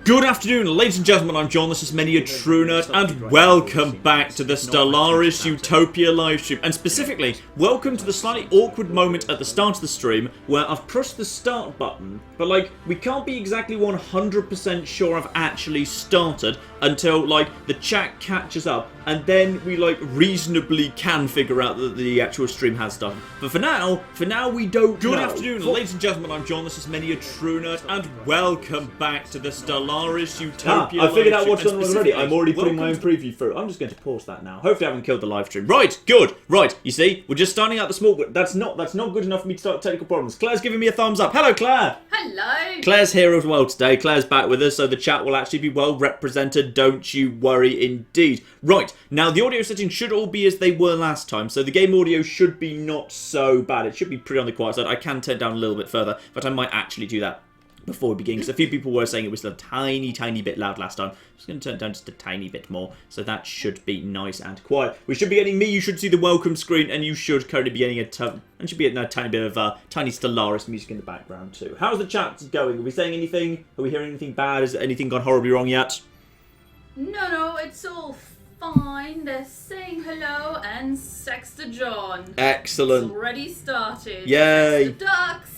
Good afternoon, ladies and gentlemen, I'm John, this is many a true nerd, and welcome back to the Stellaris Utopia livestream. And specifically, welcome to the slightly awkward moment at the start of the stream where I've pressed the start button, but we can't be exactly 100% sure I've actually started until the chat catches up, and then we reasonably can figure out that the actual stream has started. But for now we don't know. Good afternoon, ladies and gentlemen, I'm John, this is many a true nerd, and welcome back to the Stellaris Utopia. I figured out what's on already. I'm already putting my own preview through. I'm just going to pause that now. Hopefully I haven't killed the live stream. Right, good. Right, you see, we're just starting out the small, but that's not good enough for me to start technical problems. Claire's giving me a thumbs up. Hello, Claire. Hello. Claire's here as well today. Claire's back with us, so the chat will actually be well represented. Don't you worry, indeed. Right, now the audio settings should all be as they were last time, so the game audio should be not so bad. It should be pretty on the quiet side. I can turn it down a little bit further, but I might actually do that before we begin, because a few people were saying it was a tiny bit loud last time. I'm just going to turn it down just a tiny bit more, so that should be nice and quiet. We should be getting me, you should see the welcome screen, and you should currently be getting a tiny bit of tiny Stellaris music in the background too. How's the chat going? Are we saying anything? Are we hearing anything bad? Has anything gone horribly wrong yet? No, it's all fine. They're saying hello and sex to John. Excellent. It's already started. Yay. Sex to ducks.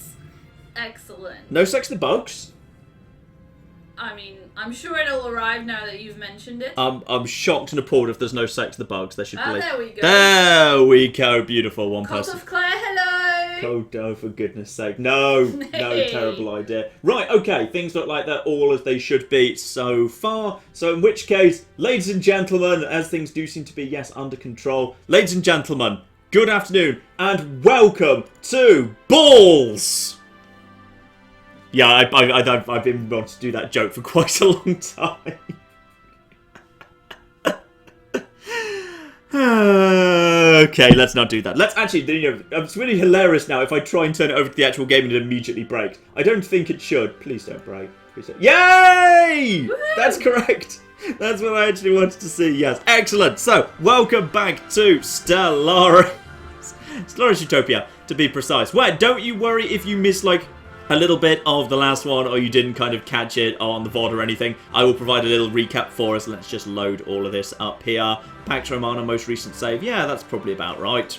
Excellent. No sex to bugs? I mean, I'm sure it'll arrive now that you've mentioned it. I'm shocked and appalled if there's no sex to the bugs. There should be. There we go. There we go. Beautiful. One Cult person. of Claire, hello. Oh, for goodness sake. No, no, terrible idea. Right, okay, things look like they're all as they should be so far. So in which case, ladies and gentlemen, as things do seem to be, yes, under control. Ladies and gentlemen, good afternoon and welcome to Balls! Yeah, I've been wanting to do that joke for quite a long time. Okay, let's not do that. Let's actually, it's really hilarious now if I try and turn it over to the actual game and it immediately breaks. I don't think it should. Please don't break. Please don't. Yay! Woohoo! That's correct. That's what I actually wanted to see, yes. Excellent. So, welcome back to Stellaris Utopia, to be precise. Well, don't you worry if you miss, a little bit of the last one, or you didn't kind of catch it on the VOD or anything. I will provide a little recap for us. Let's just load all of this up here. Pax Romana, most recent save. Yeah, that's probably about right.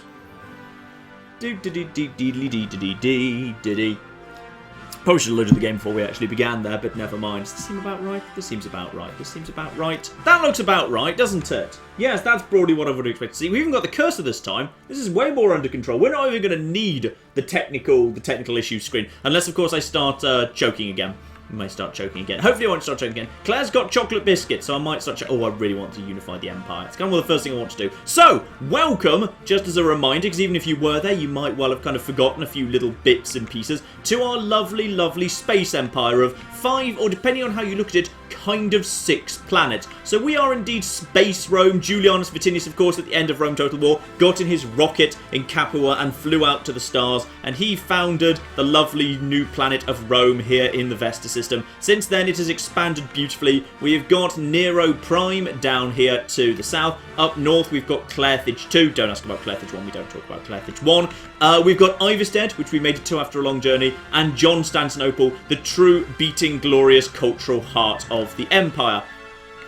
Probably should have loaded the game before we actually began there, but never mind. Does this seem about right? This seems about right. This seems about right. That looks about right, doesn't it? Yes, that's broadly what I would expect to see. We even got the cursor this time. This is way more under control. We're not even going to need the technical issues screen, unless of course I start choking again. I may start choking again. Hopefully I won't start choking again. Claire's got chocolate biscuits, so I might start Oh, I really want to unify the Empire. It's kind of the first thing I want to do. So, welcome, just as a reminder, because even if you were there, you might well have kind of forgotten a few little bits and pieces, to our lovely space empire of 5, or depending on how you look at it, kind of 6 planets. So we are indeed Space Rome. Julianus Vatinius, of course, at the end of Rome Total War, got in his rocket in Capua and flew out to the stars, and he founded the lovely new planet of Rome here in the Vesta system. Since then, it has expanded beautifully. We have got Nero Prime down here to the south. Up north, we've got Clairthage 2. Don't ask about Clairthage 1. We don't talk about Clairthage 1. We've got Iverstead, which we made it to after a long journey, and Constantinople, the true beating, glorious cultural heart of the Empire.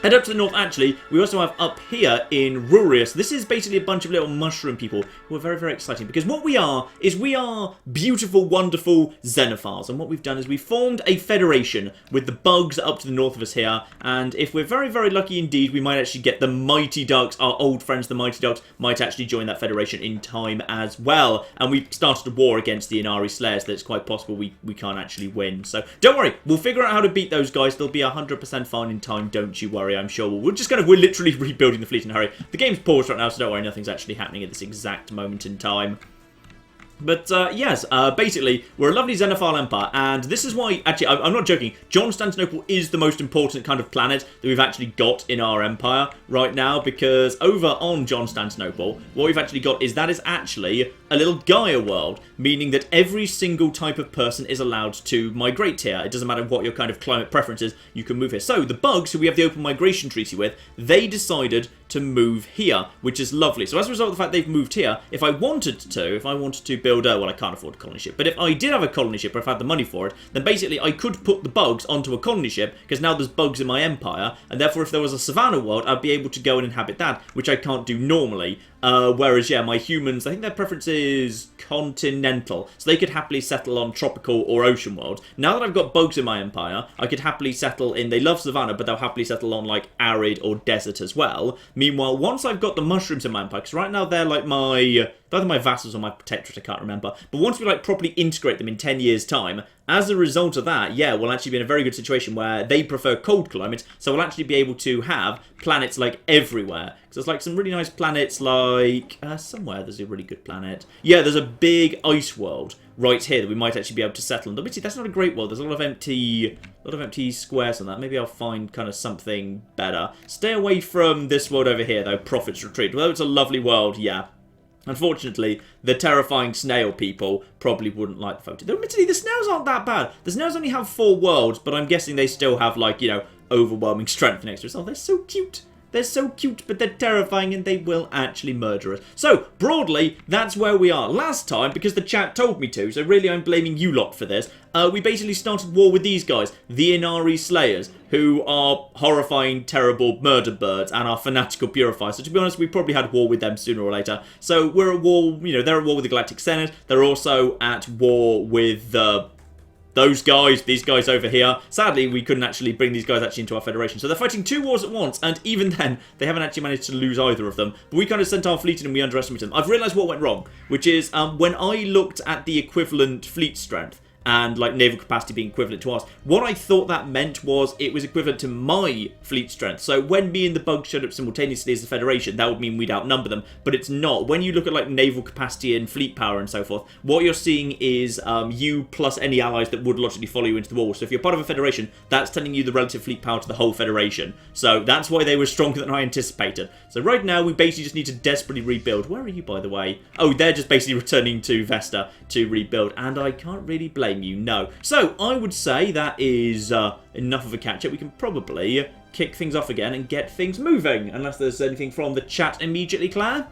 And up to the north, actually, we also have up here in Rurius. This is basically a bunch of little mushroom people who are very exciting. Because what we are is we are beautiful, wonderful xenophiles. And what we've done is we've formed a federation with the bugs up to the north of us here. And if we're very lucky indeed, we might actually get the Mighty Ducks, our old friends, the Mighty Ducks, might actually join that federation in time as well. And we've started a war against the Inari Slayers that it's quite possible we can't actually win. So don't worry, we'll figure out how to beat those guys. They'll be 100% fine in time, don't you worry. I'm sure we're literally rebuilding the fleet in a hurry. The game's paused right now, so don't worry, nothing's actually happening at this exact moment in time. But, yes, basically, we're a lovely Xenophile empire, and this is why, actually, I'm not joking, Constantinople is the most important kind of planet that we've actually got in our empire right now, because over on Constantinople, what we've actually got is that is actually a little Gaia world, meaning that every single type of person is allowed to migrate here. It doesn't matter what your kind of climate preference is, you can move here. So, the bugs, who we have the open migration treaty with, they decided to move here, which is lovely. So as a result of the fact they've moved here, if I wanted to build well, I can't afford a colony ship, but if I did have a colony ship, or if I had the money for it, then basically I could put the bugs onto a colony ship, because now there's bugs in my empire, and therefore if there was a savannah world, I'd be able to go and inhabit that, which I can't do normally. Whereas, yeah, my humans, I think their preference is continental, so they could happily settle on tropical or ocean worlds. Now that I've got bugs in my empire, I could happily settle in, they love savannah, but they'll happily settle on, like, arid or desert as well. Meanwhile, once I've got the mushrooms in my empire, because right now they're, like, either my vassals or my protectorate, I can't remember, but once we, like, properly integrate them in 10 years' time, as a result of that, yeah, we'll actually be in a very good situation where they prefer cold climates, so we'll actually be able to have planets, like, everywhere. Because there's, like, some really nice planets, like, somewhere there's a really good planet. Yeah, there's a big ice world right here that we might actually be able to settle on. Obviously, that's not a great world. There's a lot of empty squares on that. Maybe I'll find kind of something better. Stay away from this world over here, though, Prophet's Retreat. Although it's a lovely world, yeah. Unfortunately, the terrifying snail people probably wouldn't like the photo. Though, admittedly, the snails aren't that bad. The snails only have 4 worlds, but I'm guessing they still have, like, you know, overwhelming strength next to us. Oh, they're so cute. They're so cute, but they're terrifying, and they will actually murder us. So, broadly, that's where we are. Last time, because the chat told me to, so really I'm blaming you lot for this, we basically started war with these guys, the Inari Slayers, who are horrifying, terrible murder birds and are fanatical purifiers. So to be honest, we probably had war with them sooner or later. So we're at war, you know, they're at war with the Galactic Senate. They're also at war with those guys, these guys over here. Sadly, we couldn't actually bring these guys actually into our federation. So they're fighting 2 wars at once, and even then, they haven't actually managed to lose either of them. But we kind of sent our fleet in and we underestimated them. I've realised what went wrong, which is when I looked at the equivalent fleet strength, and like naval capacity being equivalent to ours, what I thought that meant was it was equivalent to my fleet strength. So when me and the bugs showed up simultaneously as a federation, that would mean we'd outnumber them, but it's not. When you look at like naval capacity and fleet power and so forth, what you're seeing is you plus any allies that would logically follow you into the war. So if you're part of a federation, that's telling you the relative fleet power to the whole federation. So that's why they were stronger than I anticipated. So right now we basically just need to desperately rebuild. Where are you, by the way? Oh, they're just basically returning to Vesta to rebuild, and I can't really blame you, no. So, I would say that is enough of a catch-up. We can probably kick things off again and get things moving, unless there's anything from the chat immediately, Claire?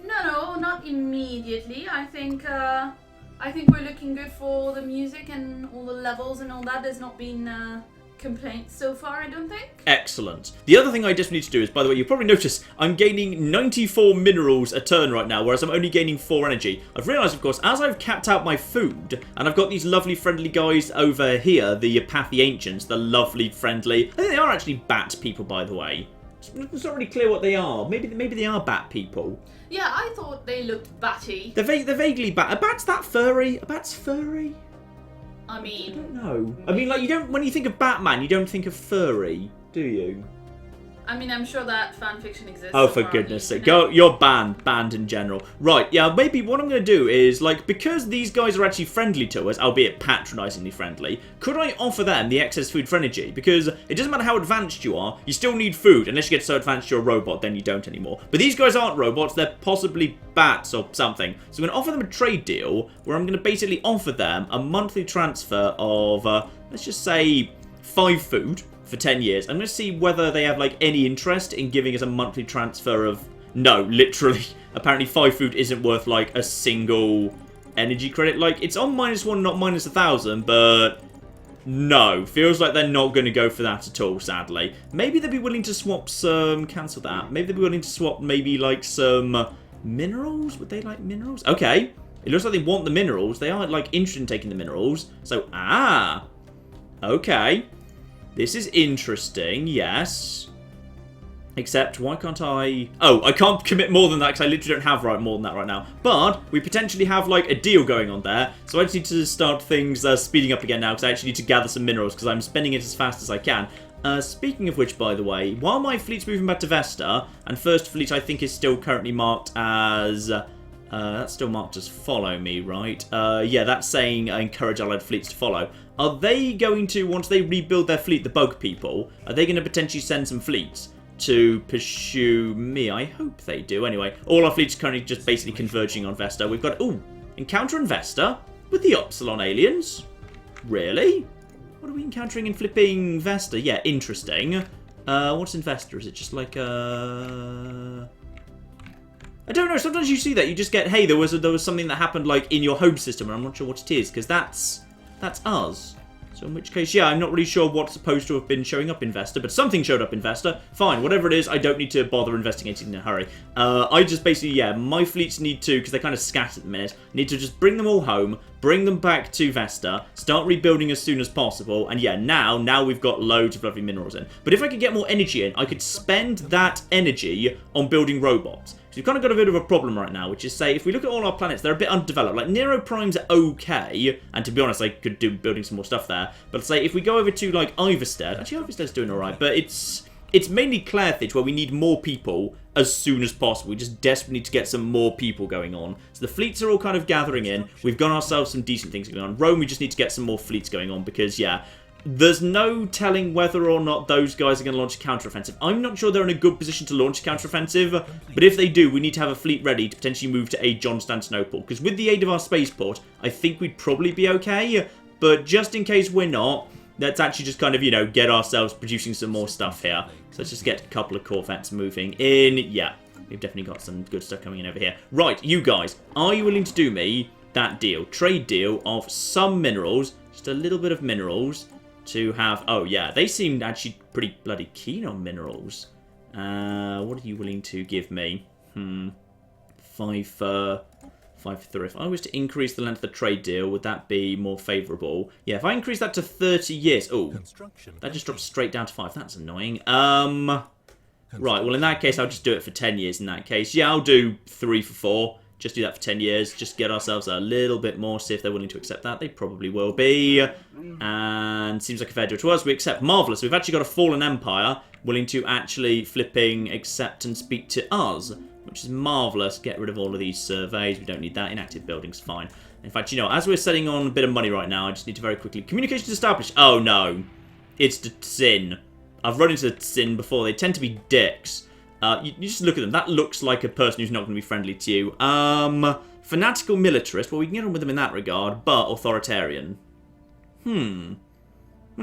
No, not immediately. I think we're looking good for the music and all the levels and all that. There's not been complaints so far, I don't think. Excellent. The other thing I just need to do is, by the way, you'll probably notice I'm gaining 94 minerals a turn right now, whereas I'm only gaining 4 energy. I've realised, of course, as I've capped out my food, and I've got these lovely friendly guys over here, the Apathy Ancients, the lovely friendly... I think they are actually bat people, by the way. It's not really clear what they are. Maybe they are bat people. Yeah, I thought they looked batty. They're vaguely bat. A bat's that furry? A bat's furry? I mean... I don't know. I mean, like, you don't... When you think of Batman, you don't think of furry, do you? I mean, I'm sure that fanfiction exists. Oh, for goodness sake. Go, you're banned in general. Right, yeah, maybe what I'm going to do is, like, because these guys are actually friendly to us, albeit patronisingly friendly, could I offer them the excess food for energy? Because it doesn't matter how advanced you are, you still need food, unless you get so advanced you're a robot, then you don't anymore. But these guys aren't robots, they're possibly bats or something. So I'm going to offer them a trade deal, where I'm going to basically offer them a monthly transfer of, let's just say, 5 food. For 10 years. I'm going to see whether they have, like, any interest in giving us a monthly transfer of... No, literally. Apparently 5 food isn't worth, like, a single energy credit. Like, it's on -1, not -1,000, but... No. Feels like they're not going to go for that at all, sadly. Maybe they'd be willing to swap some... Cancel that. Maybe they'd be willing to swap maybe, like, some minerals? Would they like minerals? Okay. It looks like they want the minerals. They are, like, interested in taking the minerals. So, okay. This is interesting, yes. Except, why can't I... Oh, I can't commit more than that because I literally don't have more than that right now. But we potentially have, like, a deal going on there. So I just need to start things speeding up again now because I actually need to gather some minerals because I'm spending it as fast as I can. Speaking of which, by the way, while my fleet's moving back to Vesta, and First Fleet I think is still currently marked as... that's still marked as follow me, right? Yeah, that's saying encourage allied fleets to follow. Are they going to, once they rebuild their fleet, the bug people, are they going to potentially send some fleets to pursue me? I hope they do. Anyway, all our fleets are currently just basically converging on Vesta. We've got, encounter in Vesta with the Upsilon aliens. Really? What are we encountering in flipping Vesta? Yeah, interesting. What's investor? Is it just like I don't know. Sometimes you see that you just get, hey, there was something that happened like in your home system, and I'm not sure what it is because that's us. So in which case, yeah, I'm not really sure what's supposed to have been showing up investor, but something showed up investor. Fine, whatever it is, I don't need to bother investigating in a hurry. I just basically, yeah, my fleets need to, because they're kind of scattered at the minute, need to just bring them all home, bring them back to Vesta, start rebuilding as soon as possible, and yeah, now we've got loads of lovely minerals in. But if I could get more energy in, I could spend that energy on building robots. So we've kind of got a bit of a problem right now, which is, say, if we look at all our planets, they're a bit undeveloped. Like, Nero Prime's okay, and to be honest, I could do building some more stuff there. But say, if we go over to, like, Iverstead, actually, Iverstead's doing alright, but it's mainly Clairthage, where we need more people as soon as possible. We just desperately need to get some more people going on. So the fleets are all kind of gathering in. We've got ourselves some decent things going on. Rome, we just need to get some more fleets going on, because, yeah, there's no telling whether or not those guys are going to launch a counteroffensive. I'm not sure they're in a good position to launch a counteroffensive, but if they do, we need to have a fleet ready to potentially move to aid Constantinople. Because with the aid of our spaceport, I think we'd probably be okay, but just in case we're not, let's actually just kind of, you know, get ourselves producing some more stuff here. So let's just get a couple of corvettes moving in. Yeah, we've definitely got some good stuff coming in over here. Right, you guys, are you willing to do me that deal? Trade deal of some minerals, just a little bit of minerals, to have... Oh, yeah, they seemed actually pretty bloody keen on minerals. What are you willing to give me? 5 for 3. If I was to increase the length of the trade deal, would that be more favourable? Yeah, if I increase that to 30 years... Oh, that just drops straight down to 5. That's annoying. Right, well, in that case, I'll just do it for 10 years in that case. Yeah, I'll do 3 for 4. Just do that for 10 years. Just get ourselves a little bit more, see if they're willing to accept that. They probably will be. And seems like a fair deal to us. We accept. Marvellous. We've actually got a fallen empire willing to actually flipping accept and speak to us, which is marvellous. Get rid of all of these surveys. We don't need that. Inactive buildings, fine. In fact, you know, as we're setting on a bit of money right now, I just need to very quickly... Communications established. Oh, no. It's the Sin. I've run into Sin before. They tend to be dicks. You just look at them. That looks like a person who's not going to be friendly to you. Fanatical militarist. Well, we can get on with them in that regard, but authoritarian. In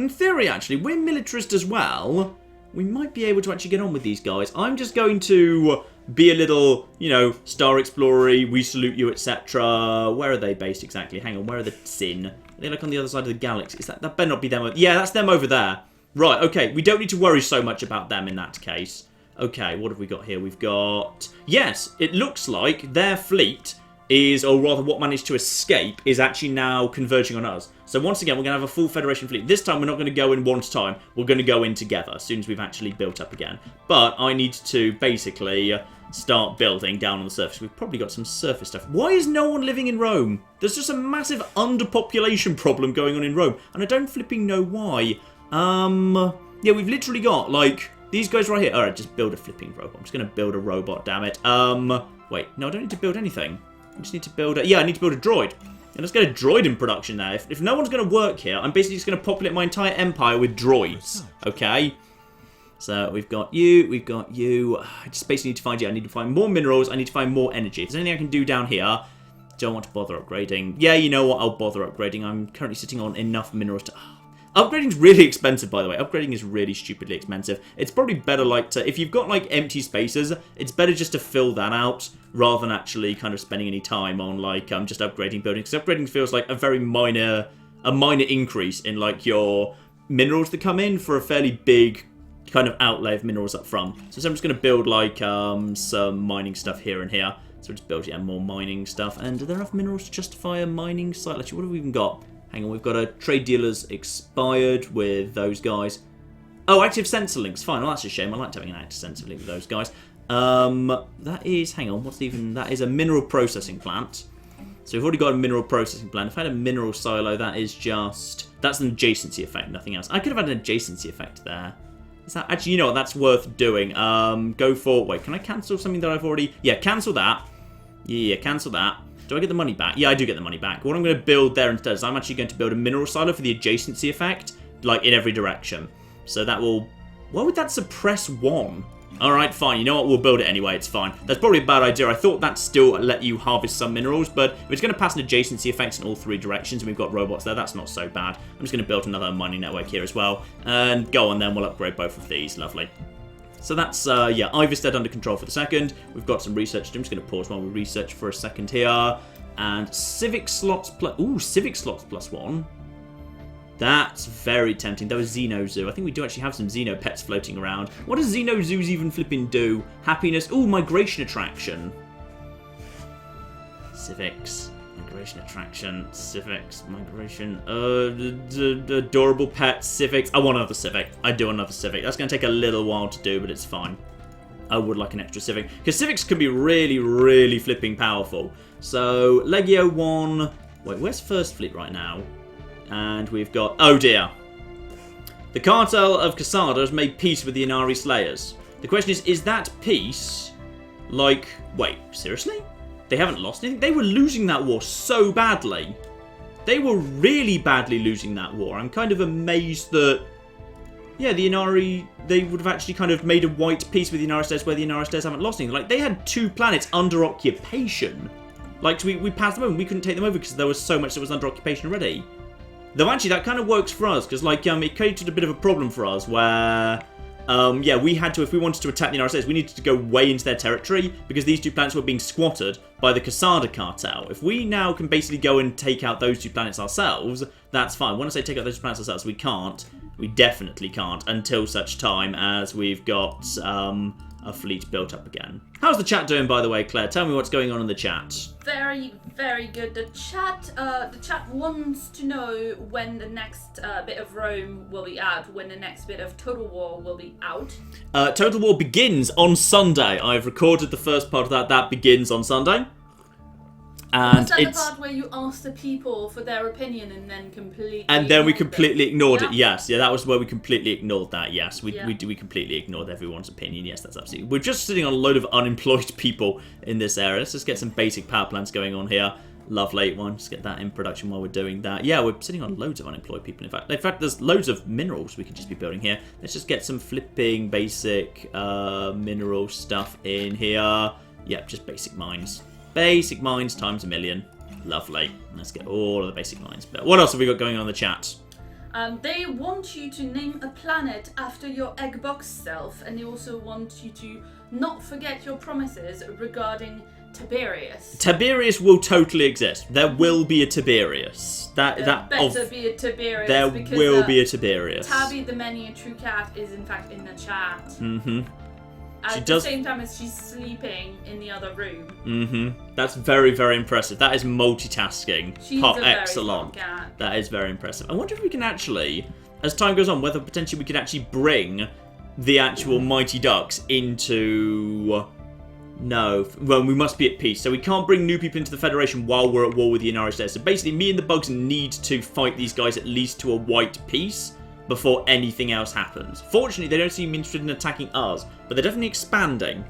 theory, actually, we're militarist as well. We might be able to actually get on with these guys. I'm just going to be a little, you know, Star Explorer, we salute you, etc. Where are they based exactly? Hang on, where are the Sin? Are they like on the other side of the galaxy? That better not be them. Yeah, that's them over there. Right, okay. We don't need to worry so much about them in that case. Okay, what have we got here? We've got... Yes, it looks like their fleet is, or rather what managed to escape, is actually now converging on us. So once again, we're going to have a full Federation fleet. This time, we're not going to go in one time. We're going to go in together as soon as we've actually built up again. But I need to basically start building down on the surface. We've probably got some surface stuff. Why is no one living in Rome? There's just a massive underpopulation problem going on in Rome. And I don't flipping know why. Yeah, we've literally got, like... These guys right here. Alright, just build a flipping robot. I'm just going to build a robot, damn it. Wait. No, I don't need to build anything. I just need to build a... Yeah, I need to build a droid. And let's get a droid in production now. If no one's going to work here, I'm basically just going to populate my entire empire with droids. Okay? So, we've got you. We've got you. I just basically need to find... Yeah, I need to find more minerals. I need to find more energy. If there's anything I can do down here... Don't want to bother upgrading. Yeah, you know what? I'll bother upgrading. I'm currently sitting on enough minerals to... Upgrading's really expensive, by the way. Upgrading is really stupidly expensive. It's probably better, like, to... If you've got, like, empty spaces, it's better just to fill that out rather than actually kind of spending any time on, like, just upgrading buildings. Because upgrading feels like a minor increase in, like, your minerals that come in for a fairly big kind of outlay of minerals up front. So I'm just going to build, like, some mining stuff here and here. So we'll just build, yeah, more mining stuff. And are there enough minerals to justify a mining site? Actually, what have we even got? Hang on, we've got a trade dealers expired with those guys. Oh, active sensor links. Fine, well, that's a shame. I liked having an active sensor link with those guys. That is, hang on, what's even, that is a mineral processing plant. So we've already got a mineral processing plant. If I had a mineral silo, that is just, that's an adjacency effect, nothing else. I could have had an adjacency effect there. Is that, actually, you know what, that's worth doing. Go for, wait, can I cancel something that I've already, yeah, cancel that. Yeah, cancel that. Do I get the money back? Yeah, I do get the money back. What I'm going to build there instead is I'm actually going to build a mineral silo for the adjacency effect, like in every direction. So that will... Why would that suppress one? Alright, fine. You know what? We'll build it anyway. It's fine. That's probably a bad idea. I thought that still let you harvest some minerals, but if it's going to pass an adjacency effect in all 3 directions, and we've got robots there, that's not so bad. I'm just going to build another mining network here as well. And go on then. We'll upgrade both of these. Lovely. So that's, yeah, Iverstead under control for the second. We've got some research to do. I'm just going to pause while we research for a second here. And civic slots plus... Ooh, civic slots plus 1. That's very tempting. That was Xeno Zoo. I think we do actually have some Xeno pets floating around. What does Xeno Zoos even flipping do? Happiness. Ooh, migration attraction. Civics. Migration attraction. Civics. Migration. Adorable pets. Civics. I want another civic. I do another civic. That's going to take a little while to do, but it's fine. I would like an extra civic. Because civics can be really, really flipping powerful. So, Legio 1. Wait, where's First Fleet right now? And we've got... Oh dear. The cartel of Casada has made peace with the Inari Slayers. The question is that peace... Like... Wait, seriously? They haven't lost anything? They were losing that war so badly. They were really badly losing that war. I'm kind of amazed that... Yeah, the Inari... They would have actually kind of made a white peace with the Inari Slayers where the Inari Slayers haven't lost anything. Like, they had 2 planets under occupation. Like, so we passed them over and we couldn't take them over because there was so much that was under occupation already. Though actually that kind of works for us, because like it created a bit of a problem for us where, yeah, we had to, if we wanted to attack the United States, we needed to go way into their territory because these 2 planets were being squatted by the Casada cartel. If we now can basically go and take out those 2 planets ourselves, that's fine. When I say take out those 2 planets ourselves, we can't. We definitely can't until such time as we've got a fleet built up again. How's the chat doing, by the way, Claire? Tell me what's going on in the chat. Very, very good. The chat wants to know when the next bit of Rome will be out, when the next bit of Total War will be out. Total War begins on Sunday. I've recorded the first part of that. That begins on Sunday. And was that the part where you asked the people for their opinion and then completely... And then we completely ignored it, yeah. yes. Yeah, that was where we completely ignored that, yes. We completely ignored everyone's opinion, yes, that's absolutely... We're just sitting on a load of unemployed people in this area. Let's just get some basic power plants going on here. Lovely. Well, just get that in production while we're doing that. Yeah, we're sitting on loads of unemployed people, in fact, there's loads of minerals we could just be building here. Let's just get some flipping basic mineral stuff in here. Yep, just basic mines. Basic mines times 1,000,000. Lovely. Let's get all of the basic mines built. What else have we got going on in the chat? They want you to name a planet after your egg box self, and they also want you to not forget your promises regarding Tiberius. Tiberius will totally exist. There will be a Tiberius. There better be a Tiberius. There will be a Tiberius. Tabby the Many a True Cat is in fact in the chat. Mm-hmm. At the same time as she's sleeping in the other room. Mm-hmm. That's very, very impressive. That is multitasking. She's a very smart cat. That is very impressive. I wonder if we can actually, as time goes on, whether potentially we could actually bring the actual Mighty Ducks into... No. Well, we must be at peace. So we can't bring new people into the Federation while we're at war with the Inari Slayers. So basically, me and the Bugs need to fight these guys at least to a white peace before anything else happens. Fortunately, they don't seem interested in attacking us, but they're definitely expanding.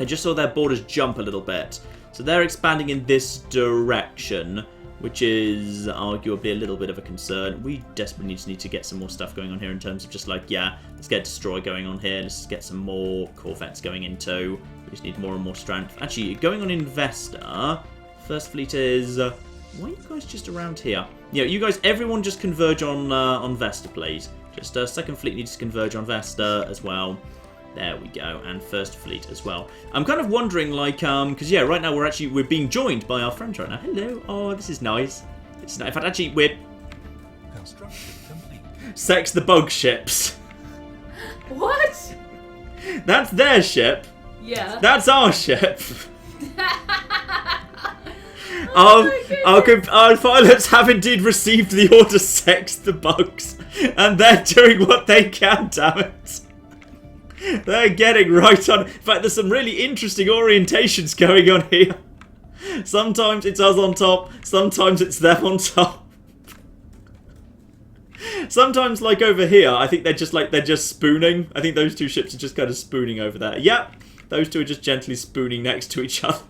I just saw their borders jump a little bit. So they're expanding in this direction, which is arguably a little bit of a concern. We desperately need to get some more stuff going on here in terms of just like, yeah, let's get Destroy going on here. Let's get some more Corvettes going into. We just need more and more strength. Actually, going on Investor, First Fleet is... why are you guys just around here? Yeah, you guys, everyone just converge on Vesta, please. Just Second Fleet needs to converge on Vesta as well. There we go, and First Fleet as well. I'm kind of wondering, like, because yeah, right now we're being joined by our friends right now. Hello, oh, this is nice. It's nice. In fact, actually, we're Sex the Bug ships. What? That's their ship. Yeah. That's our ship. Oh our pilots have indeed received the order Sex the Bugs, and they're doing what they can, damn it. They're getting right on. In fact, there's some really interesting orientations going on here. Sometimes it's us on top, sometimes it's them on top. Sometimes, like over here, I think they're just spooning. I think those 2 ships are just kind of spooning over there. Yep, those 2 are just gently spooning next to each other.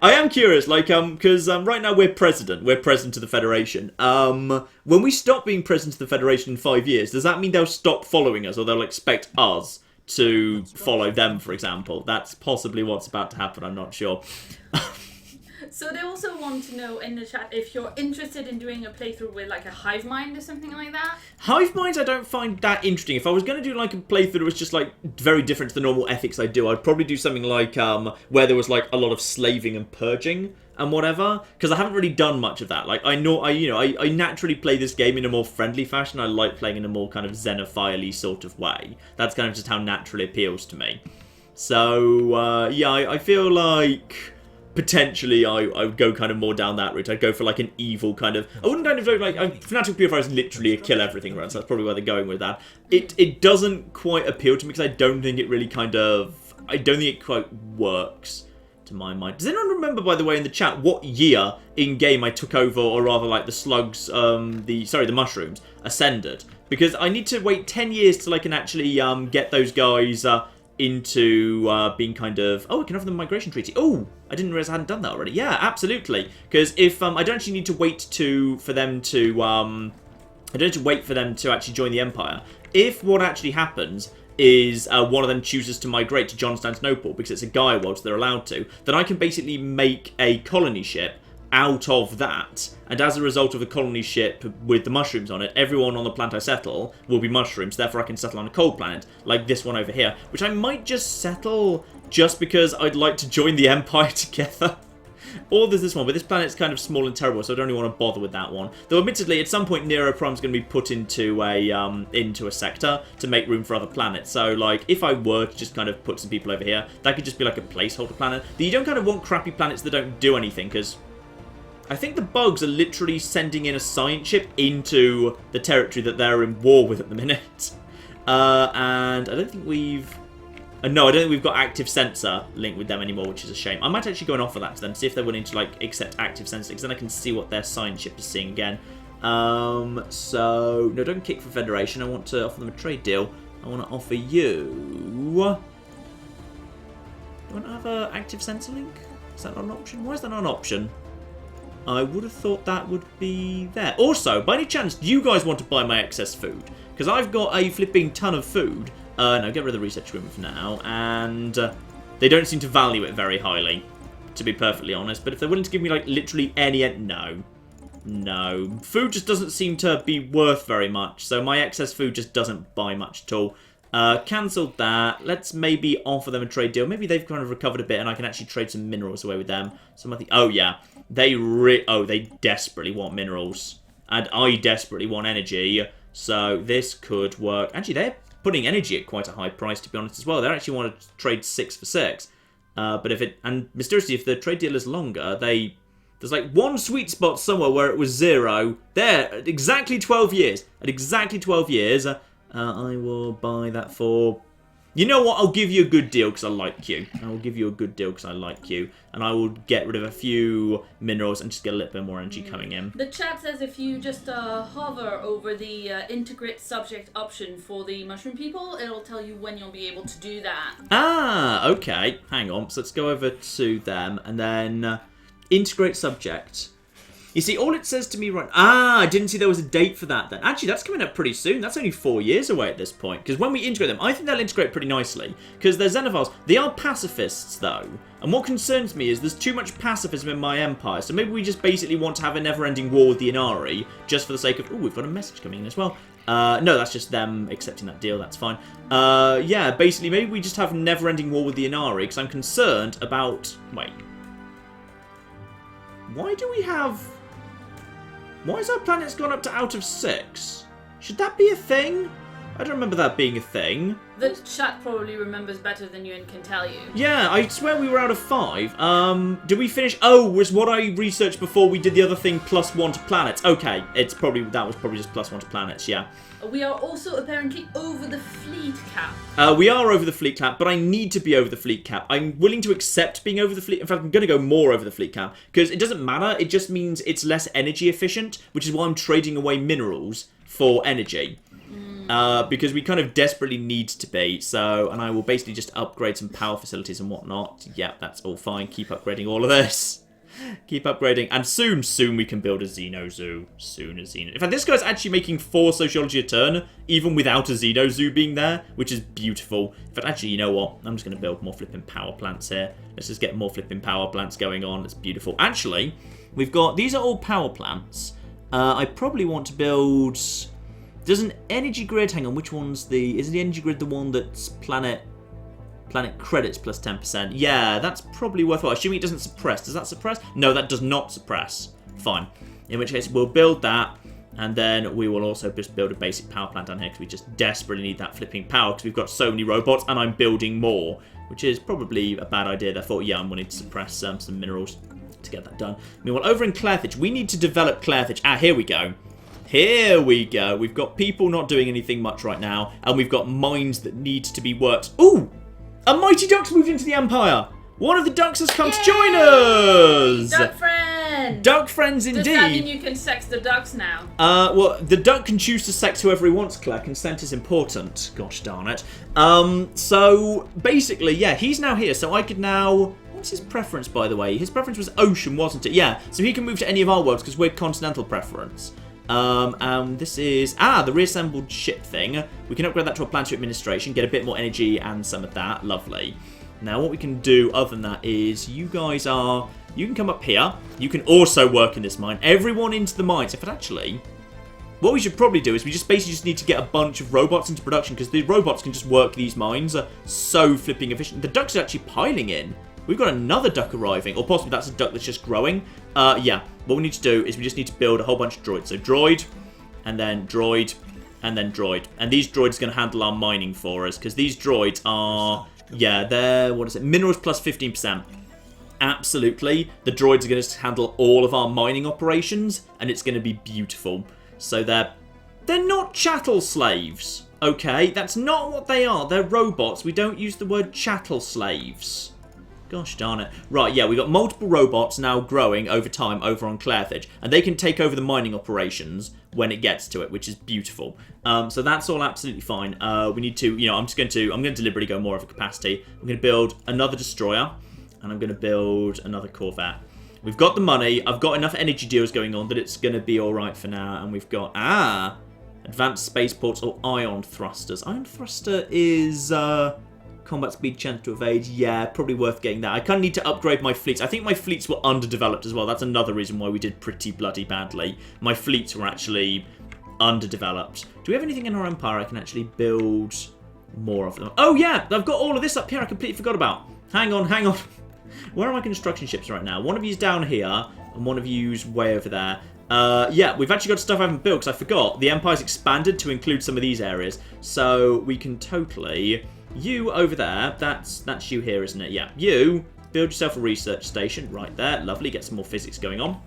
I am curious, like, because right now we're president of the Federation. When we stop being president of the Federation in 5 years, does that mean they'll stop following us, or they'll expect us to follow them, for example. That's possibly what's about to happen, I'm not sure. So they also want to know in the chat if you're interested in doing a playthrough with like a hive mind or something like that. Hive minds I don't find that interesting. If I was going to do like a playthrough that was just like very different to the normal ethics I do, I'd probably do something like where there was like a lot of slaving and purging and whatever, because I haven't really done much of that. Like I naturally play this game in a more friendly fashion. I like playing in a more kind of xenophile-y sort of way. That's kind of just how naturally appeals to me. So yeah, I feel like potentially I would go kind of more down that route. I'd go for like an evil kind of... I wouldn't kind of go like... Fanatical Purifier is literally a kill everything run, so that's probably where they're going with that. It doesn't quite appeal to me because I don't think it really kind of... I don't think it quite works to my mind. Does anyone remember, by the way, in the chat, what year in-game I took over, or rather like the slugs, the mushrooms, ascended? Because I need to wait 10 years till I can actually get those guys... into being kind of... Oh, we can offer them a migration treaty. Oh, I didn't realize I hadn't done that already. Yeah, absolutely. Because if... I don't actually need to wait for them to... I don't need to wait for them to actually join the Empire. If what actually happens is one of them chooses to migrate to Constantinople because it's a Gaia world, so they're allowed to, then I can basically make a colony ship out of that, and as a result of the colony ship with the mushrooms on it, everyone on the planet I settle will be mushrooms, therefore I can settle on a cold planet, like this one over here, which I might just settle just because I'd like to join the Empire together. Or there's this one, but this planet's kind of small and terrible, so I don't really want to bother with that one. Though admittedly, at some point Nero Prime's going to be put into a sector to make room for other planets. So, like, if I were to just kind of put some people over here, that could just be like a placeholder planet. You don't kind of want crappy planets that don't do anything, because I think the bugs are literally sending in a science ship into the territory that they're in war with at the minute. And I don't think we've... no, I don't think we've got active sensor linked with them anymore, which is a shame. I might actually go and offer that to them, see if they're willing to like accept active sensor, because then I can see what their science ship is seeing again. So, no, don't kick for Federation. I want to offer them a trade deal. I want to offer you... Do you want to have an active sensor link? Is that not an option? Why is that not an option? I would have thought that would be there. Also, by any chance, do you guys want to buy my excess food? Because I've got a flipping ton of food. No, get rid of the research room for now. And they don't seem to value it very highly, to be perfectly honest. But if they're willing to give me, like, literally any... No. No. Food just doesn't seem to be worth very much. So my excess food just doesn't buy much at all. Cancelled that. Let's maybe offer them a trade deal. Maybe they've kind of recovered a bit and I can actually trade some minerals away with them. Oh, yeah. They desperately want minerals. And I desperately want energy. So this could work. Actually, they're putting energy at quite a high price, to be honest, as well. They actually want to trade 6 for 6. But if it... And mysteriously, if the trade deal is longer, there's like one sweet spot somewhere where it was 0. There, at exactly 12 years. At exactly 12 years, I will buy that for... You know what? I'll give you a good deal because I like you. I will give you a good deal because I like you. And I will get rid of a few minerals and just get a little bit more energy coming in. The chat says if you just hover over the integrate subject option for the mushroom people, it'll tell you when you'll be able to do that. Ah, okay. Hang on. So let's go over to them and then integrate subject. You see, all it says to me right... I didn't see there was a date for that then. Actually, that's coming up pretty soon. That's only 4 years away at this point. Because when we integrate them, I think they'll integrate pretty nicely. Because they're xenophiles. They are pacifists, though. And what concerns me is there's too much pacifism in my empire. So maybe we just basically want to have a never-ending war with the Inari. Just for the sake of... Oh, we've got a message coming in as well. No, that's just them accepting that deal. That's fine. Yeah, basically, maybe we just have a never-ending war with the Inari. Because I'm concerned about... Wait. Why do we have... Why has our planet's gone up to out of 6? Should that be a thing? I don't remember that being a thing. The chat probably remembers better than you and can tell you. Yeah, I swear we were out of 5. Did we finish? Oh, was what I researched before we did the other thing +1 to planets? Okay, that was probably just +1 to planets. Yeah. We are also apparently over the fleet cap. We are over the fleet cap, but I need to be over the fleet cap. I'm willing to accept being over the fleet. In fact, I'm going to go more over the fleet cap because it doesn't matter. It just means it's less energy efficient, which is why I'm trading away minerals for energy. Because we kind of desperately need to be. So, and I will basically just upgrade some power facilities and whatnot. Yep, that's all fine. Keep upgrading all of this. Keep upgrading. And soon we can build a Xeno Zoo. Soon a Xeno. In fact, this guy's actually making 4 sociology a turn, even without a Xeno Zoo being there, which is beautiful. In fact, actually, you know what? I'm just going to build more flipping power plants here. Let's just get more flipping power plants going on. It's beautiful. Actually, we've got... These are all power plants. I probably want to build... There's an energy grid. Hang on, which one's the... Is the energy grid the one that's planet credits plus 10%? Yeah, that's probably worthwhile. Assuming it doesn't suppress. Does that suppress? No, that does not suppress. Fine. In which case, we'll build that, and then we will also just build a basic power plant down here, because we just desperately need that flipping power, because we've got so many robots, and I'm building more, which is probably a bad idea. Therefore, yeah, I'm wanting to suppress some minerals to get that done. Meanwhile, over in Clairthage, we need to develop Clairthage. Ah, here we go. Here we go. We've got people not doing anything much right now, and we've got mines that need to be worked. Ooh! A Mighty Duck's moved into the Empire! One of the ducks has come to join us! Duck friend! Duck friends indeed! Does that mean you can sex the ducks now? Well, the duck can choose to sex whoever he wants, Claire. Consent is important. Gosh darn it. So, basically, yeah, he's now here, so I could now... What's his preference, by the way? His preference was ocean, wasn't it? Yeah, so he can move to any of our worlds, because we're continental preference. And this is, the reassembled ship thing. We can upgrade that to a planetary administration, get a bit more energy and some of that. Lovely. Now, what we can do other than that is, you guys are, you can come up here. You can also work in this mine. Everyone into the mines. In fact, actually, what we should probably do is we just basically need to get a bunch of robots into production, because the robots can just work these mines. So flipping efficient. The ducks are actually piling in. We've got another duck arriving, or possibly that's a duck that's just growing. Yeah, what we need to do is we just need to build a whole bunch of droids. So droid, and then droid, and then droid. And these droids are going to handle our mining for us, because these droids are, yeah, they're, what is it, minerals plus 15%. Absolutely. The droids are going to handle all of our mining operations, and it's going to be beautiful. So they're not chattel slaves, okay? That's not what they are. They're robots. We don't use the word chattel slaves. Gosh darn it. Right, yeah, we've got multiple robots now growing over time over on Clairthage, and they can take over the mining operations when it gets to it, which is beautiful. So that's all absolutely fine. We need to, you know, I'm going to deliberately go more of a capacity. I'm going to build another destroyer, and I'm going to build another corvette. We've got the money. I've got enough energy deals going on that it's going to be all right for now, and we've got, advanced spaceports or ion thrusters. Ion thruster is, combat speed, chance to evade. Yeah, probably worth getting that. I kind of need to upgrade my fleets. I think my fleets were underdeveloped as well. That's another reason why we did pretty bloody badly. My fleets were actually underdeveloped. Do we have anything in our empire I can actually build more of them? Oh yeah, I've got all of this up here I completely forgot about. Hang on. Where are my construction ships right now? One of you's down here, and one of you's way over there. Yeah, we've actually got stuff I haven't built because I forgot. The empire's expanded to include some of these areas. So we can totally... You over there, that's you here, isn't it? Yeah, you build yourself a research station right there. Lovely, get some more physics going on.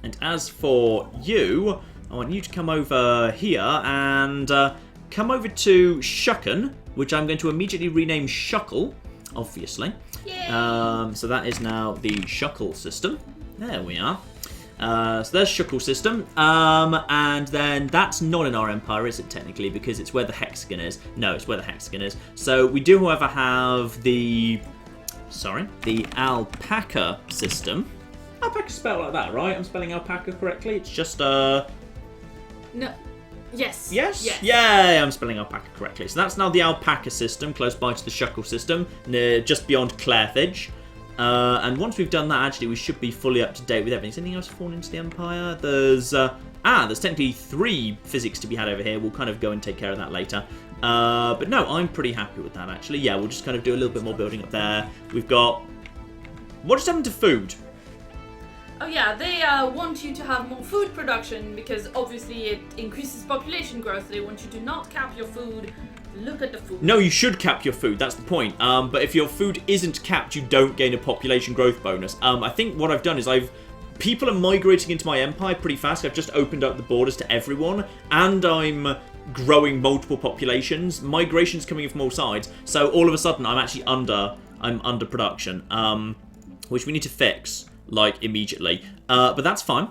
And as for you, I want you to come over here and come over to Shucken, which I'm going to immediately rename Shuckle, obviously. Yay. So that is now the Shuckle system. There we are. So there's Shuckle system, and then that's not in our empire, is it, technically, because it's where the hexagon is. No, it's where the hexagon is. So we do, however, have the alpaca system. Alpaca's spelled like that, right? I'm spelling alpaca correctly? It's just, No. Yes. Yes? Yes. Yeah, I'm spelling alpaca correctly. So that's now the alpaca system, close by to the Shuckle system, just beyond Clairthage. And once we've done that, actually, we should be fully up to date with everything. Is anything else fallen into the Empire? There's technically 3 physics to be had over here. We'll kind of go and take care of that later. But no, I'm pretty happy with that, actually. Yeah, we'll just kind of do a little bit more building up there. We've got... What just happened to food? Oh yeah, they want you to have more food production because obviously it increases population growth. They want you to not cap your food. Look at the food. No, you should cap your food. That's the point. But if your food isn't capped, you don't gain a population growth bonus. I think what I've done is people are migrating into my empire pretty fast. I've just opened up the borders to everyone, and I'm growing multiple populations. Migration's coming in from all sides, so all of a sudden I'm actually under production, which we need to fix like immediately. But that's fine.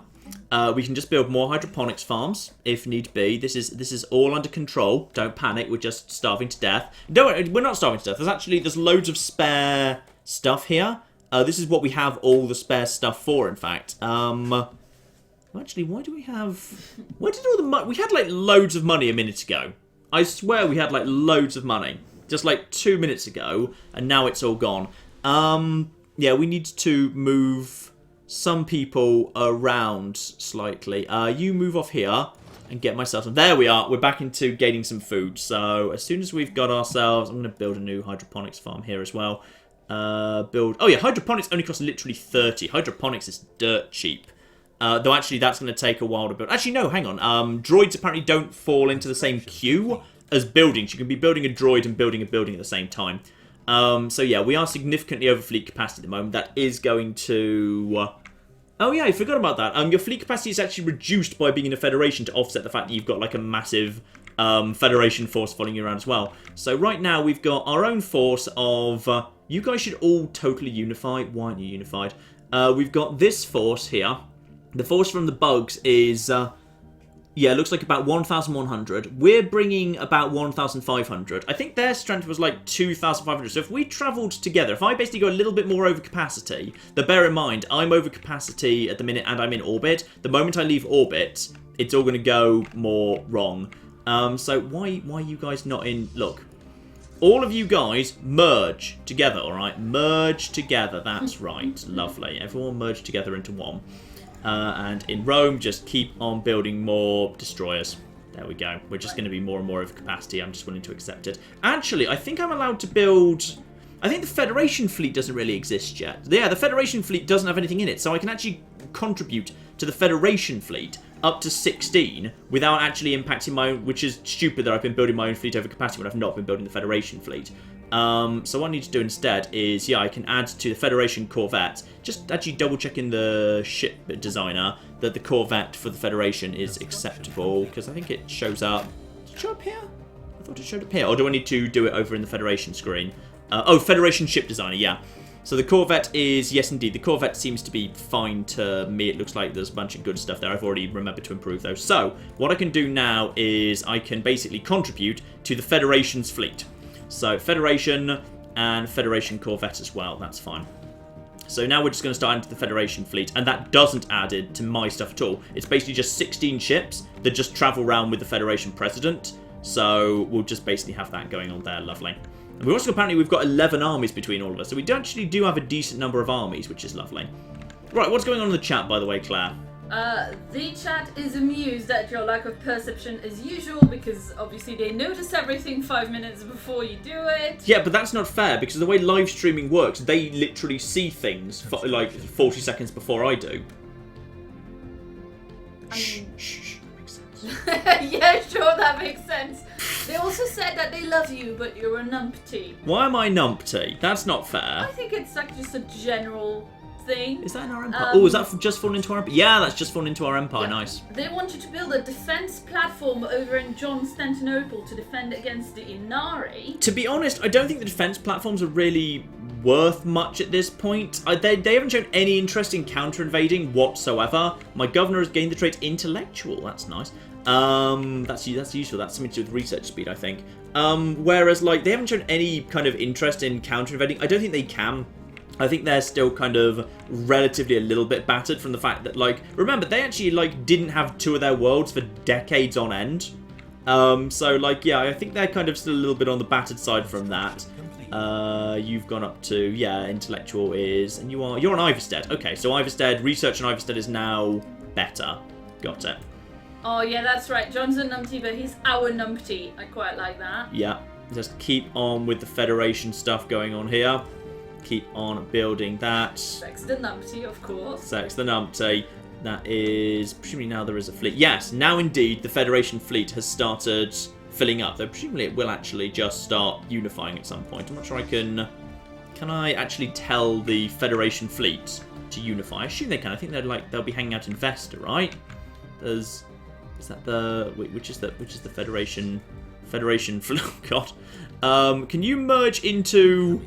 We can just build more hydroponics farms if need be. This is all under control. Don't panic. We're just starving to death. No, we're not starving to death. There's loads of spare stuff here. This is what we have all the spare stuff for, in fact. Actually, why do we have... Where did all the money... We had, like, loads of money a minute ago. I swear we had, like, loads of money. Just, like, 2 minutes ago. And now it's all gone. Yeah, we need to move some people around slightly. You move off here and get myself some. There we are. We're back into gaining some food. So as soon as we've got ourselves, I'm going to build a new hydroponics farm here as well. Oh yeah, hydroponics only costs literally 30. Hydroponics is dirt cheap. Though actually that's going to take a while to build. Actually no, hang on. Droids apparently don't fall into the same queue as buildings. You can be building a droid and building a building at the same time. So yeah, we are significantly over fleet capacity at the moment. That is going to... Oh yeah, I forgot about that. Your fleet capacity is actually reduced by being in a Federation to offset the fact that you've got like a massive Federation force following you around as well. So right now we've got our own force of... you guys should all totally unify. Why aren't you unified? We've got this force here. The force from the bugs is... yeah, it looks like about 1,100. We're bringing about 1,500. I think their strength was like 2,500. So if we travelled together, if I basically go a little bit more over capacity, then bear in mind, I'm over capacity at the minute and I'm in orbit. The moment I leave orbit, it's all going to go more wrong. So why you guys not in... Look, all of you guys merge together, all right? Merge together, that's right. Lovely. Everyone merge together into one. And in Rome, just keep on building more destroyers. There we go. We're just going to be more and more over capacity. I'm just willing to accept it. Actually, I think I'm allowed to build... I think the Federation fleet doesn't really exist yet. Yeah, the Federation fleet doesn't have anything in it, so I can actually contribute to the Federation fleet up to 16 without actually impacting my own... Which is stupid that I've been building my own fleet over capacity when I've not been building the Federation fleet. So what I need to do instead is, yeah, I can add to the Federation Corvette, just actually double checking the ship designer that the Corvette for the Federation is acceptable, because I think it shows up. Does it show up here? I thought it showed up here. Or do I need to do it over in the Federation screen? Oh, Federation ship designer, yeah. So the Corvette is, yes indeed, the Corvette seems to be fine to me. It looks like there's a bunch of good stuff there. I've already remembered to improve those. So what I can do now is I can basically contribute to the Federation's fleet. So Federation and Federation Corvette as well. That's fine. So now we're just going to start into the Federation fleet. And that doesn't add it to my stuff at all. It's basically just 16 ships that just travel around with the Federation President. So we'll just basically have that going on there. Lovely. And we also apparently we've got 11 armies between all of us. So we actually do have a decent number of armies, which is lovely. Right, what's going on in the chat, by the way, Claire? The chat is amused at your lack of perception as usual, because obviously they notice everything 5 minutes before you do it. Yeah, but that's not fair, because the way live streaming works, they literally see things for, like 40 seconds before I do. Shh, that makes sense. Yeah, sure, that makes sense. They also said that they love you, but you're a numpty. Why am I numpty? That's not fair. I think it's like just a general thing. Is that in our empire? Oh, is that just fallen into our empire? Yeah, that's just fallen into our empire. Yeah. Nice. They want you to build a defense platform over in Constantinople to defend against the Inari. To be honest, I don't think the defense platforms are really worth much at this point. They haven't shown any interest in counter-invading whatsoever. My governor has gained the trait intellectual. That's nice. That's useful. That's something to do with research speed, I think. Whereas, like, they haven't shown any kind of interest in counter-invading. I don't think they can. I think they're still kind of relatively a little bit battered from the fact that, like, remember, they actually, like, didn't have two of their worlds for decades on end. So, like, yeah, I think they're kind of still a little bit on the battered side from that. You've gone up to, yeah, intellectual is, and you're on Iverstead. Okay, so Iverstead, research on Iverstead is now better. Got it. Oh, yeah, that's right. John's a numpty, but he's our numpty. I quite like that. Yeah, just keep on with the Federation stuff going on here. Keep on building that. Sex the numpty, of course. Sex the numpty. That is... Presumably now there is a fleet. Yes, now indeed the Federation fleet has started filling up. Though presumably it will actually just start unifying at some point. I'm not sure I can... Can I actually tell the Federation fleet to unify? I assume they can. I think they'll be hanging out in Vesta, right? Is that the... Which is the Federation... fleet? Oh, God. Can you merge into...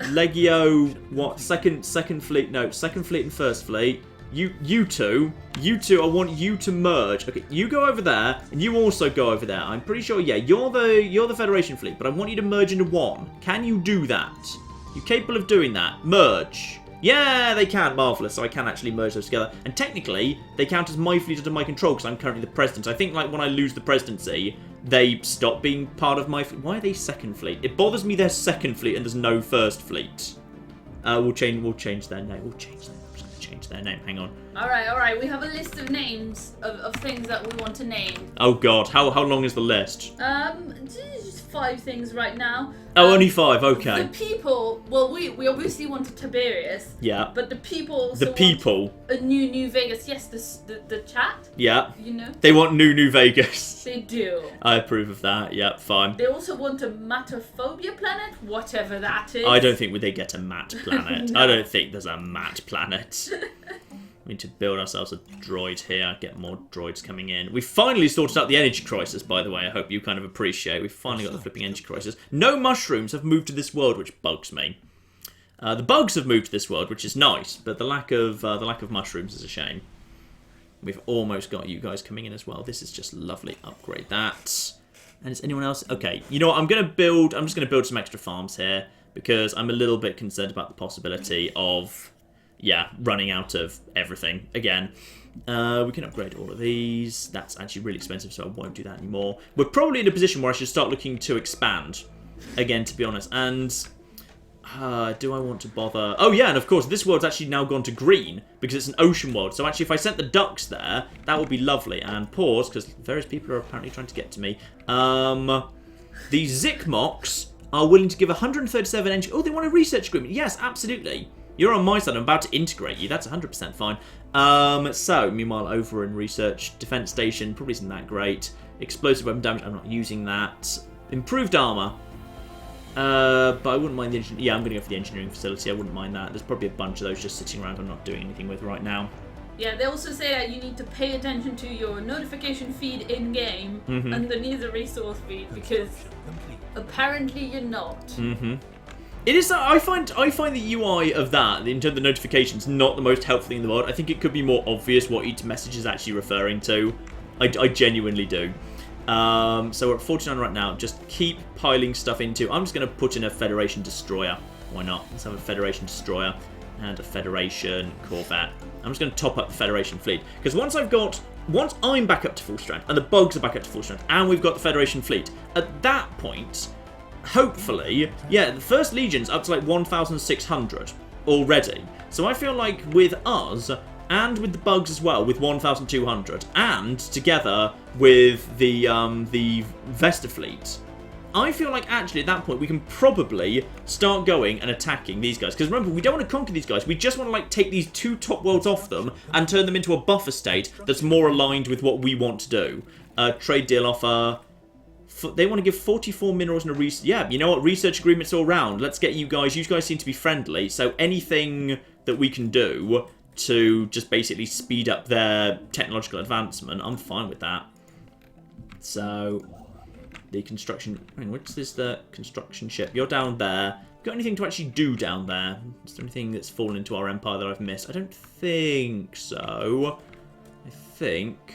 Legio, what? Second fleet? No, second fleet and first fleet. You two, I want you to merge. Okay, you go over there, and you also go over there. I'm pretty sure, yeah, you're the Federation fleet, but I want you to merge into one. Can you do that? You capable of doing that? Merge. Yeah, they can. Marvellous. So I can actually merge those together. And technically, they count as my fleet under my control because I'm currently the president. I think, like, when I lose the presidency, they stop being part of my fleet. Why are they second fleet? It bothers me they're second fleet and there's no first fleet. We'll change their name. I'm just going to change their name. Hang on. Alright. We have a list of names of things that we want to name. Oh, God. How long is the list? Just 5 things right now. Oh, only 5. Okay. The people, well, we obviously wanted Tiberius. Yeah. But the people The people. want a new Vegas. Yes, the chat. Yeah. You know. They want New Vegas. They do. I approve of that. Yeah, fine. They also want a Matterphobia planet, whatever that is. I don't think they get a matte planet. No. I don't think there's a matte planet. We need to build ourselves a droid here, get more droids coming in. We finally sorted out the energy crisis, by the way. I hope you kind of appreciate. We finally got the flipping energy crisis. No mushrooms have moved to this world, which bugs me. The bugs have moved to this world, which is nice, but the lack of mushrooms is a shame. We've almost got you guys coming in as well. This is just lovely. Upgrade that. And is anyone else? Okay, you know what? I'm just going to build some extra farms here because I'm a little bit concerned about the possibility of, yeah, running out of everything again. We can upgrade all of these. That's actually really expensive, so I won't do that anymore. We're probably in a position where I should start looking to expand again, to be honest. And do I want to bother? Oh yeah, and of course this world's actually now gone to green because it's an ocean world. So actually, if I sent the ducks there, that would be lovely. And pause, because various people are apparently trying to get to me. The Zikmoks are willing to give 137 engine. Oh, they want a research agreement. Yes, absolutely. You're on my side. I'm about to integrate you. That's 100% fine. So, meanwhile, over in research, defense station probably isn't that great. Explosive weapon damage. I'm not using that. Improved armor. But I wouldn't mind the engineering. Yeah, I'm going to go for the engineering facility. I wouldn't mind that. There's probably a bunch of those just sitting around I'm not doing anything with right now. Yeah, they also say that you need to pay attention to your notification feed in-game underneath the resource feed because apparently you're not. It is. I find the UI of that, in terms of the notifications, not the most helpful thing in the world. I think it could be more obvious what each message is actually referring to. I genuinely do. So we're at 49 right now. Just keep piling stuff into. I'm just going to put in a Federation destroyer. Why not? Let's have a Federation destroyer and a Federation corvette. I'm just going to top up the Federation fleet because once I'm back up to full strength and the bugs are back up to full strength and we've got the Federation fleet, at that point, hopefully, yeah, the First Legion's up to like 1,600 already. So I feel like with us and with the bugs as well, with 1,200, and together with the Vesta fleet, I feel like actually at that point we can probably start going and attacking these guys. Because remember, we don't want to conquer these guys. We just want to like take these 2 top worlds off them and turn them into a buffer state that's more aligned with what we want to do. Trade deal offer. They want to give 44 minerals and a research. Yeah, you know what? Research agreements all round. Let's get you guys. You guys seem to be friendly. So anything that we can do to just basically speed up their technological advancement, I'm fine with that. So the construction. Which is the construction ship? You're down there. Got anything to actually do down there? Is there anything that's fallen into our empire that I've missed? I don't think so. I think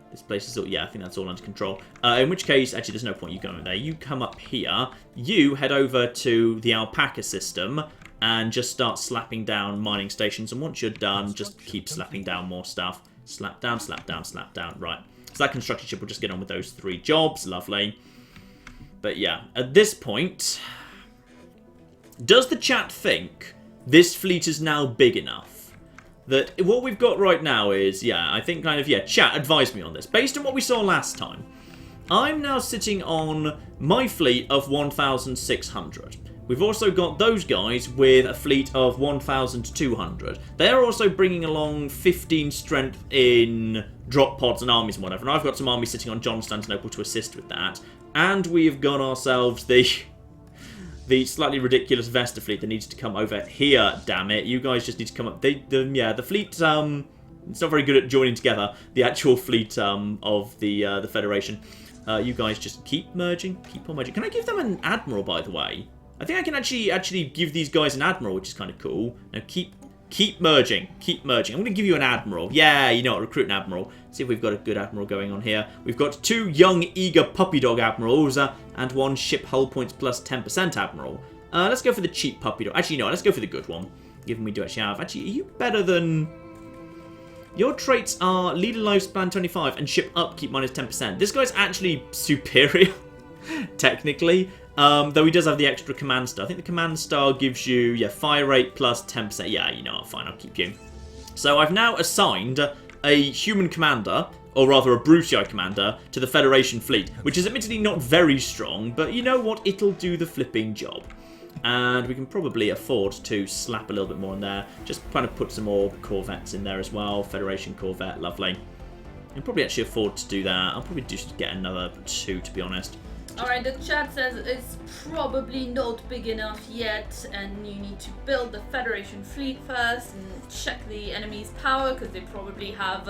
this place is all, yeah, I think that's all under control. In which case, actually, there's no point you going there. You come up here. You head over to the alpaca system and just start slapping down mining stations. And once you're done, just keep slapping down more stuff. Slap down, slap down, slap down. Right. So that construction ship will just get on with those 3 jobs. Lovely. But yeah, at this point, does the chat think this fleet is now big enough? That what we've got right now is, yeah, I think kind of, yeah, chat, advise me on this. Based on what we saw last time, I'm now sitting on my fleet of 1,600. We've also got those guys with a fleet of 1,200. They're also bringing along 15 strength in drop pods and armies and whatever. And I've got some armies sitting on Constantinople to assist with that. And we've got ourselves the slightly ridiculous Vesta fleet that needs to come over here, damn it. You guys just need to come up. The fleet, it's not very good at joining together, the actual fleet of the Federation. You guys just keep merging, keep on merging. Can I give them an admiral, by the way? I think I can actually give these guys an admiral, which is kind of cool. Now keep merging, keep merging. I'm going to give you an admiral. Yeah, you know what, recruit an admiral. See if we've got a good admiral going on here. We've got 2 young, eager puppy dog admirals and 1 ship hull points plus 10% admiral. Let's go for the cheap puppy dog. Actually, no, let's go for the good one. Given we do actually have. Actually, are you better than... Your traits are leader lifespan 25 and ship upkeep minus 10%. This guy's actually superior, technically. Though he does have the extra command star. I think the command star gives you, yeah, fire rate plus 10%. Yeah, you know what, fine, I'll keep you. So I've now assigned a human commander, or rather a Brucei commander, to the Federation fleet, which is admittedly not very strong, but you know what, it'll do the flipping job. And we can probably afford to slap a little bit more in there. Just kind of put some more Corvettes in there as well. Federation Corvette, lovely. We can probably actually afford to do that. I'll probably just get another 2, to be honest. Alright, the chat says it's probably not big enough yet, and you need to build the Federation fleet first and check the enemy's power, because they probably have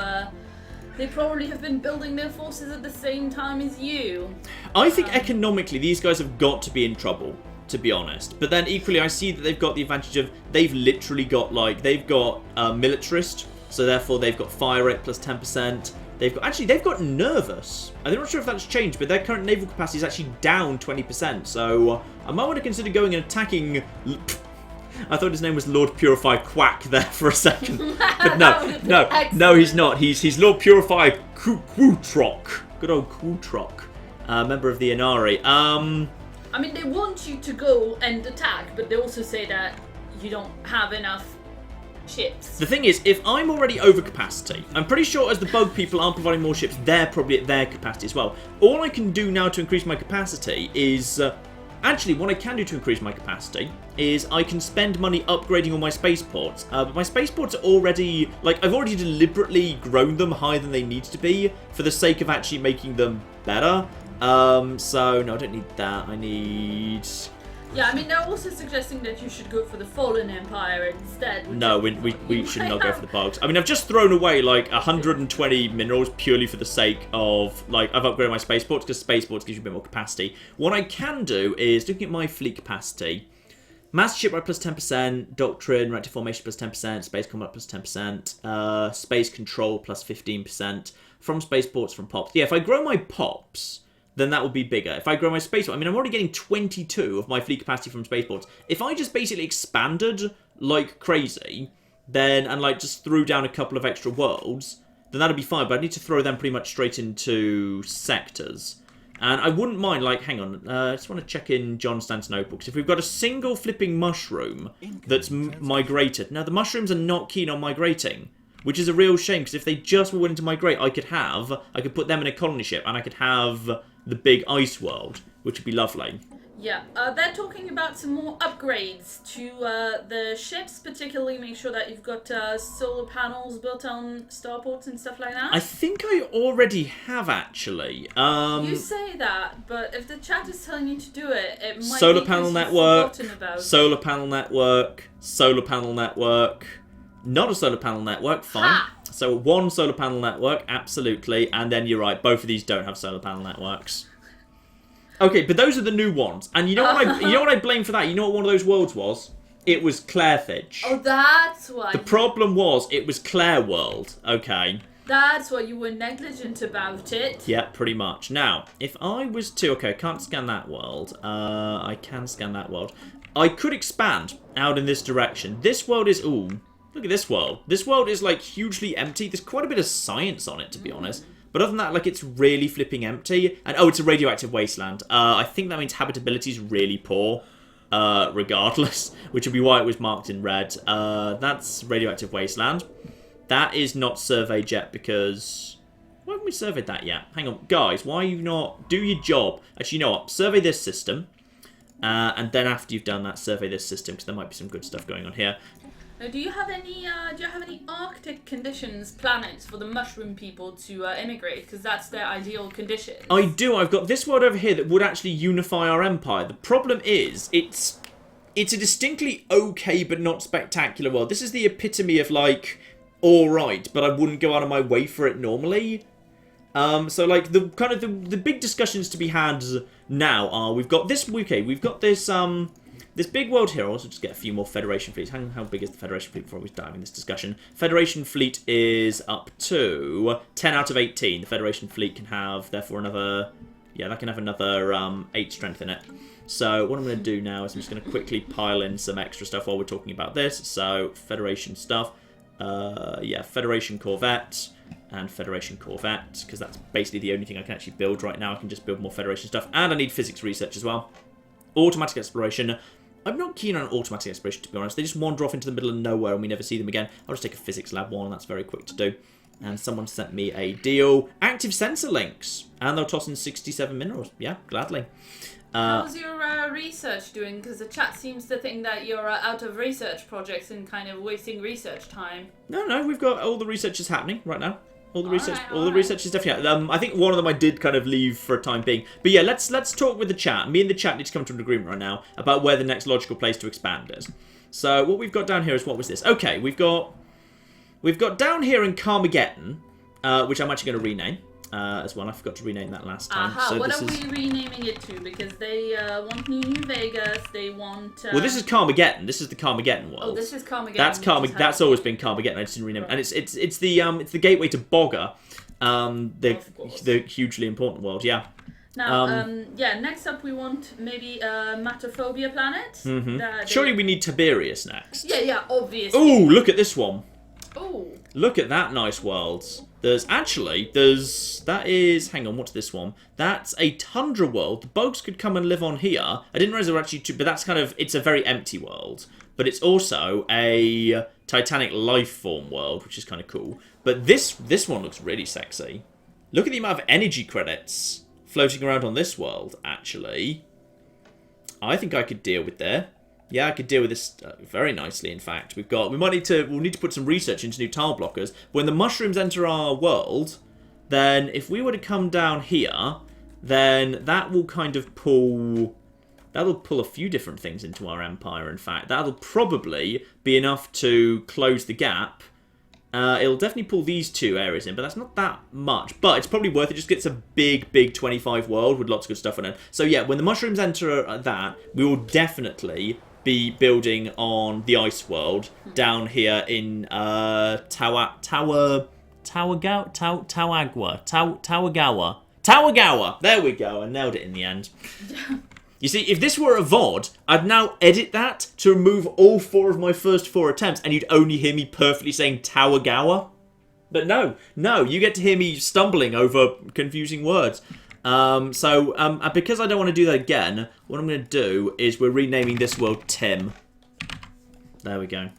been building their forces at the same time as you. I think economically these guys have got to be in trouble, to be honest. But then equally I see that they've got the advantage of, they've literally got, like, they've got militarist, so therefore they've got fire rate plus 10%. They've got nervous. I'm not sure if that's changed, but their current naval capacity is actually down 20%. So I might want to consider going and attacking. I thought his name was Lord Purify Quack there for a second, but no, he's not. He's Lord Purify Quootrock. Good old Quootrock, member of the Inari. I mean, they want you to go and attack, but they also say that you don't have enough ships. The thing is, if I'm already over capacity, I'm pretty sure as the bug people aren't providing more ships, they're probably at their capacity as well. All I can do now to increase my capacity is... actually, what I can do to increase my capacity is I can spend money upgrading all my spaceports. But my spaceports are already... Like, I've already deliberately grown them higher than they need to be for the sake of actually making them better. So, no, I don't need that. I need... Yeah, I mean, they're also suggesting that you should go for the Fallen Empire instead. No, we should not go for the bugs. I mean, I've just thrown away, like, 120 minerals purely for the sake of, like, I've upgraded my spaceports because spaceports gives you a bit more capacity. What I can do is, looking at my fleet capacity, master shipwright plus 10%, doctrine, reactor formation plus 10%, space combat plus 10%, space control plus 15%, from spaceports, from pops. Yeah, if I grow my pops... then that would be bigger. If I grow my spaceport, I mean, I'm already getting 22 of my fleet capacity from spaceports. If I just basically expanded like crazy, then, and like just threw down a couple of extra worlds, then that'd be fine, but I'd need to throw them pretty much straight into sectors. And I wouldn't mind, like, hang on, I just want to check in Constantinople, because if we've got a single flipping mushroom that's migrated, now the mushrooms are not keen on migrating, which is a real shame, because if they just were willing to migrate, I could put them in a colony ship, and I could have the big ice world, which would be lovely. Yeah, they're talking about some more upgrades to the ships, particularly make sure that you've got solar panels built on starports and stuff like that. I think I already have, actually. You say that, but if the chat is telling you to do it, it might solar be panel you've network, forgotten about solar panel network, solar panel network, not a solar panel network, fine. Ha! So one solar panel network, absolutely, and then you're right, both of these don't have solar panel networks. Okay, but those are the new ones, and you know what I blame for that? You know what one of those worlds was? It was Clairfitch. Oh, that's why. The problem was it was Claire World. Okay. That's why you were negligent about it. Yeah, pretty much. Now, if I was to... Okay, I can't scan that world. I can scan that world. I could expand out in this direction. This world is... Ooh. Look at this world. This world is, like, hugely empty. There's quite a bit of science on it, to be honest. But other than that, like, it's really flipping empty. And, oh, it's a radioactive wasteland. I think that means habitability is really poor, regardless, which would be why it was marked in red. That's radioactive wasteland. That is not surveyed yet because... Why haven't we surveyed that yet? Hang on. Guys, why are you not... Do your job. Actually, you know what? Survey this system. And then after you've done that, survey this system, because there might be some good stuff going on here. Do you have any Arctic conditions, planets for the mushroom people to immigrate? Because that's their ideal conditions. I do. I've got this world over here that would actually unify our empire. The problem is, it's a distinctly okay but not spectacular world. This is the epitome of, like, alright, but I wouldn't go out of my way for it normally. So, like, the big discussions to be had now are, we've got this, this big world here. I'll also just get a few more Federation fleets. How big is the Federation fleet before we dive in this discussion? Federation fleet is up to 10 out of 18. The Federation fleet can have, therefore, another Yeah, that can have another 8 strength in it. So what I'm going to do now is I'm just going to quickly pile in some extra stuff while we're talking about this. So Federation stuff. Yeah, Federation Corvette and Federation Corvette, because that's basically the only thing I can actually build right now. I can just build more Federation stuff. And I need physics research as well. Automatic exploration. I'm not keen on automatic exploration, to be honest. They just wander off into the middle of nowhere and we never see them again. I'll just take a physics lab one, and that's very quick to do. And someone sent me a deal. Active sensor links. And they'll toss in 67 minerals. Yeah, gladly. How's your research doing? Because the chat seems to think that you're out of research projects and kind of wasting research time. No, we've got all the research is happening right now. All the research is definitely happening. I think one of them I did kind of leave for a time being. But yeah, let's talk with the chat. Me and the chat need to come to an agreement right now about where the next logical place to expand is. So what we've got down here is, what was this? Okay, we've got down here in Carmageddon, which I'm actually going to rename. As well. I forgot to rename that last time. So what are we renaming it to? Because they want New Vegas, they want... Well, this is Carmageddon. This is the Carmageddon world. Oh, this is Carmageddon. That's always been Carmageddon. I just didn't rename it. And it's the gateway to Bogger, the hugely important world, yeah. Now, yeah, next up we want maybe a Matophobia planet. Mm-hmm. Surely we need Tiberius next. Yeah, obviously. Ooh, look at this one. Ooh. Look at that nice world. That is, hang on, what's this one? That's a tundra world. The bugs could come and live on here. I didn't realize there were actually two, but that's kind of, it's a very empty world. But it's also a Titanic life form world, which is kind of cool. But this one looks really sexy. Look at the amount of energy credits floating around on this world, actually. I think I could deal with there. Yeah, I could deal with this very nicely, in fact. We'll need to put some research into new tile blockers. When the mushrooms enter our world, then if we were to come down here, then that will kind of pull... That'll pull a few different things into our empire, in fact. That'll probably be enough to close the gap. It'll definitely pull these two areas in, but that's not that much. But it's probably worth it. Just gets a big 25 world with lots of good stuff on it. So yeah, when the mushrooms enter that, we will definitely be building on the ice world down here in Tawagawa. There we go. I nailed it in the end. You see, if this were a VOD, I'd now edit that to remove all 4 of my first 4 attempts, and you'd only hear me perfectly saying Tawagawa. But no, you get to hear me stumbling over confusing words. Because I don't want to do that again, what I'm going to do is we're renaming this world Tim. There we go.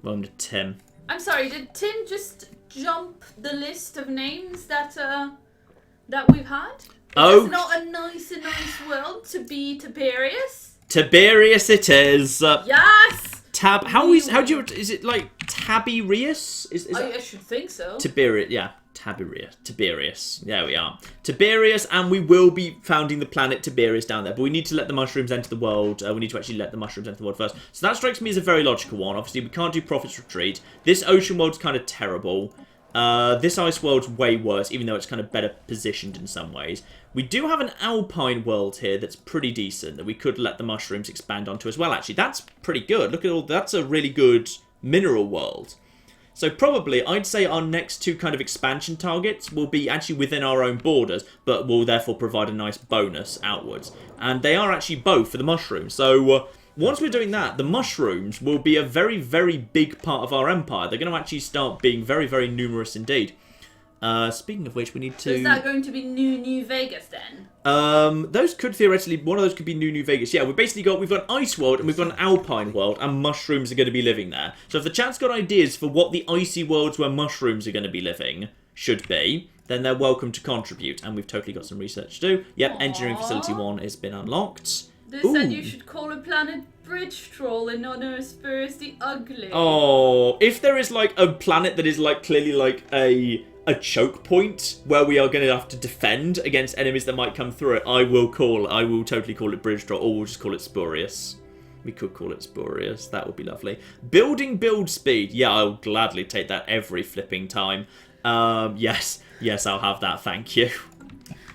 Welcome to Tim. I'm sorry, did Tim just jump the list of names that we've had? Oh. It's not a nice world to be Tiberius? Tiberius it is. Yes! Is it like Tiberius? I should think so. Tiberius, yeah. Tiberius. There we are. Tiberius, and we will be founding the planet Tiberius down there. But we need to let the mushrooms enter the world. We need to actually let the mushrooms enter the world first. So that strikes me as a very logical one. Obviously, we can't do Prophet's Retreat. This ocean world's kind of terrible. This ice world's way worse, even though it's kind of better positioned in some ways. We do have an alpine world here that's pretty decent, that we could let the mushrooms expand onto as well, actually. That's pretty good. Look at all... That's a really good mineral world. So probably, I'd say our next 2 kind of expansion targets will be actually within our own borders, but will therefore provide a nice bonus outwards. And they are actually both for the mushrooms. So once we're doing that, the mushrooms will be a very, very big part of our empire. They're going to actually start being very, very numerous indeed. Speaking of which, we need to... So is that going to be New Vegas then? Those could theoretically... One of those could be New Vegas. Yeah, we've got an ice world and we've got an alpine world, and mushrooms are going to be living there. So if the chat's got ideas for what the icy worlds where mushrooms are going to be living should be, then they're welcome to contribute. And we've totally got some research to do. Yep, Aww. Engineering Facility 1 has been unlocked. They said you should call a planet Bridge Troll in honor of Spurs the Ugly. Oh, if there is like a planet that is like clearly like a choke point where we are going to have to defend against enemies that might come through it, I will totally call it Bridge Troll, or we'll just call it Spurious. We could call it Spurious. That would be lovely. Build speed. Yeah, I'll gladly take that every flipping time. Yes, I'll have that. Thank you.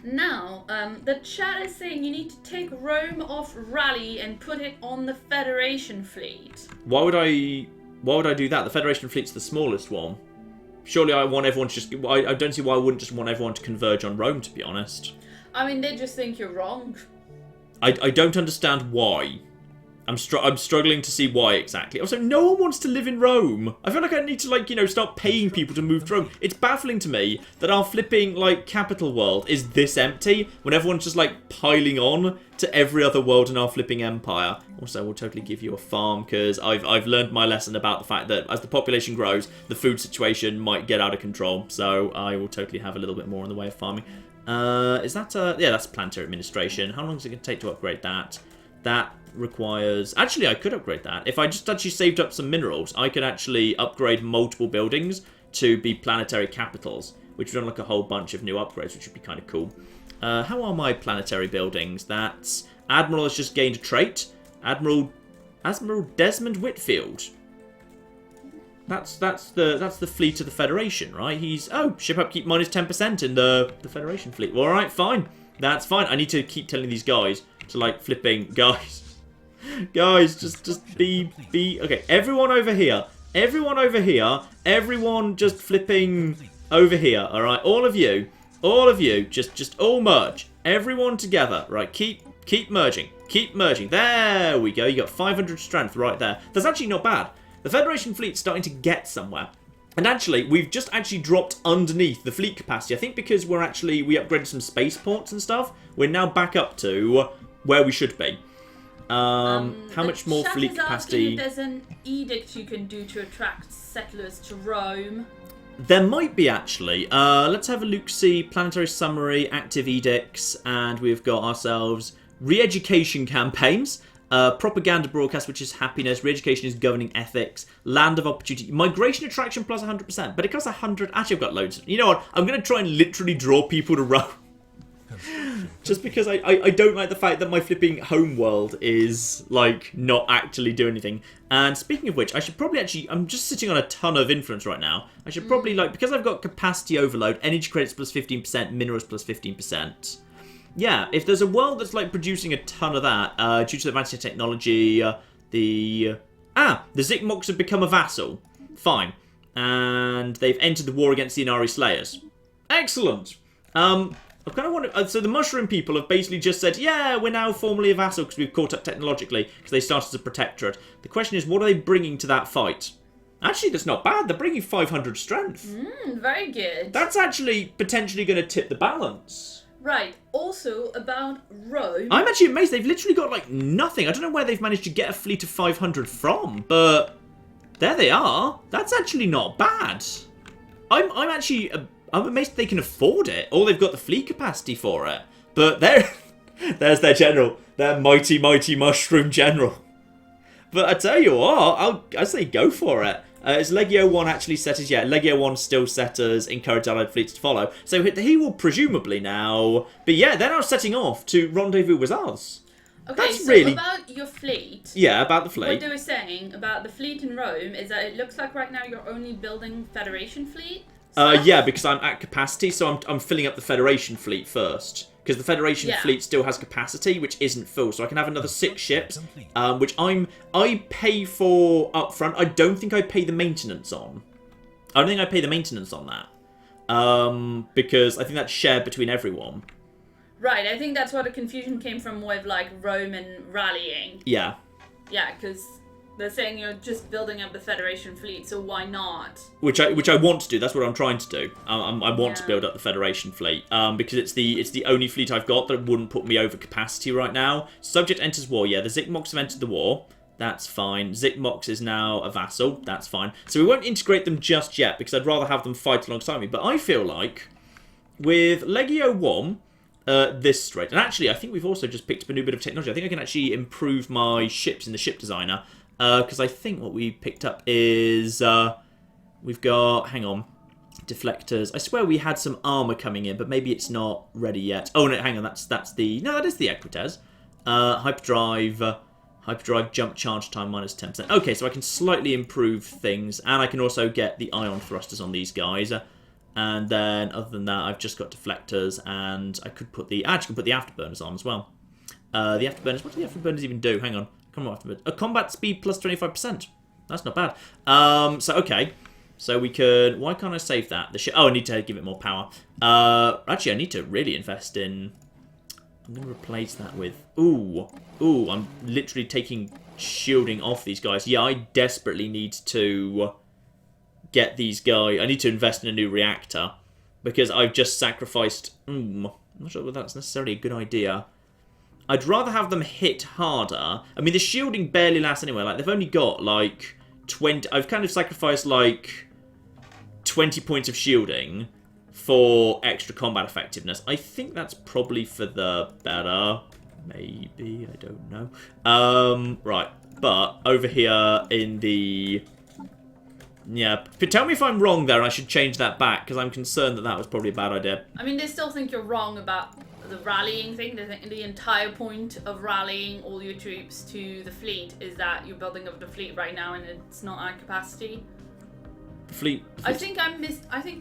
Now, the chat is saying you need to take Rome off Rally and put it on the Federation fleet. Why would I do that? The Federation fleet's the smallest one. Surely I want everyone to just... I don't see why I wouldn't just want everyone to converge on Rome, to be honest. I mean, they just think you're wrong. I don't understand why. I'm struggling to see why exactly. Also, no one wants to live in Rome. I feel like I need to, like, you know, start paying people to move to Rome. It's baffling to me that our flipping, like, capital world is this empty when everyone's just, like, piling on to every other world in our flipping empire. Also, we'll totally give you a farm because I've learned my lesson about the fact that as the population grows, the food situation might get out of control. So I will totally have a little bit more in the way of farming. Is that yeah, that's planetary administration. How long is it going to take to upgrade that? That requires... Actually, I could upgrade that. If I just actually saved up some minerals, I could actually upgrade multiple buildings to be planetary capitals, which would unlock a whole bunch of new upgrades, which would be kind of cool. How are my planetary buildings? That's... Admiral has just gained a trait. Admiral Desmond Whitfield. That's the fleet of the Federation, right? He's... Oh, ship upkeep minus 10% in the Federation fleet. Well, alright, fine. That's fine. I need to keep telling these guys to, like, flipping... Guys, just be... Okay, everyone over here. Everyone just flipping over here, alright? All of you, just all merge. Everyone together, right? Keep merging. There we go. You got 500 strength right there. That's actually not bad. The Federation fleet's starting to get somewhere. And actually, we've just actually dropped underneath the fleet capacity. I think because we upgraded some spaceports and stuff, we're now back up to where we should be. How much more fleet capacity? If there's an edict you can do to attract settlers to Rome. There might be, actually. Let's have a look-see. Planetary summary, active edicts, and we've got ourselves re-education campaigns. Propaganda broadcast, which is happiness. Re-education is governing ethics. Land of opportunity. Migration attraction plus 100%. But it costs 100. Actually, I've got loads. You know what? I'm going to try and literally draw people to Rome. Just because I don't like the fact that my flipping home world is, like, not actually doing anything. And speaking of which, I should probably actually... I'm just sitting on a ton of influence right now. I should probably, like... Because I've got capacity overload, energy credits plus 15%, minerals plus 15%. Yeah, if there's a world that's, like, producing a ton of that, due to the advanced technology, the Zikmoks have become a vassal. Fine. And they've entered the war against the Inari Slayers. Excellent. I kind of want to... So the Mushroom people have basically just said, yeah, we're now formally a vassal because we've caught up technologically because they started as a protectorate. The question is, what are they bringing to that fight? Actually, that's not bad. They're bringing 500 strength. Very good. That's actually potentially going to tip the balance. Right. Also, about Rome... I'm actually amazed. They've literally got, like, nothing. I don't know where they've managed to get a fleet of 500 from, but there they are. That's actually not bad. I'm actually... I'm amazed they can afford it. Or they've got the fleet capacity for it. But there's their general. Their mighty, mighty mushroom general. But I tell you what, I say go for it. Is Legio 1 actually set as yet? Legio 1 still set as encourage allied fleets to follow. So he will presumably now... But yeah, they're now setting off to rendezvous with us. Okay, That's so really... about your fleet... Yeah, about the fleet. What they were saying about the fleet in Rome is that it looks like right now you're only building Federation fleet. Yeah, because I'm at capacity, so I'm filling up the Federation fleet first. Because the Federation fleet still has capacity, which isn't full. So I can have another 6 ships, which I pay for up front. I don't think I pay the maintenance on. I don't think I pay the maintenance on that. Because I think that's shared between everyone. Right, I think that's where the confusion came from with, like, Rome and rallying. Yeah. Yeah, because... They're saying you're just building up the Federation fleet, so why not? Which I want to do. That's what I'm trying to do. I want to build up the Federation fleet because it's the only fleet I've got that wouldn't put me over capacity right now. Subject enters war. Yeah, the Zikmoks have entered the war. That's fine. Zikmoks is now a vassal. That's fine. So we won't integrate them just yet because I'd rather have them fight alongside me. But I feel like with Legio 1, this straight, and actually I think we've also just picked up a new bit of technology. I think I can actually improve my ships in the ship designer. Because I think what we picked up is... we've got... Hang on. Deflectors. I swear we had some armour coming in, but maybe it's not ready yet. Oh, no, hang on. That's the... No, that is the Equites. Hyperdrive jump charge time minus 10%. Okay, so I can slightly improve things. And I can also get the ion thrusters on these guys. And then, other than that, I've just got deflectors. And I could put the... Actually, I can put the afterburners on as well. The afterburners... What do the afterburners even do? Hang on. Come on, a combat speed plus 25%. That's not bad. So, okay. So we could... Why can't I save that? Oh, I need to give it more power. Actually, I need to really invest in I'm going to replace that with... Ooh, I'm literally taking shielding off these guys. Yeah, I desperately need to get these guys... I need to invest in a new reactor because I've just sacrificed... I'm not sure whether that's necessarily a good idea. I'd rather have them hit harder. I mean, the shielding barely lasts anyway. Like, they've only got, like, 20... I've kind of sacrificed, like, 20 points of shielding for extra combat effectiveness. I think that's probably for the better. Maybe, I don't know. Right, but over here in the... Yeah, but tell me if I'm wrong there and I should change that back, because I'm concerned that that was probably a bad idea. I mean, they still think you're wrong about the rallying thing. They think the entire point of rallying all your troops to the fleet is that you're building up the fleet right now and it's not at capacity. Fleet. I think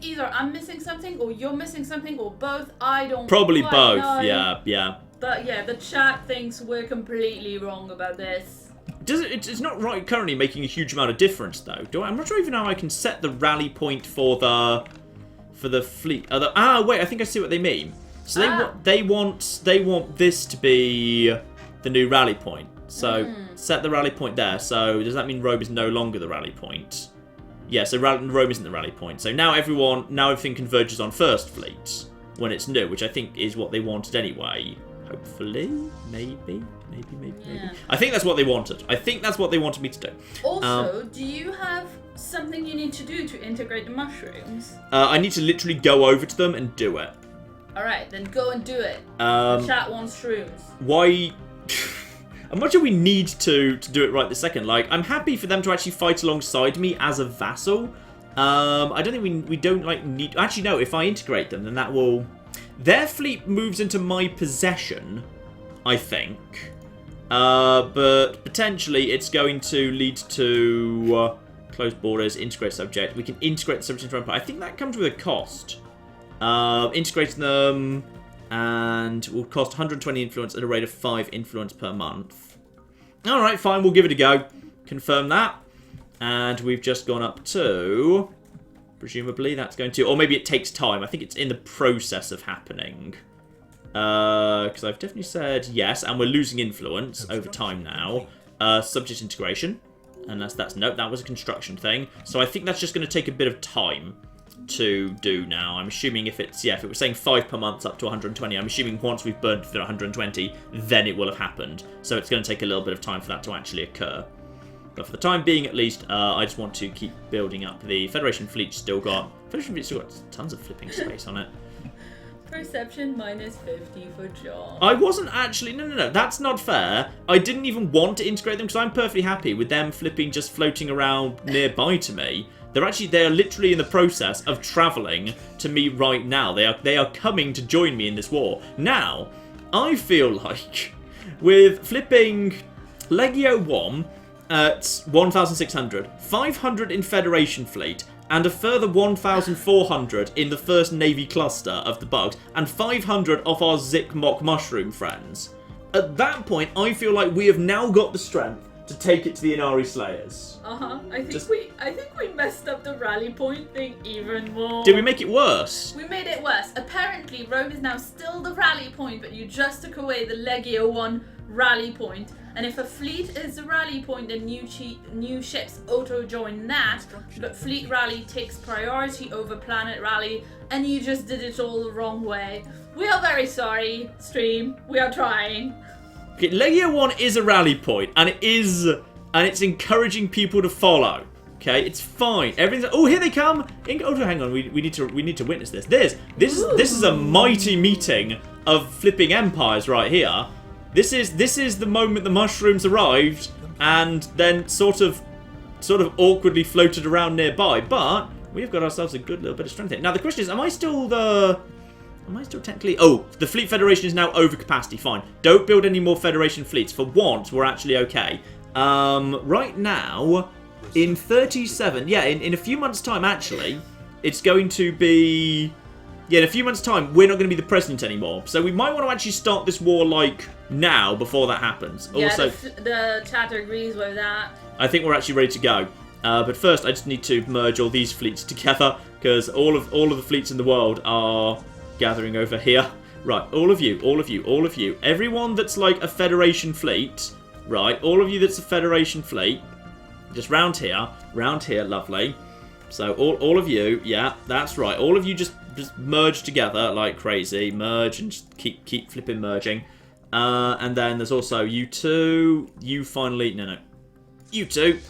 either I'm missing something or you're missing something or both. I don't Probably quite both, know. yeah. But yeah, the chat thinks we're completely wrong about this. It's not right currently making a huge amount of difference though. I'm not sure even how I can set the rally point for the fleet. Wait, I think I see what they mean. So they want this to be the new rally point. So set the rally point there. So does that mean Rome is no longer the rally point? Yeah, so Rome isn't the rally point. So now everything converges on First Fleet when it's new, which I think is what they wanted anyway. Hopefully, maybe. I think that's what they wanted. I think that's what they wanted me to do. Also, do you have something you need to do to integrate the mushrooms? I need to literally go over to them and do it. Alright, then go and do it. Chat wants shrooms. Why... I'm not sure we need to do it right this second. Like, I'm happy for them to actually fight alongside me as a vassal. I don't think we don't, like, need... Actually, no, if I integrate them, then that will... Their fleet moves into my possession, I think. But potentially it's going to lead to closed borders, integrate subject. We can integrate the subject into Empire. I think that comes with a cost. Integrating them and will cost 120 influence at a rate of 5 influence per month. Alright, fine, we'll give it a go. Confirm that. And we've just gone up to... Presumably that's going to... Or maybe it takes time. I think it's in the process of happening. Because I've definitely said yes, and we're losing influence over time now. Subject integration. And that's nope, that was a construction thing. So I think that's just going to take a bit of time to do now. I'm assuming if it was saying 5 per month up to 120, I'm assuming once we've burned through 120, then it will have happened. So it's going to take a little bit of time for that to actually occur. But for the time being, at least, I just want to keep building up. The Federation fleet's still got... Federation fleet's still got tons of flipping space on it. Perception minus 50 for John. I wasn't actually... No, that's not fair. I didn't even want to integrate them because I'm perfectly happy with them just floating around nearby to me. They are literally in the process of travelling to me right now. They are coming to join me in this war. Now, I feel like with flipping Legio 1 at 1,600, 500 in Federation fleet, and a further 1,400 in the first Navy cluster of the bugs, and 500 of our Zik Mock Mushroom friends. At that point, I feel like we have now got the strength to take it to the Inari Slayers. I think we messed up the rally point thing even more. Did we make it worse? We made it worse. Apparently, Rome is now still the rally point, but you just took away the Legio 1 rally point. And if a fleet is the rally point, then new ships auto-join that, but fleet rally takes priority over planet rally, and you just did it all the wrong way. We are very sorry, stream. We are trying. Okay, Legio 1 is a rally point, and it's encouraging people to follow. Okay, it's fine. Everything's... Oh, here they come! Oh, hang on. We need to witness this. This is a mighty meeting of flipping empires right here. This is the moment the mushrooms arrived and then sort of awkwardly floated around nearby, but we've got ourselves a good little bit of strength here. Now the question is, am I still technically... Oh, the Fleet Federation is now over capacity, fine. Don't build any more Federation fleets. For once, we're actually okay. Right now, in 37... Yeah, in a few months' time, actually, it's going to be... Yeah, in a few months' time, we're not going to be the president anymore. So we might want to actually start this war, like, now, before that happens. Yeah, also, the chat agrees with that. I think we're actually ready to go. But first, I just need to merge all these fleets together, because all of the fleets in the world are gathering over here. Right, all of you, all of you, all of you. Everyone that's like a Federation fleet, right, all of you that's a Federation fleet, just round here, lovely. So all of you, yeah, that's right. All of you just merge together like crazy. Merge and just keep flipping merging. And then there's also you two. You finally, no. You two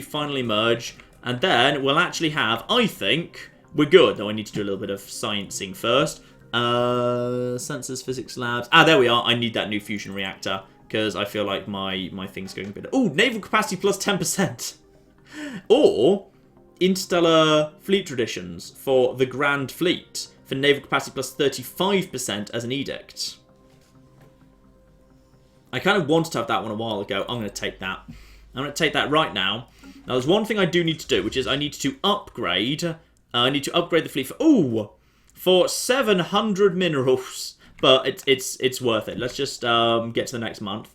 finally merge. And then we'll actually have, I think, we're good. Though I need to do a little bit of sciencing first. Sensors, physics labs. Ah, there we are. I need that new fusion reactor. Because I feel like my thing's going a bit... Oh, naval capacity plus 10%. Or interstellar fleet traditions for the Grand Fleet. For naval capacity plus 35% as an edict. I kind of wanted to have that one a while ago. I'm going to take that. I'm going to take that right now. Now, there's one thing I do need to do, which is I need to upgrade... I need to upgrade the fleet for... Ooh! For 700 minerals. But it's worth it. Let's just get to the next month.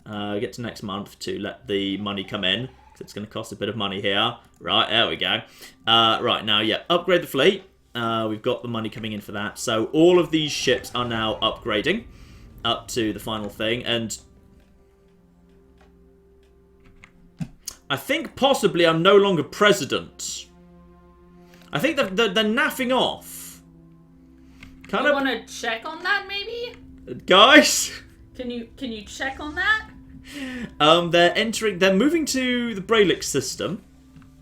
Get to next month to let the money come in. Because it's going to cost a bit of money here. Right, there we go. Right, now, yeah, upgrade the fleet. We've got the money coming in for that. So all of these ships are now upgrading up to the final thing. And I think possibly I'm no longer president. I think they're naffing off. You want to check on that, maybe? Guys? Can you check on that? They're moving to the Braylix system.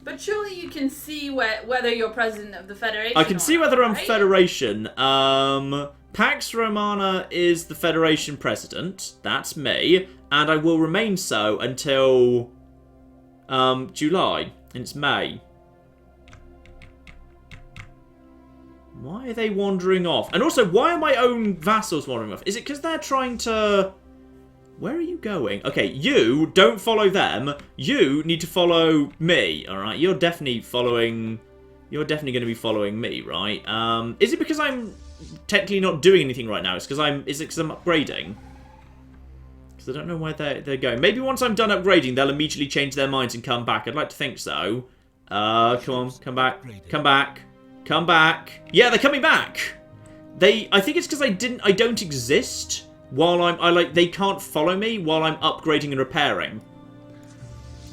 But surely you can see whether you're president of the Federation. I can see whether I'm Federation. Pax Romana is the Federation president. That's me. And I will remain so until July. And it's May. Why are they wandering off? And also, why are my own vassals wandering off? Is it because they're trying to... Where are you going? Okay, you don't follow them. You need to follow me, alright? You're definitely following... You're definitely going to be following me, right? Is it because I'm technically not doing anything right now? Is it because I'm upgrading? Because I don't know where they're going. Maybe once I'm done upgrading, they'll immediately change their minds and come back. I'd like to think so. Come on, come back. Come back. Come back. Yeah, they're coming back. I think it's because I don't exist while they can't follow me while I'm upgrading and repairing.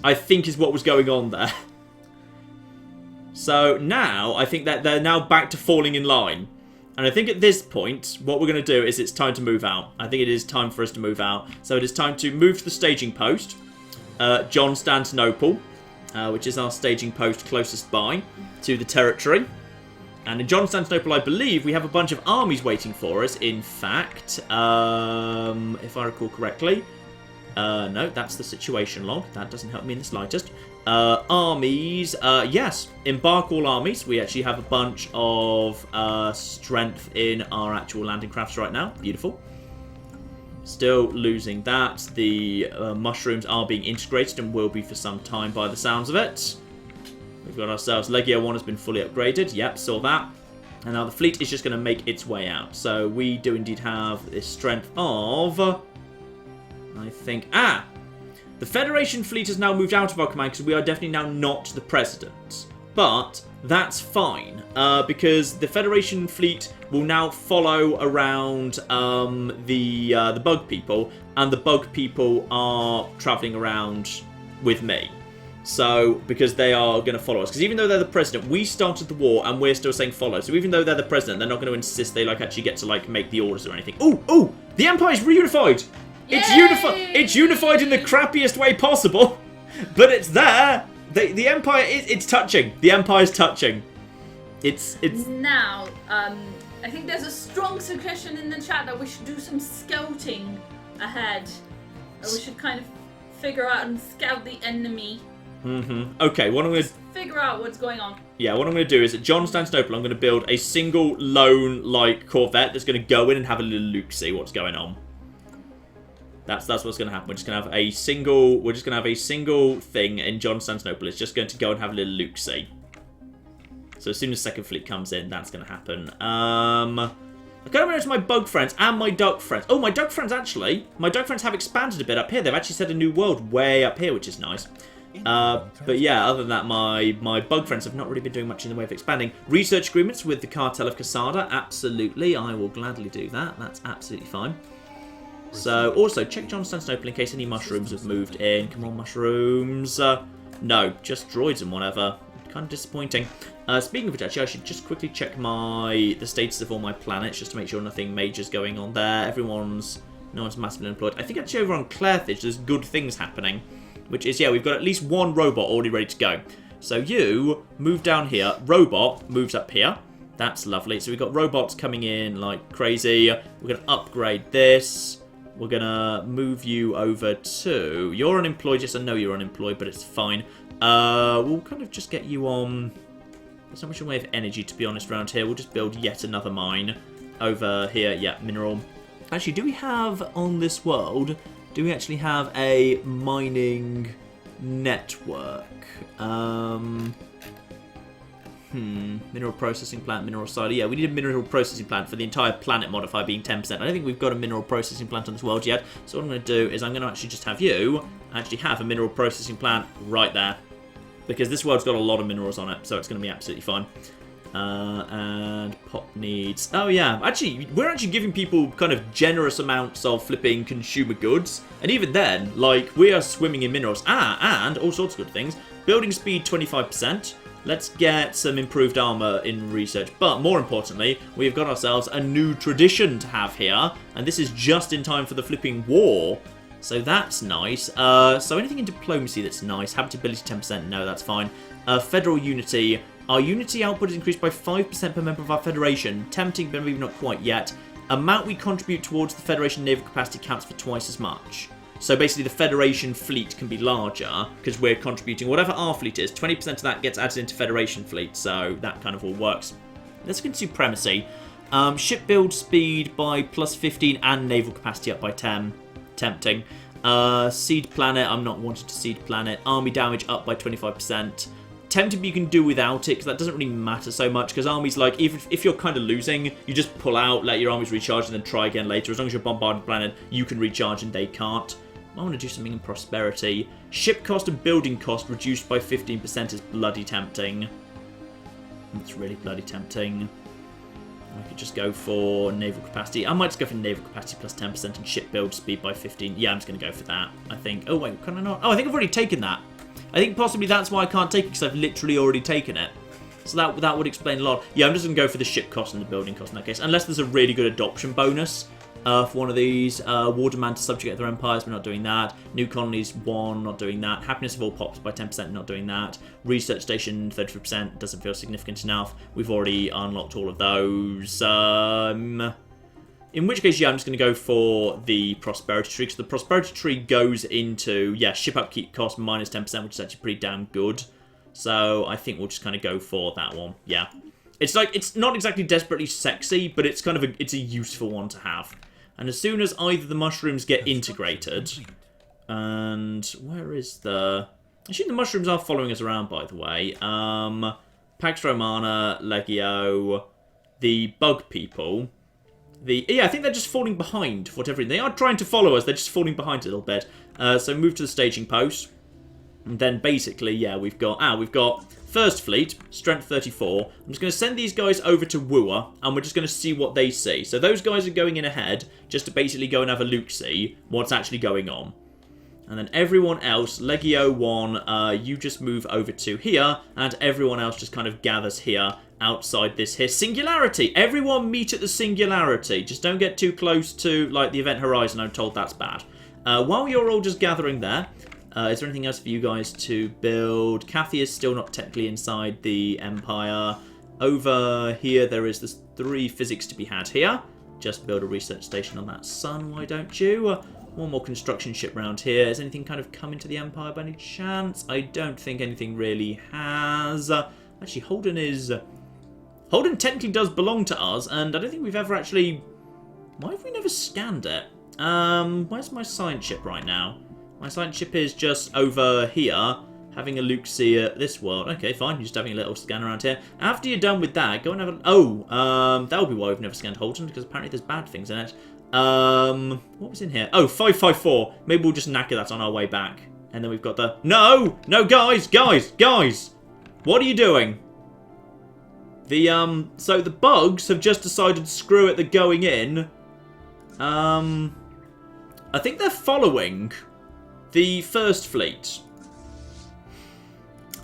I think is what was going on there. So now, I think that they're now back to falling in line. And I think at this point, what we're going to do is it's time to move out. I think it is time for us to move out. So it is time to move to the staging post. Constantinople, which is our staging post closest by to the territory. And in Constantinople, I believe, we have a bunch of armies waiting for us. In fact, if I recall correctly. No, that's the situation log. That doesn't help me in the slightest. Armies. Yes, embark all armies. We actually have a bunch of strength in our actual landing crafts right now. Beautiful. Still losing that. The mushrooms are being integrated and will be for some time by the sounds of it. We've got ourselves, Legio 1 has been fully upgraded. Yep, saw that. And now the fleet is just going to make its way out. So we do indeed have this strength of... I think... The Federation fleet has now moved out of our command because we are definitely now not the president. But that's fine. Because the Federation fleet will now follow around the bug people. And the bug people are travelling around with me. So, because they are going to follow us. Because even though they're the president, we started the war and we're still saying follow. So even though they're the president, they're not going to insist they actually get to make the orders or anything. Ooh! The Empire's reunified! Yay! It's unified in the crappiest way possible. But it's there! The Empire, it's touching. The Empire's touching. It's... Now, I think there's a strong suggestion in the chat that we should do some scouting ahead. We should kind of figure out and scout the enemy. Okay, what I'm going to... Figure out what's going on. Yeah, what I'm going to do is at Constantinople, I'm going to build a single lone, corvette that's going to go in and have a little look, see what's going on. That's what's going to happen. We're just going to have a single thing in Constantinople. It's just going to go and have a little look, see. So as soon as second fleet comes in, that's going to happen. I kind of noticed my bug friends and my duck friends. Oh, my duck friends, actually. My duck friends have expanded a bit up here. They've actually set a new world way up here, which is nice. But yeah, other than that, my bug friends have not really been doing much in the way of expanding. Research agreements with the Cartel of Casada, absolutely. I will gladly do that. That's absolutely fine. So, also, check Constantinople in case any mushrooms have moved in. Come on, mushrooms. No, just droids and whatever. Kind of disappointing. Speaking of which, actually, I should just quickly check the status of all my planets, just to make sure nothing major's going on there. No one's massively employed. I think actually over on Clairthage, there's good things happening. Which is, yeah, we've got at least one robot already ready to go. So you move down here. Robot moves up here. That's lovely. So we've got robots coming in like crazy. We're going to upgrade this. We're going to move you over to... You're unemployed. Yes, I know you're unemployed, but it's fine. We'll kind of just get you on... There's not much in the way of energy, to be honest, around here. We'll just build yet another mine over here. Yeah, mineral. Actually, do we have on this world... Do we actually have a mining network? Mineral processing plant, mineral cider. Yeah, we need a mineral processing plant for the entire planet modifier being 10%. I don't think we've got a mineral processing plant on this world yet. So what I'm going to do is I'm going to actually just have you actually have a mineral processing plant right there. Because this world's got a lot of minerals on it, so it's going to be absolutely fine. And pop needs... Oh, yeah. Actually, we're actually giving people kind of generous amounts of flipping consumer goods. And even then, like, we are swimming in minerals. And all sorts of good things. Building speed, 25%. Let's get some improved armor in research. But more importantly, we've got ourselves a new tradition to have here. And this is just in time for the flipping war. So that's nice. So anything in diplomacy that's nice. Habitability, 10%. No, that's fine. Federal unity... Our unity output is increased by 5% per member of our Federation. Tempting, but maybe not quite yet. Amount we contribute towards the Federation naval capacity counts for twice as much. So basically the Federation fleet can be larger because we're contributing whatever our fleet is. 20% of that gets added into Federation fleet, so that kind of all works. Let's go into supremacy. Ship build speed by plus 15 and naval capacity up by 10. Tempting. Seed planet, I'm not wanting to seed planet. Army damage up by 25%. Tempted you can do without it, because that doesn't really matter so much, because armies, like, if you're kind of losing, you just pull out, let your armies recharge, and then try again later. As long as you're bombarding the planet, you can recharge and they can't. I want to do something in prosperity. Ship cost and building cost reduced by 15% is bloody tempting. That's really bloody tempting. I could just go for naval capacity. I might just go for naval capacity plus 10% and ship build speed by 15. Yeah, I'm just going to go for that, I think. Oh, wait, can I not? Oh, I think I've already taken that. I think possibly that's why I can't take it, because I've literally already taken it. So that would explain a lot. Yeah, I'm just going to go for the ship cost and the building cost in that case. Unless there's a really good adoption bonus for one of these. War demand to subjugate their empires, we're not doing that. New colonies, 1, not doing that. Happiness of all pops by 10%, not doing that. Research station, 33%, doesn't feel significant enough. We've already unlocked all of those. In which case, yeah, I'm just going to go for the prosperity tree, because the prosperity tree goes into, yeah, ship upkeep cost minus 10%, which is actually pretty damn good. So I think we'll just kind of go for that one. Yeah. It's like, it's not exactly desperately sexy, but it's kind of it's a useful one to have. And as soon as either the mushrooms get integrated, and where is the... Actually, the mushrooms are following us around, by the way. Pax Romana, Legio, the bug people... Yeah, I think they're just falling behind, whatever. They are trying to follow us, they're just falling behind a little bit. So move to the staging post. And then basically, yeah, we've got First Fleet, Strength 34. I'm just going to send these guys over to Wooer, and we're just going to see what they see. So those guys are going in ahead, just to basically go and have a look see what's actually going on. And then everyone else, Legio 1, you just move over to here, and everyone else just kind of gathers here outside this here. Singularity! Everyone meet at the Singularity. Just don't get too close to, like, the Event Horizon. I'm told that's bad. While you're all just gathering there, is there anything else for you guys to build? Cathy is still not technically inside the Empire. Over here, there is this 3 physics to be had here. Just build a research station on that sun, why don't you? One more construction ship round here. Has anything kind of come into the Empire by any chance? I don't think anything really has. Actually, Holden technically does belong to us, and I don't think we've ever actually... Why have we never scanned it? Where's my science ship right now? My science ship is just over here, having a look-see at this world. Okay, fine, you're just having a little scan around here. After you're done with that, go and have a... Oh, that'll be why we've never scanned Holden, because apparently there's bad things in it. What was in here? Oh, 554. Maybe we'll just knacker that on our way back. And then we've got the... No! No, guys! What are you doing? So the bugs have just decided, screw it, they're going in. I think they're following the first fleet.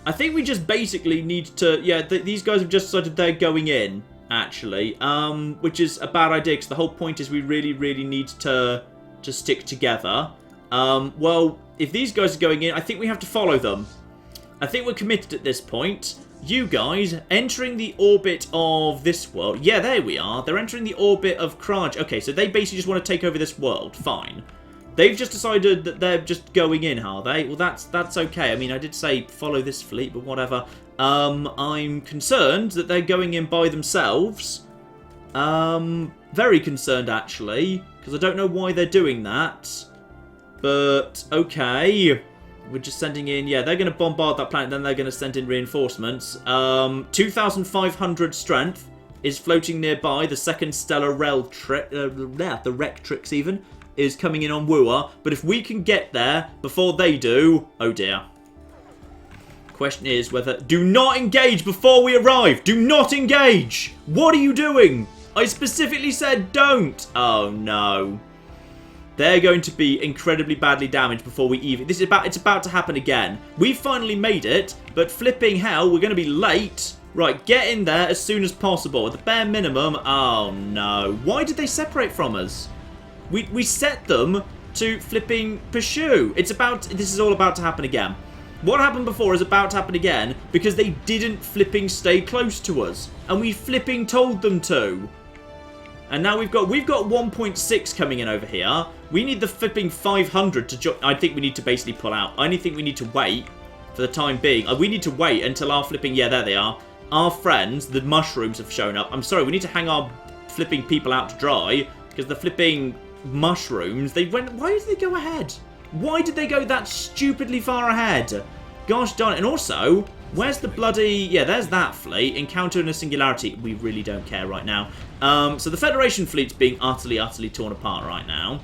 I think we just basically need to... Yeah, these guys have just decided they're going in, actually. Which is a bad idea, because the whole point is we really, really need to stick together. Well, if these guys are going in, I think we have to follow them. I think we're committed at this point. You guys entering the orbit of this world. Yeah, there we are. They're entering the orbit of Kraj. Okay, so they basically just want to take over this world. Fine. They've just decided that they're just going in, are they? Well, that's okay. I mean, I did say follow this fleet, but whatever. I'm concerned that they're going in by themselves. Very concerned, actually, because I don't know why they're doing that. But, okay. We're just sending in... Yeah, they're going to bombard that planet, then they're going to send in reinforcements. 2,500 strength is floating nearby. The second stellar the Rectrix even, is coming in on Wooer. But if we can get there before they do... Oh, dear. Question is whether... Do not engage before we arrive! Do not engage! What are you doing? I specifically said don't! Oh, no. They're going to be incredibly badly damaged before we even... It's about to happen again. We finally made it, but flipping hell, we're going to be late. Right, get in there as soon as possible. At the bare minimum... Oh, no. Why did they separate from us? We set them to flipping pursue. This is all about to happen again. What happened before is about to happen again because they didn't flipping stay close to us. And we flipping told them to. And now we've got 1.6 coming in over here. We need the flipping 500 to join. I think we need to basically pull out. I only think we need to wait for the time being. We need to wait until our flipping... Yeah, there they are. Our friends, the mushrooms, have shown up. I'm sorry, we need to hang our flipping people out to dry because the flipping mushrooms, they went... Why did they go ahead? Why did they go that stupidly far ahead? Gosh darn it. And also... Where's the bloody... Yeah, there's that fleet. Encounter in a singularity. We really don't care right now. So the Federation fleet's being utterly, utterly torn apart right now.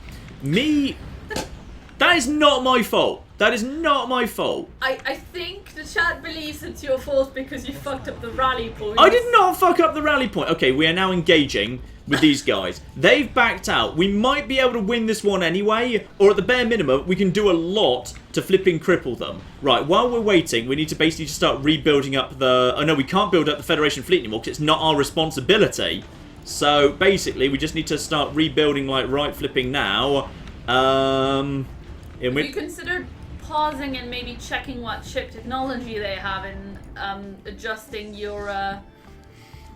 That is not my fault. That is not my fault. I think the chat believes it's your fault because you fucked up the rally point. I did not fuck up the rally point. Okay, we are now engaging with these guys. They've backed out. We might be able to win this one anyway, or at the bare minimum, we can do a lot to flipping cripple them. Right, while we're waiting, we need to basically just start rebuilding up the... Oh no, we can't build up the Federation fleet anymore because it's not our responsibility. So basically, we just need to start rebuilding like right flipping now. Have you considered pausing and maybe checking what ship technology they have and adjusting your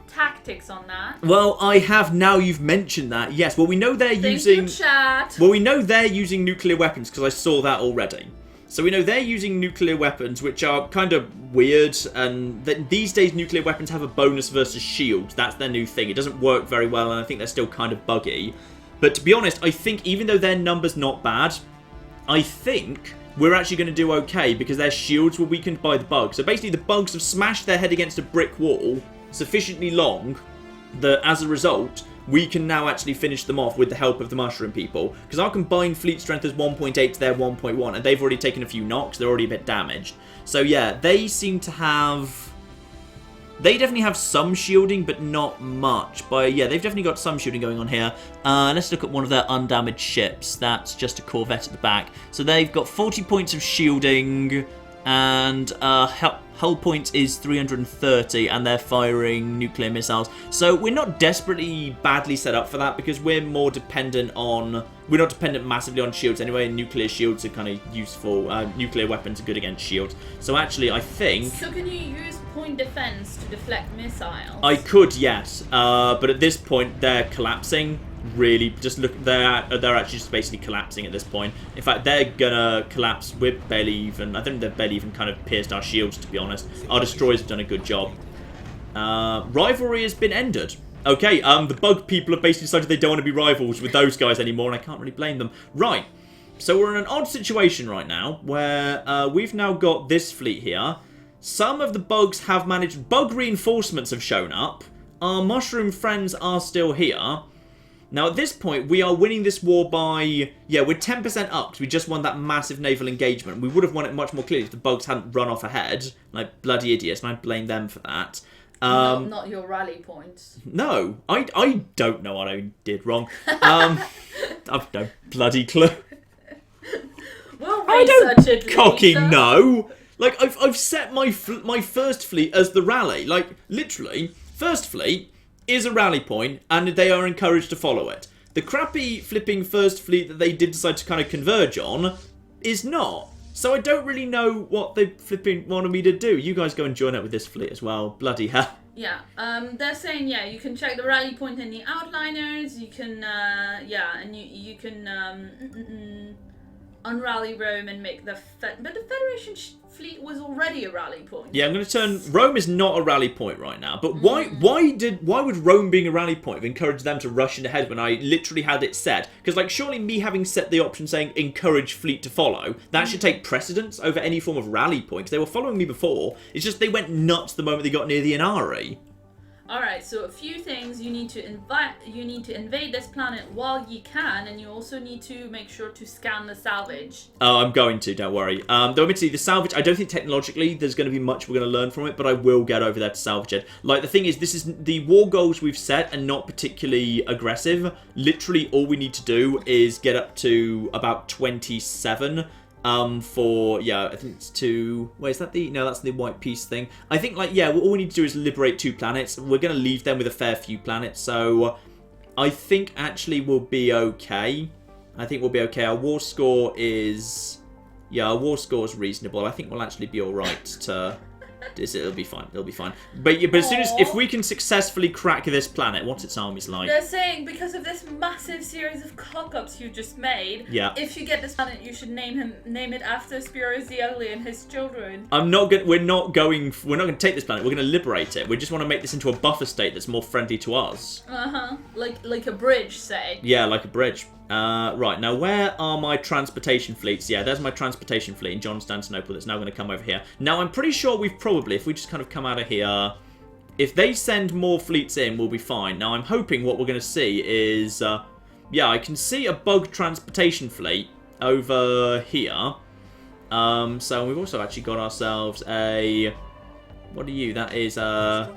tactics on that? Well, I have now you've mentioned that. Yes, well we know they're using... chat. Well, we know they're using nuclear weapons because I saw that already. So we know they're using nuclear weapons, which are kind of weird, and these days nuclear weapons have a bonus versus shield. That's their new thing. It doesn't work very well, and I think they're still kind of buggy. But to be honest, I think even though their number's not bad, I think we're actually going to do okay because their shields were weakened by the bugs. So basically the bugs have smashed their head against a brick wall sufficiently long that as a result we can now actually finish them off with the help of the mushroom people. Because our combined fleet strength is 1.8 to their 1.1, and they've already taken a few knocks. They're already a bit damaged. So yeah, they seem to have... They definitely have some shielding, but not much. But yeah, they've definitely got some shielding going on here. Let's look at one of their undamaged ships. That's just a corvette at the back. So they've got 40 points of shielding, and hull point is 330, and they're firing nuclear missiles. So we're not desperately badly set up for that because we're more dependent on... We're not dependent massively on shields anyway. Nuclear shields are kind of useful. Nuclear weapons are good against shields. So actually, I think... So can you use point defense to deflect missiles? I could, yes. But at this point, they're collapsing. Really, just look, they're actually just basically collapsing at this point. In fact, they're gonna collapse. We're barely even... I think they've barely even kind of pierced our shields, to be honest. Our destroyers have done a good job. Rivalry has been ended. Okay, the bug people have basically decided they don't want to be rivals with those guys anymore, and I can't really blame them. Right, so we're in an odd situation right now, where we've now got this fleet here. Some of the bugs have managed... Bug reinforcements have shown up. Our mushroom friends are still here. Now, at this point, we are winning this war by... Yeah, we're 10% up because we just won that massive naval engagement. We would have won it much more clearly if the bugs hadn't run off ahead. Like, bloody idiots, and I blame them for that. Not your rally points. No, I don't know what I did wrong. I've no bloody clue. We'll I don't research it cocky later. know. Like, I've set my first fleet as the rally. Like, literally, first fleet is a rally point, and they are encouraged to follow it. The crappy flipping first fleet that they did decide to kind of converge on is not. So I don't really know what they flipping wanted me to do. You guys go and join up with this fleet as well. Bloody hell. Yeah, they're saying, yeah, you can check the rally point in the outliners, you can, and you can, unrally Rome and make the... But the Federation fleet was already a rally point. Yeah, I'm going to turn... Rome is not a rally point right now, but why would Rome being a rally point have encouraged them to rush in ahead when I literally had it set? Because, like, surely me having set the option saying encourage fleet to follow, that should take precedence over any form of rally point, because they were following me before. It's just they went nuts the moment they got near the Inari. Alright, so a few things. You need to invade this planet while you can, and you also need to make sure to scan the salvage. Oh, I'm going to, don't worry. Though admittedly, the salvage, I don't think technologically there's going to be much we're going to learn from it, but I will get over there to salvage it. Like, the thing is, this is the war goals we've set are not particularly aggressive. Literally, all we need to do is get up to about 27. I think it's two... Wait, is that the... No, that's the white peace thing. I think, like, yeah, all we need to do is liberate 2 planets. We're going to leave them with a fair few planets, so I think actually we'll be okay. Our war score is... Yeah, our war score is reasonable. I think we'll actually be alright to... It'll be fine. But as soon as... If we can successfully crack this planet, what's its armies like? They're saying because of this massive series of cock-ups you just made, yeah, if you get this planet, you should name it after Spiros the Ugly and his children. We're not going to take this planet. We're going to liberate it. We just want to make this into a buffer state that's more friendly to us. Like a bridge, say. Yeah, like a bridge. Right, now where are my transportation fleets? Yeah, there's my transportation fleet in Constantinople that's now going to come over here. Now, I'm pretty sure we've probably, if we just kind of come out of here, if they send more fleets in, we'll be fine. Now, I'm hoping what we're going to see is, yeah, I can see a bug transportation fleet over here. So we've also actually got ourselves a, what are you? That is, what are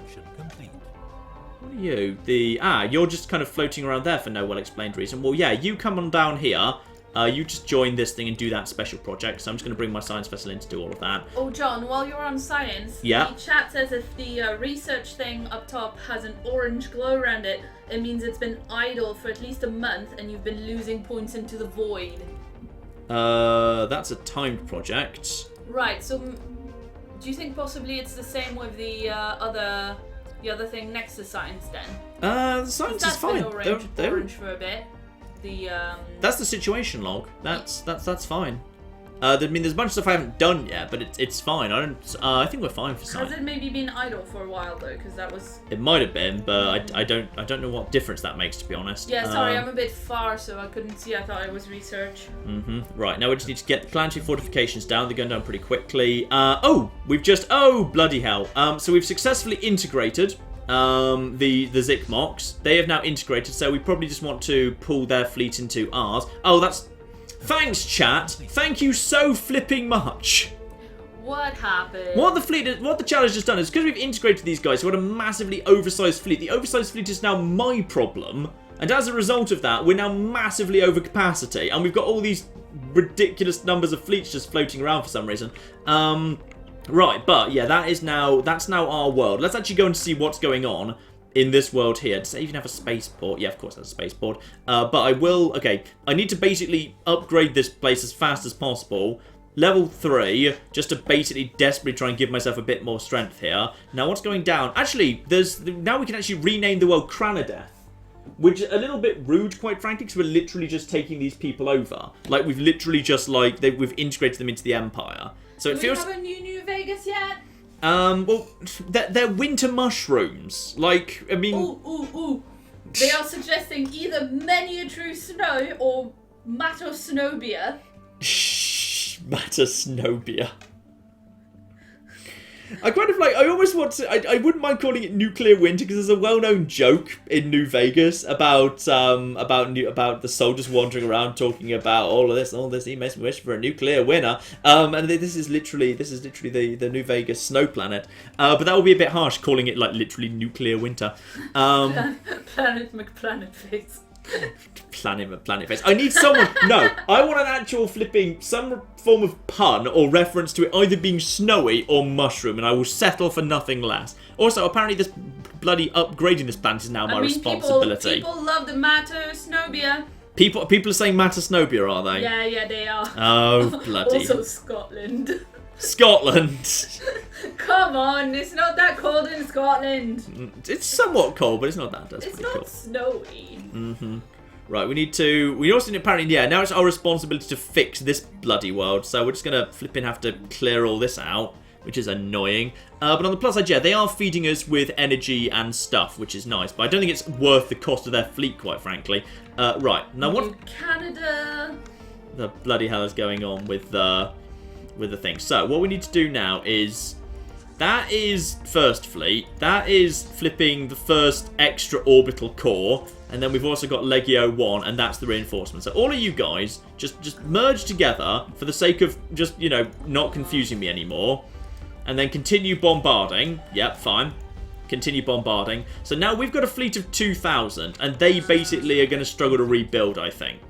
you? You're just kind of floating around there for no well-explained reason. Well, yeah, you come on down here. You just join this thing and do that special project. So I'm just going to bring my science vessel in to do all of that. Oh, John, while you're on science, yeah, the chat says if the research thing up top has an orange glow around it, it means it's been idle for at least a month and you've been losing points into the void. That's a timed project. Right, so do you think possibly it's the same with the other thing next to science then? The science is fine. Orange for a bit. That's the situation log. That's fine. I mean, there's a bunch of stuff I haven't done yet, but it's fine. I think we're fine for science. Has it maybe been idle for a while though? Because that was. It might have been, but I don't know what difference that makes, to be honest. Yeah, sorry, I'm a bit far, so I couldn't see. I thought it was research. Right, now we just need to get the planetary fortifications down. They're going down pretty quickly. Bloody hell. So we've successfully integrated the Zikmoks. They have now integrated, so we probably just want to pull their fleet into ours. Oh, that's... Thanks, chat. Thank you so flipping much. What happened? What the chat has just done is, because we've integrated these guys, we've got a massively oversized fleet. The oversized fleet is now my problem, and as a result of that, we're now massively over capacity, and we've got all these ridiculous numbers of fleets just floating around for some reason. Right, but yeah, that's now our world. Let's actually go and see what's going on in this world here. Does it even have a spaceport? Yeah, of course there's a spaceport. But I need to basically upgrade this place as fast as possible. Level 3, just to basically desperately try and give myself a bit more strength here. Now, what's going down? Actually, now we can actually rename the world Cranadeth. Which is a little bit rude, quite frankly, because we're literally just taking these people over. Like, we've literally just, we've integrated them into the Empire. So it feels... Do we have a New Vegas yet? Well, they're winter mushrooms. Like, I mean... Ooh. They are suggesting either Miniature Snow or Matosnobia. Shh, Matosnobia. I kind of like. I almost want to. I wouldn't mind calling it Nuclear Winter because there's a well-known joke in New Vegas about the soldiers wandering around talking about all this. He makes me wish for a nuclear winter. And this is literally the New Vegas snow planet. But that would be a bit harsh calling it like literally Nuclear Winter. Planet McPlanet face. Planet face. I need someone. No, I want an actual flipping some form of pun or reference to it either being snowy or mushroom, and I will settle for nothing less. Also, apparently, this bloody upgrading this planet is now my responsibility. People love the Matter Snobia. People are saying Matter Snobia, are they? Yeah, they are. Oh, bloody. Also Scotland. Scotland. Come on, it's not that cold in Scotland. It's somewhat cold, but it's not that. That's it's pretty not cool. snowy. Mm-hmm. Right, we also apparently, now it's our responsibility to fix this bloody world, so we're just going to flipping have to clear all this out, which is annoying. But on the plus side, yeah, they are feeding us with energy and stuff, which is nice, but I don't think it's worth the cost of their fleet, quite frankly. Right, now what... Canada... The bloody hell is going on with the thing. So, what we need to do now is... That is First Fleet. That is flipping the first extra orbital core. And then we've also got Legio 1, and that's the reinforcement. So all of you guys, just merge together for the sake of just, not confusing me anymore. And then continue bombarding. Yep, fine. Continue bombarding. So now we've got a fleet of 2,000, and they basically are going to struggle to rebuild, I think.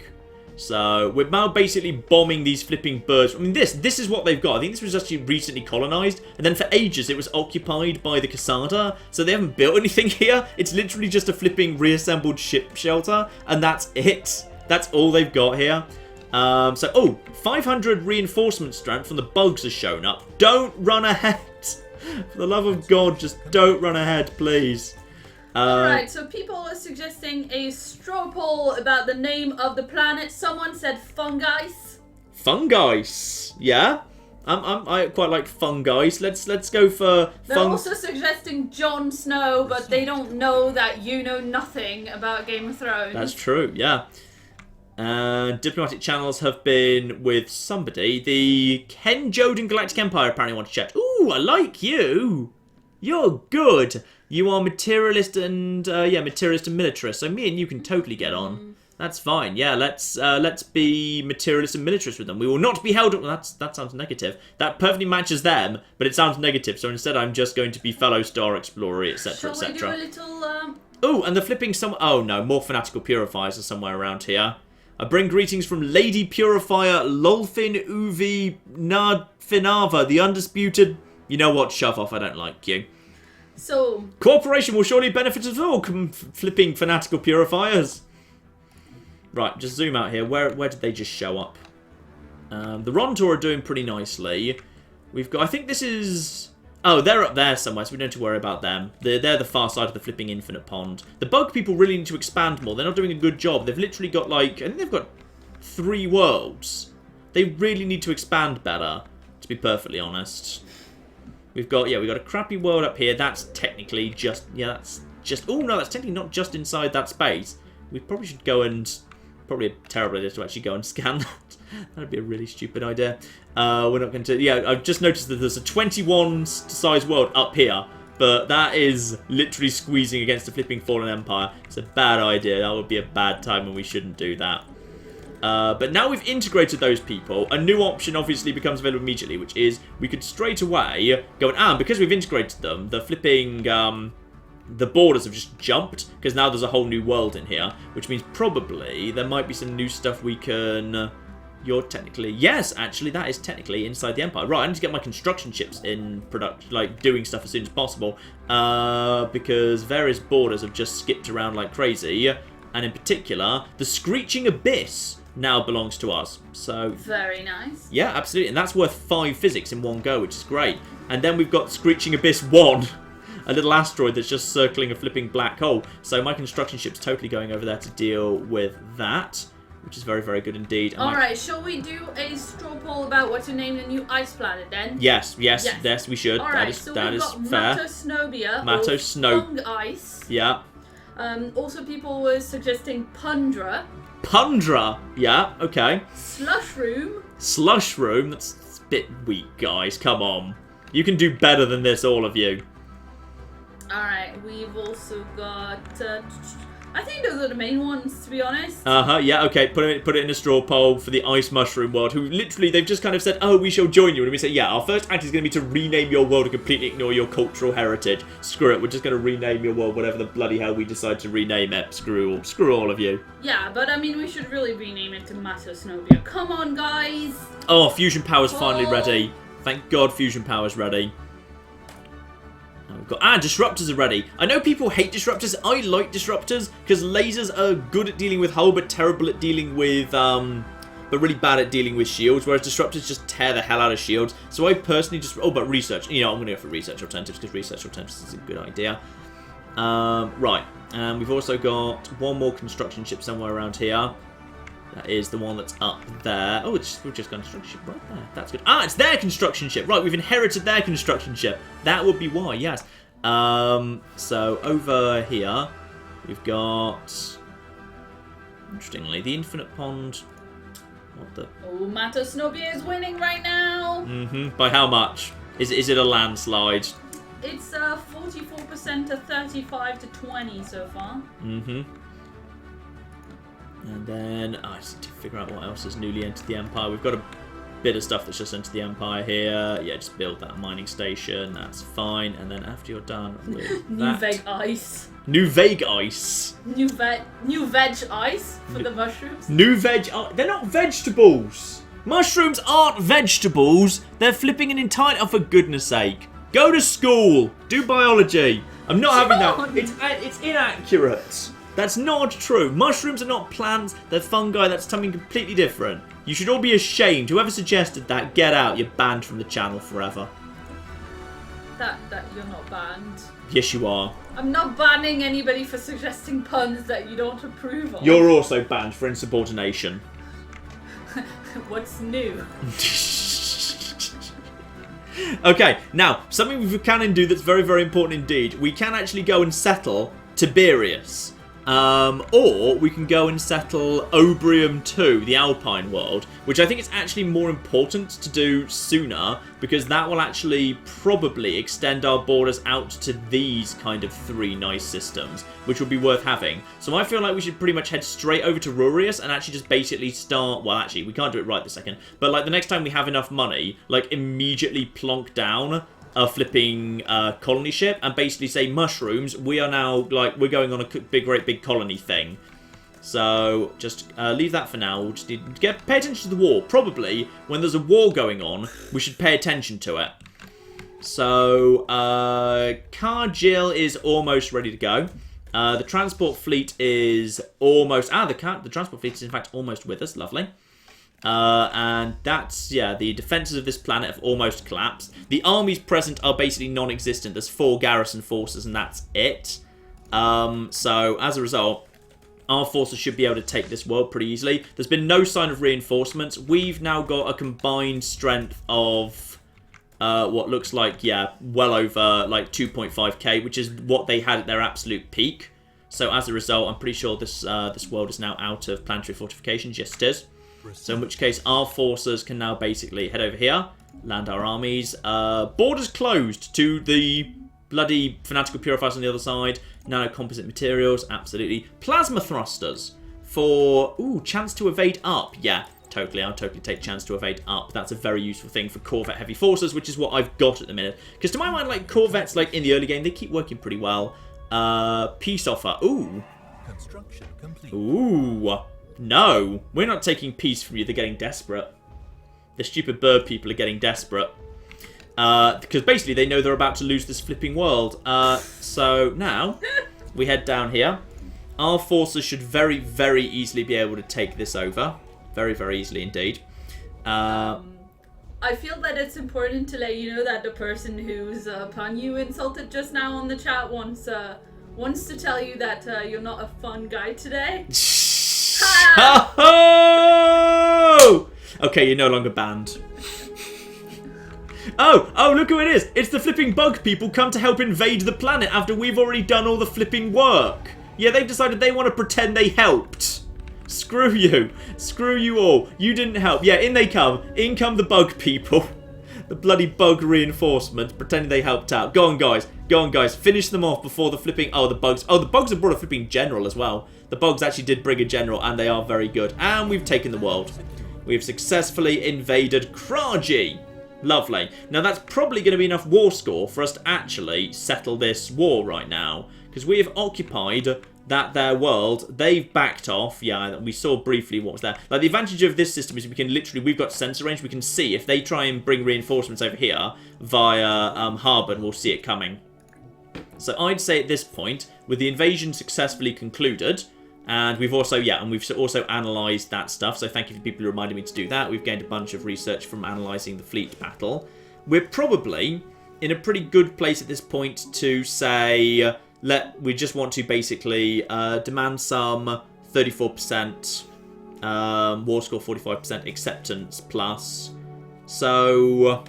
So we're now basically bombing these flipping birds. I mean, this is what they've got. I think this was actually recently colonized, and then for ages it was occupied by the Casada. So they haven't built anything here. It's literally just a flipping reassembled ship shelter, and that's it. That's all they've got here. 500 reinforcement strength from the bugs has shown up. Don't run ahead. For the love of God, just don't run ahead, please. Alright, so people are suggesting a straw poll about the name of the planet. Someone said Fungis. Fungis, yeah. I quite like Fungis. Let's go for. They're also suggesting Jon Snow, but they don't know that you know nothing about Game of Thrones. That's true, yeah. Diplomatic channels have been with somebody. The Ken Joden Galactic Empire apparently want to chat. Ooh, I like you. You're good. You are materialist and militarist. So me and you can totally get on. That's fine. Yeah, let's be materialist and militarist with them. We will not be held up. Well, that sounds negative. That perfectly matches them, but it sounds negative. So instead, I'm just going to be fellow star explorer, etc., etc. Shall we do a little? Oh, and the flipping some. Oh no, more fanatical purifiers are somewhere around here. I bring greetings from Lady Purifier Lolfin Uvi Nadfinava, the undisputed. You know what? Shove off. I don't like you. So cooperation will surely benefit us all. Flipping fanatical purifiers. Right, just zoom out here. Where did they just show up? The Rontor are doing pretty nicely. We've got. I think this is. Oh, they're up there somewhere, so we don't have to worry about them. They're the far side of the flipping infinite pond. The bug people really need to expand more. They're not doing a good job. They've literally got I think they've got 3 worlds. They really need to expand better, to be perfectly honest. We've got a crappy world up here. That's technically just, oh no, that's technically not just inside that space. We probably should go and, probably a terrible idea to actually go and scan that. That'd be a really stupid idea. We're not going to, I've just noticed that there's a 21 size world up here, but that is literally squeezing against the flipping fallen empire. It's a bad idea. That would be a bad time and we shouldn't do that. But now we've integrated those people, a new option obviously becomes available immediately, which is we could straight away go and because we've integrated them, the flipping, the borders have just jumped, because now there's a whole new world in here, which means probably there might be some new stuff we can... You're technically... Yes, actually, that is technically inside the Empire. Right, I need to get my construction ships in production, doing stuff as soon as possible, because various borders have just skipped around like crazy, and in particular, the Screeching Abyss now belongs to us. So very nice. Yeah, absolutely. And that's worth 5 physics in one go, which is great. And then we've got Screeching Abyss 1, a little asteroid that's just circling a flipping black hole. So my construction ship's totally going over there to deal with that, which is very, very good indeed. Alright, shall we do a straw poll about what to name the new ice planet then? Yes, we should. Alright, so we've got fair. Matosnobia, Matosnobia. Yeah. Also people were suggesting Pundra. Pundra, yeah, okay. Slush Room. Slush Room, that's a bit weak, guys, come on. You can do better than this, all of you. Alright, we've also got... I think those are the main ones, to be honest. Yeah, okay. Put it in a straw poll for the Ice Mushroom world, who literally, they've just kind of said, oh, we shall join you. And we say, yeah, our first act is going to be to rename your world and completely ignore your cultural heritage. Screw it, we're just going to rename your world, whatever the bloody hell we decide to rename it. Screw all of you. Yeah, but I mean, we should really rename it to Matosnobia. Come on, guys! Oh, Fusion Power's finally ready. Thank God Fusion Power's ready. Disruptors are ready. I know people hate disruptors. I like disruptors because lasers are good at dealing with hull, but terrible at dealing with, but really bad at dealing with shields. Whereas disruptors just tear the hell out of shields. So I personally just, but research. You know, I'm going to go for research alternatives because research alternatives is a good idea. Right, and we've also got one more construction ship somewhere around here. That is the one that's up there. Oh, we've just got a construction ship right there. That's good. Ah, it's their construction ship. Right, we've inherited their construction ship. That would be why, yes. So over here, we've got, interestingly, the Infinite Pond. What the? Oh, Matosnobia is winning right now. By how much? Is it a landslide? It's 44% to 35 to 20 so far. And then, I just need to figure out what else has newly entered the Empire. We've got a bit of stuff that's just entered the Empire here. Yeah, just build that mining station. That's fine. And then after you're done with New veg ice. New veg ice. New veg ice for the mushrooms. New veg ice. They're not vegetables. Mushrooms aren't vegetables. They're flipping an entire... Oh, for goodness sake. Go to school. Do biology. I'm not having that. It's inaccurate. That's not true. Mushrooms are not plants. They're fungi. That's something completely different. You should all be ashamed. Whoever suggested that, get out. You're banned from the channel forever. That you're not banned. Yes, you are. I'm not banning anybody for suggesting puns that you don't approve of. You're also banned for insubordination. What's new? Okay, now, something we can do that's very, very important indeed. We can actually go and settle Tiberius. Or we can go and settle Obrium 2, the Alpine world, which I think is actually more important to do sooner, because that will actually probably extend our borders out to these kind of 3 nice systems, which will be worth having. So I feel like we should pretty much head straight over to Rurius and actually just basically start, well actually, we can't do it right this second, but like the next time we have enough money, like immediately plonk down a flipping colony ship and basically say, mushrooms, we are now, like, we're going on a great big colony thing. So just leave that for now. We'll just need to pay attention to the war. Probably when there's a war going on, we should pay attention to it. So Cargill is almost ready to go. The transport fleet is almost... the transport fleet is in fact almost with us. Lovely. And that's, yeah, the defences of this planet have almost collapsed. The armies present are basically non-existent. There's 4 garrison forces and that's it. So as a result, our forces should be able to take this world pretty easily. There's been no sign of reinforcements. We've now got a combined strength of what looks like, yeah, well over like 2.5k, which is what they had at their absolute peak. So as a result, I'm pretty sure this world is now out of planetary fortifications. Yes, it is. So in which case, our forces can now basically head over here, land our armies. Borders closed to the bloody fanatical purifiers on the other side. Nano-composite materials, absolutely. Plasma thrusters for, chance to evade up. Yeah, totally. I'll totally take chance to evade up. That's a very useful thing for Corvette heavy forces, which is what I've got at the minute. Because to my mind, like, Corvettes, like, in the early game, they keep working pretty well. Peace offer. Ooh. Construction complete. Ooh. No, we're not taking peace from you. They're getting desperate. The stupid bird people are getting desperate. Because basically they know they're about to lose this flipping world. So now we head down here. Our forces should very, very easily be able to take this over. Very, very easily indeed. I feel that it's important to let you know that the person whose pun you insulted just now on the chat wants to tell you that you're not a fun guy today. Oh! Okay, you're no longer banned. Oh, look who it is. It's the flipping bug people come to help invade the planet after we've already done all the flipping work. Yeah, they've decided they want to pretend they helped. Screw you. Screw you all. You didn't help. Yeah, in they come. In come the bug people. The bloody bug reinforcements, pretending they helped out. Go on, guys. Go on, guys. Finish them off before the flipping... Oh, the bugs. Oh, the bugs have brought a flipping general as well. The bugs actually did bring a general, and they are very good. And we've taken the world. We've successfully invaded Kraji. Lovely. Now, that's probably going to be enough war score for us to actually settle this war right now. Because we have occupied their world. They've backed off. Yeah, we saw briefly what was there. Like, the advantage of this system is we can literally... We've got sensor range. We can see if they try and bring reinforcements over here via Harbin, we'll see it coming. So I'd say at this point, with the invasion successfully concluded... And we've also, and we've also analysed that stuff. So thank you for people who reminded me to do that. We've gained a bunch of research from analysing the fleet battle. We're probably in a pretty good place at this point to say, we just want to basically demand some 34% war score, 45% acceptance plus. So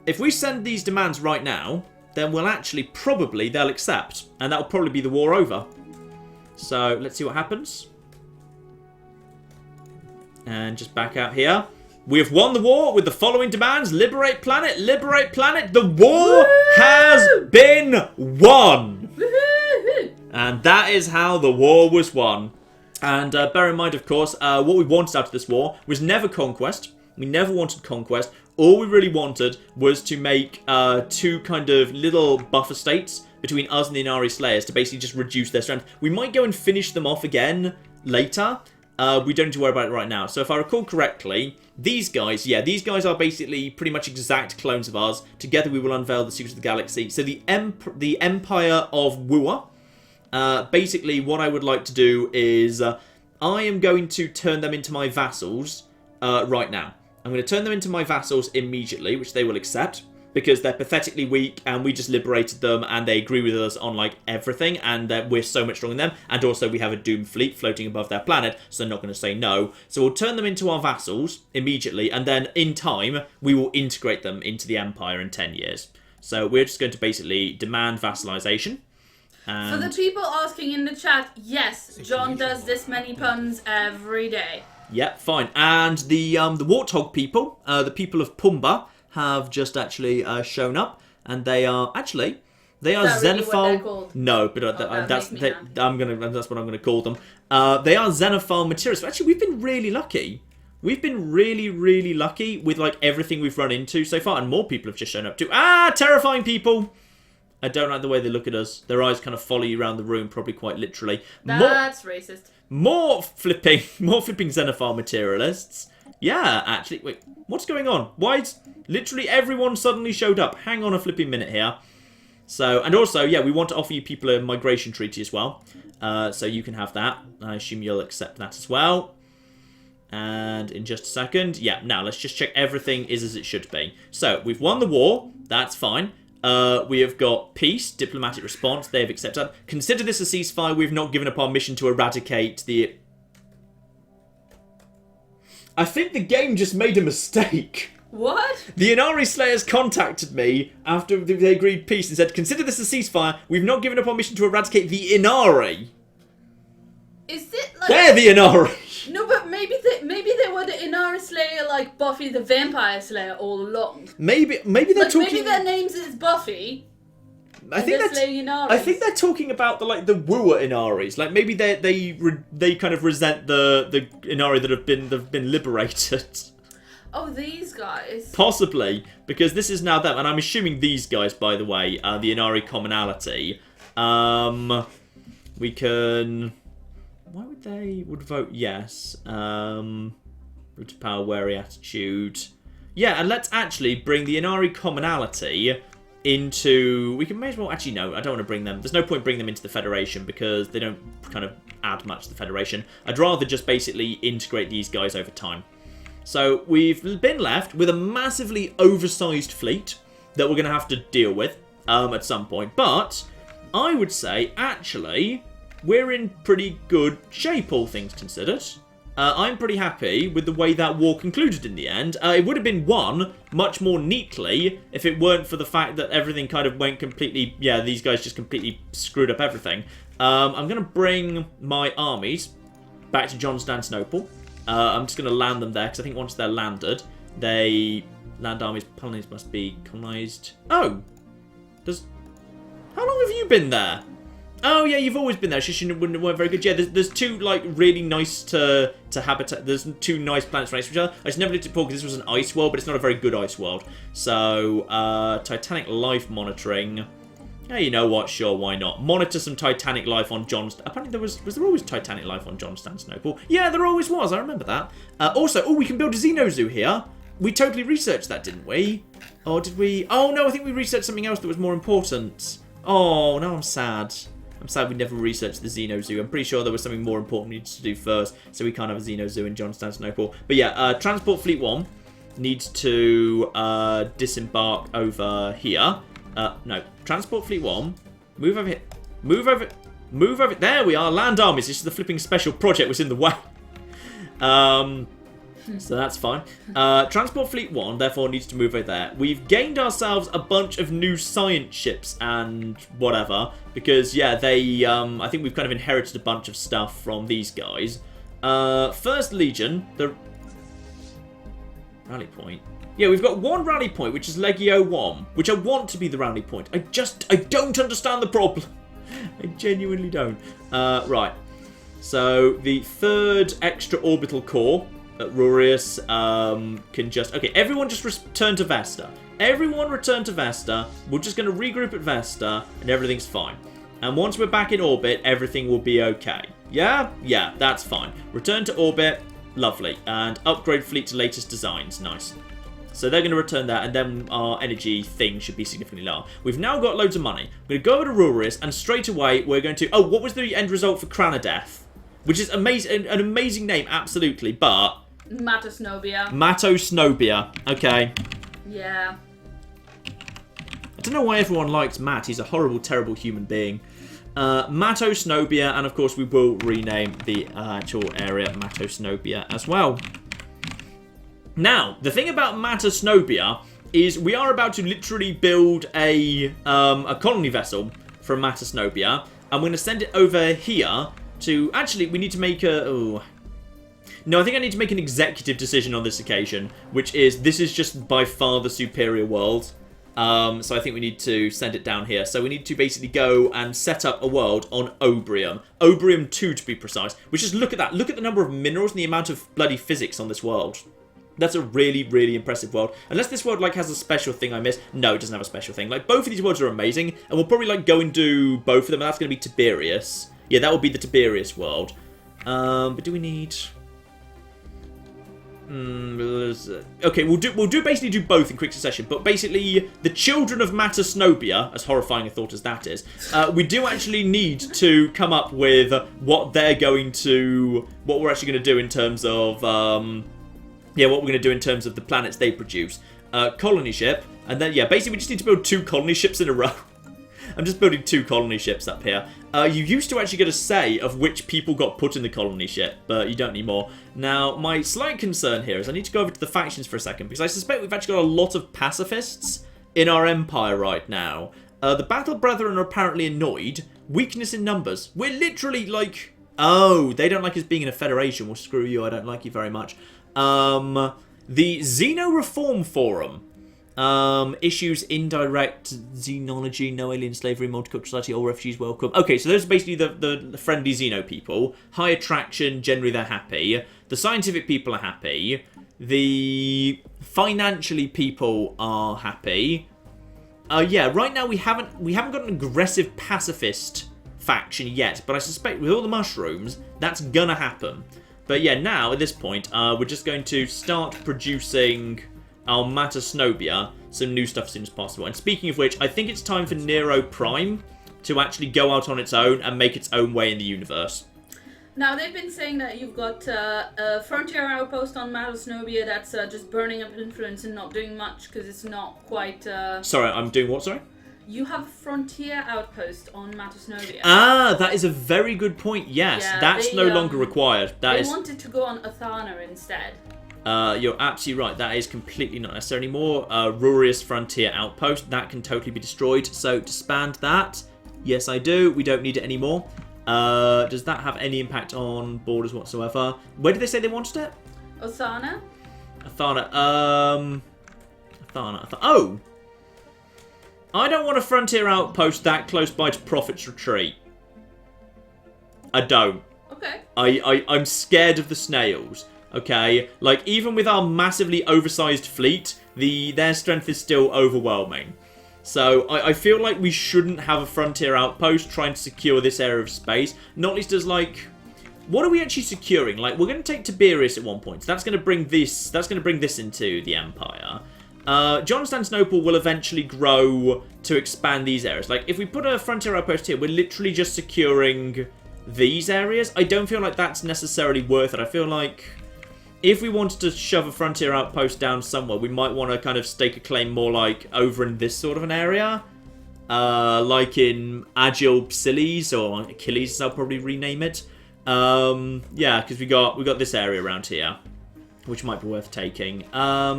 if we send these demands right now, then we'll actually they'll accept. And that'll probably be the war over. So, let's see what happens. And just back out here. We have won the war with the following demands. Liberate planet, liberate planet. The war has been won. And that is how the war was won. And bear in mind, of course, what we wanted out of this war was never conquest. We never wanted conquest. All we really wanted was to make two kind of little buffer states between us and the Inari Slayers to basically just reduce their strength. We might go and finish them off again later. We don't need to worry about it right now. So if I recall correctly, these guys, these guys are basically pretty much exact clones of ours. Together we will unveil the secrets of the galaxy. So the Empire of Wua. Basically what I would like to do is I am going to turn them into my vassals right now. I'm going to turn them into my vassals immediately, which they will accept. Because they're pathetically weak, and we just liberated them, and they agree with us on, like, everything, and we're so much stronger than them. And also, we have a doomed fleet floating above their planet, so they're not going to say no. So we'll turn them into our vassals immediately, and then, in time, we will integrate them into the Empire in 10 years. So we're just going to basically demand vassalization. For the people asking in the chat, yes, John does this many puns every day. Yep, fine. And the Warthog people, the people of Pumba, have just actually shown up, and they are actually xenophile. Really no, but that's what I'm gonna call them. They are xenophile materialists. Actually, we've been really lucky. We've been really, really lucky with like everything we've run into so far, and more people have just shown up too. Terrifying people! I don't like the way they look at us. Their eyes kind of follow you around the room, probably quite literally. That's racist. More flipping xenophile materialists. Yeah, actually, wait, what's going on? Why is literally everyone suddenly showed up? Hang on a flipping minute here. So, and also, we want to offer you people a migration treaty as well. So you can have that. I assume you'll accept that as well. And in just a second, now let's just check everything is as it should be. So, we've won the war. That's fine. We have got peace, diplomatic response. They have accepted. Consider this a ceasefire. We've not given up our mission to eradicate the... I think the game just made a mistake. What? The Inari Slayers contacted me after they agreed peace and said, consider this a ceasefire. We've not given up our mission to eradicate the Inari. Is it like... They're the Inari. No, but maybe they were the Inari Slayer like Buffy the Vampire Slayer all along. Maybe they're talking... Maybe their names is Buffy. I think they're talking about the Wua Inaris. Like maybe they kind of resent the Inari that have been liberated. Oh, these guys. Possibly, because this is now them, and I'm assuming these guys, by the way, are the Inari commonality. We can. Why would vote yes? Root of power, wary attitude. Yeah, and let's actually bring the Inari commonality into... We may as well... Actually, no, I don't want to bring them... There's no point bringing them into the Federation because they don't kind of add much to the Federation. I'd rather just basically integrate these guys over time. So we've been left with a massively oversized fleet that we're going to have to deal with at some point. But I would say, actually, we're in pretty good shape, all things considered. I'm pretty happy with the way that war concluded in the end. It would have been won much more neatly if it weren't for the fact that everything kind of went completely... Yeah, these guys just completely screwed up everything. I'm going to bring my armies back to Constantinople. I'm just going to land them there, because I think once they're landed, they Land armies, colonies must be colonized. Oh! How long have you been there? Oh yeah, you've always been there. It's just you weren't very good. Yeah, there's two like really nice to habitat. There's two nice planets right next to each other. I just never looked at it before because this was an ice world, but it's not a very good ice world. So Titanic life monitoring. Yeah, you know what? Sure, why not? Monitor some Titanic life on John. Apparently, was there always Titanic life on John Constantinople? Yeah, there always was. I remember that. Also, we can build a Xeno Zoo here. We totally researched that, didn't we? Or did we? Oh no, I think we researched something else that was more important. Oh, now I'm sad. I'm sad we never researched the Xeno Zoo. I'm pretty sure there was something more important we needed to do first, so we can't have a Xeno Zoo in Constantinople. But yeah, Transport Fleet 1 needs to disembark over here. No, Transport Fleet 1, move over here. Move over. There we are, land armies. This is the flipping special project was in the way. So that's fine. Transport Fleet 1, therefore, needs to move over there. We've gained ourselves a bunch of new science ships and whatever. Because, yeah, they... I think we've kind of inherited a bunch of stuff from these guys. First Legion, the... Rally point. Yeah, we've got one rally point, which is Legio 1. Which I want to be the rally point. I don't understand the problem. I genuinely don't. Right. So, the third extra orbital core... at Rurius can just... Okay, everyone just return to Vesta. Everyone return to Vesta. We're just going to regroup at Vesta, and everything's fine. And once we're back in orbit, everything will be okay. Yeah? Yeah, that's fine. Return to orbit. Lovely. And upgrade fleet to latest designs. Nice. So they're going to return that, and then our energy thing should be significantly lower. We've now got loads of money. We're going to go over to Rurius, and straight away, we're going to... Oh, what was the end result for Cranadeth? Which is amazing, an amazing name, absolutely, but... Matosnobia. Matosnobia. Okay. Yeah. I don't know why everyone likes Matt. He's a horrible, terrible human being. Matosnobia, and of course we will rename the actual area Matosnobia as well. Now, the thing about Matosnobia is we are about to literally build a colony vessel from Matosnobia, and we're going to send it over here to... Actually, we need to make a... Oh. No, I think I need to make an executive decision on this occasion, which is this is just by far the superior world. So I think we need to send it down here. So we need to basically go and set up a world on Obrium. Obrium 2 to be precise. Which is, look at that. Look at the number of minerals and the amount of bloody physics on this world. That's a really, really impressive world. Unless this world, like, has a special thing I missed. No, it doesn't have a special thing. Like, both of these worlds are amazing. And we'll probably, like, go and do both of them. And that's going to be Tiberius. Yeah, that will be the Tiberius world. But do we need... Okay, we'll basically do both in quick succession, but basically the children of Matosnobia, as horrifying a thought as that is, we do actually need to come up with what we're actually going to do in terms of what we're going to do in terms of the planets they produce. Colony ship, and then basically we just need to build 2 colony ships in a row. I'm just building 2 colony ships up here. You used to actually get a say of which people got put in the colony ship, but you don't anymore. Now, my slight concern here is I need to go over to the factions for a second, because I suspect we've actually got a lot of pacifists in our empire right now. The Battle Brethren are apparently annoyed. Weakness in numbers. We're literally like... Oh, they don't like us being in a federation. Well, screw you, I don't like you very much. The Xeno Reform Forum. Issues indirect xenology, no alien slavery, multicultural society, all refugees welcome. Okay, so those are basically the friendly Xeno people. High attraction, generally they're happy. The scientific people are happy. The financially people are happy. Right now we haven't got an aggressive pacifist faction yet, but I suspect with all the mushrooms, that's gonna happen. But yeah, now at this point, we're just going to start producing our Matosnobia some new stuff as soon as possible. And speaking of which, I think it's time for Nero Prime to actually go out on its own and make its own way in the universe. Now, they've been saying that you've got a frontier outpost on Matosnobia that's just burning up influence and not doing much because it's not quite... Sorry, I'm doing what, sorry? You have a frontier outpost on Matosnobia. Ah, that is a very good point. Yes, yeah, that's no longer required. They wanted to go on Athana instead. You're absolutely right. That is completely not necessary anymore. Rurius Frontier Outpost. That can totally be destroyed. So, disband that. Yes, I do. We don't need it anymore. Does that have any impact on borders whatsoever? Where did they say they wanted it? Athana. Athana. Oh! I don't want a frontier outpost that close by to Prophet's Retreat. I don't. Okay. I'm scared of the snails. Okay? Like, even with our massively oversized fleet, their strength is still overwhelming. So, I feel like we shouldn't have a frontier outpost trying to secure this area of space. Not least as, like... What are we actually securing? Like, we're going to take Tiberius at one point. So that's going to bring this... That's going to bring this into the Empire. Constantinople will eventually grow to expand these areas. Like, if we put a frontier outpost here, we're literally just securing these areas. I don't feel like that's necessarily worth it. I feel like if we wanted to shove a frontier outpost down somewhere, we might want to kind of stake a claim more like over in this sort of an area. Like in Agile Psiles, or Achilles, as I'll probably rename it. Yeah, because we got this area around here, which might be worth taking. I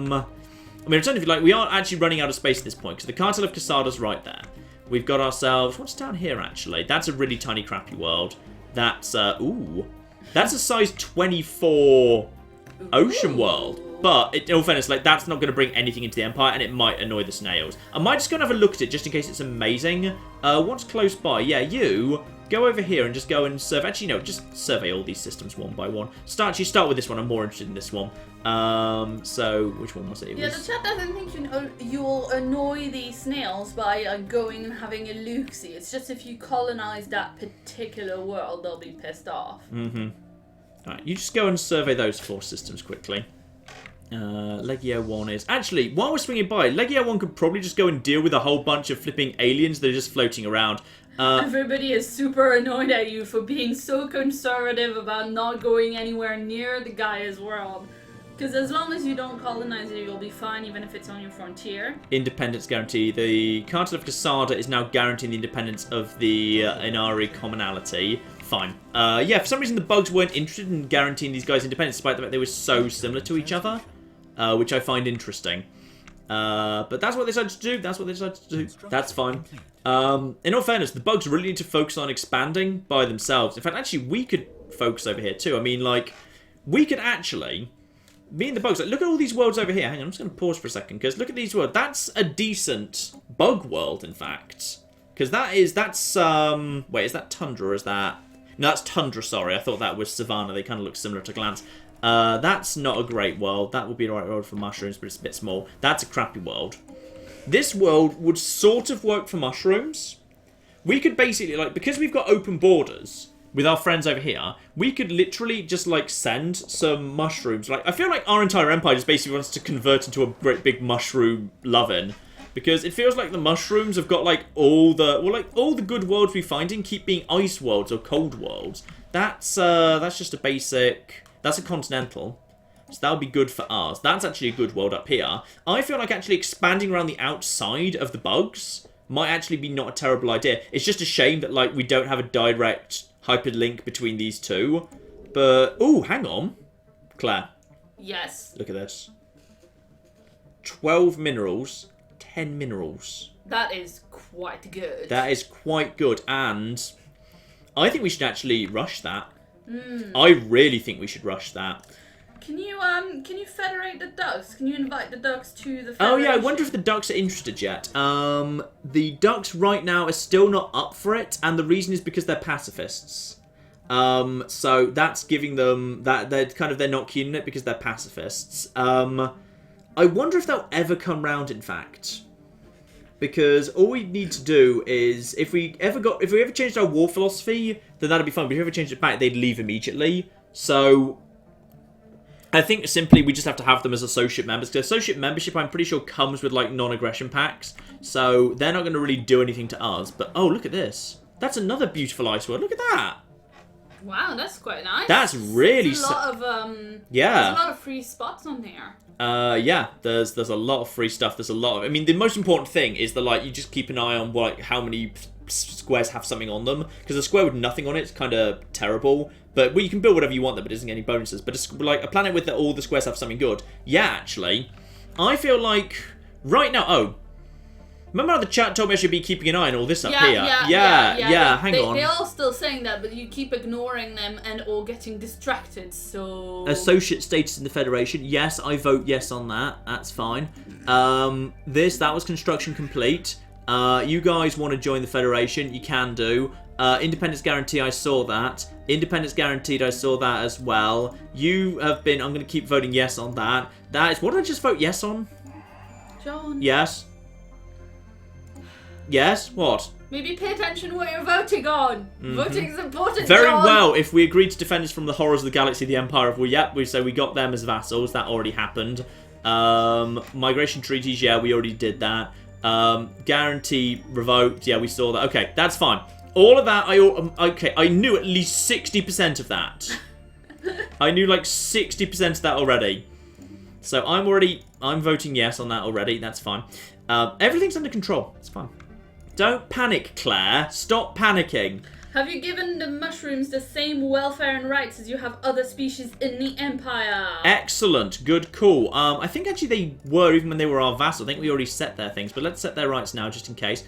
mean, alternatively, like, we are actually running out of space at this point, because the Cartel of Casada's right there. We've got ourselves... What's down here, actually? That's a really tiny, crappy world. That's, ooh. That's a size 24 ocean world. But, in all fairness, like, that's not going to bring anything into the Empire, and it might annoy the snails. I might just go and have a look at it, just in case it's amazing. What's close by? Yeah, you... Go over here and just go and survey. Actually, no, just survey all these systems one by one. Start with this one. I'm more interested in this one. So, which one was it? Yeah, the chat doesn't think you'll annoy the snails by going and having a look-see. It's just if you colonize that particular world, they'll be pissed off. Mm-hmm. Alright, you just go and survey those 4 systems quickly. Legio 1 is... Actually, while we're swinging by, Legio 1 could probably just go and deal with a whole bunch of flipping aliens that are just floating around. Everybody is super annoyed at you for being so conservative about not going anywhere near the Gaia's world. Because as long as you don't colonize it, you'll be fine, even if it's on your frontier. Independence guarantee. The Cartel of Casada is now guaranteeing the independence of the Inari commonality. Fine. Yeah, for some reason the bugs weren't interested in guaranteeing these guys independence, despite the fact they were so similar to each other, which I find interesting. But that's what they decided to do. That's what they decided to do. That's fine. In all fairness, the bugs really need to focus on expanding by themselves. In fact, actually, we could focus over here too. I mean, like, we could actually... Me and the bugs, like, look at all these worlds over here. Hang on, I'm just going to pause for a second, because look at these worlds. That's a decent bug world, in fact. Because that's, wait, is that Tundra or is that... No, that's Tundra, sorry. I thought that was Savannah. They kind of look similar to glance. That's not a great world. That would be the right world for mushrooms, but it's a bit small. That's a crappy world. This world would sort of work for mushrooms. We could basically, like, because we've got open borders with our friends over here, we could literally just, like, send some mushrooms. Like, I feel like our entire empire just basically wants to convert into a great big mushroom lovin'. Because it feels like the mushrooms have got, like, all the good worlds we find in keep being ice worlds or cold worlds. That's just a basic... That's a continental. So that would be good for us. That's actually a good world up here. I feel like actually expanding around the outside of the bugs might actually be not a terrible idea. It's just a shame that, like, we don't have a direct hyperlink between these two. But, ooh, hang on. Claire. Yes. Look at this. 12 minerals, 10 minerals. That is quite good. That is quite good, and I think we should actually rush that. I really think we should rush that. Can you federate the ducks? Can you invite the ducks to the federation? Oh yeah, I wonder if the ducks are interested yet. The ducks right now are still not up for it, and the reason is because they're pacifists. So that's giving them that they're not keen on it because they're pacifists. I wonder if they'll ever come round, in fact. Because all we need to do is, if we ever changed our war philosophy, then that'd be fine. But if we ever changed it back, they'd leave immediately. So I think simply we just have to have them as associate members. Because associate membership, I'm pretty sure, comes with, like, non-aggression packs. So they're not going to really do anything to us. But, oh, look at this. That's another beautiful ice world. Look at that. Wow, that's quite nice. That's really... There's a lot of, yeah. There's a lot of free spots on here. Yeah, there's a lot of free stuff. There's a lot of... I mean, the most important thing is that, like, you just keep an eye on, like, how many squares have something on them. Because a square with nothing on it is kind of terrible. But, well, you can build whatever you want there, but it doesn't get any bonuses. But, like, a planet with all the squares have something good. Yeah, actually. I feel like... Right now... Oh. Remember how the chat told me I should be keeping an eye on all this up Yeah, here? yeah. Hang on. They're all still saying that, but you keep ignoring them and all getting distracted, so... Associate status in the Federation. Yes, I vote yes on that. That's fine. That was construction complete. You guys want to join the Federation? You can do. Independence guarantee, I saw that. Independence guaranteed, I saw that as well. You have been... I'm going to keep voting yes on that. That is... What did I just vote yes on? John. Yes. Yes? What? Maybe pay attention to what you're voting on. Voting is important, Very John. well. If we agreed to defend us from the horrors of the galaxy, the Empire of... Well, yep, so we got them as vassals. That already happened. Migration treaties, yeah, we already did that. Guarantee revoked, yeah, we saw that. Okay, that's fine. All of that, I knew at least 60% of that. I knew like 60% of that already. So I'm voting yes on that already. That's fine. Everything's under control. It's fine. Don't panic, Claire. Stop panicking. Have you given the mushrooms the same welfare and rights as you have other species in the Empire? Excellent. Good call. I think actually they were, even when they were our vassal. I think we already set their things, but let's set their rights now just in case.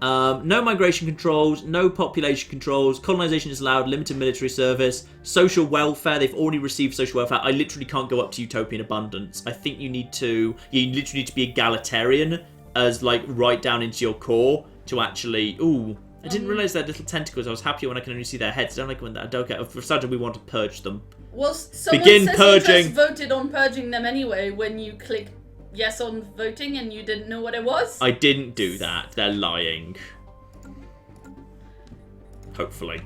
No migration controls, no population controls, colonization is allowed, limited military service, social welfare, they've already received social welfare. I literally can't go up to Utopian abundance. I think you literally need to be egalitarian as like right down into your core to actually... Ooh, I didn't realise they had little tentacles. I was happier when I can only see their heads. I don't like when that... Okay, for a sudden we want to purge them. Well, someone Begin says purging. you just voted on purging them anyway when you clicked yes on voting and you didn't know what it was. I didn't do that. They're lying. Hopefully.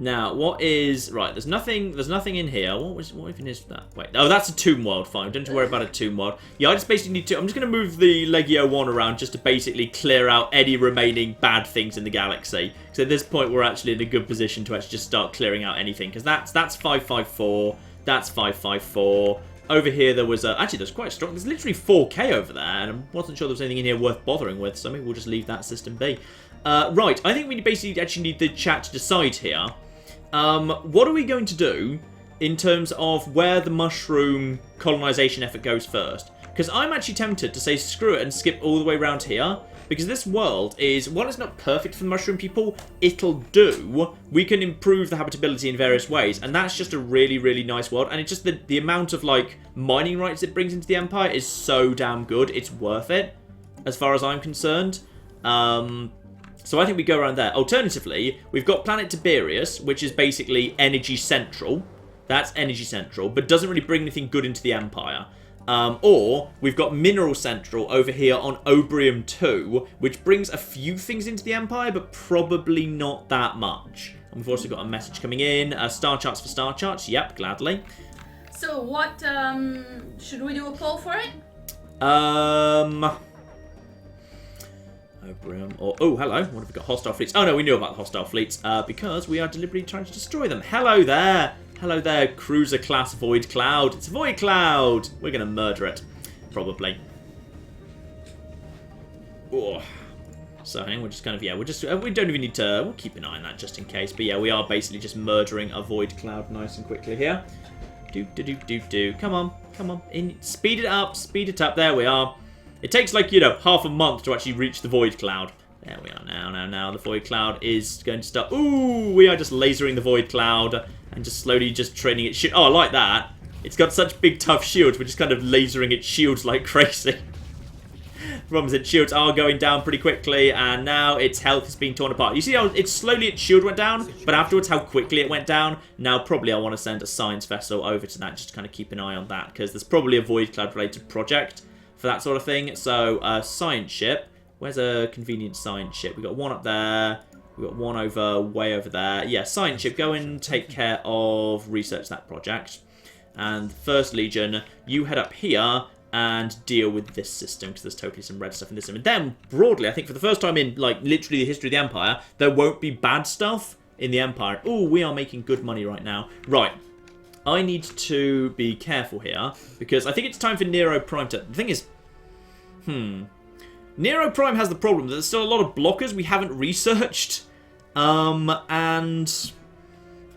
Now, what is... Right, there's nothing in here. What even is that? Wait, oh, that's a tomb world, fine. Don't have to worry about a tomb world. Yeah, I just basically need to... I'm just going to move the Legio 1 around just to basically clear out any remaining bad things in the galaxy. So at this point, we're actually in a good position to actually just start clearing out anything. Because that's 554. That's 554. Over here, there was... actually, there's quite strong... There's literally 4K over there. And I wasn't sure there was anything in here worth bothering with. So maybe we'll just leave that system be. Right, I think we basically actually need the chat to decide here. What are we going to do in terms of where the mushroom colonization effort goes first? Because I'm actually tempted to say screw it and skip all the way around here. Because this world is, while it's not perfect for the mushroom people, it'll do. We can improve the habitability in various ways. And that's just a really, really nice world. And it's just the amount of, like, mining rights it brings into the Empire is so damn good. It's worth it, as far as I'm concerned. So I think we go around there. Alternatively, we've got Planet Tiberius, which is basically Energy Central. That's Energy Central, but doesn't really bring anything good into the Empire. Or we've got Mineral Central over here on Obrium 2, which brings a few things into the Empire, but probably not that much. And we've also got a message coming in. Star charts for star charts. Yep, gladly. So what, should we do a poll for it? Or, oh, hello. What have we got? Hostile fleets. Oh, no, we knew about the hostile fleets because we are deliberately trying to destroy them. Hello there. Hello there, cruiser-class Void Cloud. It's Void Cloud. We're going to murder it, probably. Oh. So, hang on, we're just kind of, yeah, we don't even need to, we'll keep an eye on that just in case. But, yeah, we are basically just murdering a Void Cloud nice and quickly here. Come on. Speed it up. There we are. It takes, like, you know, half a month to actually reach the Void Cloud. There we are now. The Void Cloud is going to start... Ooh, we are just lasering the Void Cloud and just slowly just training its shield. Oh, I like that. It's got such big, tough shields. We're just kind of lasering its shields like crazy. The problem is its shields are going down pretty quickly, and now its health is being torn apart. You see how its shield went down, but afterwards how quickly it went down? Now, probably I want to send a science vessel over to that just to kind of keep an eye on that, because there's probably a Void Cloud-related project for that sort of thing. So, science ship. Where's a convenient science ship? We've got one up there. We've got one way over there. Yeah, science ship, go and take care of research that project. And First Legion, you head up here and deal with this system, because there's totally some red stuff in this system. And then, broadly, I think for the first time in, like, literally the history of the Empire, there won't be bad stuff in the Empire. Ooh, we are making good money right now. Right. I need to be careful here, because I think it's time for Nero Prime to... The thing is... Nero Prime has the problem that there's still a lot of blockers we haven't researched. And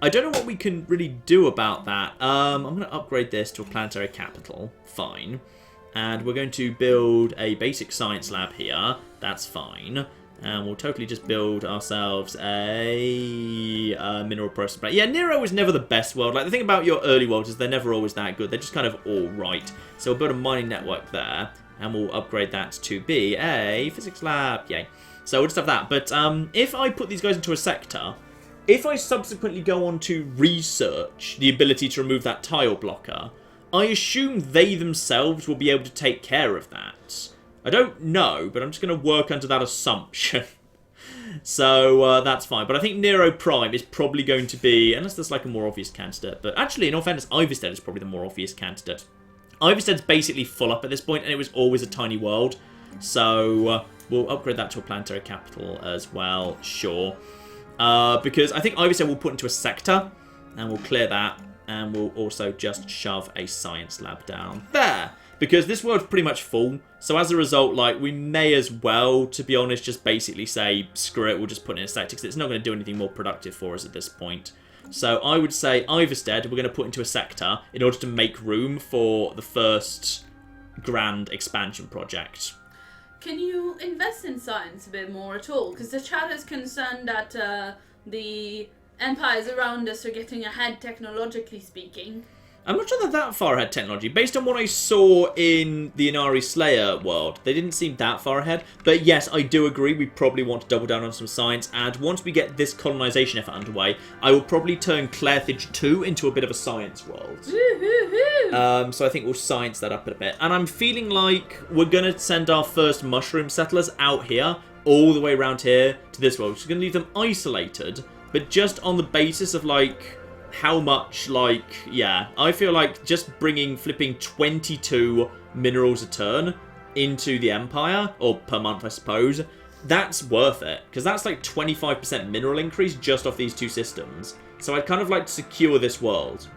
I don't know what we can really do about that. I'm going to upgrade this to a planetary capital. Fine. And we're going to build a basic science lab here. That's fine. And we'll totally just build ourselves a mineral processing plant. Yeah, Nero was never the best world. Like, the thing about your early worlds is they're never always that good. They're just kind of all right. So we'll build a mining network there. And we'll upgrade that to be a physics lab. Yay. So we'll just have that. But if I put these guys into a sector, if I subsequently go on to research the ability to remove that tile blocker, I assume they themselves will be able to take care of that. I don't know, but I'm just going to work under that assumption. So that's fine. But I think Nero Prime is probably going to be, unless there's like a more obvious candidate. But actually, in all fairness, Iverstead is probably the more obvious candidate. Iverstead's basically full up at this point, and it was always a tiny world. So we'll upgrade that to a planetary capital as well, sure. Because I think Iverstead will put into a sector, and we'll clear that. And we'll also just shove a science lab down there. Because this world's pretty much full. So as a result, like, we may as well, to be honest, just basically say, screw it, we'll just put in a sector. Because it's not going to do anything more productive for us at this point. So I would say Iverstead, we're going to put into a sector in order to make room for the first grand expansion project. Can you invest in science a bit more at all? Because the chat is concerned that the empires around us are getting ahead technologically speaking. I'm not sure they're that far ahead technology. Based on what I saw in the Inari Slayer world, they didn't seem that far ahead. But yes, I do agree, we probably want to double down on some science. And once we get this colonisation effort underway, I will probably turn Clairthage 2 into a bit of a science world. So I think we'll science that up a bit. And I'm feeling like we're going to send our first mushroom settlers out here, all the way around here to this world. We're going to leave them isolated, but just on the basis of, like, how much, like, yeah, I feel like just flipping 22 minerals a turn into the Empire, or per month, I suppose, that's worth it. Because that's like 25% mineral increase just off these two systems. So I'd kind of like to secure this world.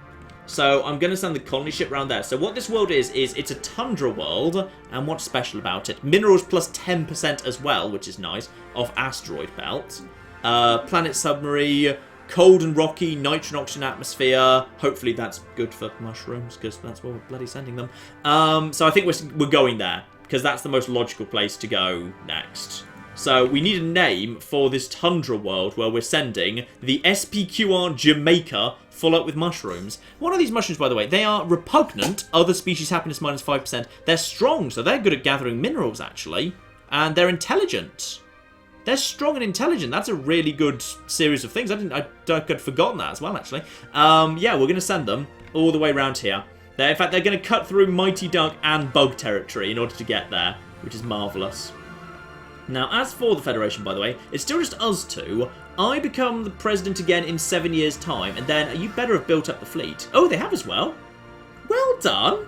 So I'm going to send the colony ship around there. So what this world is it's a tundra world. And what's special about it? Minerals plus 10% as well, which is nice, off asteroid belt. Planet submarine, cold and rocky, nitrogen oxygen atmosphere. Hopefully that's good for mushrooms, because that's where we're bloody sending them. So I think we're going there, because that's the most logical place to go next. So we need a name for this tundra world where we're sending the SPQR Jamaica full up with mushrooms. One of these mushrooms, by the way, they are repugnant. Other species happiness minus 5%. They're strong, so they're good at gathering minerals, actually. And they're intelligent. They're strong and intelligent. That's a really good series of things. I'd forgotten that as well, actually. Yeah, we're going to send them all the way around here. In fact, they're going to cut through Mighty Duck and Bug territory in order to get there, which is marvellous. Now, as for the Federation, by the way, it's still just us two. I become the president again in 7 years' time, and then you better have built up the fleet. Oh, they have as well. Well done.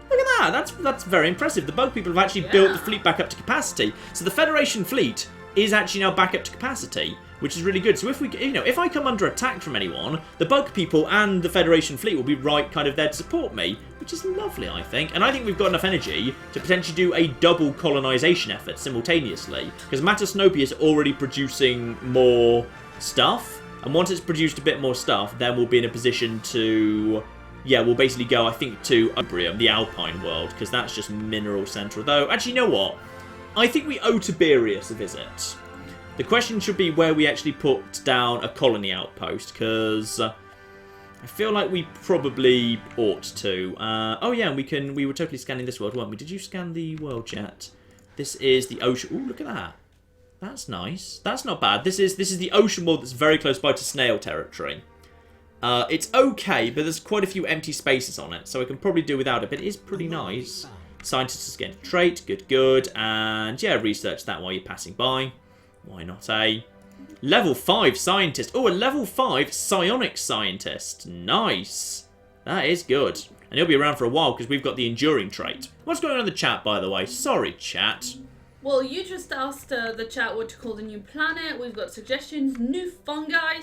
Look at that. That's very impressive. The Bug people have actually built the fleet back up to capacity. So the Federation fleet is actually now back up to capacity, which is really good. So if we, if I come under attack from anyone, the Bug people and the Federation fleet will be right kind of there to support me, which is lovely, I think. And I think we've got enough energy to potentially do a double colonisation effort simultaneously, because Matasnopi is already producing more stuff, and once it's produced a bit more stuff, then we'll be in a position to, yeah, we'll basically go, I think, to Ubrium, the Alpine world, because that's just mineral central. Though, actually, you know what? I think we owe Tiberius a visit. The question should be where we actually put down a colony outpost, because I feel like we probably ought to. Oh yeah, we were totally scanning this world, weren't we? Did you scan the world yet? This is the ocean. Ooh, look at that. That's nice. That's not bad. This is the ocean world that's very close by to snail territory. It's okay, but there's quite a few empty spaces on it, so I can probably do without it, but it is pretty nice. Scientists is getting a trait, good, and yeah, research that while you're passing by. Why not, eh? Level 5 scientist. Oh, a level 5 psionic scientist. Nice. That is good. And he'll be around for a while because we've got the enduring trait. What's going on in the chat, by the way? Sorry, chat. Well, you just asked the chat what to call the new planet. We've got suggestions. New fungi.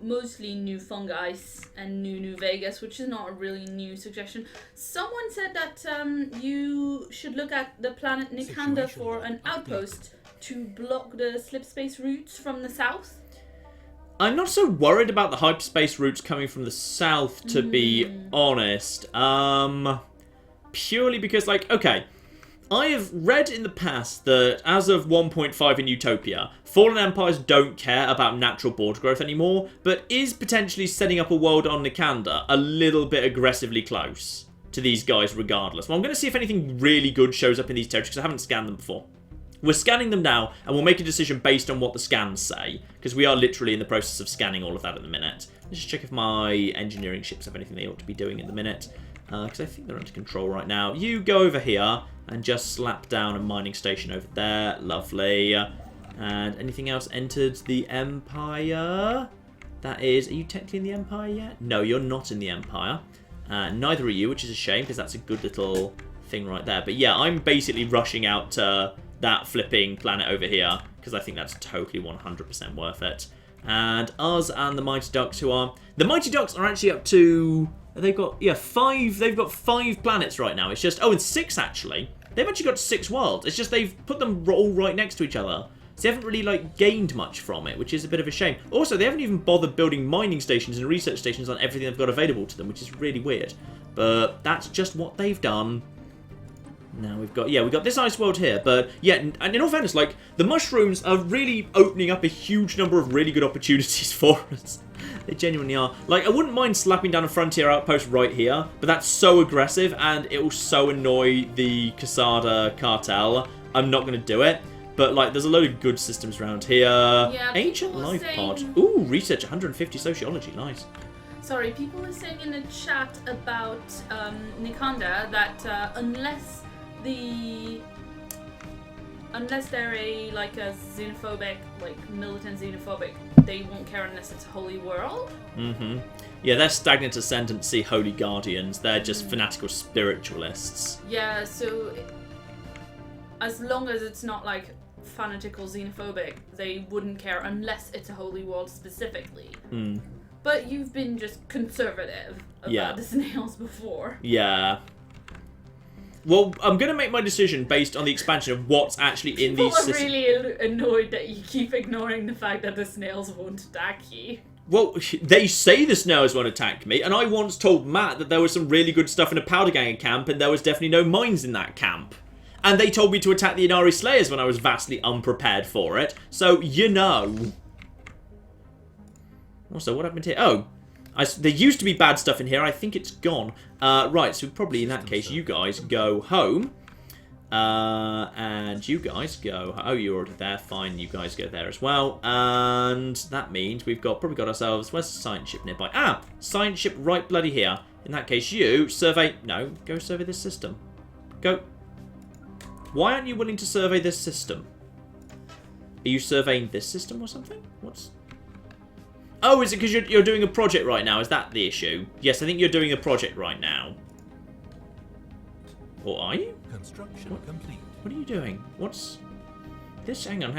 Mostly new fungi and new Vegas, which is not a really new suggestion. Someone said that you should look at the planet Nikander for an outpost to block the slip space routes from the south. I'm not so worried about the hyperspace routes coming from the south, to be honest. Purely because, like, okay, I have read in the past that as of 1.5 in Utopia, fallen empires don't care about natural border growth anymore, but is potentially setting up a world on Nikanda a little bit aggressively close to these guys regardless. Well, I'm going to see if anything really good shows up in these territories, because I haven't scanned them before. We're scanning them now, and we'll make a decision based on what the scans say, because we are literally in the process of scanning all of that at the minute. Let's just check if my engineering ships have anything they ought to be doing in the minute, because I think they're under control right now. You go over here and just slap down a mining station over there. Lovely. And anything else entered the Empire? That is, are you technically in the Empire yet? No, you're not in the Empire. Neither are you, which is a shame, because that's a good little thing right there. But yeah, I'm basically rushing out to that flipping planet over here, because I think that's totally 100% worth it. And us and the Mighty Ducks, who are... The Mighty Ducks are actually up to... They've got, yeah, 5... They've got 5 planets right now. It's just... Oh, and 6, actually. They've actually got 6 worlds. It's just they've put them all right next to each other. So they haven't really, like, gained much from it, which is a bit of a shame. Also, they haven't even bothered building mining stations and research stations on everything they've got available to them, which is really weird. But that's just what they've done. Now we've got, yeah, we've got this ice world here, but yeah, and in all fairness, like, the mushrooms are really opening up a huge number of really good opportunities for us. They genuinely are. Like, I wouldn't mind slapping down a frontier outpost right here, but that's so aggressive, and it will so annoy the Casada cartel. I'm not going to do it, but, like, there's a load of good systems around here. Yeah, Ancient Life Pod. Ooh, research 150 sociology, nice. Sorry, people were saying in the chat about Nikanda that unless they're a xenophobic, like militant xenophobic, they won't care unless it's a holy world. Mm-hmm. Yeah, they're stagnant ascendancy holy guardians. They're just fanatical spiritualists. Yeah, so as long as it's not like fanatical xenophobic, they wouldn't care unless it's a holy world specifically. Mm. But you've been just conservative about the snails before. Yeah. Well, I'm going to make my decision based on the expansion of what's actually in these systems. People are really annoyed that you keep ignoring the fact that the snails won't attack you. Well, they say the snails won't attack me, and I once told Matt that there was some really good stuff in a powder gang camp, and there was definitely no mines in that camp. And they told me to attack the Inari Slayers when I was vastly unprepared for it, so you know. Also, what happened here? Oh, there used to be bad stuff in here. I think it's gone. Right, so probably in that case, you guys go home. And you guys go... Oh, you're already there. Fine, you guys go there as well. And that means we've probably got ourselves... Where's the science ship nearby? Ah, science ship right bloody here. In that case, you survey... No, go survey this system. Go. Why aren't you willing to survey this system? Are you surveying this system or something? What's... Oh, is it because you're doing a project right now? Is that the issue? Yes, I think you're doing a project right now. Or are you? Construction complete. What are you doing? What's... This... Hang on.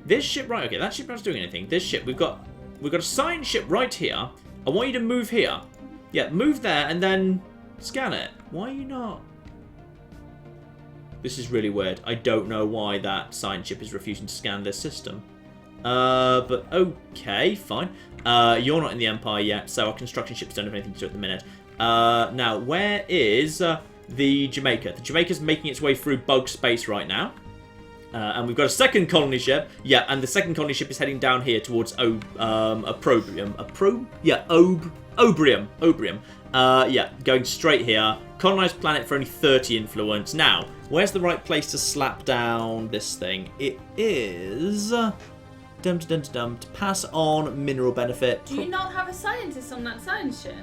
This ship... Right, okay, that ship not doing anything. This ship, we've got a science ship right here. I want you to move here. Yeah, move there and then scan it. Why are you not... This is really weird. I don't know why that science ship is refusing to scan this system. But okay, fine. You're not in the Empire yet, so our construction ships don't have anything to do at the minute. Now, where is the Jamaica? The Jamaica's making its way through bug space right now. And we've got a second colony ship. Yeah, and the second colony ship is heading down here towards Obrium. Obrium. Yeah, going straight here. Colonized planet for only 30 influence. Now, where's the right place to slap down this thing? It is... to pass on mineral benefit. Do you not have a scientist on that science ship?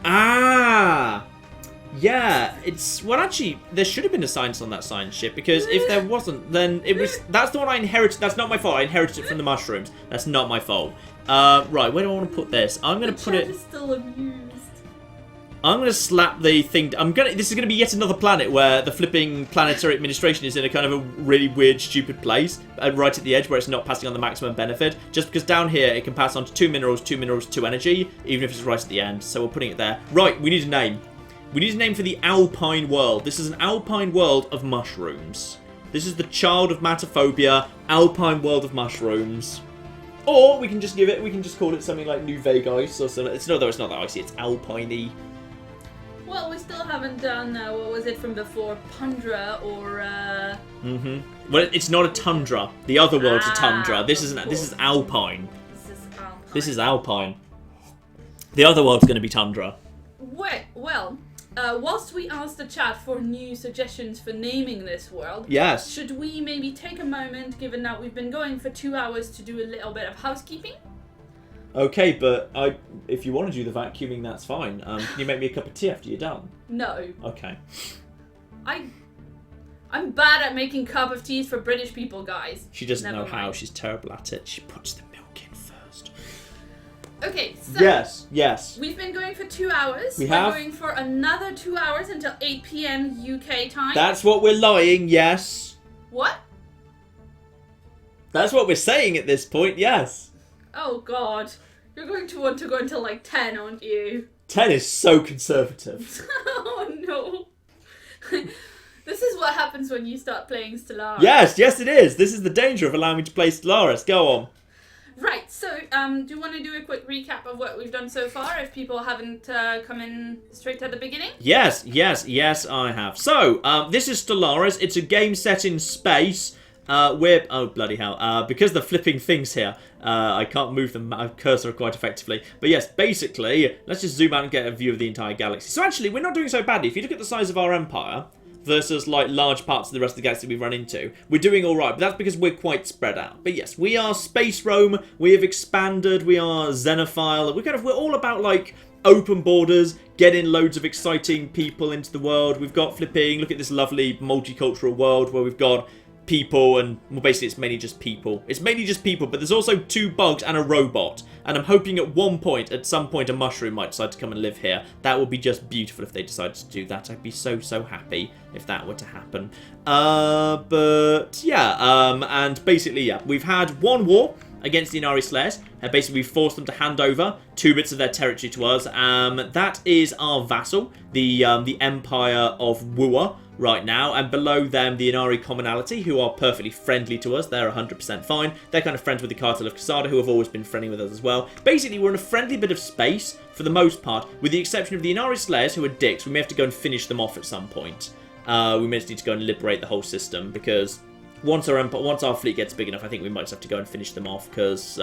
Ah! Yeah, it's... Well, actually, there should have been a scientist on that science ship, because if there wasn't, then it was... That's the one I inherited. That's not my fault. I inherited it from the mushrooms. That's not my fault. Right, where do I want to put this? I'm going to put it... Is still amused. I'm going to slap the thing... This is going to be yet another planet where the flipping planetary administration is in a kind of a really weird, stupid place. Right at the edge where it's not passing on the maximum benefit. Just because down here it can pass on to 2 minerals, 2 energy. Even if it's right at the end. So we're putting it there. Right, we need a name. We need a name for the Alpine world. This is an Alpine world of mushrooms. This is the child of matophobia. Alpine world of mushrooms. Or we can just call it something like New Vegas or something. It's not that icy, it's Alpine-y. Well, we still haven't done, what was it from before? Tundra or, Well, it's not a tundra. The other world's a tundra. This is Alpine. This is Alpine. This is Alpine. The other world's going to be tundra. Well, whilst we ask the chat for new suggestions for naming this world, Yes. should we maybe take a moment, given that we've been going for 2 hours, to do a little bit of housekeeping? Okay, but if you want to do the vacuuming, that's fine. Can you make me a cup of tea after you're done? No. Okay. I'm bad at making cup of teas for British people, guys. She doesn't Never know how. mind. She's terrible at it. She puts the milk in first. Okay, so Yes. we've been going for 2 hours. We're going for another 2 hours until 8 p.m. UK time. That's what we're lying, yes. What? That's what we're saying at this point, yes. Oh god. You're going to want to go until like 10, aren't you? 10 is so conservative. Oh no. This is what happens when you start playing Stellaris. Yes, it is. This is the danger of allowing me to play Stellaris. Go on. Right, so do you want to do a quick recap of what we've done so far if people haven't come in straight at the beginning? Yes, I have. So, this is Stellaris. It's a game set in space. Oh, bloody hell. Because the flipping things here, I can't move the cursor quite effectively. But yes, basically, let's just zoom out and get a view of the entire galaxy. So actually, we're not doing so badly. If you look at the size of our empire versus like large parts of the rest of the galaxy we've run into, we're doing all right. But that's because we're quite spread out. But yes, we are Space Rome. We have expanded. We are Xenophile. We're all about like open borders, getting loads of exciting people into the world. We've got flipping. Look at this lovely multicultural world where we've got people and, well, basically it's mainly just people. It's mainly just people, but there's also 2 bugs and a robot. And I'm hoping at some point, a mushroom might decide to come and live here. That would be just beautiful if they decided to do that. I'd be so happy if that were to happen. But yeah, and basically, yeah, we've had 1 war against the Inari Slayers. Basically, we've forced them to hand over 2 bits of their territory to us. That is our vassal, the Empire of Wua, right now, and below them the Inari Commonality, who are perfectly friendly to us. They're 100% fine. They're kind of friends with the Cartel of Casada, who have always been friendly with us as well. Basically, we're in a friendly bit of space for the most part, with the exception of the Inari Slayers, who are dicks. We may have to go and finish them off at some point. We may just need to go and liberate the whole system, because once our fleet gets big enough, I think we might just have to go and finish them off, because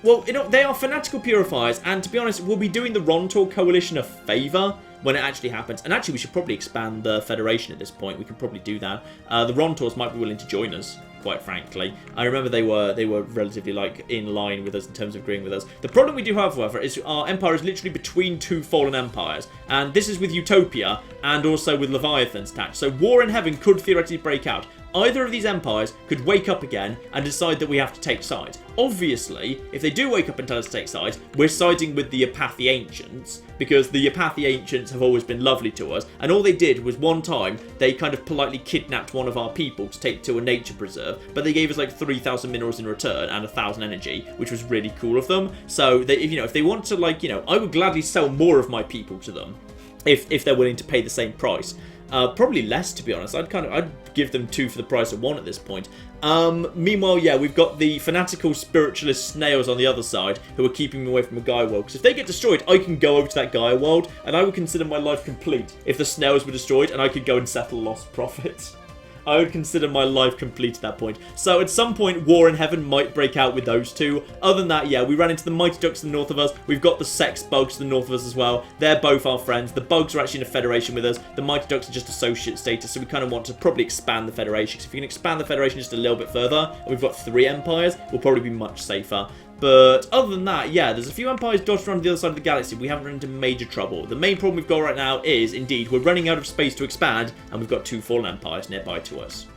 well, you know, they are fanatical purifiers, and to be honest, we'll be doing the Rontor Coalition a favour when it actually happens. And actually, we should probably expand the Federation at this point. We could probably do that. The Rontors might be willing to join us, quite frankly. I remember they were relatively like in line with us in terms of agreeing with us. The problem we do have, however, is our empire is literally between 2 fallen empires, and this is with Utopia and also with Leviathans attached. So war in heaven could theoretically break out. Either of these empires could wake up again and decide that we have to take sides. Obviously, if they do wake up and tell us to take sides, we're siding with the Apathi Ancients, because the Apathi Ancients have always been lovely to us, and all they did was one time, they kind of politely kidnapped one of our people to take to a nature preserve, but they gave us like 3,000 minerals in return and 1,000 energy, which was really cool of them. So, if they want to, like, I would gladly sell more of my people to them, if they're willing to pay the same price. Probably less, to be honest. I'd give them 2 for the price of 1 at this point. Meanwhile, yeah, we've got the fanatical spiritualist snails on the other side who are keeping me away from a Gaia world. Because if they get destroyed, I can go over to that Gaia world, and I would consider my life complete if the snails were destroyed and I could go and settle lost profit. I would consider my life complete at that point. So at some point, war in heaven might break out with those 2. Other than that, yeah, we ran into the Mighty Ducks to the north of us. We've got the Sex Bugs to the north of us as well. They're both our friends. The Bugs are actually in a federation with us. The Mighty Ducks are just associate status, so we kind of want to probably expand the federation. So if you can expand the federation just a little bit further, and we've got 3 empires, we'll probably be much safer. But other than that, yeah, there's a few empires dodged around the other side of the galaxy. We haven't run into major trouble. The main problem we've got right now is, indeed, we're running out of space to expand, and we've got 2 fallen empires nearby to us.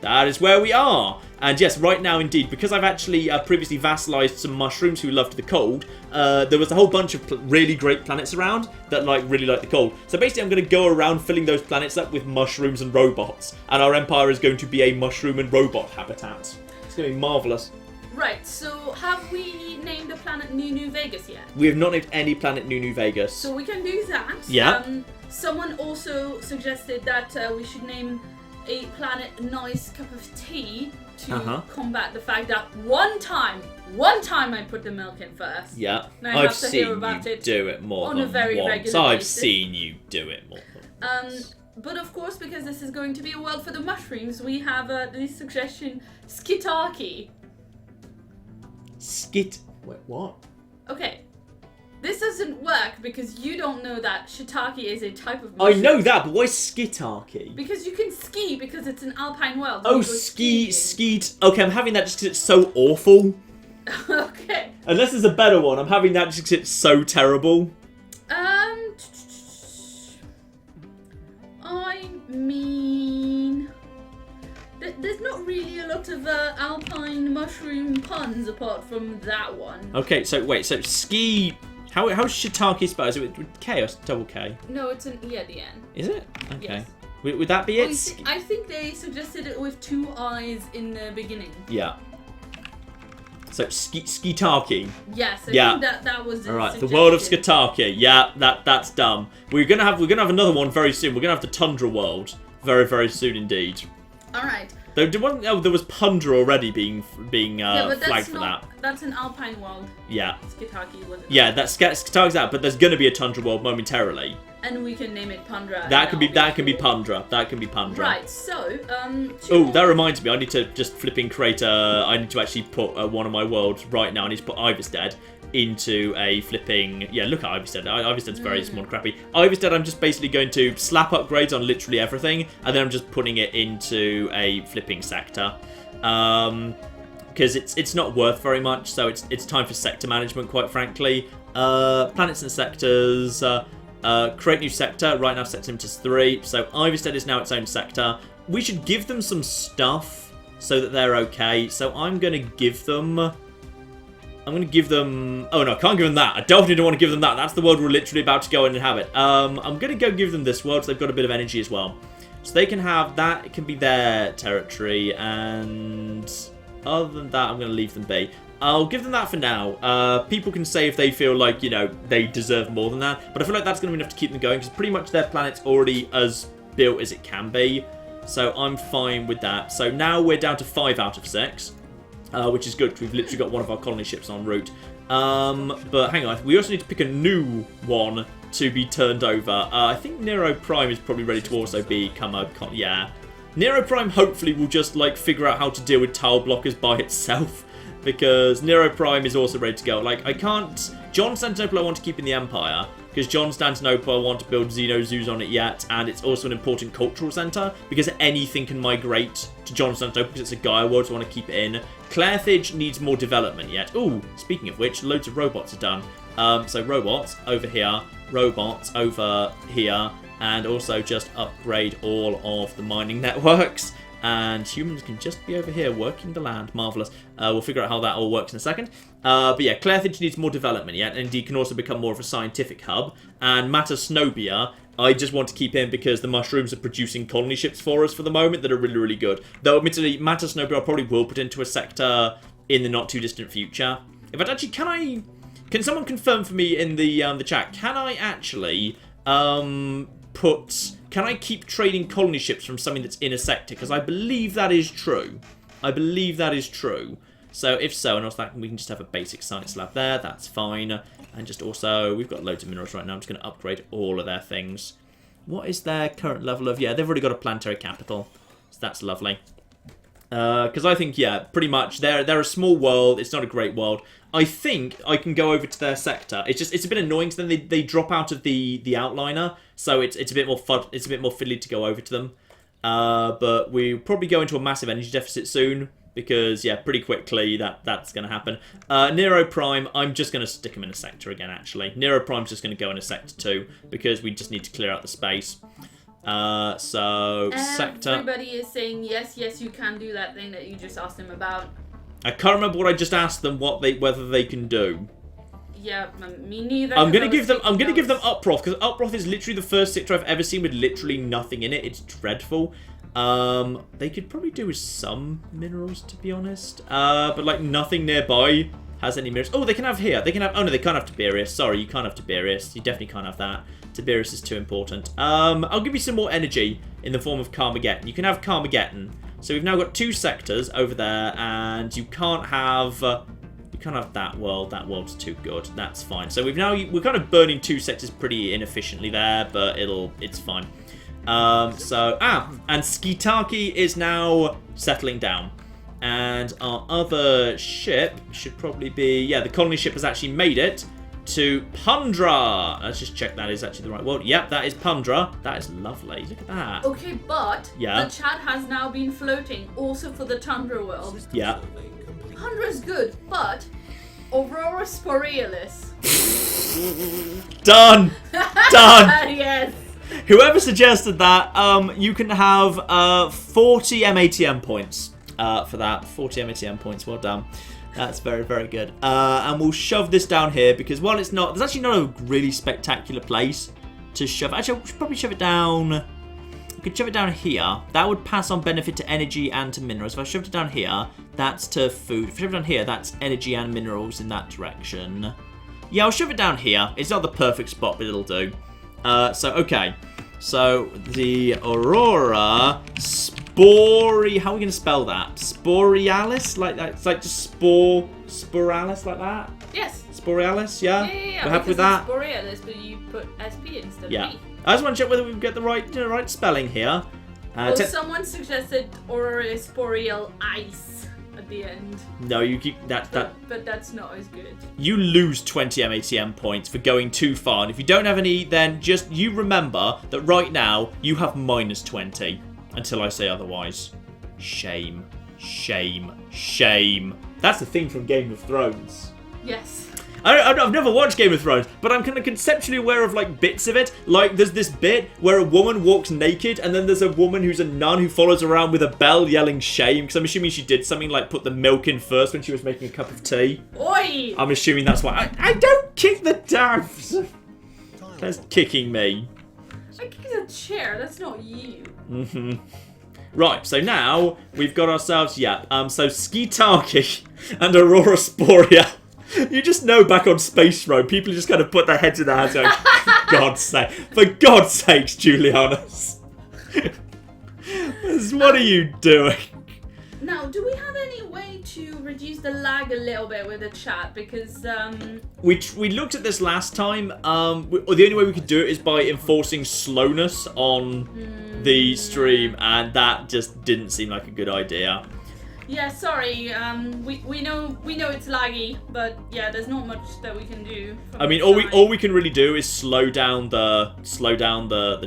That is where we are. And yes, right now, indeed, because I've actually previously vassalized some mushrooms who loved the cold, there was a whole bunch of really great planets around that really like the cold. So basically, I'm going to go around filling those planets up with mushrooms and robots. And our empire is going to be a mushroom and robot habitat. It's going to be marvellous. Right, so have we named the planet New Vegas yet? We have not named any planet New Vegas. So we can do that. Yeah. Someone also suggested that we should name a planet a nice cup of tea to Uh-huh. combat the fact that one time I put the milk in first. Yeah, And I I've have to hear seen about you it do it more on a than very once. regular I've basis. seen you do it more than once. But of course, because this is going to be a world for the mushrooms, we have the suggestion Skitarchy. Wait, what? Okay. This doesn't work because you don't know that shiitake is a type of I mushroom. know that, but why Skitarchy? Because you can ski because it's an alpine world. Oh, You go skiing. skeet. Okay, I'm having that just because it's so awful. Okay. Unless there's a better one, I'm having that just because it's so terrible. I mean, there's not really a lot of alpine mushroom puns apart from that one. Okay, so wait, so ski. How's shiitake spelled? Is it with K or double K? No, it's the N. Is it? Okay. Yes. Would that be Oh, it? I think they suggested it with 2 eyes in the beginning. Yeah. So Skitarchy. Yes, I Yeah. think that was the All right, the suggestion. world of Skitarchy. Yeah, that's dumb. We're gonna have another one very soon. We're gonna have the Tundra world very, very soon indeed. All right. Though there was Pundra already being Yeah, but flagged that's for not. that. That's an alpine world. Yeah. Skitarchy wasn't. Yeah, that's Skitarchy's out, but there's gonna be a Tundra world momentarily. And we can name it Pundra. That can be cool. Pundra. That can be Pundra. Right. So Oh, that reminds me. I need to just flipping create I need to actually put one of my worlds right now. I need to put Iverstead into a flipping. Yeah, look at Iverstead. Iverstead's very small and crappy. Iverstead, I'm just basically going to slap upgrades on literally everything, and then I'm just putting it into a flipping sector. Because it's not worth very much, so it's time for sector management, quite frankly. Planets and sectors. Create new sector. Right now, set him to 3. So Iverstead is now its own sector. We should give them some stuff so that they're okay. So I'm going to give them. Oh no, I can't give them that. I definitely don't want to give them that. That's the world we're literally about to go and inhabit. I'm going to go give them this world, so they've got a bit of energy as well. So they can have that. It can be their territory, and other than that, I'm going to leave them be. I'll give them that for now. People can say if they feel like, they deserve more than that. But I feel like that's going to be enough to keep them going, because pretty much their planet's already as built as it can be. So I'm fine with that. So now we're down to 5 out of 6, which is good, because we've literally got one of our colony ships en route. But hang on, we also need to pick a new one to be turned over. I think Nero Prime is probably ready to also become a... Yeah. Nero Prime hopefully will just, figure out how to deal with tile blockers by itself. Because Nero Prime is also ready to go. I can't... John Constantinople I want to keep in the Empire, because John Constantinople I want to build Xeno Zoos on it yet, and it's also an important cultural centre, because anything can migrate to John Constantinople, because it's a Gaia world, so I want to keep it in. Carthage needs more development yet. Ooh, speaking of which, loads of robots are done. So robots over here, robots over here, and also just upgrade all of the mining networks. And humans can just be over here working the land. Marvellous. We'll figure out how that all works in a second. But yeah, Carthage needs more development yet, and indeed can also become more of a scientific hub. And Matasnobia, I just want to keep in because the mushrooms are producing colony ships for us for the moment that are really, really good. Though, admittedly, Matasnobia I probably will put into a sector in the not-too-distant future. In fact, actually, can someone confirm for me in the chat, can I actually can I keep trading colony ships from something that's in a sector? Because I believe that is true. So if so, and also that we can just have a basic science lab there. That's fine. And just also, we've got loads of minerals right now. I'm just going to upgrade all of their things. What is their current level of... Yeah, they've already got a planetary capital. So that's lovely. Because I think, yeah, pretty much they're a small world. It's not a great world. I think I can go over to their sector. It's a bit annoying because then they drop out of the outliner, so it's a bit more fun. It's a bit more fiddly to go over to them. But we'll probably go into a massive energy deficit soon because yeah, pretty quickly that's going to happen. Nero Prime, I'm just going to stick him in a sector again. Actually, Nero Prime's just going to go in a sector 2 because we just need to clear out the space. So sector. Everybody is saying yes, you can do that thing that you just asked them about. I can't remember what I just asked them whether they can do. Yeah, me neither. I'm gonna give them Uproth because Uproth is literally the first sector I've ever seen with literally nothing in it. It's dreadful. They could probably do with some minerals to be honest. But nothing nearby has any minerals. Oh, they can have here. They can have. Oh no, they can't have Tiberius. Sorry, you can't have Tiberius. You definitely can't have that. Tiberius is too important. I'll give you some more energy in the form of Carmageddon. You can have Carmageddon. So we've now got 2 sectors over there, and you can't have that world. That world's too good. That's fine. So we're kind of burning 2 sectors pretty inefficiently there, but it's fine. And Skitaki is now settling down. And our other ship should probably be... Yeah, the colony ship has actually made it to Pundra. Let's just check that is actually the right world. Yep, that is Pundra. That is lovely. Look at that. Okay, but the chat has now been floating also for the Tundra world. Yeah. Pundra's good, but Aurora Sporealis. Done! Done! Yes! Whoever suggested that, you can have 40 MATM points for that. 40 MATM points, well done. That's very, very good. And we'll shove this down here because while it's not... There's actually not a really spectacular place to shove... Actually, we should probably shove it down... We could shove it down here. That would pass on benefit to energy and to minerals. If I shoved it down here, that's to food. If I shove it down here, that's energy and minerals in that direction. Yeah, I'll shove it down here. It's not the perfect spot, but it'll do. Okay. So, the Aurora Spori... How are we going to spell that? Sporealis? Like that? It's like just Sporealis like that? Yes. Sporealis, yeah? Yeah. We're happy with that? Sporealis, but you put SP instead of E. I just want to check whether we get the right spelling here. Someone suggested Aurora Sporeal Ice at the end. No, you keep that. But that's not as good. You lose 20 MATM points for going too far. And if you don't have any, then just you remember that right now you have minus 20 until I say otherwise. Shame, shame, shame. That's the thing from Game of Thrones. Yes. I've never watched Game of Thrones, but I'm kind of conceptually aware of like bits of it. Like there's this bit where a woman walks naked, and then there's a woman who's a nun who follows around with a bell yelling shame, because I'm assuming she did something like put the milk in first when she was making a cup of tea. Oi! I'm assuming that's why. I don't kick the daft. That's kicking me. I kicked a chair. That's not you. Mm-hmm. Right, so now we've got ourselves, so Skitaki and Aurora Sporia. You just know back on Space Road, people just kind of put their heads in their hands going, for God's sakes, Julianus. What are you doing? Now, do we have any way to reduce the lag a little bit with the chat? Because, We looked at this last time. The only way we could do it is by enforcing slowness on the stream, and that just didn't seem like a good idea. Yeah, sorry. We know it's laggy, but yeah, there's not much that we can do. I mean, all we can really do is slow down the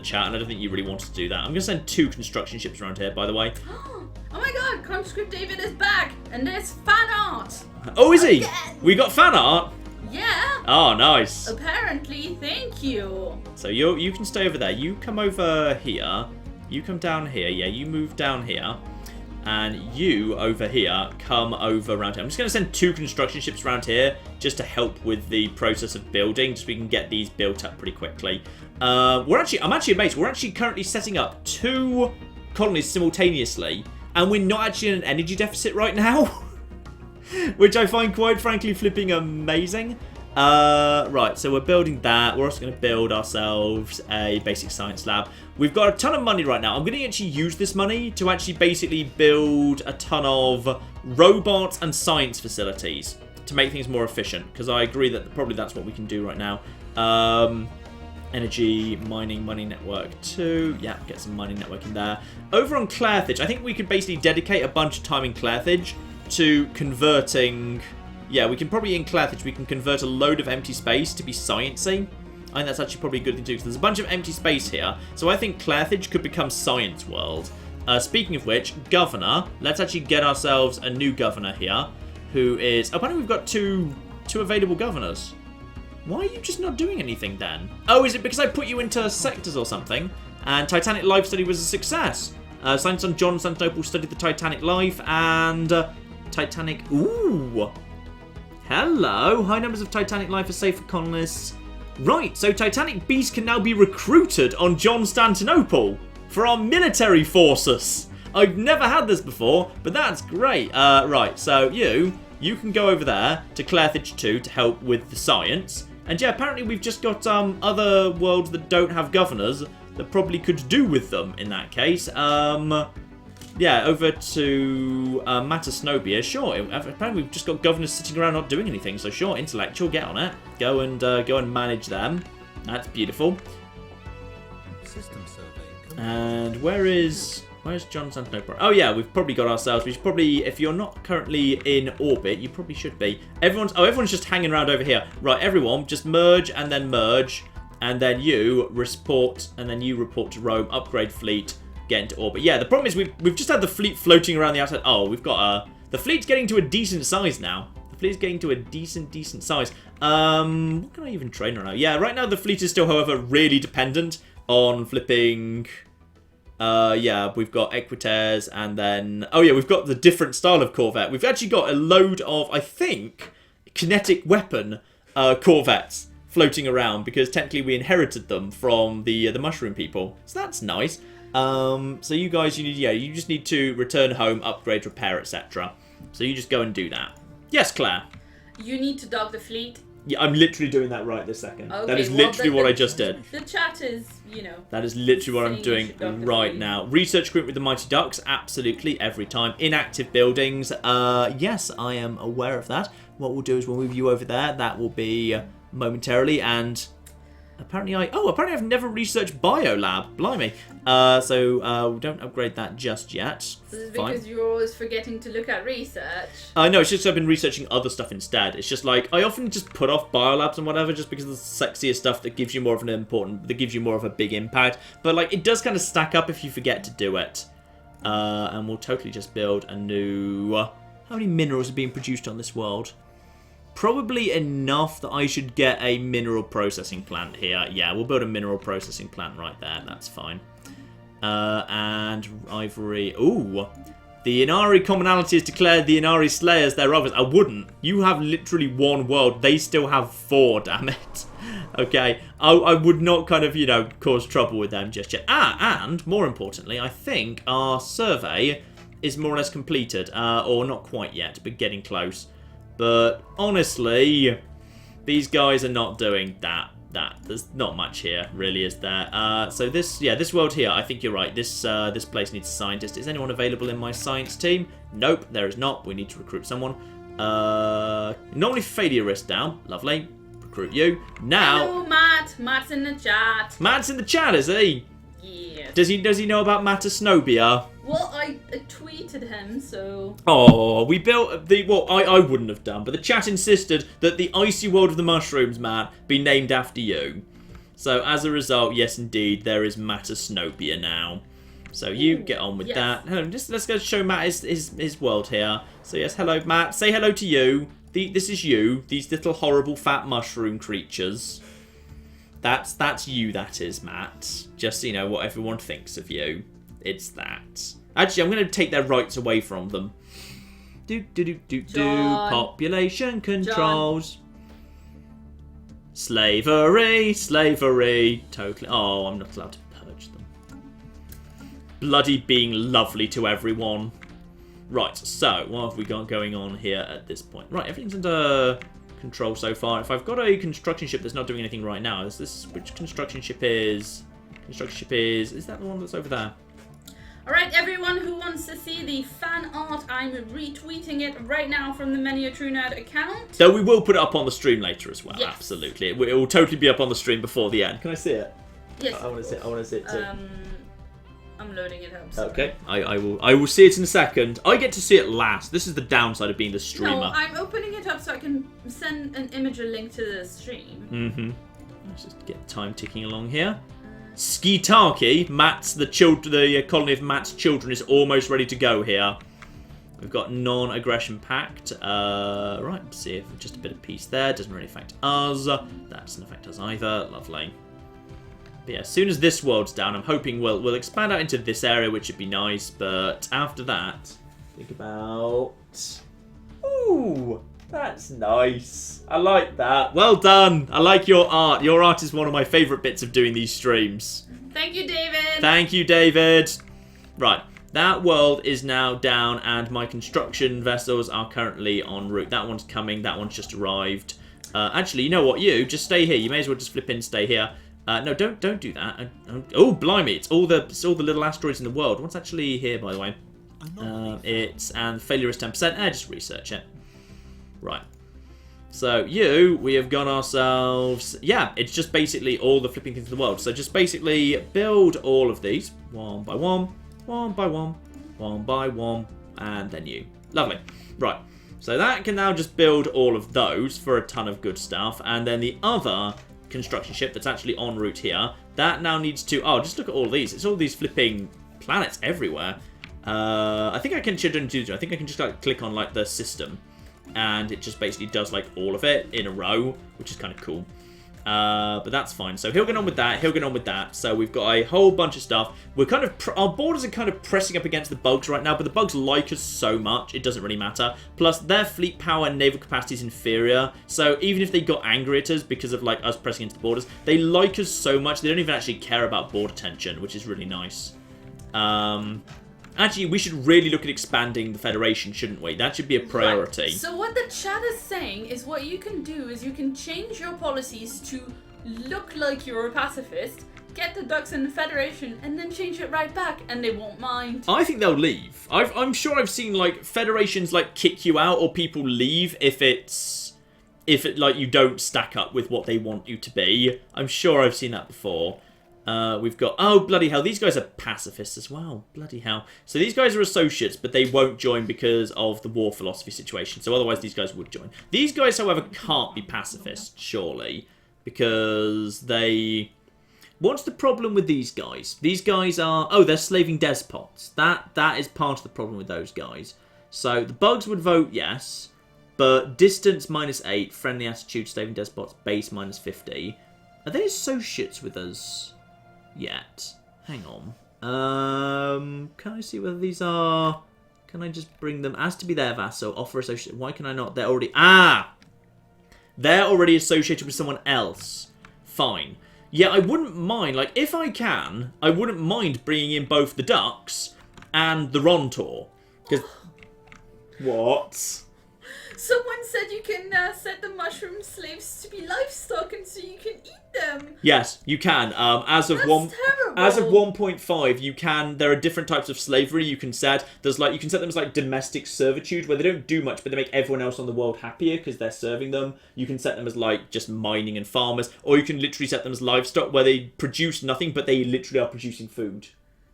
chat, and I don't think you really wanted to do that. I'm gonna send 2 construction ships around here, by the way. Oh my God, Conscript David is back, and there's fan art. Oh, is he? Again. We got fan art. Yeah. Oh, nice. Apparently, thank you. So you can stay over there. You come over here. You come down here. Yeah, you move down here. And you, over here, come over around here. I'm just going to send 2 construction ships around here just to help with the process of building, so we can get these built up pretty quickly. I'm actually amazed. We're actually currently setting up 2 colonies simultaneously, and we're not actually in an energy deficit right now, which I find quite frankly flipping amazing. Right, so we're building that. We're also going to build ourselves a basic science lab. We've got a ton of money right now. I'm going to actually use this money to actually basically build a ton of robots and science facilities to make things more efficient, because I agree that probably that's what we can do right now. Energy, mining, money network 2. Yeah, get some mining network in there. Over on Clairthage, I think we could basically dedicate a bunch of time in Clairthage to converting... Yeah, we can probably, in Clairthage, we can convert a load of empty space to be sciencey. I think that's actually probably a good thing to do, because there's a bunch of empty space here. So I think Clairthage could become Science World. Speaking of which, Governor, let's actually get ourselves a new Governor here, who is... Apparently we've got two available Governors. Why are you just not doing anything then? Oh, is it because I put you into sectors or something? And Titanic Life Study was a success. Science on John Constantinople studied the Titanic life, and Titanic... Ooh! Hello! High numbers of Titanic life are safe for colonists. Right, so Titanic Beast can now be recruited on John Constantinople for our military forces. I've never had this before, but that's great. Right, so you can go over there to Clairthage 2 to help with the science. And yeah, apparently we've just got other worlds that don't have governors that probably could do with them in that case. Yeah, over to Matasnobia. Sure, apparently we've just got governors sitting around not doing anything. So sure, intellectual, get on it. Go and manage them. That's beautiful. System survey. And where's John Santinopera? Oh yeah, we've probably got ourselves. We should probably, if you're not currently in orbit, you probably should be. Everyone's just hanging around over here. Right, everyone, just merge, and then you report, and then you report to Rome. Upgrade fleet. Get into orbit. Yeah, the problem is we've just had the fleet floating around the outside. Oh, we've got the fleet's getting to a decent size now. The fleet's getting to a decent size. What can I even train right now? Yeah, right now the fleet is still, however, really dependent on flipping. Yeah, we've got Equitaires, and then we've got the different style of Corvette. We've actually got a load of, I think, kinetic weapon Corvettes floating around because technically we inherited them from the mushroom people. So that's nice. So you guys, you just need to return home, upgrade, repair, etc. So you just go and do that. Yes, Claire. You need to dock the fleet. Yeah, I'm literally doing that right this second. Okay, that is literally what I just did. The chat is, That is literally what I'm doing right now. Research group with the Mighty Ducks, absolutely, every time. Inactive buildings, yes, I am aware of that. What we'll do is we'll move you over there. That will be momentarily, and apparently I've never researched Biolab. Blimey. So don't upgrade that just yet. This is because you're always forgetting to look at research. No, it's just I've been researching other stuff instead. It's just like I often just put off biolabs and whatever just because it's the sexier stuff that gives you more of a big impact. But like it does kind of stack up if you forget to do it. And we'll totally just build a new. How many minerals are being produced on this world? Probably enough that I should get a mineral processing plant here. Yeah, we'll build a mineral processing plant right there. That's fine. And ivory. Ooh. The Inari commonality has declared the Inari slayers their others. I wouldn't. You have literally one world. They still have 4, damn it. Okay. I would not kind of, cause trouble with them just yet. And more importantly, I think our survey is more or less completed. Or not quite yet, but getting close. But honestly, these guys are not doing that. There's not much here, really, is there? So this world here, I think you're right. This place needs a scientist. Is anyone available in my science team? Nope, there is not. We need to recruit someone. Normally failure risk down. Lovely. Recruit you. Now. Hello, Matt. Matt's in the chat. Matt's in the chat, is he? Yeah. Does he know about Matasnobia? Well, I tweeted him, so... Oh, we built the... Well, I wouldn't have done, but the chat insisted that the icy world of the mushrooms, Matt, be named after you. So, as a result, yes, indeed, there is Matasnobia now. So, you get on with that. Let's go show Matt his world here. So, yes, hello, Matt. Say hello to you. This is you. These little horrible fat mushroom creatures. That's you, that is, Matt. Just, what everyone thinks of you. It's that. Actually, I'm going to take their rights away from them. Population controls. Slavery. Totally. Oh, I'm not allowed to purge them. Bloody being lovely to everyone. Right, so, what have we got going on here at this point? Right, everything's under control so far. If I've got a construction ship that's not doing anything right now, which construction ship is? Is that the one that's over there? Alright, everyone who wants to see the fan art, I'm retweeting it right now from the Many a True Nerd account. So we will put it up on the stream later as well, yes. Absolutely. It will totally be up on the stream before the end. Can I see it? Yes. I want to see it too. I'm loading it up. Sorry. Okay, I will see it in a second. I get to see it last. This is the downside of being the streamer. No, I'm opening it up so I can send an imager link to the stream. Mm-hmm. Let's just get time ticking along here. Skitaki, the colony of Matt's children is almost ready to go here. We've got non-aggression pact. Right, see if just a bit of peace there. Doesn't really affect us. That doesn't affect us either. Lovely. But yeah, as soon as this world's down, I'm hoping we'll expand out into this area, which would be nice. But after that, think about... Ooh, that's nice. I like that. Well done. I like your art. Your art is one of my favourite bits of doing these streams. Thank you, David. Thank you, David. Right, that world is now down, and my construction vessels are currently en route. That one's coming. That one's just arrived. Actually, you know what? You just stay here. You may as well just flip in and stay here. No, don't do that. Oh, blimey! It's all the little asteroids in the world. What's actually here, by the way? And failure is 10%. Just research it. Right. So we have got ourselves. Yeah, it's just basically all the flipping things in the world. So just basically build all of these one by one, one by one, one by one, and then you. Lovely. Right. So that can now just build all of those for a ton of good stuff, and then the other construction ship that's actually en route here, that now needs to... Oh, just look at all these. It's all these flipping planets everywhere. I think I can just like click on like the system, and it just basically does like all of it in a row, which is kind of cool. But that's fine. So he'll get on with that. He'll get on with that. So we've got a whole bunch of stuff. We're kind of our borders are kind of pressing up against the bugs right now, but the bugs like us so much it doesn't really matter. Plus their fleet power and naval capacity is inferior. So even if they got angry at us because of like us pressing into the borders, they like us so much they don't even actually care about border tension, which is really nice. Actually, we should really look at expanding the Federation, shouldn't we? That should be a priority. Right. So what the chat is saying is what you can do is you can change your policies to look like you're a pacifist, get the ducks in the Federation, and then change it right back, and they won't mind. I think they'll leave. I'm sure I've seen like Federations like kick you out or people leave if it like you don't stack up with what they want you to be. I'm sure I've seen that before. We've got... Oh, bloody hell. These guys are pacifists as well. Bloody hell. So these guys are associates, but they won't join because of the war philosophy situation. So otherwise these guys would join. These guys, however, can't be pacifists, surely. Because they... What's the problem with these guys? These guys are... Oh, they're slaving despots. That is part of the problem with those guys. So the bugs would vote yes. But distance -8, friendly attitude, slaving despots, base -50. Are they associates with us? Yet. Hang on. Can I see whether these are... Can I just bring them... As to be their vassal, offer associate... Why can I not... They're already... Ah! They're already associated with someone else. Fine. Yeah, I wouldn't mind... Like, if I can, I wouldn't mind bringing in both the ducks and the Rontor. Because... What? Someone said you can set the mushroom slaves to be livestock, and so you can eat them. Yes, you can. As of 1.5, you can. There are different types of slavery you can set. There's like you can set them as like domestic servitude, where they don't do much, but they make everyone else on the world happier because they're serving them. You can set them as like just mining and farmers, or you can literally set them as livestock, where they produce nothing, but they literally are producing food.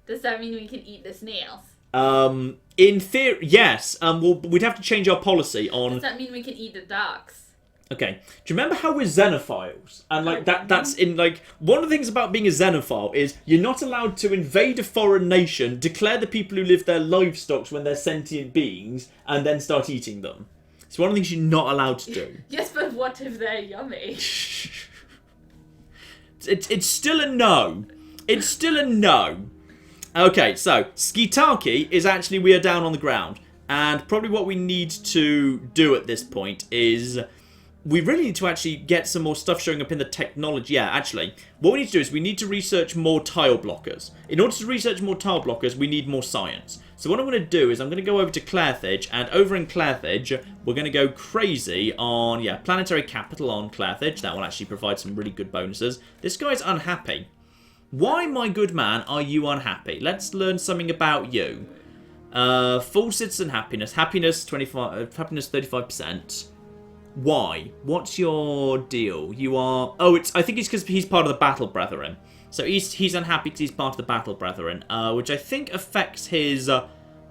Does that mean we can eat the snails? In theory, yes. We'd have to change our policy on... Does that mean we can eat the ducks? Okay. Do you remember how we're xenophiles? And like that's in like... One of the things about being a xenophile is you're not allowed to invade a foreign nation, declare the people who live there livestock when they're sentient beings, and then start eating them. It's one of the things you're not allowed to do. Yes, but what if they're yummy? It's still a no. It's still a no. Okay, so Skitaki is actually we are down on the ground, and probably what we need to do at this point is we really need to actually get some more stuff showing up in the technology. Yeah, actually, what we need to do is we need to research more tile blockers. In order to research more tile blockers, we need more science. So what I'm going to do is I'm going to go over to Clairthage, and over in Clairthage, we're going to go crazy on, yeah, planetary capital on Clairthage. That will actually provide some really good bonuses. This guy's unhappy. Why, my good man, are you unhappy? Let's learn something about you. Full citizen happiness. Happiness 35%. Why? What's your deal? You are... Oh, I think it's because he's part of the Battle Brethren. So he's unhappy because he's part of the Battle Brethren, which I think affects his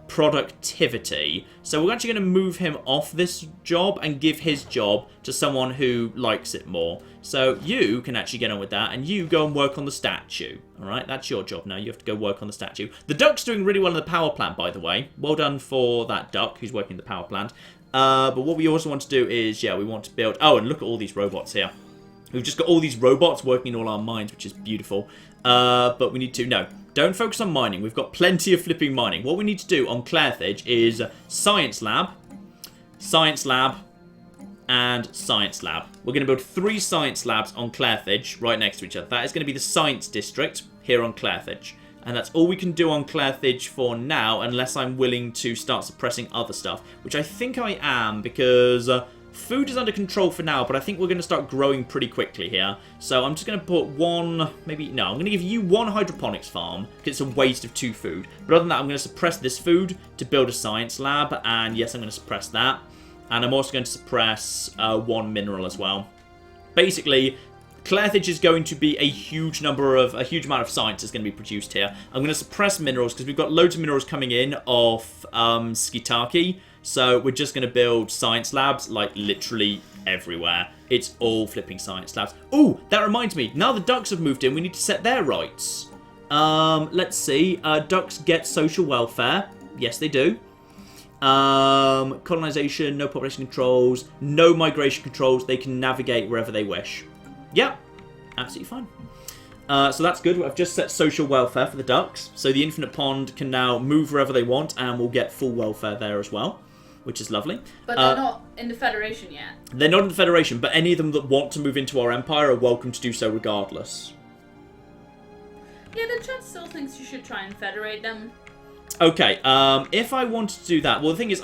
productivity. So we're actually going to move him off this job and give his job to someone who likes it more. So you can actually get on with that, and you go and work on the statue. Alright, that's your job now. You have to go work on the statue. The duck's doing really well in the power plant, by the way. Well done for that duck who's working in the power plant. But what we also want to do is, yeah, we want to build... Oh, and look at all these robots here. We've just got all these robots working in all our mines, which is beautiful. But we need to... No, don't focus on mining. We've got plenty of flipping mining. What we need to do on Clairthage is Science Lab, and Science Lab. We're going to build 3 Science Labs on Clairthage right next to each other. That is going to be the Science District here on Clairthage. And that's all we can do on Clairthage for now, unless I'm willing to start suppressing other stuff, which I think I am, because Food is under control for now, but I think we're going to start growing pretty quickly here. So I'm just going to put one, maybe, no, I'm going to give you one hydroponics farm, because it's a waste of 2 food. But other than that, I'm going to suppress this food to build a science lab, and yes, I'm going to suppress that. And I'm also going to suppress 1 mineral as well. Basically, Carthage is going to be a huge amount of science is going to be produced here. I'm going to suppress minerals, because we've got loads of minerals coming in off Skitaki. So we're just going to build science labs, like, literally everywhere. It's all flipping science labs. Oh, that reminds me. Now the ducks have moved in, we need to set their rights. Let's see. Ducks get social welfare. Yes, they do. Colonization, no population controls, no migration controls. They can navigate wherever they wish. Yep, absolutely fine. So that's good. I've just set social welfare for the ducks. So the infinite pond can now move wherever they want, and we'll get full welfare there as well, which is lovely. But they're not in the Federation yet. They're not in the Federation, but any of them that want to move into our empire are welcome to do so regardless. Yeah, the chat still thinks you should try and federate them. Okay, if I wanted to do that, well, the thing is,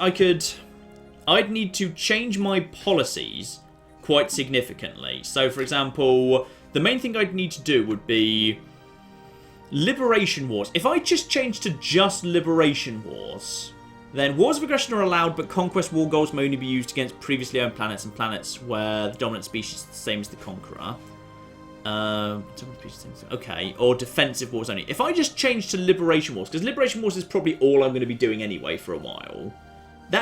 I'd need to change my policies quite significantly. So, for example, the main thing I'd need to do would be Liberation Wars. If I just change to just Liberation Wars, then Wars of Aggression are allowed, but Conquest War goals may only be used against previously owned planets and planets where the dominant species is the same as the Conqueror. Okay, or Defensive Wars only. If I just change to Liberation Wars, because Liberation Wars is probably all I'm going to be doing anyway for a while,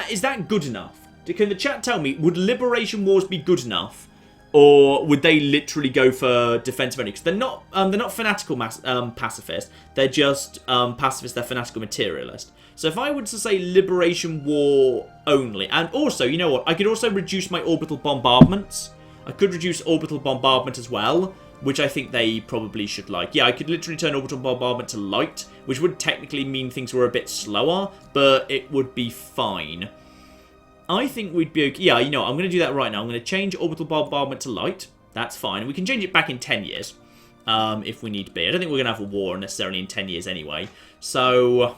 is that good enough? Can the chat tell me, would Liberation Wars be good enough? Or would they literally go for defensive only? Because they're not fanatical pacifist. They're just pacifist. They're fanatical materialist. So if I were to say Liberation War only, and also, you know what? I could also reduce my orbital bombardments. I could reduce orbital bombardment as well, which I think they probably should like. Yeah, I could literally turn orbital bombardment to light, which would technically mean things were a bit slower, but it would be fine. I think we'd be okay. Yeah, you know, I'm going to do that right now. I'm going to change orbital bombardment to light. That's fine. We can change it back in 10 years if we need be. I don't think we're going to have a war necessarily in 10 years anyway. So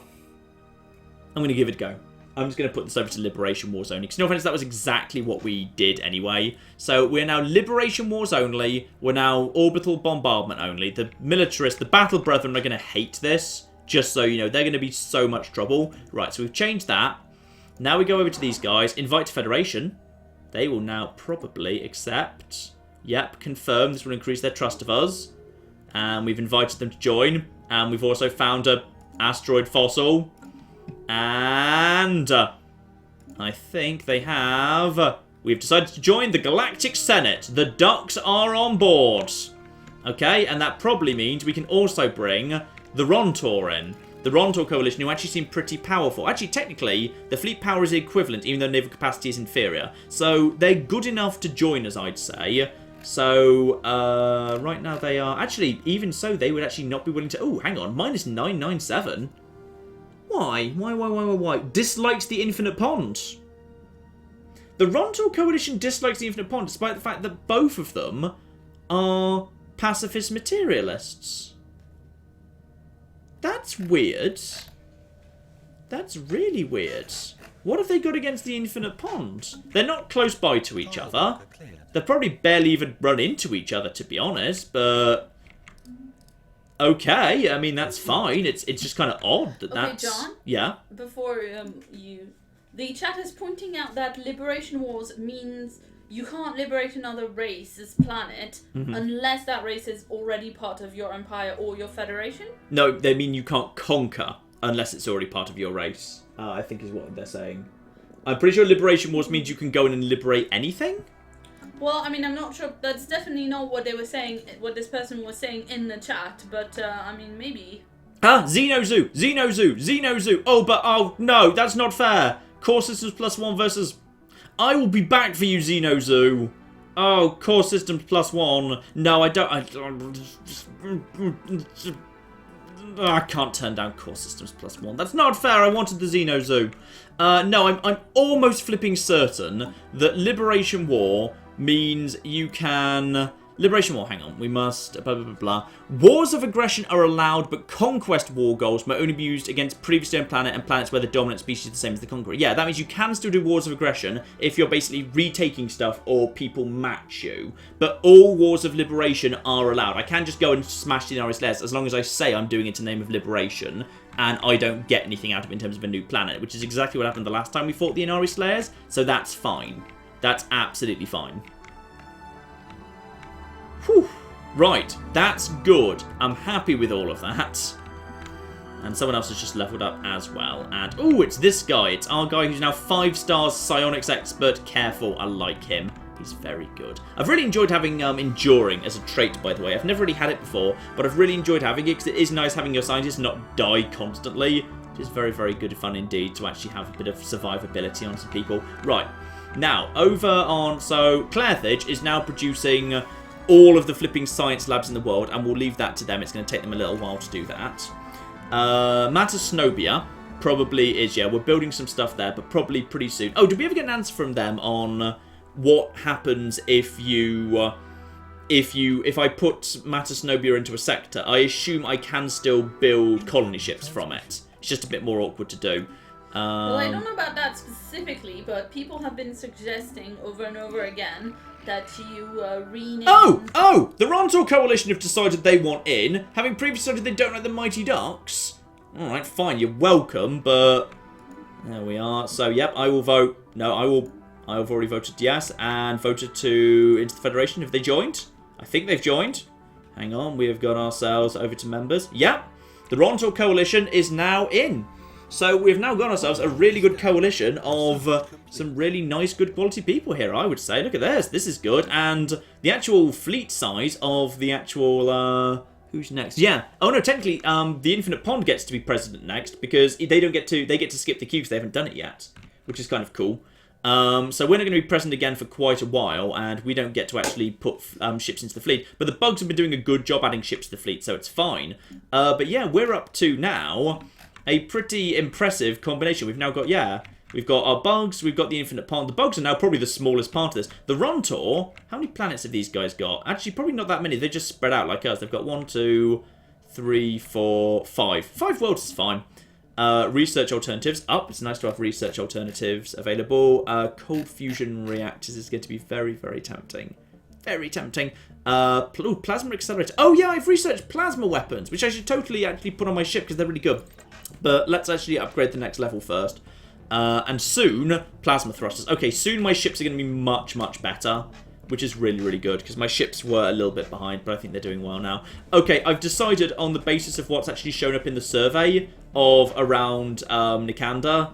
I'm going to give it a go. I'm just going to put this over to Liberation Wars only. Because no offense, that was exactly what we did anyway. So we're now Liberation Wars only. We're now orbital bombardment only. The militarists, the Battle Brethren are going to hate this. Just so you know, they're going to be so much trouble. Right, so we've changed that. Now we go over to these guys. Invite to Federation. They will now probably accept. Yep, confirm. This will increase their trust of us. And we've invited them to join. And we've also found a asteroid fossil. And I think they have. We've decided to join the Galactic Senate. The Ducks are on board. Okay, and that probably means we can also bring the Rontor in. The Rontor Coalition, who actually seem pretty powerful. Actually, technically, the fleet power is equivalent, even though naval capacity is inferior. So they're good enough to join us, I'd say. So, right now they are. Actually, even so, they would actually not be willing to. Oh, hang on. Minus 997. Why? Why? Dislikes the Infinite Pond. The Rontor Coalition dislikes the Infinite Pond, despite the fact that both of them are pacifist materialists. That's weird. That's really weird. What have they got against the Infinite Pond? They're not close by to each other. They'll probably barely even run into each other, to be honest, but okay, I mean, that's fine. It's just kind of odd that that's... Okay, John? Yeah? Before the chat is pointing out that Liberation Wars means you can't liberate another race's planet unless that race is already part of your empire or your federation? No, they mean you can't conquer unless it's already part of your race, I think is what they're saying. I'm pretty sure Liberation Wars means you can go in and liberate anything? Well, I mean, I'm not sure. That's definitely not what they were saying, what this person was saying in the chat, but, I mean, maybe. Ah, Xenozoo. Oh, no, that's not fair. Core Systems +1 versus... I will be back for you, Xenozoo. Oh, Core Systems +1. No, I don't... I can't turn down Core Systems +1. That's not fair. I wanted the Xenozoo. No, I'm almost flipping certain that Liberation War means you can Liberation War, hang on. We must... blah, blah, blah, blah. Wars of aggression are allowed, but conquest war goals may only be used against previously owned planet and planets where the dominant species is the same as the conqueror. Yeah, that means you can still do wars of aggression if you're basically retaking stuff or people match you. But all wars of liberation are allowed. I can just go and smash the Inari Slayers as long as I say I'm doing it in the name of liberation and I don't get anything out of it in terms of a new planet, which is exactly what happened the last time we fought the Inari Slayers, so that's fine. That's absolutely fine. Whew. Right, that's good. I'm happy with all of that. And someone else has just leveled up as well. And, oh, it's this guy. It's our guy who's now 5 stars psionics expert. Careful, I like him. He's very good. I've really enjoyed having enduring as a trait, by the way. I've never really had it before, but I've really enjoyed having it because it is nice having your scientists not die constantly. Which is very, very good fun indeed to actually have a bit of survivability on some people. Right, now, over on... So, Clairthage is now producing... all of the flipping science labs in the world, and we'll leave that to them. It's going to take them a little while to do that. Matasnobia probably is, yeah, we're building some stuff there, but probably pretty soon. Oh, did we ever get an answer from them on what happens if I put Matasnobia into a sector? I assume I can still build colony ships from it. It's just a bit more awkward to do. Well, I don't know about that specifically, but people have been suggesting over and over again that you rename... Oh! The Rontor Coalition have decided they want in, having previously decided they don't like the Mighty Ducks. Alright, fine, you're welcome, but... There we are. So, yep, I will vote... No, I've already voted yes, and voted into the Federation. Have they joined? I think they've joined. Hang on, we have got ourselves over to members. Yep, the Rontor Coalition is now in. So we've now got ourselves a really good coalition of some really nice, good quality people here, I would say. Look at this. This is good. And the actual fleet size of the actual... who's next? Yeah. Oh, no, technically, the Infinite Pond gets to be president next because they don't get to... They get to skip the queue because they haven't done it yet, which is kind of cool. So we're not going to be president again for quite a while, and we don't get to actually put ships into the fleet. But the bugs have been doing a good job adding ships to the fleet, so it's fine. But yeah, we're up to now... a pretty impressive combination. We've now got, we've got our bugs, we've got the Infinite Pond. The bugs are now probably the smallest part of this. The Rontor, how many planets have these guys got? Actually, probably not that many. They're just spread out like us. They've got 1, 2, 3, 4, 5. 5 worlds is fine. Research alternatives. It's nice to have research alternatives available. Cold fusion reactors is going to be very, very tempting. Very tempting. Plasma accelerator. Oh, yeah, I've researched plasma weapons, which I should totally actually put on my ship because they're really good. But let's actually upgrade the next level first. And soon, plasma thrusters. Okay, soon my ships are going to be much, much better, which is really, really good because my ships were a little bit behind, but I think they're doing well now. Okay, I've decided on the basis of what's actually shown up in the survey of around Nikanda.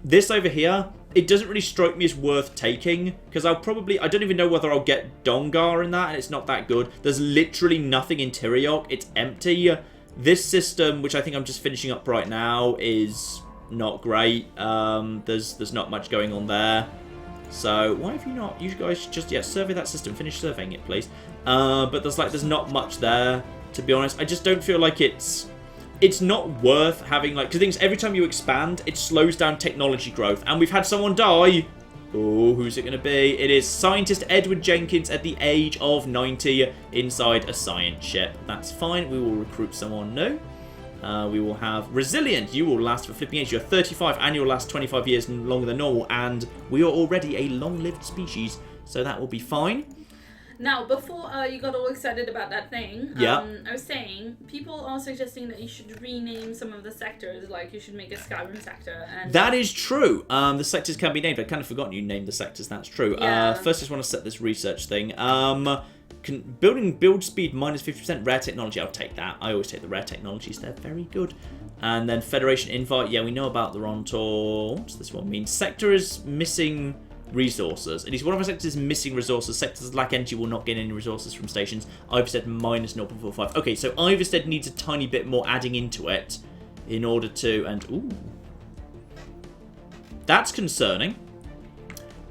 This over here, it doesn't really strike me as worth taking because I don't even know whether I'll get Dongar in that, and it's not that good. There's literally nothing in Tyriok. It's empty. This system, which I think I'm just finishing up right now, is not great. There's not much going on there. So why have you not? You guys should just survey that system. Finish surveying it, please. But there's not much there, to be honest. I just don't feel like it's not worth having because things every time you expand, it slows down technology growth, and we've had someone die. Oh, who's it going to be? It is Scientist Edward Jenkins at the age of 90 inside a science ship. That's fine. We will recruit someone new. We will have Resilient. You will last for flipping age. You're 35 and you'll last 25 years longer than normal. And we are already a long-lived species, so that will be fine. Now, before you got all excited about that thing, I was saying, people are suggesting that you should rename some of the sectors, like you should make a Skyrim sector. And that is true. The sectors can be named. I'd kind of forgotten you named the sectors, that's true. Yeah. First, I just want to set this research thing. Build speed minus 50%, rare technology, I'll take that. I always take the rare technologies, they're very good. And then Federation invite, we know about the Rontor. What's this one mean? Sector is missing... resources. At least one of our sectors is missing resources. Sectors that lack energy will not gain any resources from stations. Iverstead minus 0.45. Okay, so Iverstead needs a tiny bit more adding into it in order to... And, ooh. That's concerning.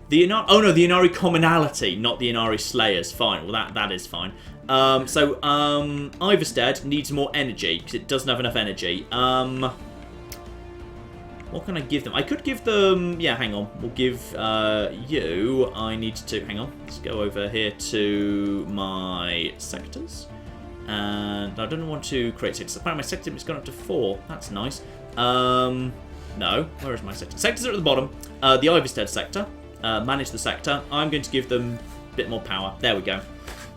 The Inari commonality, not the Inari Slayers. Fine, well that is fine. Iverstead needs more energy because it doesn't have enough energy. What What can I give them? I could give them... Yeah, hang on. We'll give you... I need to... Hang on. Let's go over here to my sectors. And I don't want to create sectors. Apparently my sector has gone up to 4. That's nice. No. Where is my sector? Sectors are at the bottom. The Ivystead sector. Manage the sector. I'm going to give them a bit more power. There we go.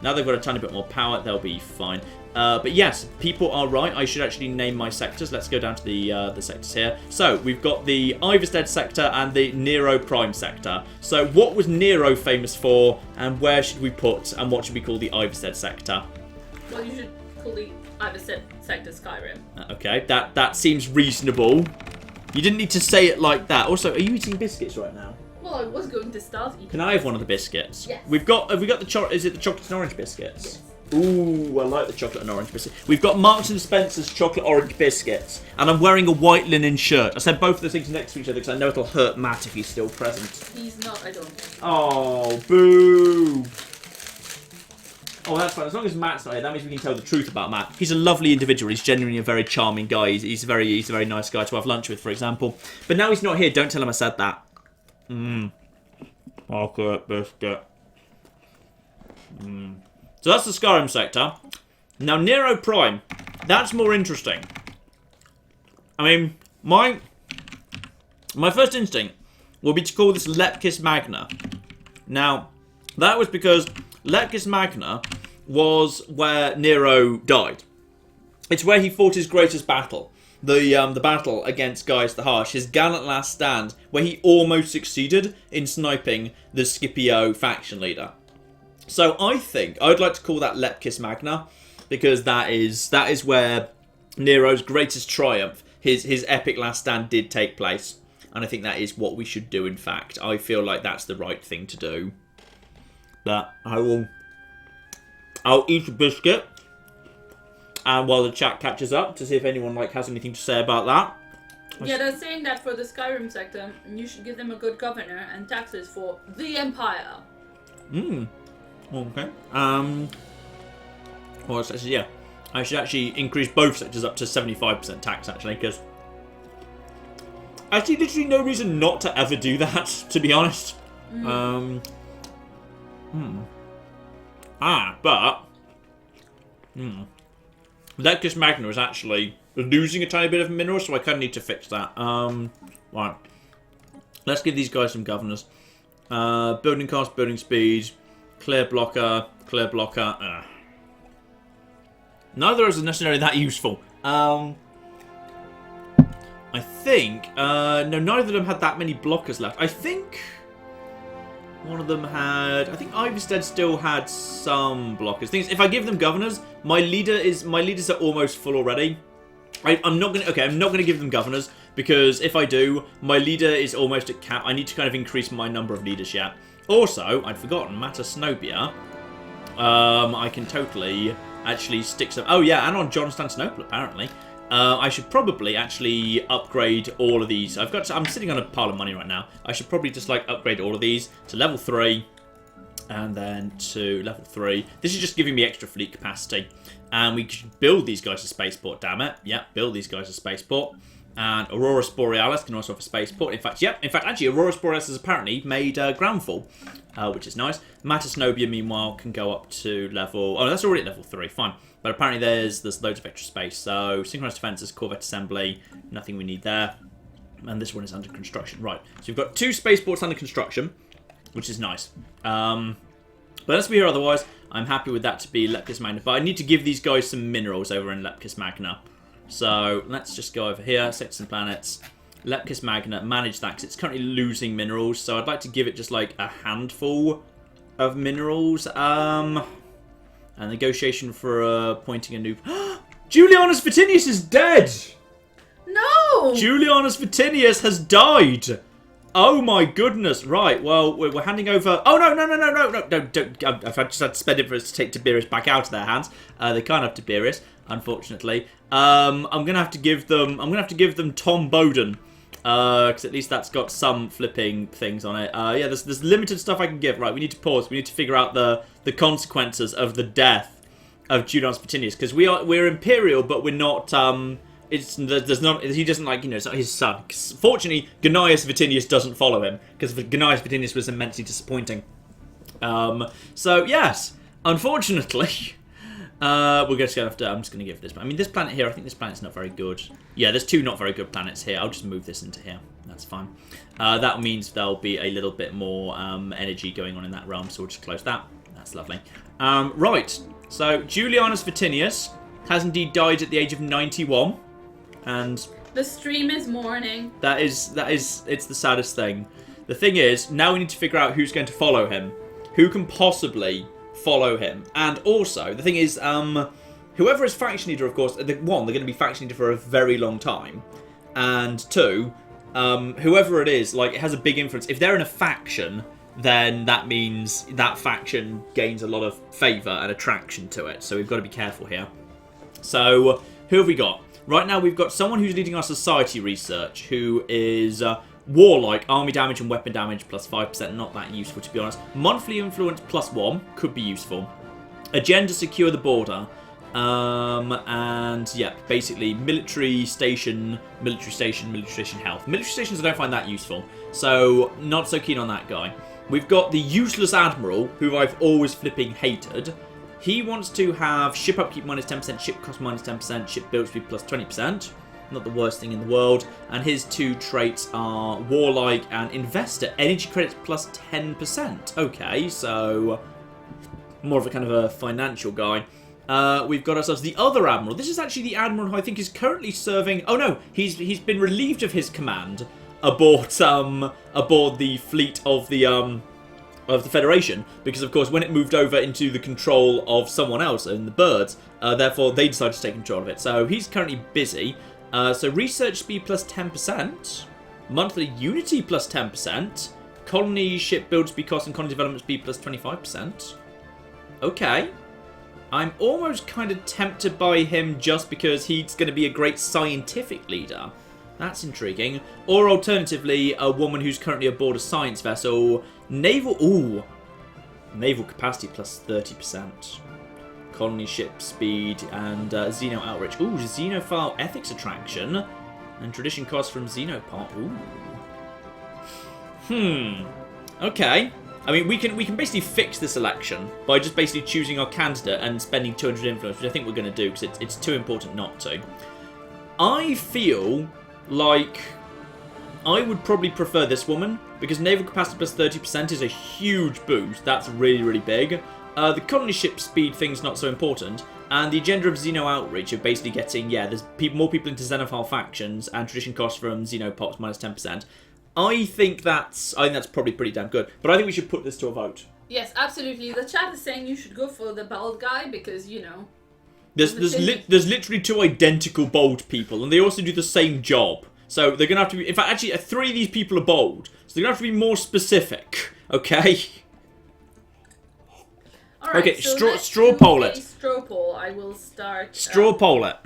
Now they've got a tiny bit more power, they'll be fine. But yes, people are right. I should actually name my sectors. Let's go down to the sectors here. So we've got the Ivystead sector and the Nero Prime sector. So what was Nero famous for, and where should we put, and what should we call the Ivystead sector? Well, you should call the Ivystead sector Skyrim. Okay, that seems reasonable. You didn't need to say it like that. Also, are you eating biscuits right now? Well, I was going to start eating. Can I have one of the biscuits? Yes. Have we got the is it the chocolate and orange biscuits? Yes. Ooh, I like the chocolate and orange biscuits. We've got Marks and Spencer's chocolate orange biscuits, and I'm wearing a white linen shirt. I said both of the things next to each other because I know it'll hurt Matt if he's still present. He's not, I don't think. Oh, boo! Oh, that's fine. As long as Matt's not here, that means we can tell the truth about Matt. He's a lovely individual. He's genuinely a very charming guy. He's a very nice guy to have lunch with, for example. But now he's not here. Don't tell him I said that. Chocolate biscuit. So that's the Skyrim sector. Now Nero Prime. That's more interesting. I mean, my first instinct will be to call this Lepkis Magna. Now, that was because Lepkis Magna was where Nero died. It's where he fought his greatest battle. The battle against Gaius the Harsh, his gallant last stand, where he almost succeeded in sniping the Scipio faction leader. So I think I'd like to call that Lepkis Magna, because that is where Nero's greatest triumph, his epic last stand, did take place. And I think that is what we should do, in fact. I feel like that's the right thing to do. But I'll eat a biscuit. And while the chat catches up to see if anyone has anything to say about that. Yeah, they're saying that for the Skyrim sector, you should give them a good governor and taxes for the Empire. Okay. Well, yeah. I should actually increase both sectors up to 75% tax, actually, because I see literally no reason not to ever do that, to be honest. Lepkis Magna is actually losing a tiny bit of minerals, so I kind of need to fix that. Right. Let's give these guys some governors. Building cost, building speed, clear blocker. Neither is necessarily that useful. I think, no, neither of them had that many blockers left. I think one of them had, I think Ivystead still had some blockers. Things, if I give them governors, my leaders are almost full already. I'm not gonna give them governors, because if I do, my leader is almost at cap. I need to kind of increase my number of leaders yet. Also, I'd forgotten, Matasnobia. I can totally actually stick some... Oh yeah, and on John Constantinople, apparently. I should probably actually upgrade all of these. I'm sitting on a pile of money right now. I should probably just upgrade all of these to level 3. And then to level 3. This is just giving me extra fleet capacity. And we should build these guys a spaceport, damn it. Yeah, build these guys a spaceport. And Aurora Borealis can also have a spaceport. In fact, actually, Aurora Borealis has apparently made Groundfall, which is nice. Matasnobia, meanwhile, can go up to level... Oh, that's already at level 3, fine. But apparently there's loads of extra space. So, Synchronized Defenses, Corvette Assembly, nothing we need there. And this one is under construction. Right, so we've got 2 spaceports under construction, which is nice. But let's be here otherwise. I'm happy with that to be Lepkis Magna. But I need to give these guys some minerals over in Lepkis Magna. So let's just go over here, sectors and planets, Lepkis Magna, manage that because it's currently losing minerals. So I'd like to give it just a handful of minerals. And negotiation for appointing a new... Julianus Vatinius is dead! No! Julianus Vatinius has died! Oh my goodness! Right, well, we're handing over... Oh, no, don't. I've just had to spend it for us to take Tiberius back out of their hands. They can't have Tiberius, unfortunately. I'm gonna have to give them Tom Bowden, because at least that's got some flipping things on it. Yeah, there's limited stuff I can give. Right, we need to pause. We need to figure out the consequences of the death of Julianus Vatinius, because we're Imperial, but we're not there's not, he doesn't like, it's not his son. Fortunately, Gnaeus Vatinius doesn't follow him, because Gnaeus Vatinius was immensely disappointing. So, yes, unfortunately, we're just going to have to, I'm just going to give this, I mean, this planet here, I think this planet's not very good. Yeah, there's 2 not very good planets here. I'll just move this into here. That's fine. That means there'll be a little bit more energy going on in that realm, so we'll just close that. That's lovely. Right, so Julianus Vatinius has indeed died at the age of 91, and the stream is mourning. That is, it's the saddest thing. The thing is, now we need to figure out who's going to follow him. Who can possibly follow him? And also, the thing is, whoever is faction leader, of course, one, they're going to be faction leader for a very long time, and 2, whoever it is, like, it has a big influence. If they're in a faction, then that means that faction gains a lot of favour and attraction to it. So we've got to be careful here. So, who have we got? Right now we've got someone who's leading our society research, who is warlike, army damage and weapon damage plus 5%, not that useful to be honest. Monthly influence plus 1, could be useful. Agenda, secure the border. And yeah, basically military station health. Military stations I don't find that useful, so not so keen on that guy. We've got the useless admiral, who I've always flipping hated. He wants to have ship upkeep minus 10%, ship cost minus 10%, ship build speed plus 20%. Not the worst thing in the world. And his 2 traits are warlike and investor. Energy credits plus 10%. Okay, so more of a kind of a financial guy. We've got ourselves the other admiral. This is actually the admiral who I think is currently serving. Oh no, he's been relieved of his command aboard the fleet of the Federation, because of course when it moved over into the control of someone else and the birds, therefore they decided to take control of it. So he's currently busy. So research speed plus 10%, monthly unity plus 10%, colony ship build speed cost and colony development speed plus 25%. Okay. I'm almost kind of tempted by him just because he's going to be a great scientific leader. That's intriguing. Or alternatively, a woman who's currently aboard a science vessel. Naval capacity plus 30%. Colony ship speed and Xeno outreach. Ooh, Xenophile ethics attraction. And tradition cost from Xenopart. Ooh. Okay. I mean, we can basically fix this election by just basically choosing our candidate and spending 200 influence, which I think we're going to do because it's too important not to. I feel like I would probably prefer this woman because naval capacity plus 30% is a huge boost. That's really, really big. The colony ship speed thing's not so important. And the agenda of Xeno outreach of basically getting, there's more people into Xenophile factions and tradition cost from Xenopops minus 10%. I think that's probably pretty damn good. But I think we should put this to a vote. Yes, absolutely. The chat is saying you should go for the bald guy because, There's literally 2 identical bold people, and they also do the same job. So they're going to have to be... In fact, actually, 3 of these people are bold. So they're going to have to be more specific. Okay? All right, okay, so straw poll it. Straw poll. I will start... Straw poll it.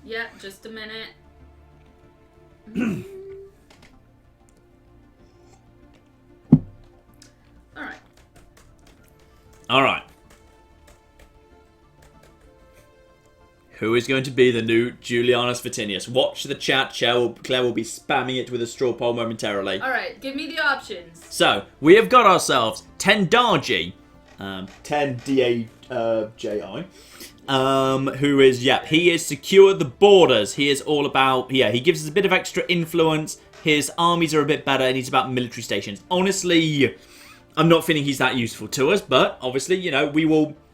Yeah, just a minute. Alright. Who is going to be the new Julianus Vatinius? Watch the chat. Claire will be spamming it with a straw poll momentarily. Alright, give me the options. So, we have got ourselves Tendaji. 10-D-A-J-I. Who is, he is secure the borders. He is all about, he gives us a bit of extra influence. His armies are a bit better and he's about military stations. Honestly, I'm not feeling he's that useful to us, but obviously,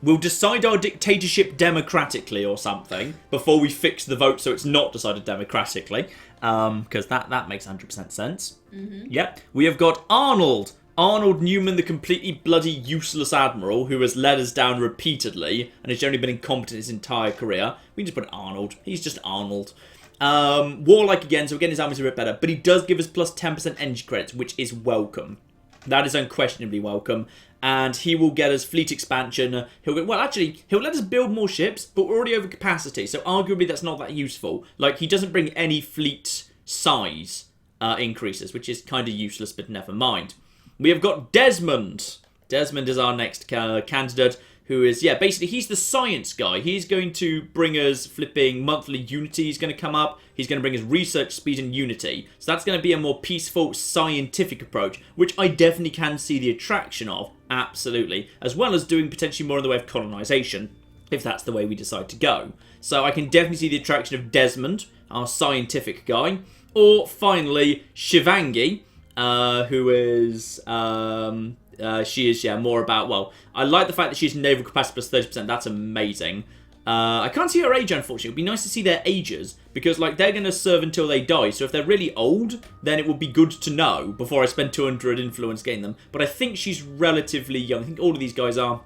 we'll decide our dictatorship democratically or something before we fix the vote so it's not decided democratically, because that makes 100% sense. Mm-hmm. Yep. We have got Arnold Newman, the completely bloody useless admiral who has led us down repeatedly and has generally been incompetent his entire career. We can just put Arnold. He's just Arnold. Warlike again, so again his army's a bit better, but he does give us plus 10% energy credits, which is welcome. That is unquestionably welcome. And he will get us fleet expansion. He'll let us build more ships, but we're already over capacity. So arguably that's not that useful. Like, he doesn't bring any fleet size increases, which is kind of useless, but never mind. We have got Desmond. Desmond is our next candidate, who is, yeah, basically he's the science guy. He's going to bring us flipping monthly Unity. He's going to come up. He's going to bring us research speed and Unity. So that's going to be a more peaceful, scientific approach, which I definitely can see the attraction of, absolutely, as well as doing potentially more in the way of colonization, if that's the way we decide to go. So I can definitely see the attraction of Desmond, our scientific guy, or finally Shivangi, who is... she is, yeah, more about, well, I like the fact that she's naval capacity plus 30%. That's amazing. I can't see her age, unfortunately. It would be nice to see their ages, because, like, they're going to serve until they die. So if they're really old, then it would be good to know before I spend 200 influence getting them. But I think she's relatively young. I think all of these guys are.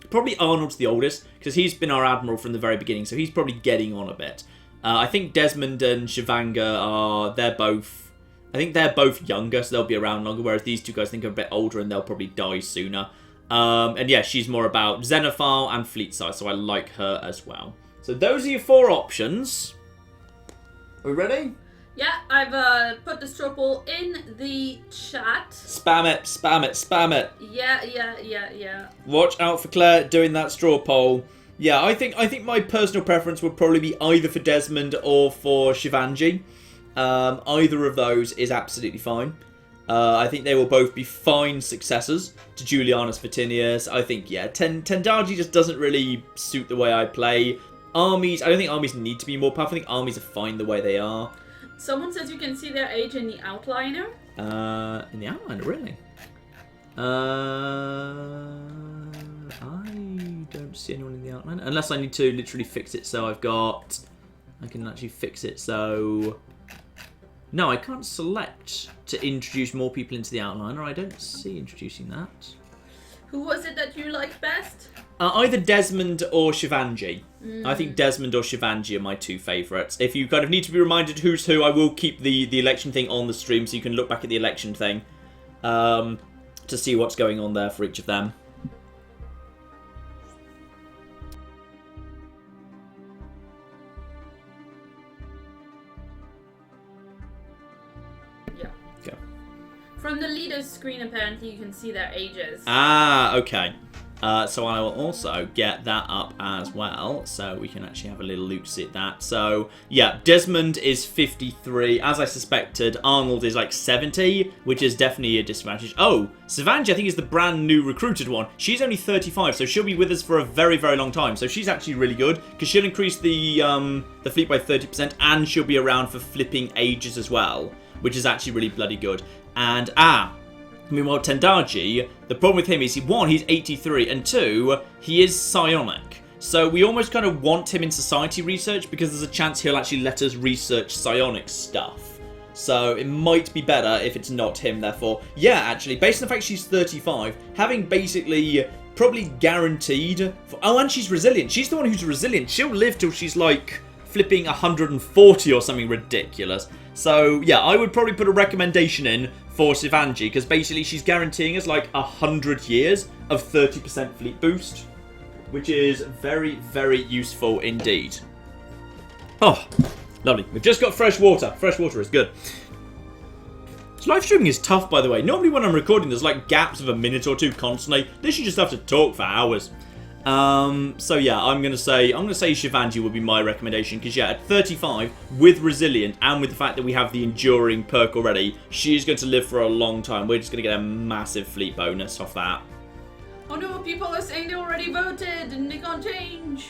Probably Arnold's the oldest, because he's been our admiral from the very beginning, so he's probably getting on a bit. I think Desmond and Shivanga they're both younger, so they'll be around longer, whereas these two guys I think are a bit older and they'll probably die sooner. And yeah, she's more about Xenophile and fleet size, so I like her as well. So those are your 4 options. Are we ready? Yeah, I've put the straw poll in the chat. Spam it, spam it, spam it. Yeah. Watch out for Claire doing that straw poll. Yeah, I think my personal preference would probably be either for Desmond or for Shivangi. Either of those is absolutely fine. I think they will both be fine successors to Julianus Vatinius. I think, yeah, Tendaji just doesn't really suit the way I play. Armies, I don't think armies need to be more powerful. I think armies are fine the way they are. Someone says you can see their age in the outliner. In the outliner, really? I don't see anyone in the outliner. Unless I need to literally fix it so I can actually fix it so... No, I can't select to introduce more people into the outliner. I don't see introducing that. Who was it that you liked best? Either Desmond or Shivangi. I think Desmond or Shivangi are my 2 favourites. If you kind of need to be reminded who's who, I will keep the election thing on the stream so you can look back at the election thing to see what's going on there for each of them. Yeah. Okay. From the leader's screen, apparently, you can see their ages. Ah, okay. So I will also get that up as well, so we can actually have a little look at that. So, yeah, Desmond is 53. As I suspected, Arnold is like 70, which is definitely a disadvantage. Oh, Shivangi, I think, is the brand new recruited one. She's only 35, so she'll be with us for a very, very long time. So she's actually really good, because she'll increase the fleet by 30%, and she'll be around for flipping ages as well, which is actually really bloody good. And, meanwhile, Tendaji, the problem with him is, 1, he's 83, and 2, he is psionic. So we almost kind of want him in society research because there's a chance he'll actually let us research psionic stuff. So it might be better if it's not him, therefore. Yeah, actually, based on the fact she's 35, having basically probably guaranteed... Oh, and she's resilient. She's the one who's resilient. She'll live till she's like flipping 140 or something ridiculous. So, yeah, I would probably put a recommendation in for Shivangi, because basically she's guaranteeing us like 100 years of 30% fleet boost, which is very, very useful indeed. Oh, lovely. We've just got fresh water. Fresh water is good. So live streaming is tough, by the way. Normally when I'm recording, there's like gaps of a minute or 2 constantly. This you just have to talk for hours. So yeah, I'm gonna say Shivangi would be my recommendation, because yeah, at 35 with resilient and with the fact that we have the enduring perk already, she's going to live for a long time. We're just gonna get a massive fleet bonus off that. Oh no, people are saying they already voted and they can't change.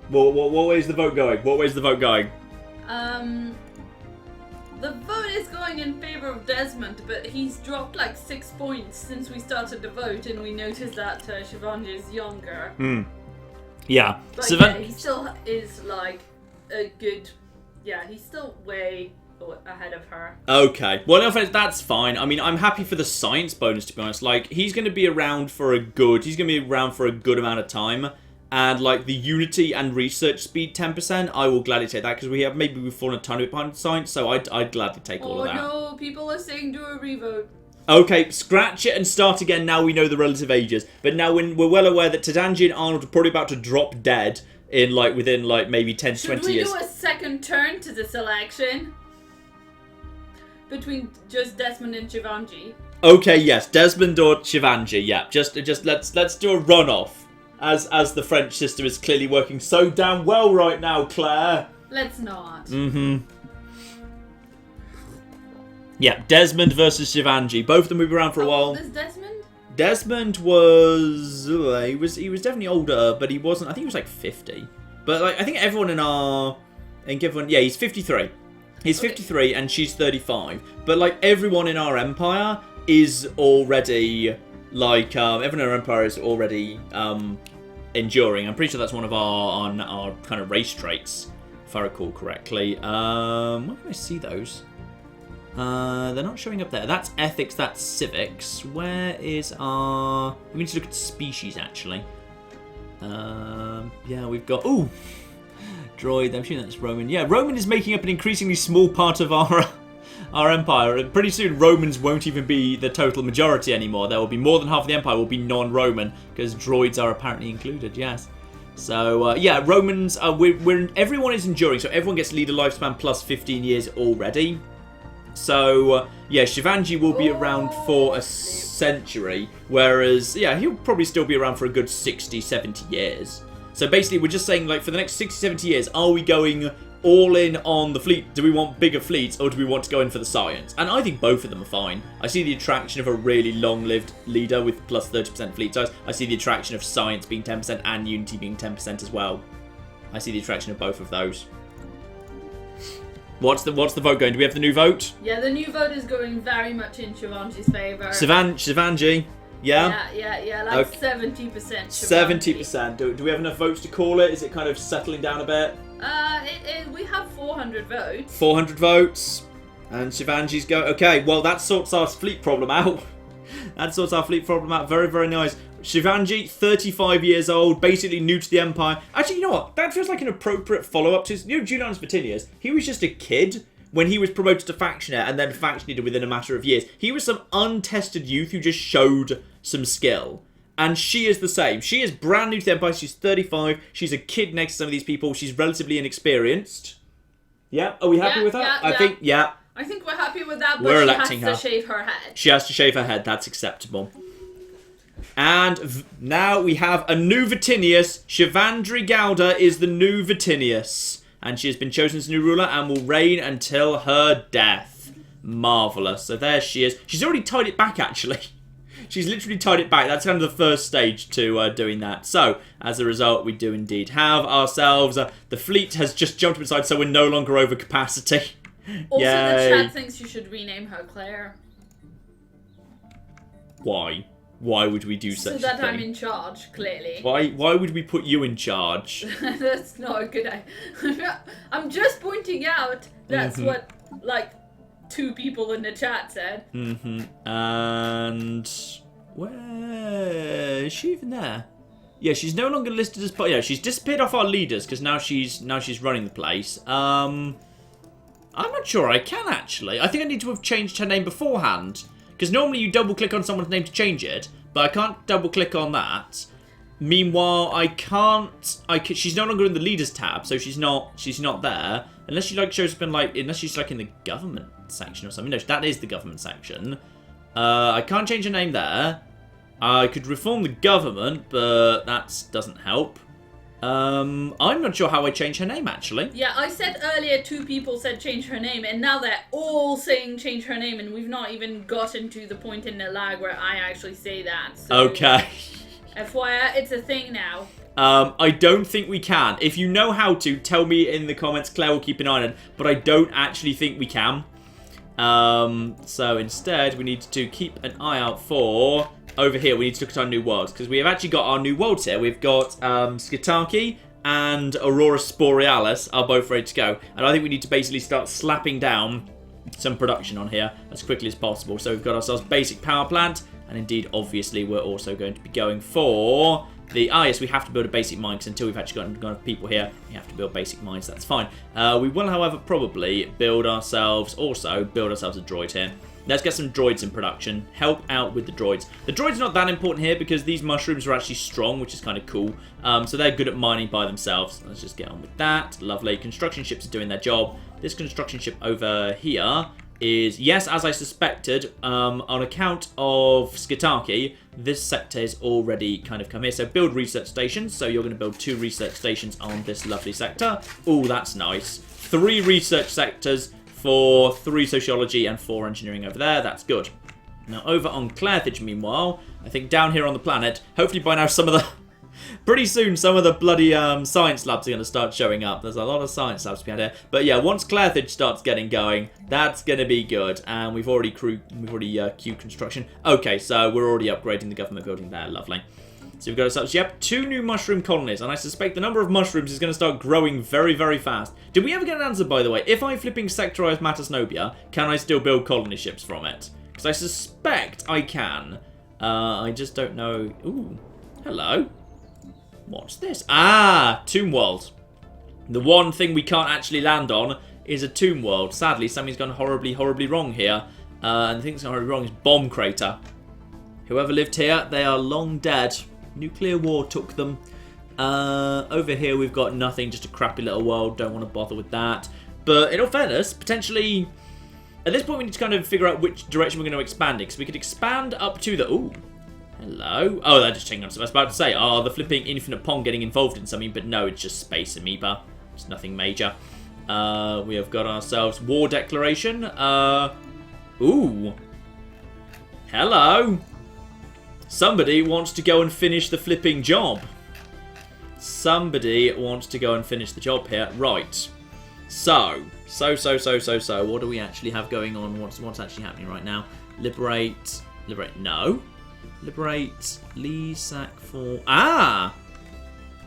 What way's the vote going? What way's the vote going? The vote is going in favor of Desmond, but he's dropped like 6 points since we started the vote, and we noticed that Shivangi is younger. Yeah. But yeah, he still is like a good... Yeah, he's still way ahead of her. Okay. Well, in fact, that's fine. I mean, I'm happy for the science bonus, to be honest. Like, he's going to be around for a good amount of time. And like the Unity and research speed 10%, I will gladly take that, because we've fallen a tiny bit behind science, so I'd gladly take all of that. Oh no, people are saying do a revote. Okay, scratch it and start again. Now we know the relative ages, but now we're well aware that Tendaji and Arnold are probably about to drop dead within maybe 10 to 20 years. Should we do a second turn to this election between just Desmond and Shivangi? Okay, yes, Desmond or Shivanji. Yeah, just let's do a runoff. As the French system is clearly working so damn well right now, Claire. Let's not. Yeah, Desmond versus Shivanji. Both of them will be around for a while. There's Desmond? Desmond was he was definitely older, but he wasn't. I think he was like 50. But like I think everyone yeah, he's 53. He's 53 and she's 35. But like everyone in our empire is already like everyone in our empire is already enduring. I'm pretty sure that's one of our kind of race traits, if I recall correctly. Where can I see those? They're not showing up there. That's ethics, that's civics. Where is our... We need to look at species, actually. Yeah, we've got... Ooh! Droid, I'm assuming that's Roman. Yeah, Roman is making up an increasingly small part of our empire. And pretty soon, Romans won't even be the total majority anymore. There will be more than half of the empire will be non-Roman, because droids are apparently included, yes. So, yeah, Romans... everyone is enduring, so everyone gets leader lifespan plus 15 years already. So, yeah, Shivanji will be around for a century, whereas, yeah, he'll probably still be around for a good 60, 70 years. So basically, we're just saying, like, for the next 60, 70 years, are we going all in on the fleet? Do we want bigger fleets, or do we want to go in for the science? And I think both of them are fine. I see the attraction of a really long-lived leader with plus 30% fleet size. I see the attraction of science being 10% and unity being 10% as well. I see the attraction of both of those. What's the vote going? Do we have the new vote? Yeah, the new vote is going very much in Shivanji's favour. Shivanji, yeah? Yeah, like okay. 70% Shivanji. 70%. Do we have enough votes to call it? Is it kind of settling down a bit? We have 400 votes. 400 votes. And Shivanji's go. Okay, well, that sorts our fleet problem out. Very, very nice. Shivanji, 35 years old, basically new to the Empire. Actually, you know what? That feels like an appropriate follow-up to... You know, Julianus Vatinius? He was just a kid when he was promoted to Factioner and then Faction Leader within a matter of years. He was some untested youth who just showed some skill. And she is the same. She is brand new to the Empire. She's 35. She's a kid next to some of these people. She's relatively inexperienced. Yeah? Are we happy with her? Yeah, I think we're happy with that, but we're she electing has her. to shave her head. She has to shave her head. That's acceptable. And now we have a new Vatinius. Shivandri Gowda is the new Vatinius. And she has been chosen as new ruler and will reign until her death. Marvellous. So there she is. She's already tied it back, actually. She's literally tied it back. That's kind of the first stage to doing that. So, as a result, we do indeed have ourselves... the fleet has just jumped inside, so we're no longer over capacity. Also, Yay. the chat thinks you should rename her Claire. Why? Why would we do such a thing? So that I'm in charge, clearly. Why would we put you in charge? That's not a good idea. I'm just pointing out that's what, like, 2 people in the chat said. And... where is she even there? Yeah, she's no longer listed as... Yeah, she's disappeared off our leaders, because now she's running the place. I'm not sure I can, actually. I think I need to have changed her name beforehand. Because normally you double-click on someone's name to change it, but I can't double-click on that. Meanwhile, I can't... she's no longer in the Leaders tab, so she's not there. Unless she, like, shows up in, like... Unless she's, like, in the Government section or something. No, that is the Government section. I can't change her name there. I could reform the government, but that doesn't help. I'm not sure how I change her name, actually. Yeah, I said earlier 2 people said change her name, and now they're all saying change her name, and we've not even gotten to the point in the lag where I actually say that. So, okay. FYI, it's a thing now. I don't think we can. If you know how to, tell me in the comments. Claire will keep an eye on it, but I don't actually think we can. So instead, we need to keep an eye out for... Over here, we need to look at our new worlds, because we have actually got our new worlds here. We've got Skitaki and Aurora Borealis are both ready to go. And I think we need to basically start slapping down some production on here as quickly as possible. So we've got ourselves basic power plant, and indeed, obviously, we're also going to be going for the... yes, we have to build a basic mine, because until we've actually got enough people here, we have to build basic mines. That's fine. We will, however, probably build ourselves a droid here. Let's get some droids in production. Help out with the droids. The droids are not that important here because these mushrooms are actually strong, which is kind of cool. So they're good at mining by themselves. Let's just get on with that. Lovely. Construction ships are doing their job. This construction ship over here is, yes, as I suspected, on account of Skitaki, this sector is already kind of come here. So build research stations. So you're going to build 2 research stations on this lovely sector. Oh, that's nice. 3 research sectors for 3 sociology and 4 engineering over there. That's good. Now, over on Carthage, meanwhile, I think down here on the planet, hopefully by now some of the... Pretty soon, some of the bloody science labs are going to start showing up. There's a lot of science labs behind here. But yeah, once Carthage starts getting going, that's going to be good. And we've already queued construction. Okay, so we're already upgrading the government building there. Lovely. So we've got ourselves, yep, 2 new mushroom colonies. And I suspect the number of mushrooms is going to start growing very, very fast. Did we ever get an answer, by the way? If I flipping sectorize Matasnobia, can I still build colony ships from it? Because I suspect I can. I just don't know. Ooh, hello. What's this? Ah, Tomb World. The one thing we can't actually land on is a Tomb World. Sadly, something's gone horribly, horribly wrong here. And the thing that's gone horribly wrong is Bomb Crater. Whoever lived here, they are long dead. Nuclear war took them. Over here, we've got nothing, just a crappy little world. Don't want to bother with that. But in all fairness, potentially... At this point, we need to kind of figure out which direction we're going to expand it. Because we could expand up to the... Ooh. Hello? Oh, they're just taking on. So I was about to say, the flipping Infinite Pong getting involved in something, but no, it's just Space Amoeba. It's nothing major. We have got ourselves War Declaration. Ooh. Hello. Somebody wants to go and finish the flipping job. Somebody wants to go and finish the job here. Right. So. What do we actually have going on? What's actually happening right now? Liberate. No. Liberate, Lee, sack for... Ah!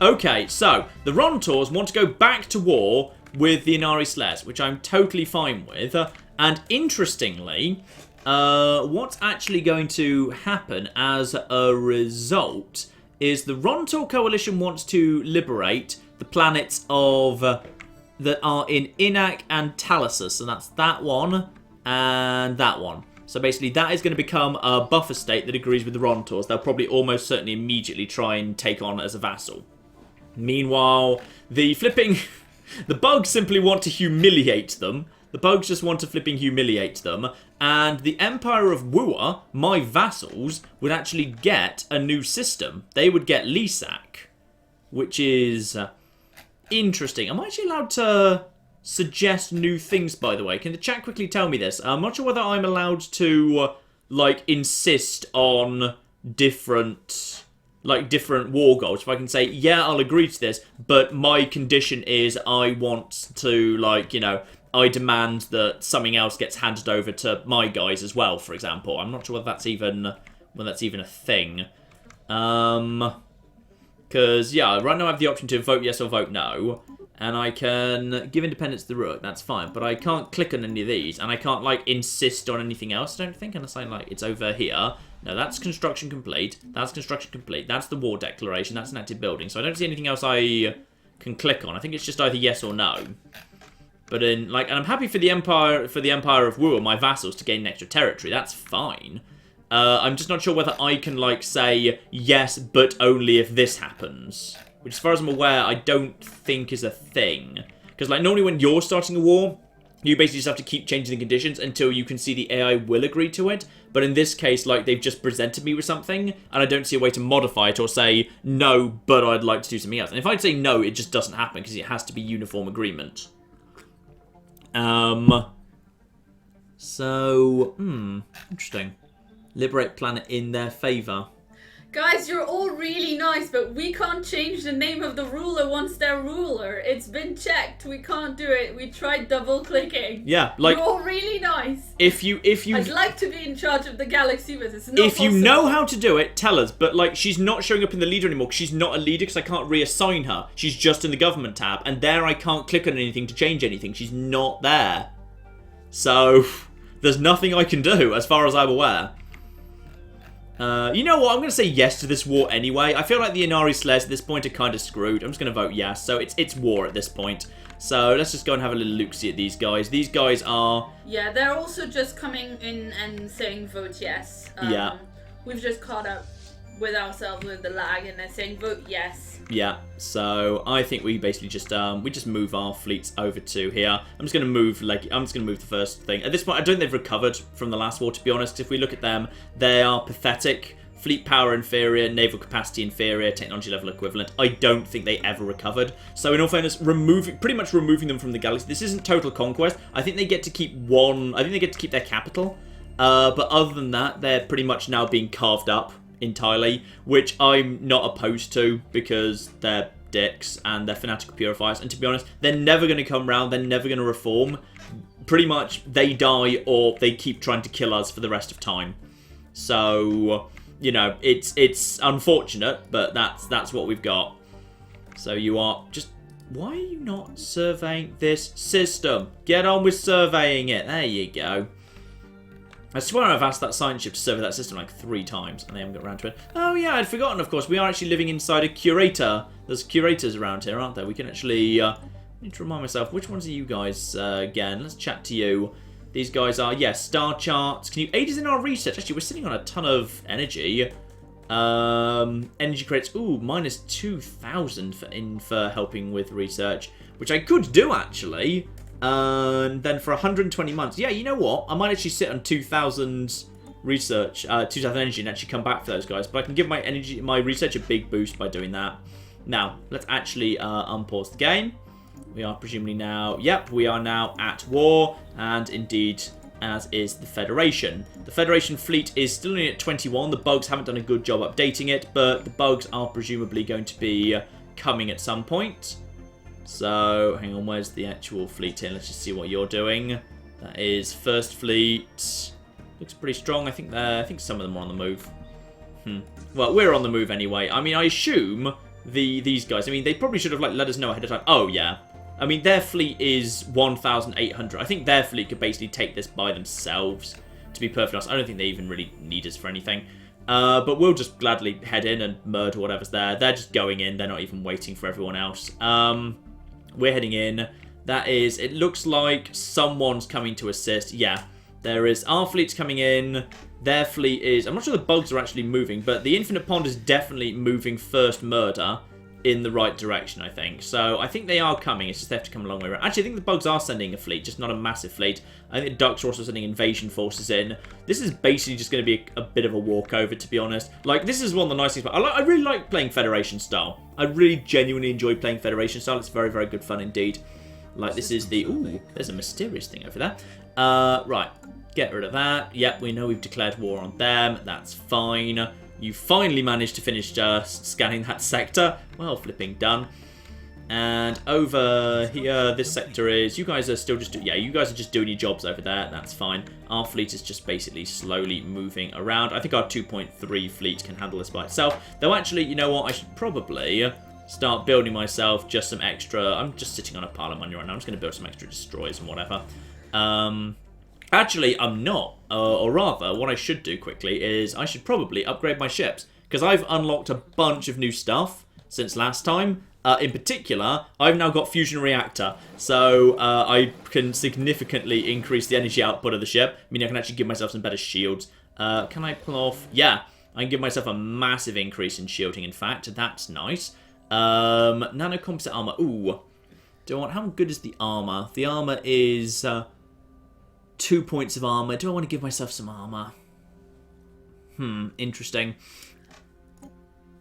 Okay, so, the Rontors want to go back to war with the Inari Slayers, which I'm totally fine with. And interestingly, what's actually going to happen as a result is the Rontor Coalition wants to liberate the planets of... that are in Inak and Thalasus, and that's that one and that one. So basically, that is going to become a buffer state that agrees with the Rontors. They'll probably almost certainly immediately try and take on as a vassal. Meanwhile, the flipping... the bugs simply want to humiliate them. The bugs just want to flipping humiliate them. And the Empire of Wua, my vassals, would actually get a new system. They would get Lisak, which is interesting. Am I actually allowed to... suggest new things, by the way? Can the chat quickly tell me this? I'm not sure whether I'm allowed to, like, insist on different war goals. If I can say, yeah, I'll agree to this, but my condition is I want to, like, you know, I demand that something else gets handed over to my guys as well, for example. I'm not sure whether that's even a thing. Because, yeah, right now I have the option to vote yes or vote no. And I can give independence to the Rook, that's fine. But I can't click on any of these. And I can't, like, insist on anything else, I don't think. Unless I, like, it's over here. No, that's construction complete. That's construction complete. That's the war declaration. That's an active building. So I don't see anything else I can click on. I think it's just either yes or no. But in, like, and I'm happy for the Empire of Wu, my vassals, to gain extra territory. That's fine. I'm just not sure whether I can, like, say yes, but only if this happens. Which, as far as I'm aware, I don't think is a thing. Because, like, normally when you're starting a war, you basically just have to keep changing the conditions until you can see the AI will agree to it. But in this case, like, they've just presented me with something, and I don't see a way to modify it or say, no, but I'd like to do something else. And if I'd say no, it just doesn't happen, because it has to be uniform agreement. Interesting. Liberate planet in their favour. Guys, you're all really nice, but we can't change the name of the ruler once they're ruler. It's been checked. We can't do it. We tried double clicking. Yeah, like you're all really nice. If you I'd like to be in charge of the galaxy, but it's not possible. You know how to do it, tell us. But like, she's not showing up in the leader anymore. She's not a leader because I can't reassign her. She's just in the government tab, and there I can't click on anything to change anything. She's not there. So there's nothing I can do as far as I'm aware. You know what? I'm going to say yes to this war anyway. I feel like the Inari Slayers at this point are kind of screwed. I'm just going to vote yes. So it's war at this point. So let's just go and have a little look-see at these guys. These guys are... Yeah, they're also just coming in and saying vote yes. Yeah. We've just caught up with ourselves with the lag, and they're saying vote yes. Yeah, so I think we basically just move our fleets over to here. I'm just gonna move the first thing. At this point, I don't think they've recovered from the last war, to be honest. If we look at them, they are pathetic. Fleet power inferior, naval capacity inferior, technology level equivalent. I don't think they ever recovered. So in all fairness, pretty much removing them from the galaxy. This isn't total conquest. I think they get to keep I think they get to keep their capital. But other than that, they're pretty much now being carved up entirely, which I'm not opposed to because they're dicks and they're fanatical purifiers. And to be honest, they're never going to come round. They're never going to reform. Pretty much, they die or they keep trying to kill us for the rest of time. So, you know, it's unfortunate, but that's what we've got. So you are just... Why are you not surveying this system? Get on with surveying it. There you go. I swear I've asked that science ship to survey that system like 3 times, and they haven't got around to it. Oh yeah, I'd forgotten, of course. We are actually living inside a curator. There's curators around here, aren't there? We can actually... I need to remind myself, which ones are you guys again? Let's chat to you. These guys are, yes, star charts. Can you aid us in our research? Actually, we're sitting on a ton of energy. Energy credits, ooh, minus 2,000 for helping with research, which I could do, actually. And then for 120 months, yeah, you know what? I might actually sit on 2,000 research, 2,000 energy, and actually come back for those guys. But I can give my research a big boost by doing that. Now, let's actually unpause the game. We are presumably now, yep, we are now at war, and indeed, as is the Federation. The Federation fleet is still only at 21. The bugs haven't done a good job updating it, but the bugs are presumably going to be coming at some point. So, hang on, where's the actual fleet here? Let's just see what you're doing. That is First Fleet. Looks pretty strong. I think some of them are on the move. Well, we're on the move anyway. I mean, I assume these guys, I mean, they probably should have let us know ahead of time. Oh, yeah. I mean, their fleet is 1,800. I think their fleet could basically take this by themselves, to be perfectly honest. I don't think they even really need us for anything. But we'll just gladly head in and murder whatever's there. They're just going in. They're not even waiting for everyone else. We're heading in. That is, it looks like someone's coming to assist. Yeah, there is. Our fleet's coming in. Their fleet is... I'm not sure the bugs are actually moving, but the Infinite Pond is definitely moving first murder in the right direction, I think. So I think they are coming. It's just they have to come a long way around. Actually, I think the bugs are sending a fleet, just not a massive fleet. I think the ducks are also sending invasion forces in. This is basically just going to be a bit of a walkover, to be honest. Like, this is one of the nice things. I really like playing Federation style. I really genuinely enjoy playing Federation style. It's very, very good fun indeed. Like, this is the... Ooh, there's a mysterious thing over there. Right. Get rid of that. Yep, we know we've declared war on them. That's fine. You finally managed to finish scanning that sector. Well, flipping done. And over here, this sector is... You guys are still just... Yeah, you guys are just doing your jobs over there. That's fine. Our fleet is just basically slowly moving around. I think our 2.3 fleet can handle this by itself. Though, actually, you know what? I should probably start building myself just some extra... I'm just sitting on a pile of money right now. I'm just going to build some extra destroyers and whatever. Actually, I'm not. Or rather, what I should do quickly is I should probably upgrade my ships. Because I've unlocked a bunch of new stuff since last time. In particular, I've now got fusion reactor. So I can significantly increase the energy output of the ship. I mean, I can actually give myself some better shields. Can I pull off? Yeah, I can give myself a massive increase in shielding, in fact. That's nice. Nano composite armor. Ooh. How good is the armor? The armor is... 2 points of armor. Do I want to give myself some armor? Interesting.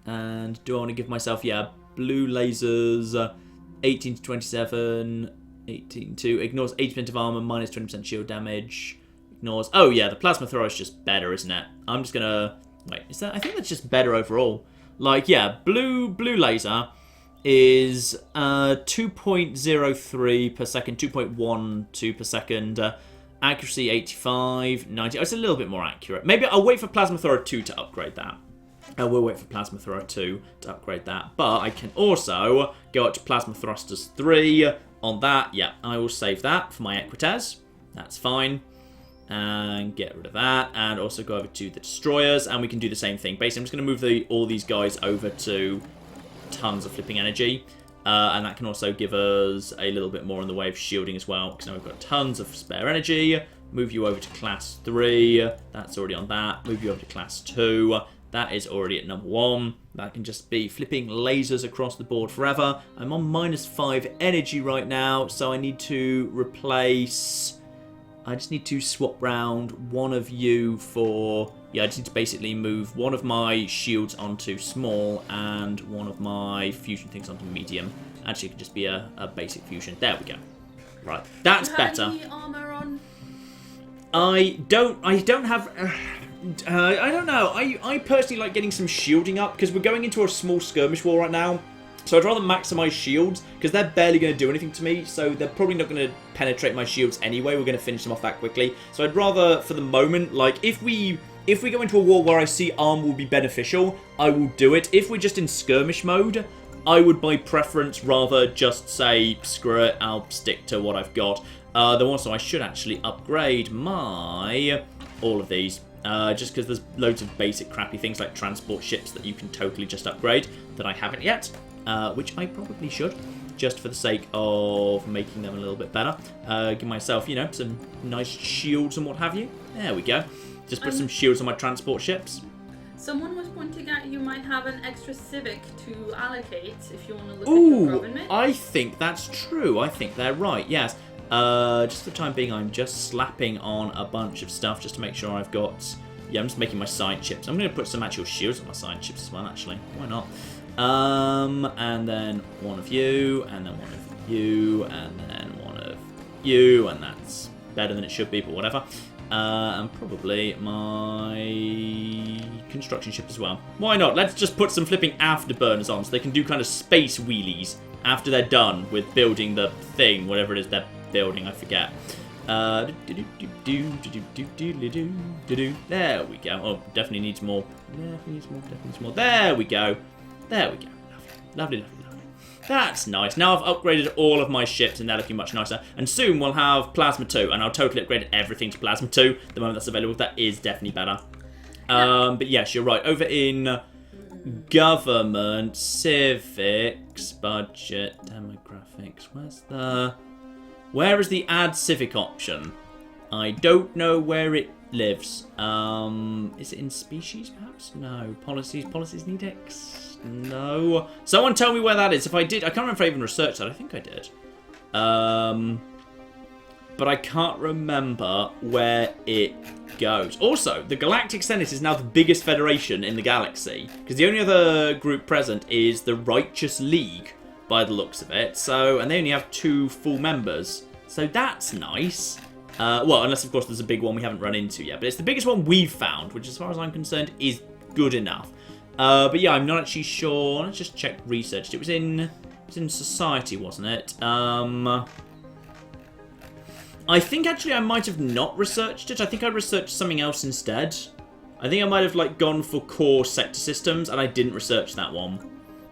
And do I want to give myself, yeah, blue lasers, 18 to 27, 18 to, ignores 80% of armor, minus 20% shield damage, ignores, oh yeah, the plasma thrower is just better, isn't it? I'm just gonna, wait, is that, I think that's just better overall. Like, yeah, blue laser is 2.03 per second, 2.12 per second, accuracy 85, 90. Oh, it's a little bit more accurate. Maybe I'll wait for Plasma Thrower 2 to upgrade that. I will wait for Plasma Thrower 2 to upgrade that. But I can also go up to Plasma Thrusters 3 on that. Yeah, I will save that for my Equites. That's fine. And get rid of that. And also go over to the Destroyers. And we can do the same thing. Basically, I'm just going to move all these guys over to tons of flipping energy. And that can also give us a little bit more in the way of shielding as well, because now we've got tons of spare energy. Move you over to class 3. That's already on that. Move you over to class 2. That is already at number 1. That can just be flipping lasers across the board forever. I'm on -5 energy right now, so I need to replace... I just need to swap round one of you for... Yeah, I just need to basically move one of my shields onto small and one of my fusion things onto medium. Actually, it could just be a basic fusion. There we go. Right, that's better. Do you have any armor on? I don't have... I don't know. I personally like getting some shielding up because we're going into a small skirmish war right now. So I'd rather maximise shields because they're barely going to do anything to me. So they're probably not going to penetrate my shields anyway. We're going to finish them off that quickly. So I'd rather, for the moment, like if we go into a war where I see armor will be beneficial, I will do it. If we're just in skirmish mode, I would by preference rather just say screw it. I'll stick to what I've got. Then also I should actually upgrade all of these. Just because there's loads of basic crappy things like transport ships that you can totally just upgrade that I haven't yet, which I probably should, just for the sake of making them a little bit better. Give myself, you know, some nice shields and what have you. There we go. Just put some shields on my transport ships. Someone was pointing out you might have an extra civic to allocate if you want to look at your government. I think that's true. I think they're right, yes. Just for the time being, I'm just slapping on a bunch of stuff just to make sure I've got... Yeah, I'm just making my science ships. I'm going to put some actual shields on my science ships as well, actually. Why not? And then one of you, and then one of you, and then one of you, and that's better than it should be, but whatever. And probably my construction ship as well. Why not? Let's just put some flipping afterburners on so they can do kind of space wheelies after they're done with building the thing, whatever it is they're building, I forget. There we go. Oh, definitely needs more. Definitely needs more. There we go. Lovely. Lovely. That's nice. Now I've upgraded all of my ships and they're looking much nicer. And soon we'll have Plasma 2 and I'll totally upgrade everything to Plasma 2 the moment that's available. That is definitely better. But yes, you're right. Over in government, civics, budget, demographics. Where is the add civic option? I don't know where it lives. Is it in species perhaps? No. Policies need X? No. Someone tell me where that is. If I did, I can't remember if I even researched that. I think I did. But I can't remember where it goes. Also, the Galactic Senate is now the biggest federation in the galaxy. Because the only other group present is the Righteous League, by the looks of it. So, and they only have 2 full members. So that's nice. Well, unless, of course, there's a big one we haven't run into yet. But it's the biggest one we've found, which, as far as I'm concerned, is good enough. But yeah, I'm not actually sure. Let's just check research. It was in Society, wasn't it? I think, actually, I might have not researched it. I think I researched something else instead. I think I might have, like, gone for core sector systems, and I didn't research that one.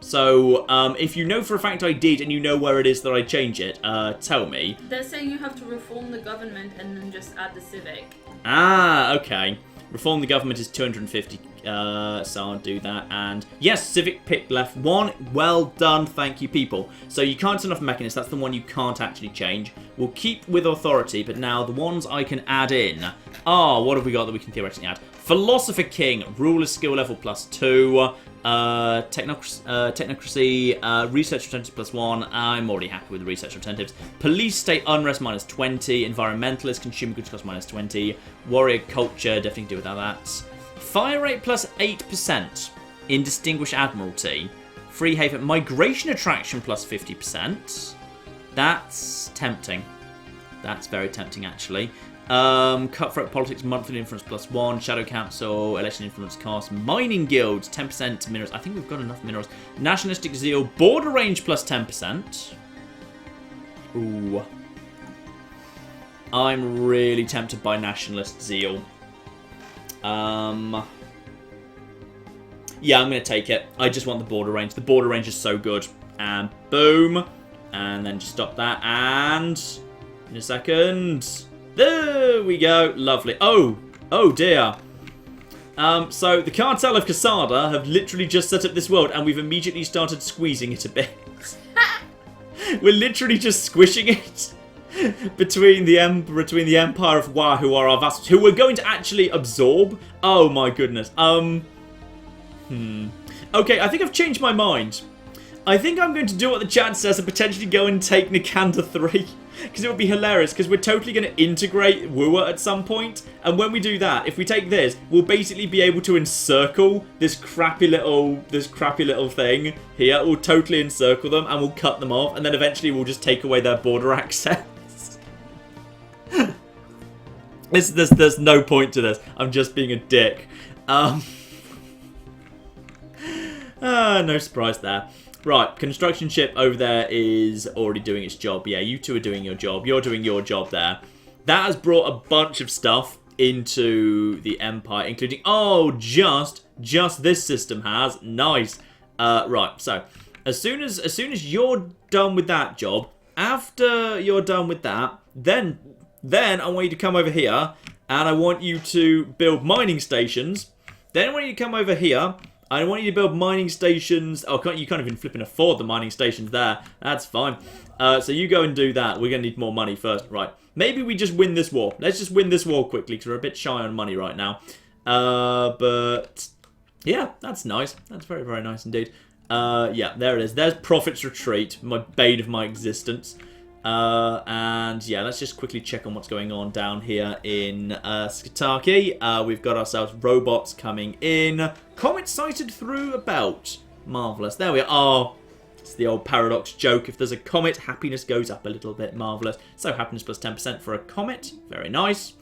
So, if you know for a fact I did, and you know where it is that I change it, tell me. They're saying you have to reform the government and then just add the civic. Ah, okay. Reform the government is 250, so I'll do that. And yes, civic pick left 1. Well done, thank you, people. So you can't turn off Mechanist, that's the one you can't actually change. We'll keep with authority, but now the ones I can add in are, what have we got that we can theoretically add? Philosopher King, ruler skill level +2. Technocracy, research alternatives +1. I'm already happy with the research alternatives. Police state unrest -20. Environmentalist consumer goods cost -20. Warrior culture, definitely do without that. Fire rate +8%. In distinguished admiralty. Free haven migration attraction +50%. That's tempting. That's very tempting actually. Cutthroat politics, monthly influence +1, shadow council, election influence cost, mining guilds, 10% minerals. I think we've got enough minerals. Nationalistic zeal, border range +10%. Ooh. I'm really tempted by nationalist zeal. Yeah, I'm going to take it. I just want the border range. The border range is so good. And boom. And then just stop that. And in a second. There we go. Lovely. Oh dear. So the Cartel of Casada have literally just set up this world and we've immediately started squeezing it a bit. We're literally just squishing it between the Empire of Wa, who are our vassals, who we're going to actually absorb. Oh my goodness. Okay, I think I've changed my mind. I think I'm going to do what the chat says and potentially go and take Nikanda 3. Because it would be hilarious, because we're totally going to integrate Wooer at some point. And when we do that, if we take this, we'll basically be able to encircle this crappy little thing here. We'll totally encircle them and we'll cut them off. And then eventually we'll just take away their border access. There's no point to this. I'm just being a dick. No surprise there. Right, construction ship over there is already doing its job. Yeah, you two are doing your job. You're doing your job there. That has brought a bunch of stuff into the Empire, including... Oh, just this system has. Nice. Right, so as soon as you're done with that job, after you're done with that, then I want you to come over here, and I want you to build mining stations. Then I want you to come over here. I want you to build mining stations. Oh, you can't even flipping afford the mining stations there. That's fine. So you go and do that. We're going to need more money first. Right. Maybe we just win this war. Let's just win this war quickly because we're a bit shy on money right now. But yeah, that's nice. That's very, very nice indeed. Yeah, there it is. There's Prophet's Retreat, my bane of my existence. And yeah, let's just quickly check on what's going on down here in Skataki. We've got ourselves robots coming in. Comet sighted through a belt. Marvellous. There we are. Oh, it's the old paradox joke. If there's a comet, happiness goes up a little bit. Marvellous. So happiness plus 10% for a comet. Very nice.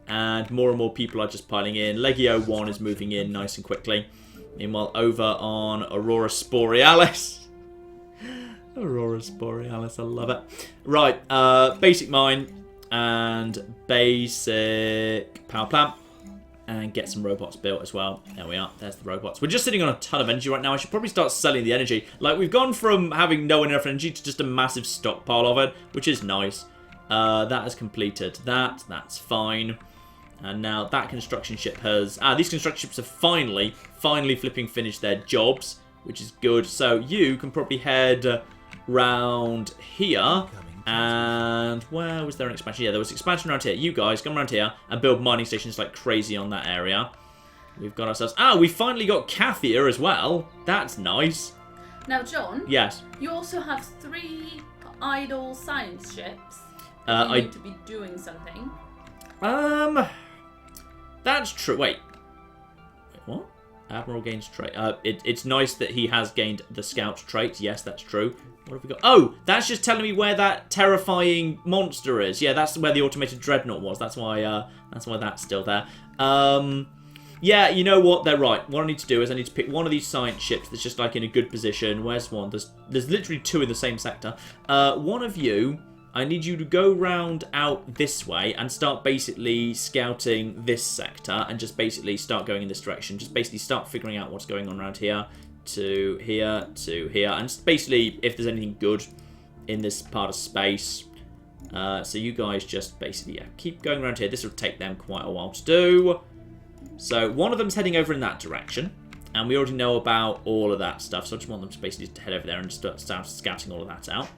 And more people are just piling in. Legio 1 is moving in nice and quickly. Meanwhile, over on Aurora Borealis. Aurora Borealis, I love it. Right, basic mine and basic power plant. And get some robots built as well. There we are. There's the robots. We're just sitting on a ton of energy right now. I should probably start selling the energy. Like, we've gone from having no enough energy to just a massive stockpile of it, which is nice. That has completed that. That's fine. And now that construction ship has... these construction ships have finally flipping finished their jobs, which is good. So you can probably head round here. And where was there an expansion? Yeah, there was expansion around here. You guys come around here and build mining stations like crazy on that area. We've got ourselves... we finally got Kathia as well. That's nice. Now, John. Yes. You also have 3 idle science ships. You need to be doing something. That's true. Wait, what? Admiral gains trait. It's nice that he has gained the scout trait. Yes, that's true. What have we got? Oh, that's just telling me where that terrifying monster is. Yeah, that's where the automated dreadnought was. That's why that's still there. Yeah, you know what? They're right. What I need to do is I need to pick one of these science ships that's just like in a good position. Where's one? There's literally 2 in the same sector. One of you, I need you to go round out this way and start basically scouting this sector and just basically start going in this direction. Just basically start figuring out what's going on around here to here to here. And just basically if there's anything good in this part of space. So you guys just basically, keep going around here. This will take them quite a while to do. So one of them's heading over in that direction. And we already know about all of that stuff. So I just want them to basically head over there and start scouting all of that out.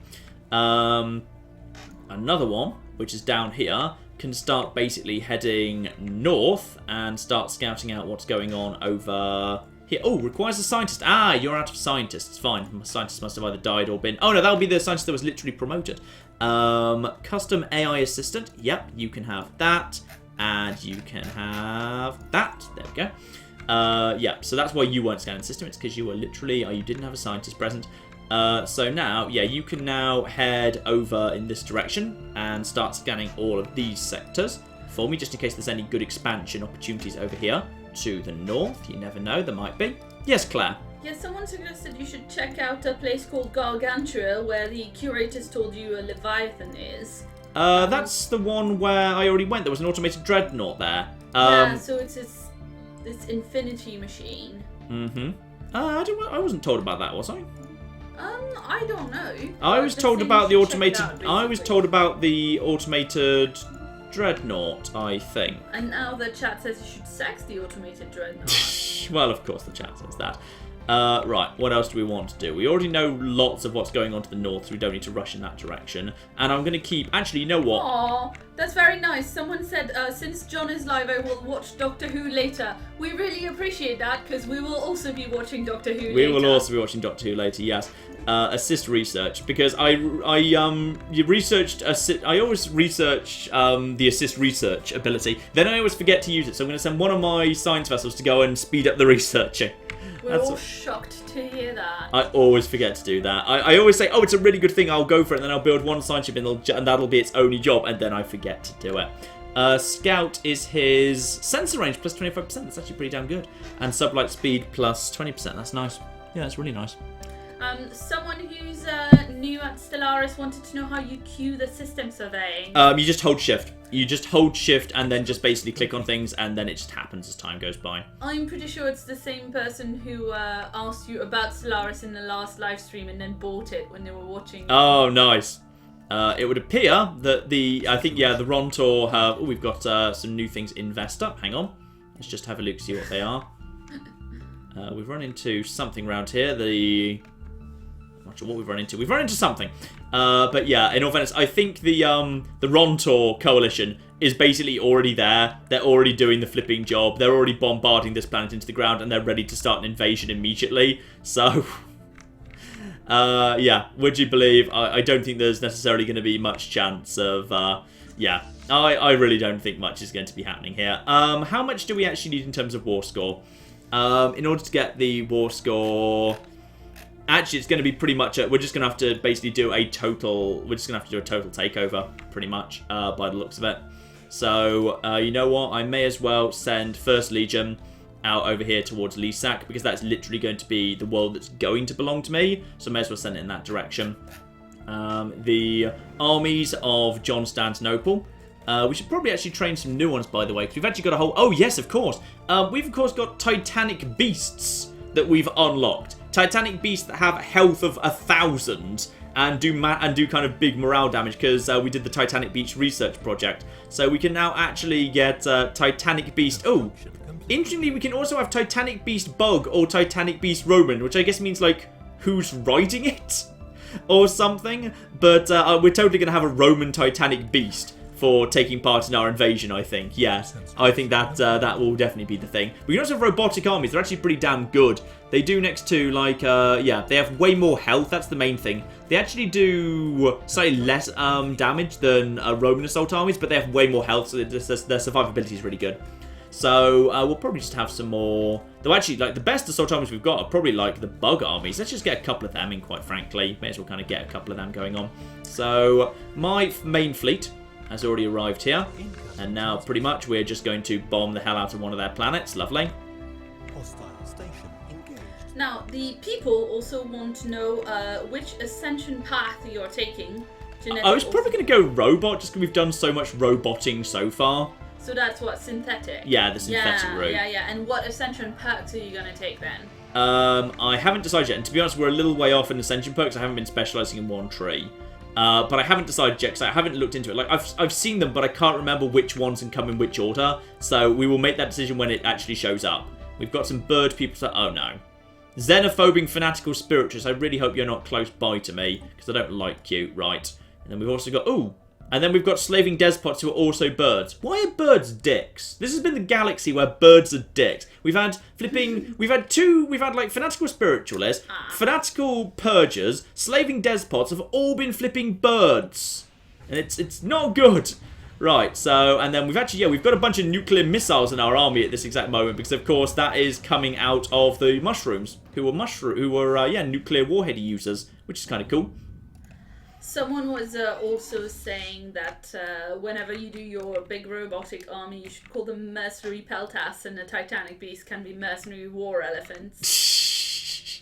Another one, which is down here, can start basically heading north and start scouting out what's going on over here. Oh, requires a scientist. You're out of scientists. Fine. My scientist must have either died or been... Oh, no, that'll be the scientist that was literally promoted. Custom AI assistant. Yep, you can have that. And you can have that. There we go. Yeah, so that's why you weren't scanning the system. It's because you were literally... you didn't have a scientist present. So now, yeah, you can now head over in this direction and start scanning all of these sectors for me, just in case there's any good expansion opportunities over here to the north. You never know, there might be. Yes, Claire? Yeah, someone suggested you should check out a place called Gargantua where the curators told you a Leviathan is. That's the one where I already went. There was an automated dreadnought there. Yeah, so it's this infinity machine. Mm-hmm. I wasn't told about that, was I? I don't know. I was told about the automated... I was told about the automated dreadnought, I think. And now the chat says you should sax the automated dreadnought. Well, of course the chat says that. Right, what else do we want to do? We already know lots of what's going on to the north, so we don't need to rush in that direction. And I'm going to keep... Actually, you know what? Aw, that's very nice. Someone said, since John is live, I will watch Doctor Who later. We really appreciate that, because we will also be watching Doctor Who later. We will also be watching Doctor Who later, yes. Assist research, because I researched... I always research the assist research ability, then I always forget to use it, so I'm going to send one of my science vessels to go and speed up the researching. We're all shocked to hear that. I always forget to do that. I always say, oh, it's a really good thing, I'll go for it, and then I'll build one science ship, and that'll be its only job, and then I forget to do it. Scout is his sensor range plus 25%. That's actually pretty damn good. And sublight speed plus 20%. That's nice. Yeah, that's really nice. Someone who's new at Stellaris wanted to know how you queue the system surveying. You just hold shift. You just hold shift and then just basically click on things, and then it just happens as time goes by. I'm pretty sure it's the same person who asked you about Stellaris in the last live stream and then bought it when they were watching. Oh, nice. It would appear that the Rontor have... Oh, we've got some new things invest up. Hang on. Let's just have a look, see what they are. We've run into something around here. I'm not sure what we've run into. We've run into something. But yeah, in all fairness, I think the Rontor coalition is basically already there. They're already doing the flipping job. They're already bombarding this planet into the ground, and they're ready to start an invasion immediately. So, yeah, would you believe? I don't think there's necessarily going to be much chance of, yeah. I really don't think much is going to be happening here. How much do we actually need in terms of war score? In order to get the war score... Actually, it's going to be pretty much... we're just going to have to basically do a total... We're just going to have to do a total takeover, pretty much, by the looks of it. So, you know what? I may as well send First Legion out over here towards Lisak, because that's literally going to be the world that's going to belong to me. So I may as well send it in that direction. The armies of Constantinople. We should probably actually train some new ones, by the way, because we've actually got a whole... Oh, yes, of course. We've, of course, got Titanic Beasts that we've unlocked. Titanic beasts that have a health of 1,000 and do kind of big morale damage, because we did the Titanic Beast research project. So we can now actually get Titanic Beast... Oh, interestingly, we can also have Titanic Beast Bug or Titanic Beast Roman, which I guess means, like, who's riding it or something. But we're totally going to have a Roman Titanic Beast for taking part in our invasion, I think. Yeah, I think that that will definitely be the thing. We can also have robotic armies. They're actually pretty damn good. They do next to, like, yeah, they have way more health. That's the main thing. They actually do slightly less damage than Roman assault armies, but they have way more health, so their survivability is really good. So we'll probably just have some more... Though actually, like, the best assault armies we've got are probably, like, the bug armies. Let's just get a couple of them in, quite frankly. May as well kind of get a couple of them going on. So my main fleet has already arrived here, and now pretty much we're just going to bomb the hell out of one of their planets. Lovely. Hostile station engaged. Now, the people also want to know which ascension path you're taking. I was probably going to go robot, just because we've done so much roboting so far. So that's what, synthetic? Yeah, the synthetic route. Yeah. And what ascension perks are you going to take then? I haven't decided yet, and to be honest, we're a little way off in ascension perks. I haven't been specialising in one tree. But I haven't decided yet, because I haven't looked into it. Like, I've seen them, but I can't remember which ones can come in which order. So we will make that decision when it actually shows up. We've got some bird people. Oh, no. Xenophobic fanatical spiritualists. I really hope you're not close by to me, because I don't like you. Right. And then we've also got... Ooh. And then we've got slaving despots who are also birds. Why are birds dicks? This has been the galaxy where birds are dicks. We've had flipping... We've had like fanatical spiritualists, fanatical purgers, slaving despots have all been flipping birds. And it's not good. Right, so, and then we've actually, yeah, we've got a bunch of nuclear missiles in our army at this exact moment, because of course that is coming out of the mushrooms, who were nuclear warhead users, which is kind of cool. Someone was also saying that whenever you do your big robotic army, you should call them mercenary peltas, and the Titanic Beast can be mercenary war elephants.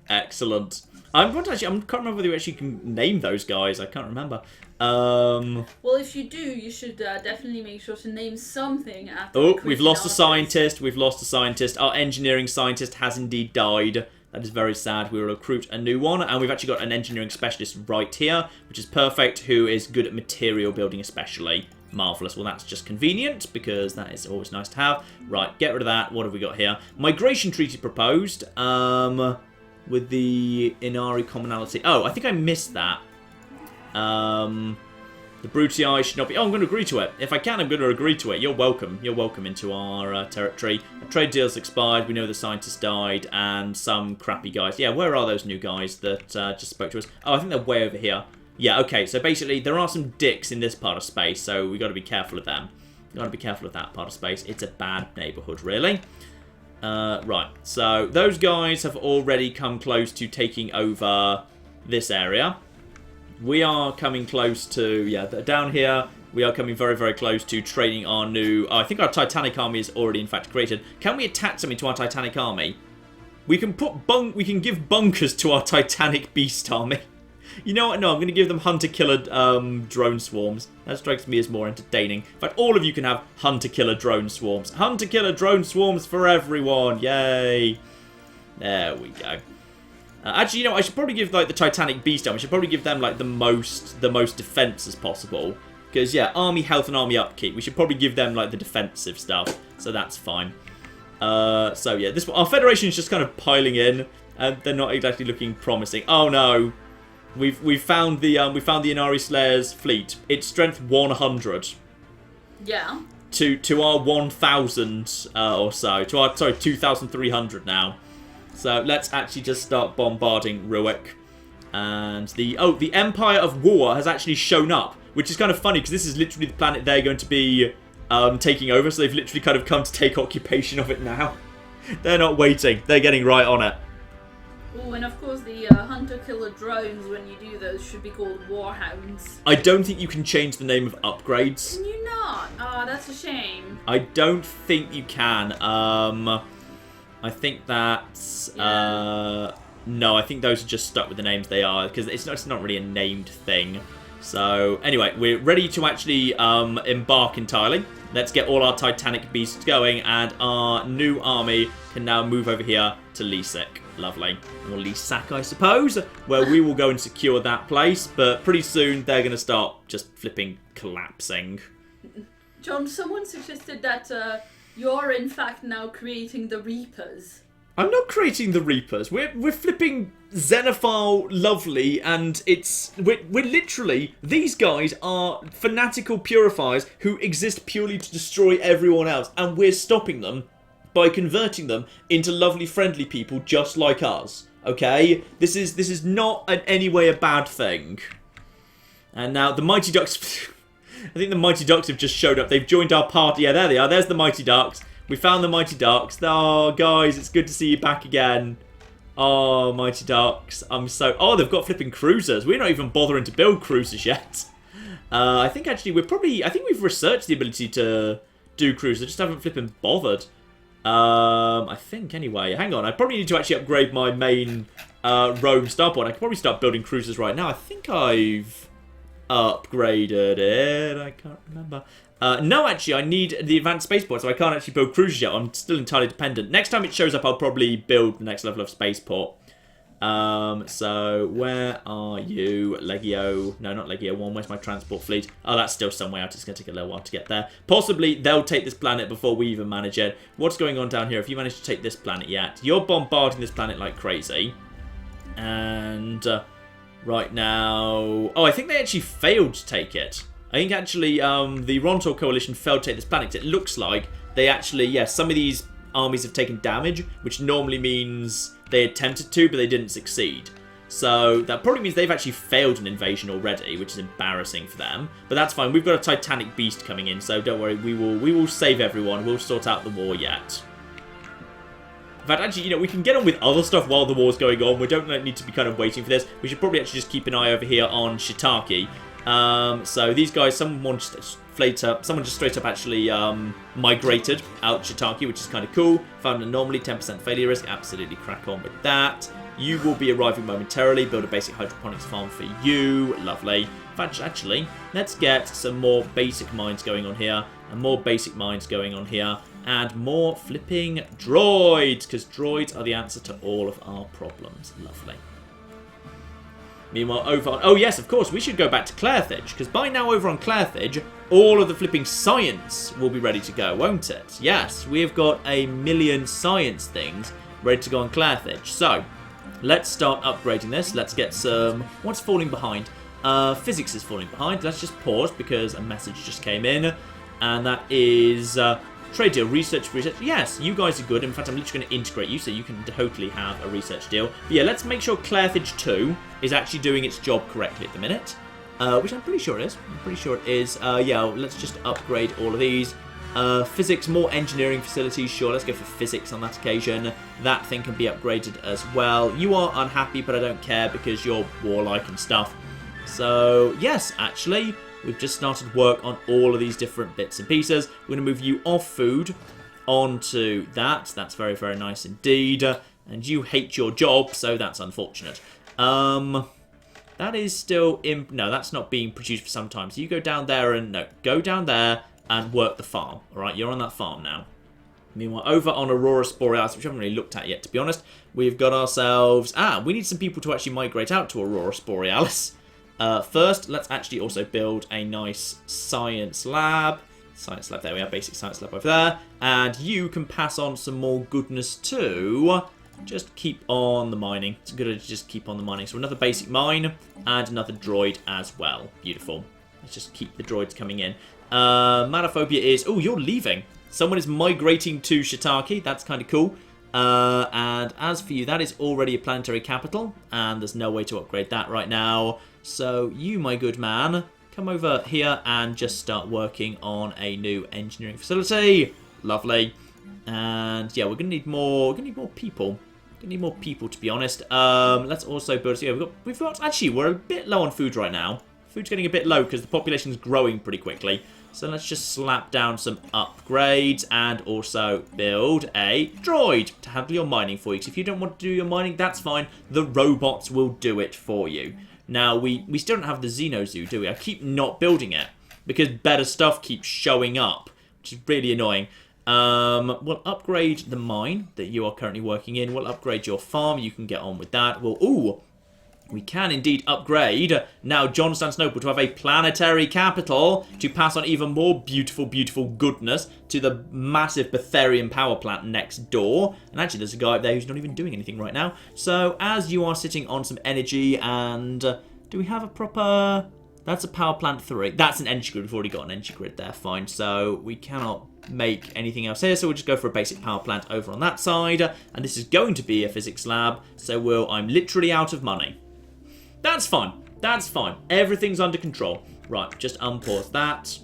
Excellent. I can't remember whether you actually can name those guys. I can't remember. Well, if you do, you should definitely make sure to name something after. Oh, we've lost a scientist. We've lost a scientist. Our engineering scientist has indeed died. That is very sad. We will recruit a new one, and we've actually got an engineering specialist right here, which is perfect, who is good at material building especially. Marvellous. Well, that's just convenient, because that is always nice to have. Right, get rid of that. What have we got here? Migration treaty proposed. With the Inari commonality. Oh, I think I missed that. The Brutii should not be... Oh, I'm going to agree to it. If I can, I'm going to agree to it. You're welcome. You're welcome into our territory. A trade deal's expired. We know the scientist died. And some crappy guys. Yeah, where are those new guys that just spoke to us? Oh, I think they're way over here. Yeah, okay. So basically, there are some dicks in this part of space. So we've got to be careful of them. Got to be careful of that part of space. It's a bad neighbourhood, really. Right. So those guys have already come close to taking over this area. We are coming close to, yeah, down here, we are coming very, very close to training our new... Oh, I think our Titanic army is already, in fact, created. Can we attach something to our Titanic army? We can we can give bunkers to our Titanic beast army. You know what? No, I'm going to give them hunter-killer drone swarms. That strikes me as more entertaining. In fact, all of you can have hunter-killer drone swarms. Hunter-killer drone swarms for everyone. Yay. There we go. Actually, you know, I should probably give, like, the Titanic Beast Army. I should probably give them, like, the most defense as possible. Because, yeah, army health and army upkeep. We should probably give them, like, the defensive stuff. So that's fine. So, yeah, our Federation is just kind of piling in. And they're not exactly looking promising. Oh, no. We've found the Inari Slayer's fleet. It's strength 100. Yeah. To our 1,000 or so. To our, sorry, 2,300 now. So let's actually just start bombarding Ruik. And the Empire of War has actually shown up, which is kind of funny because this is literally the planet they're going to be taking over. So they've literally kind of come to take occupation of it now. They're not waiting. They're getting right on it. Oh, and of course the hunter-killer drones, when you do those, should be called Warhounds. I don't think you can change the name of upgrades. Can you not? Oh, that's a shame. I don't think you can. I think that's... Yeah. No, I think those are just stuck with the names they are, because it's not really a named thing. So, anyway, we're ready to actually embark entirely. Let's get all our Titanic beasts going, and our new army can now move over here to Lisek. Lovely. Or Lisak, I suppose, where we will go and secure that place, but pretty soon they're going to start just flipping collapsing. John, someone suggested that you're in fact now creating the Reapers. I'm not creating the Reapers. We're flipping Xenophile lovely, and we're literally, these guys are fanatical purifiers who exist purely to destroy everyone else, and we're stopping them by converting them into lovely friendly people just like us. Okay? This is not in any way a bad thing. And now the Mighty Ducks I think the Mighty Ducks have just showed up. They've joined our party. Yeah, there they are. There's the Mighty Ducks. We found the Mighty Ducks. Oh, guys, it's good to see you back again. Oh, Mighty Ducks. Oh, they've got flipping cruisers. We're not even bothering to build cruisers yet. I think actually I think we've researched the ability to do cruisers. I just haven't flipping bothered. I think anyway. Hang on. I probably need to actually upgrade my main Rome starport. I could probably start building cruisers right now. I think I've upgraded it. I can't remember. No, actually, I need the advanced spaceport, so I can't actually build cruisers yet. I'm still entirely dependent. Next time it shows up, I'll probably build the next level of spaceport. So where are you? Legio? No, not Legio 1. Where's my transport fleet? Oh, that's still some way out. It's going to take a little while to get there. Possibly they'll take this planet before we even manage it. What's going on down here? If you manage to take this planet yet, you're bombarding this planet like crazy. And right now... Oh, I think they actually failed to take it. I think actually the Rontor Coalition failed to take this planet. It looks like they actually... Yes, some of these armies have taken damage, which normally means they attempted to, but they didn't succeed. So that probably means they've actually failed an invasion already, which is embarrassing for them. But that's fine. We've got a Titanic beast coming in, so don't worry. We will save everyone. We'll sort out the war yet. In fact, actually, you know, we can get on with other stuff while the war's going on. We don't need to be kind of waiting for this. We should probably actually just keep an eye over here on Shiitake. So these guys, someone just straight up actually migrated out Shiitake, which is kind of cool. Found an anomaly, 10% failure risk. Absolutely crack on with that. You will be arriving momentarily. Build a basic hydroponics farm for you. Lovely. In fact, actually, let's get some more basic mines going on here. And more basic mines going on here. And more flipping droids. Because droids are the answer to all of our problems. Lovely. Meanwhile, over on... Oh, yes, of course, we should go back to Clairthage. Because by now, over on Clairthage, all of the flipping science will be ready to go, won't it? Yes, we've got 1,000,000 science things ready to go on Carthage. So, let's start upgrading this. Let's get some... What's falling behind? Physics is falling behind. Let's just pause because a message just came in. And that is... trade deal, research. Yes, you guys are good. In fact, I'm literally going to integrate you so you can totally have a research deal. But yeah, let's make sure Carthage 2 is actually doing its job correctly at the minute. Which I'm pretty sure it is. Yeah, let's just upgrade all of these. Physics, more engineering facilities. Sure, let's go for physics on that occasion. That thing can be upgraded as well. You are unhappy, but I don't care because you're warlike and stuff. So, yes, actually, we've just started work on all of these different bits and pieces. We're going to move you off food onto that. That's very, very nice indeed. And you hate your job, so that's unfortunate. That is still... No, that's not being produced for some time. So you go down there and... No, go down there and work the farm. Alright, you're on that farm now. Meanwhile, over on Aurora Borealis, which I haven't really looked at yet, to be honest, we've got ourselves... we need some people to actually migrate out to Aurora Borealis. First, let's actually also build a nice science lab. Science lab, there we are, basic science lab over there. And you can pass on some more goodness too. Just keep on the mining. It's good to just keep on the mining. So another basic mine and another droid as well. Beautiful. Let's just keep the droids coming in. Manophobia is... Oh, you're leaving. Someone is migrating to Shiitake. That's kind of cool. And as for you, that is already a planetary capital. And there's no way to upgrade that right now. So you, my good man, come over here and just start working on a new engineering facility. Lovely. And yeah, we're gonna need more. We're gonna need more people. Gonna need more people, to be honest. Let's also build. Yeah, we've got. Actually, we're a bit low on food right now. Food's getting a bit low because the population's growing pretty quickly. So let's just slap down some upgrades and also build a droid to handle your mining for you. Because if you don't want to do your mining, that's fine. The robots will do it for you. Now, we still don't have the Xenozoo, do we? I keep not building it because better stuff keeps showing up, which is really annoying. We'll upgrade the mine that you are currently working in. We'll upgrade your farm. You can get on with that. We can indeed upgrade now Constantinople to have a planetary capital to pass on even more beautiful, beautiful goodness to the massive Betharian power plant next door. And actually, there's a guy up there who's not even doing anything right now. So, as you are sitting on some energy and... do we have a proper... That's a power plant 3. That's an energy grid. We've already got an energy grid there. Fine. So, we cannot make anything else here. So, we'll just go for a basic power plant over on that side. And this is going to be a physics lab. So, I'm literally out of money. That's fine. That's fine. Everything's under control. Right, just unpause that.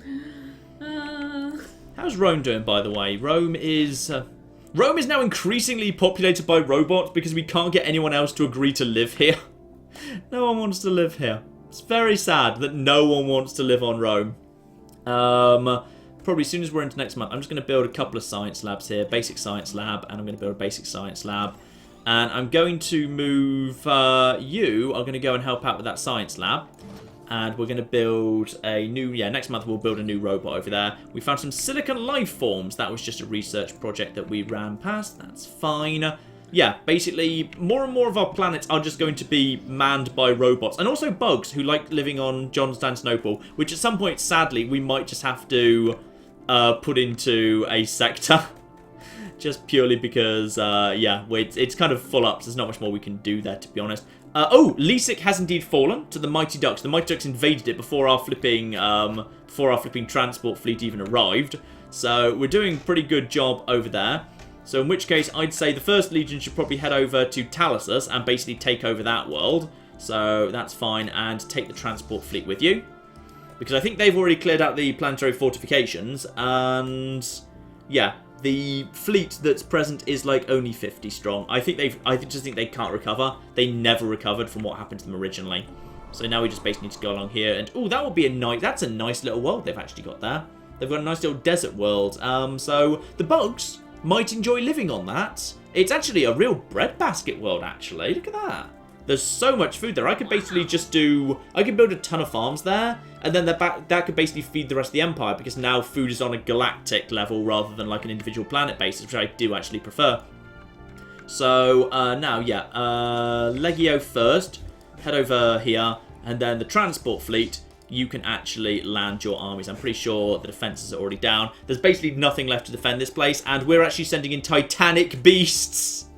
How's Rome doing, by the way? Rome is now increasingly populated by robots because we can't get anyone else to agree to live here. No one wants to live here. It's very sad that no one wants to live on Rome. Probably as soon as we're into next month, I'm just going to build a couple of science labs here. Basic science lab, and I'm going to build a basic science lab. And I'm going to move you are going to go and help out with that science lab. And we're going to build a new... Yeah, next month we'll build a new robot over there. We found some silicon life forms. That was just a research project that we ran past. That's fine. Yeah, basically, more and more of our planets are just going to be manned by robots. And also bugs who like living on Constantinople. Which at some point, sadly, we might just have to put into a sector. Just purely because, yeah, it's kind of full up, so there's not much more we can do there, to be honest. Lisik has indeed fallen to the Mighty Ducks. The Mighty Ducks invaded it before our flipping transport fleet even arrived. So we're doing a pretty good job over there. So in which case, I'd say the First Legion should probably head over to Talassus and basically take over that world. So that's fine, and take the transport fleet with you. Because I think they've already cleared out the planetary fortifications, and yeah... The fleet that's present is like only 50 strong. I just think they can't recover. They never recovered from what happened to them originally. So now we just basically need to go along here and that would be that's a nice little world they've actually got there. They've got a nice little desert world. So the bugs might enjoy living on that. It's actually a real breadbasket world actually. Look at that. There's so much food there. I could basically just I could build a ton of farms there, and then that could basically feed the rest of the Empire, because now food is on a galactic level rather than like an individual planet basis, which I do actually prefer. So, now, yeah, Legio first, head over here, and then the transport fleet you can actually land your armies. I'm pretty sure the defenses are already down. There's basically nothing left to defend this place, and we're actually sending in Titanic beasts.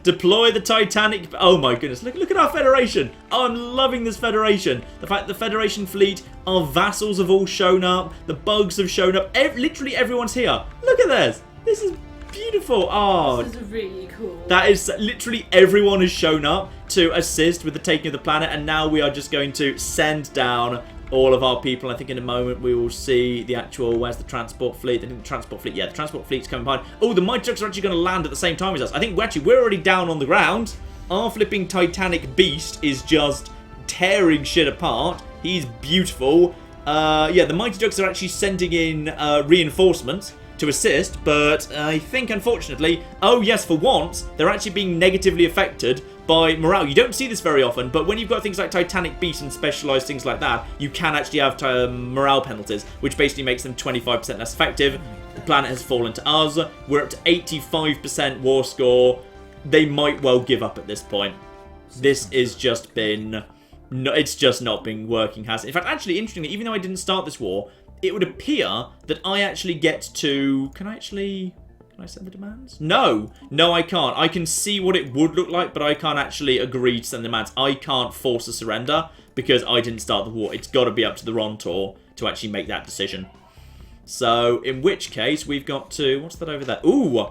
Deploy the Titanic... Oh my goodness, look at our Federation. Oh, I'm loving this Federation. The fact the Federation fleet, our vassals have all shown up. The bugs have shown up. Literally everyone's here. Look at this. This is beautiful. Oh, this is really cool. that is literally everyone has shown up to assist with the taking of the planet, and now we are just going to send down all of our people. I think in a moment we will see the actual... Where's the transport fleet? I think the transport fleet... Yeah, the transport fleet's coming behind. Oh, the mighty ducks are actually going to land at the same time as us. I think we're already down on the ground. Our flipping Titanic beast is just tearing shit apart. He's beautiful. Yeah, the mighty ducks are actually sending in reinforcements to assist, but I think, unfortunately... Oh, yes, for once, they're actually being negatively affected by morale. You don't see this very often, but when you've got things like Titanic Beast and specialised things like that, you can actually have morale penalties, which basically makes them 25% less effective. The planet has fallen to us. We're up to 85% war score. They might well give up at this point. This is just been... No, it's just not been working, has it? In fact, actually, interestingly, even though I didn't start this war, it would appear that I actually get to... Can I send the demands? No, I can't. I can see what it would look like, but I can't actually agree to send the demands. I can't force a surrender because I didn't start the war. It's got to be up to the Rontor to actually make that decision. So, in which case, we've got to... What's that over there? Ooh!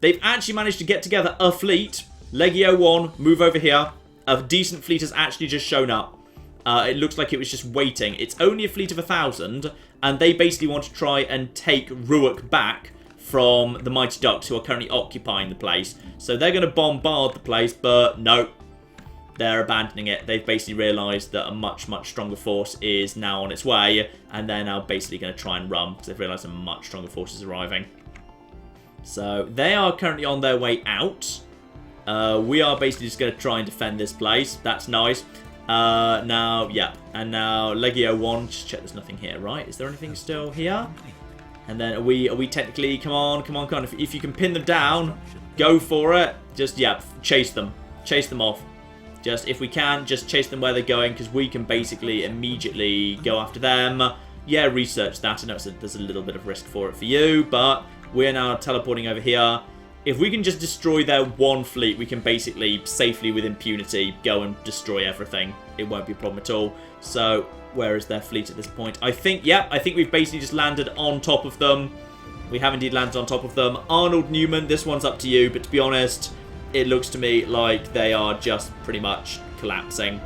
They've actually managed to get together a fleet. Legio 1, move over here. A decent fleet has actually just shown up. It looks like it was just waiting. It's only a fleet of 1,000, and they basically want to try and take Ruak back from the Mighty Ducks, who are currently occupying the place. So they're going to bombard the place, but no. They're abandoning it. They've basically realised that a much, much stronger force is now on its way, and they're now basically going to try and run, because they've realised a much stronger force is arriving. So they are currently on their way out. We are basically just going to try and defend this place. That's nice. Now, yeah. And now Legio 1, just check there's nothing here, right? Is there anything still here? And then are we technically... Come on. If you can pin them down, go for it. Just, yeah, chase them. Chase them off. Just, if we can, just chase them where they're going, because we can basically immediately go after them. Yeah, research that. I know there's a little bit of risk for it for you, but we're now teleporting over here. If we can just destroy their one fleet, we can basically safely, with impunity, go and destroy everything. It won't be a problem at all. So, where is their fleet at this point? I think we've basically just landed on top of them. We have indeed landed on top of them. Arnold Newman, this one's up to you, but to be honest, it looks to me like they are just pretty much collapsing.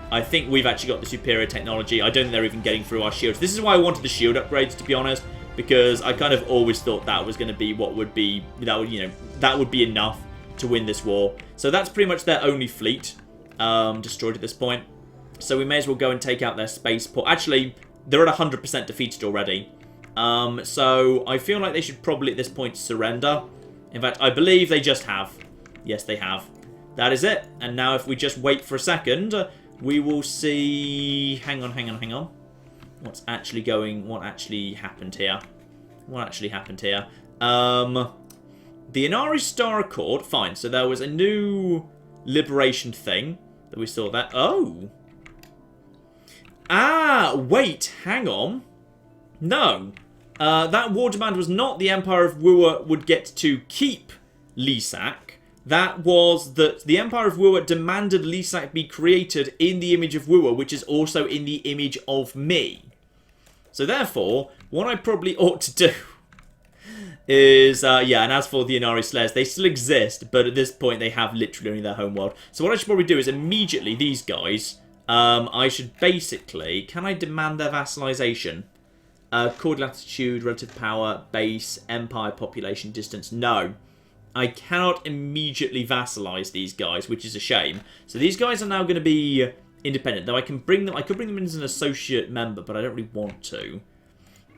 I think we've actually got the superior technology. I don't think they're even getting through our shields. This is why I wanted the shield upgrades, to be honest, because I kind of always thought that was going to be what would be, that would be enough to win this war. So that's pretty much their only fleet destroyed at this point. So we may as well go and take out their spaceport. Actually, they're at 100% defeated already. So I feel like they should probably at this point surrender. In fact, I believe they just have. Yes, they have. That is it. And now if we just wait for a second, we will see... Hang on. What actually happened here? The Inari Star Accord, fine. So there was a new liberation thing that we saw that. Oh. Ah, wait, hang on. No. That war demand was not the Empire of Wua would get to keep Lisak. That was that the Empire of Wua demanded Lisak be created in the image of Wua, which is also in the image of me. So therefore, what I probably ought to do is, yeah, and as for the Inari Slayers, they still exist, but at this point they have literally only their home world. So what I should probably do is immediately, these guys, I should basically, can I demand their vassalization? Chord latitude, relative power, base, empire, population, distance, no. I cannot immediately vassalize these guys, which is a shame. So these guys are now going to be independent, though I could bring them in as an associate member, but I don't really want to.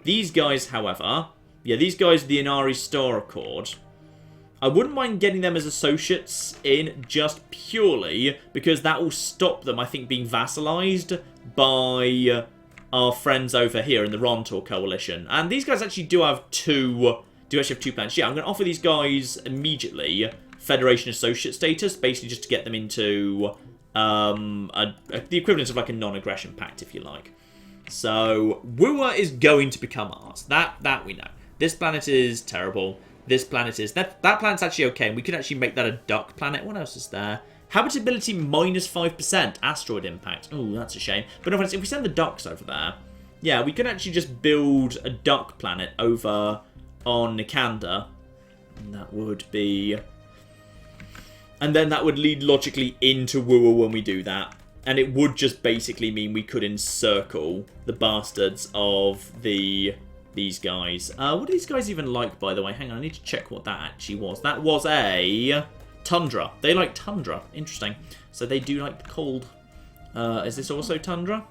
These guys, however, yeah, these guys, the Inari Star Accord, I wouldn't mind getting them as associates in just purely because that will stop them, I think, being vassalized by our friends over here in the Rontor Coalition. And these guys actually do have two plans. Yeah, I'm going to offer these guys immediately Federation Associate status, basically just to get them into the equivalent of like a non-aggression pact, if you like. So, Wooer is going to become ours. That we know. This planet is terrible. This planet is... That planet's actually okay, and we could actually make that a duck planet. What else is there? Habitability minus 5%. Asteroid impact. Ooh, that's a shame. But no, if we send the ducks over there... Yeah, we could actually just build a duck planet over on Nikanda. And that would be... And then that would lead logically into Wooer when we do that. And it would just basically mean we could encircle the bastards of these guys. What do these guys even like, by the way? Hang on, I need to check what that actually was. That was a tundra. They like tundra. Interesting. So they do like the cold. Is this also tundra?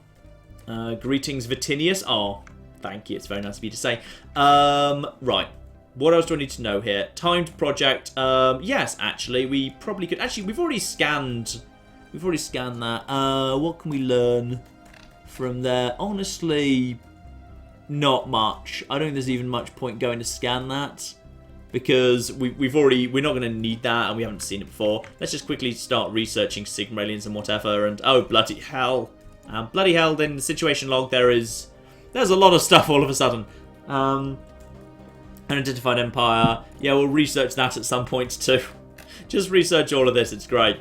Greetings, Vitinius. Oh, thank you. It's very nice of you to say. Right. What else do I need to know here? Timed project. Yes, actually, we probably could. Actually, we've already scanned that. What can we learn from there? Honestly, not much. I don't think there's even much point going to scan that because we're not going to need that and we haven't seen it before. Let's just quickly start researching Sigma aliens and whatever. And oh bloody hell! Bloody hell! In the situation log, there's a lot of stuff all of a sudden. Unidentified Empire. Yeah, we'll research that at some point too. Just research all of this. It's great.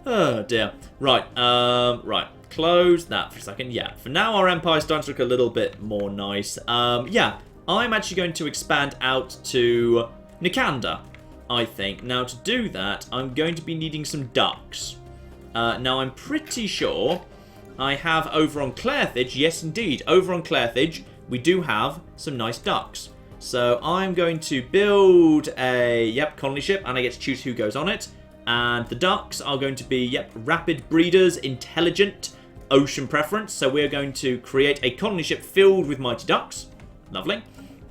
Oh dear. Right. Right. Close that for a second. Yeah. For now, our Empire's starting to look a little bit more nice. Yeah. I'm actually going to expand out to Nikanda, I think. Now, to do that, I'm going to be needing some ducks. Now, I'm pretty sure I have over on Clairthage. Yes, indeed. Over on Clairthage, we do have some nice ducks. So I'm going to build a, colony ship, and I get to choose who goes on it. And the ducks are going to be, rapid breeders, intelligent, ocean preference. So we're going to create a colony ship filled with mighty ducks. Lovely.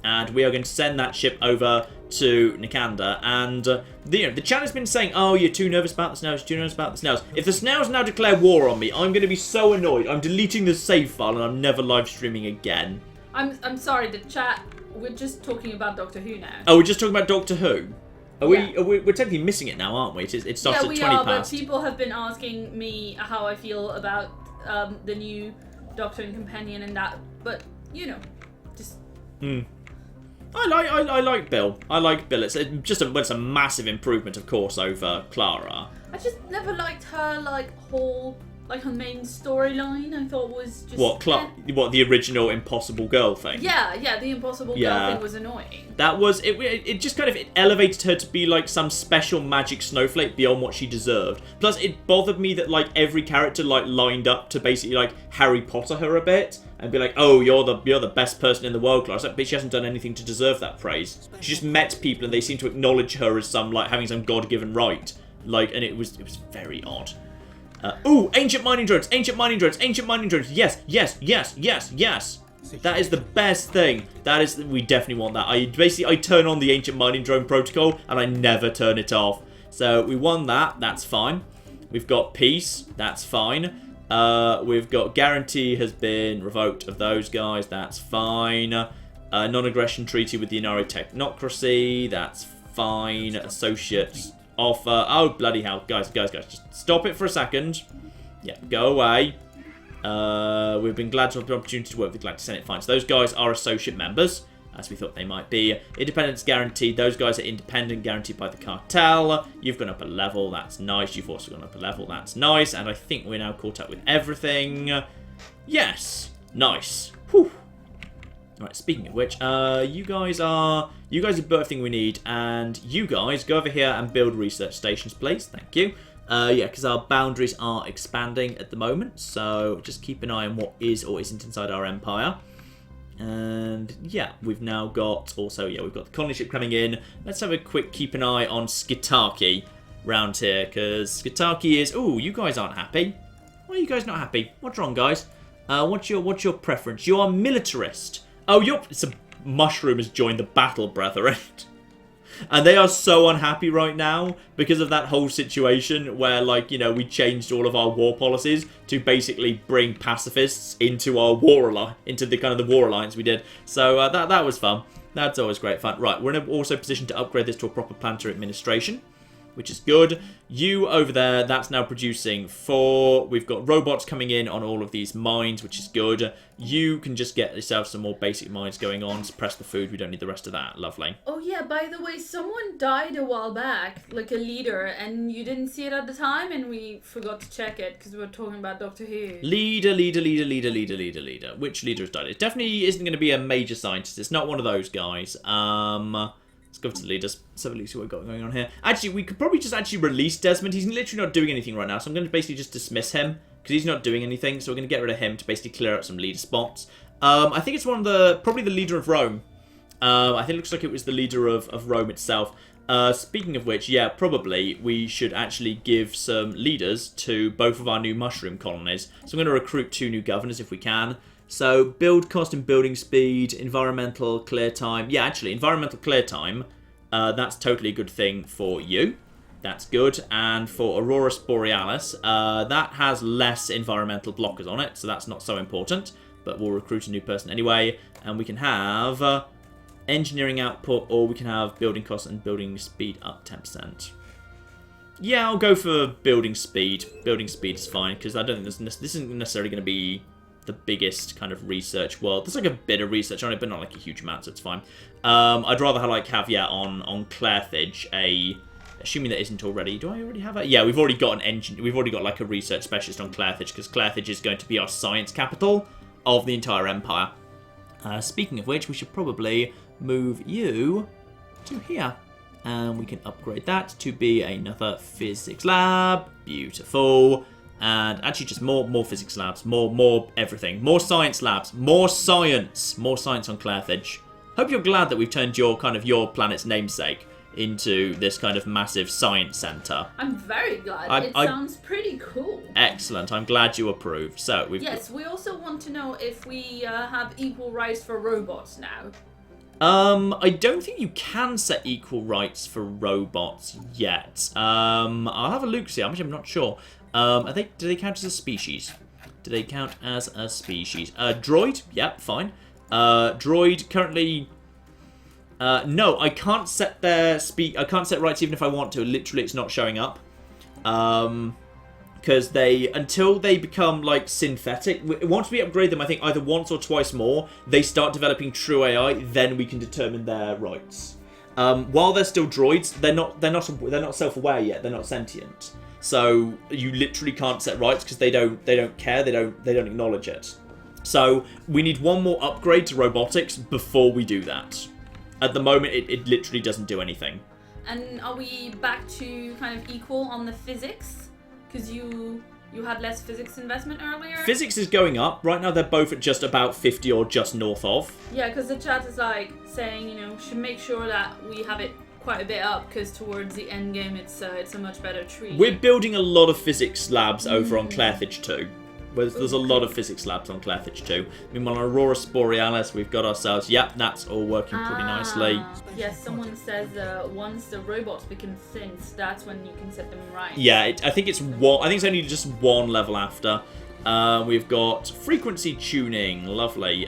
And we are going to send that ship over to Nikanda. And the chat has been saying, oh, you're too nervous about the snails, too nervous about the snails. If the snails now declare war on me, I'm going to be so annoyed. I'm deleting the save file and I'm never live streaming again. I'm sorry, the chat, we're just talking about Doctor Who now. Oh, we're just talking about Doctor Who? We're technically missing it now, aren't we? It starts at 20 past. But people have been asking me how I feel about the new Doctor and Companion and that. But, just... I like Bill. I like Bill. It's a massive improvement, of course, over Clara. I just never liked her, her main storyline. I thought was just... What, the original Impossible Girl thing? Yeah, the Impossible Girl thing was annoying. That was... It just kind of elevated her to be, some special magic snowflake beyond what she deserved. Plus, it bothered me that, every character, lined up to basically, Harry Potter her a bit. And be like, oh, you're the best person in the world, Clara. But she hasn't done anything to deserve that praise. She just met people and they seem to acknowledge her as having some God-given right. And it was very odd. Ooh, ancient mining drones, ancient mining drones, ancient mining drones. Yes, yes, yes, yes, yes. That is the best thing. We definitely want that. I turn on the ancient mining drone protocol and I never turn it off. So we won that. That's fine. We've got peace. That's fine. We've got guarantee has been revoked of those guys. That's fine. Non-aggression treaty with the Inari technocracy. That's fine. Associate offer. Oh, bloody hell. Guys. Just stop it for a second. Yeah, go away. We've been glad to have the opportunity to work with the Galactic Senate. Fine. So those guys are associate members, as we thought they might be. Independence guaranteed. Those guys are independent, guaranteed by the cartel. You've gone up a level. That's nice. You've also gone up a level. That's nice. And I think we're now caught up with everything. Yes. Nice. Whew. Alright, speaking of which, you guys are everything we need, and you guys go over here and build research stations, please. Thank you. Yeah, because our boundaries are expanding at the moment, so just keep an eye on what is or isn't inside our empire. And yeah, we've now got we've got the colony ship coming in. Let's have a quick keep an eye on Skitaki round here, because Skitaki is... Ooh, you guys aren't happy. Why are you guys not happy? What's wrong, guys? What's your preference? You are militarist. Oh, it's a mushroom has joined the battle, brethren. And they are so unhappy right now because of that whole situation where, we changed all of our war policies to basically bring pacifists into our into the war alliance we did. So that was fun. That's always great fun. Right, we're in also position to upgrade this to a proper planetary administration. which is good. You over there, that's now producing 4. We've got robots coming in on all of these mines, which is good. You can just get yourself some more basic mines going on. Suppress the food. We don't need the rest of that. Lovely. Oh yeah, by the way, someone died a while back, like a leader, and you didn't see it at the time, and we forgot to check it because we were talking about Doctor Who. Leader. Which leader has died? It definitely isn't going to be a major scientist. It's not one of those guys. Let's go to the leaders. Let's have a look, see what we've got going on here. Actually, we could probably just actually release Desmond. He's literally not doing anything right now, so I'm going to basically just dismiss him because he's not doing anything. So we're going to get rid of him to basically clear out some leader spots. I think it's probably the leader of Rome. I think it looks like it was the leader of Rome itself. Speaking of which, yeah, probably we should actually give some leaders to both of our new mushroom colonies. So I'm going to recruit 2 new governors if we can. So, build cost and building speed, environmental clear time. Yeah, actually, environmental clear time, that's totally a good thing for you. That's good. And for Aurora Borealis, that has less environmental blockers on it, so that's not so important. But we'll recruit a new person anyway, and we can have engineering output, or we can have building cost and building speed up 10%. Yeah, I'll go for building speed. Building speed is fine, because I don't think this isn't necessarily going to be the biggest kind of research world. There's like a bit of research on it, but not like a huge amount, so it's fine. I'd rather have on Clairthage assuming that isn't already. Do I already have it? Yeah, we've already got an engine. We've already got like a research specialist on Clairthage because Clairthage is going to be our science capital of the entire empire. Speaking of which, we should probably move you to here. And we can upgrade that to be another physics lab. Beautiful. And actually just more physics labs, more everything. More science labs, more science on Clairthage. Hope you're glad that we've turned your planet's namesake into this kind of massive science centre. I'm very glad. It sounds pretty cool. Excellent. I'm glad you approve. So we also want to know if we have equal rights for robots now. I don't think you can set equal rights for robots yet. I'll have a look see. I'm not sure. Do they count as a species? Do they count as a species? Droid? Yep, fine. Droid currently. No, I can't set their I can't set rights even if I want to. Literally, it's not showing up. Because until they become like synthetic, once we upgrade them, I think either once or twice more, they start developing true AI. Then we can determine their rights. While they're still droids, they're not self-aware yet. They're not sentient. So you literally can't set rights because they don't care. They don't acknowledge it. So we need one more upgrade to robotics before we do that. At the moment, it literally doesn't do anything. And are we back to kind of equal on the physics? Because you had less physics investment earlier? Physics is going up. Right now, they're both at just about 50 or just north of. Yeah, because the chat is like saying, should make sure that we have it quite a bit up because towards the end game, it's a much better treat. We're building a lot of physics labs over on Clairthage too. There's a lot of physics labs on Clairthage too. Meanwhile, on Aurora Borealis, we've got ourselves. Yep, that's all working pretty nicely. Yes, someone says once the robots become synths, that's when you can set them right. Yeah, I think it's only just one level after. We've got frequency tuning, lovely.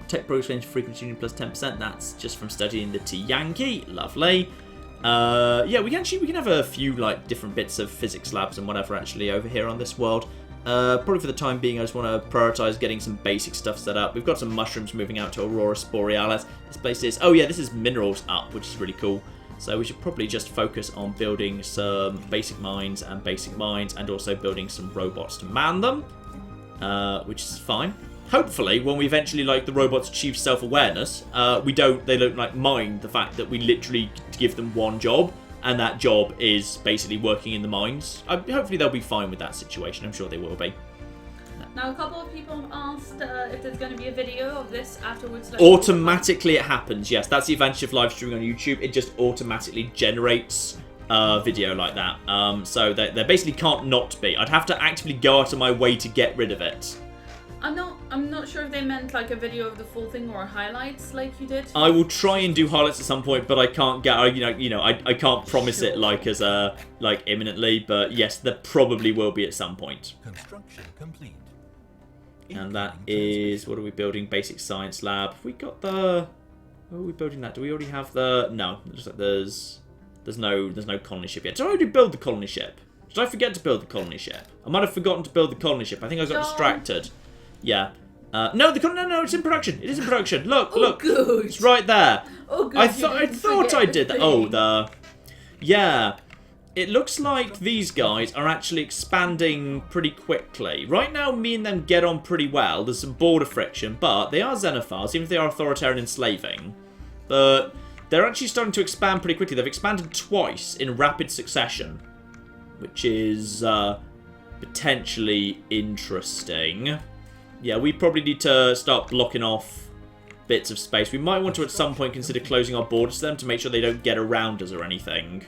Tech progress range frequency tuning plus 10%. That's just from studying the T Yankee, lovely. Yeah, we can have a few like different bits of physics labs and whatever actually over here on this world. Probably for the time being, I just want to prioritize getting some basic stuff set up. We've got some mushrooms moving out to Aurora Borealis. This place is, this is minerals up, which is really cool. So we should probably just focus on building some basic mines, and also building some robots to man them, which is fine. Hopefully, when we eventually the robots achieve self-awareness, they don't mind the fact that we literally give them one job, and that job is basically working in the mines. Hopefully, they'll be fine with that situation. I'm sure they will be. Now, a couple of people asked if there's going to be a video of this afterwards. Automatically, it happens. Yes, that's the advantage of live streaming on YouTube. It just automatically generates a video like that. So there basically can't not be. I'd have to actively go out of my way to get rid of it. I'm not sure if they meant like a video of the full thing or highlights like you did. I will try and do highlights at some point, but I can't get I can't promise it imminently. But yes, there probably will be at some point. Construction complete. And that is, what are we building? Basic science lab. We got the... Oh, are we building that? Do we already have the... No, it looks like there's... There's no colony ship yet. Did I already build the colony ship? Did I forget to build the colony ship? I might have forgotten to build the colony ship. I think I got distracted. Yeah. No, no, it's in production. It is in production. Look, look. Good. It's right there. Oh, good. I thought I did that. Oh, yeah. It looks like these guys are actually expanding pretty quickly. Right now, me and them get on pretty well. There's some border friction, but they are xenophiles, even if they are authoritarian enslaving. But they're actually starting to expand pretty quickly. They've expanded twice in rapid succession, which is potentially interesting. Yeah, we probably need to start blocking off bits of space. We might want to at some point consider closing our borders to them to make sure they don't get around us or anything.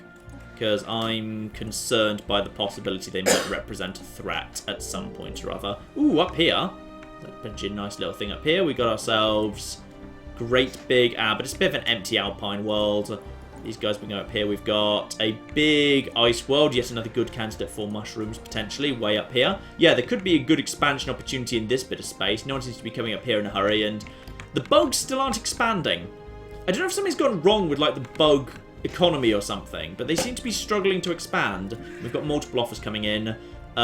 Because I'm concerned by the possibility they might represent a threat at some point or other. Ooh, up here. That's a nice little thing up here. We got ourselves great big... but it's a bit of an empty alpine world. These guys will go up here. We've got a big ice world. Yet another good candidate for mushrooms, potentially, way up here. Yeah, there could be a good expansion opportunity in this bit of space. No one seems to be coming up here in a hurry. And the bugs still aren't expanding. I don't know if something's gone wrong with, like, the bug economy or something, but they seem to be struggling to expand. We've got multiple offers coming in.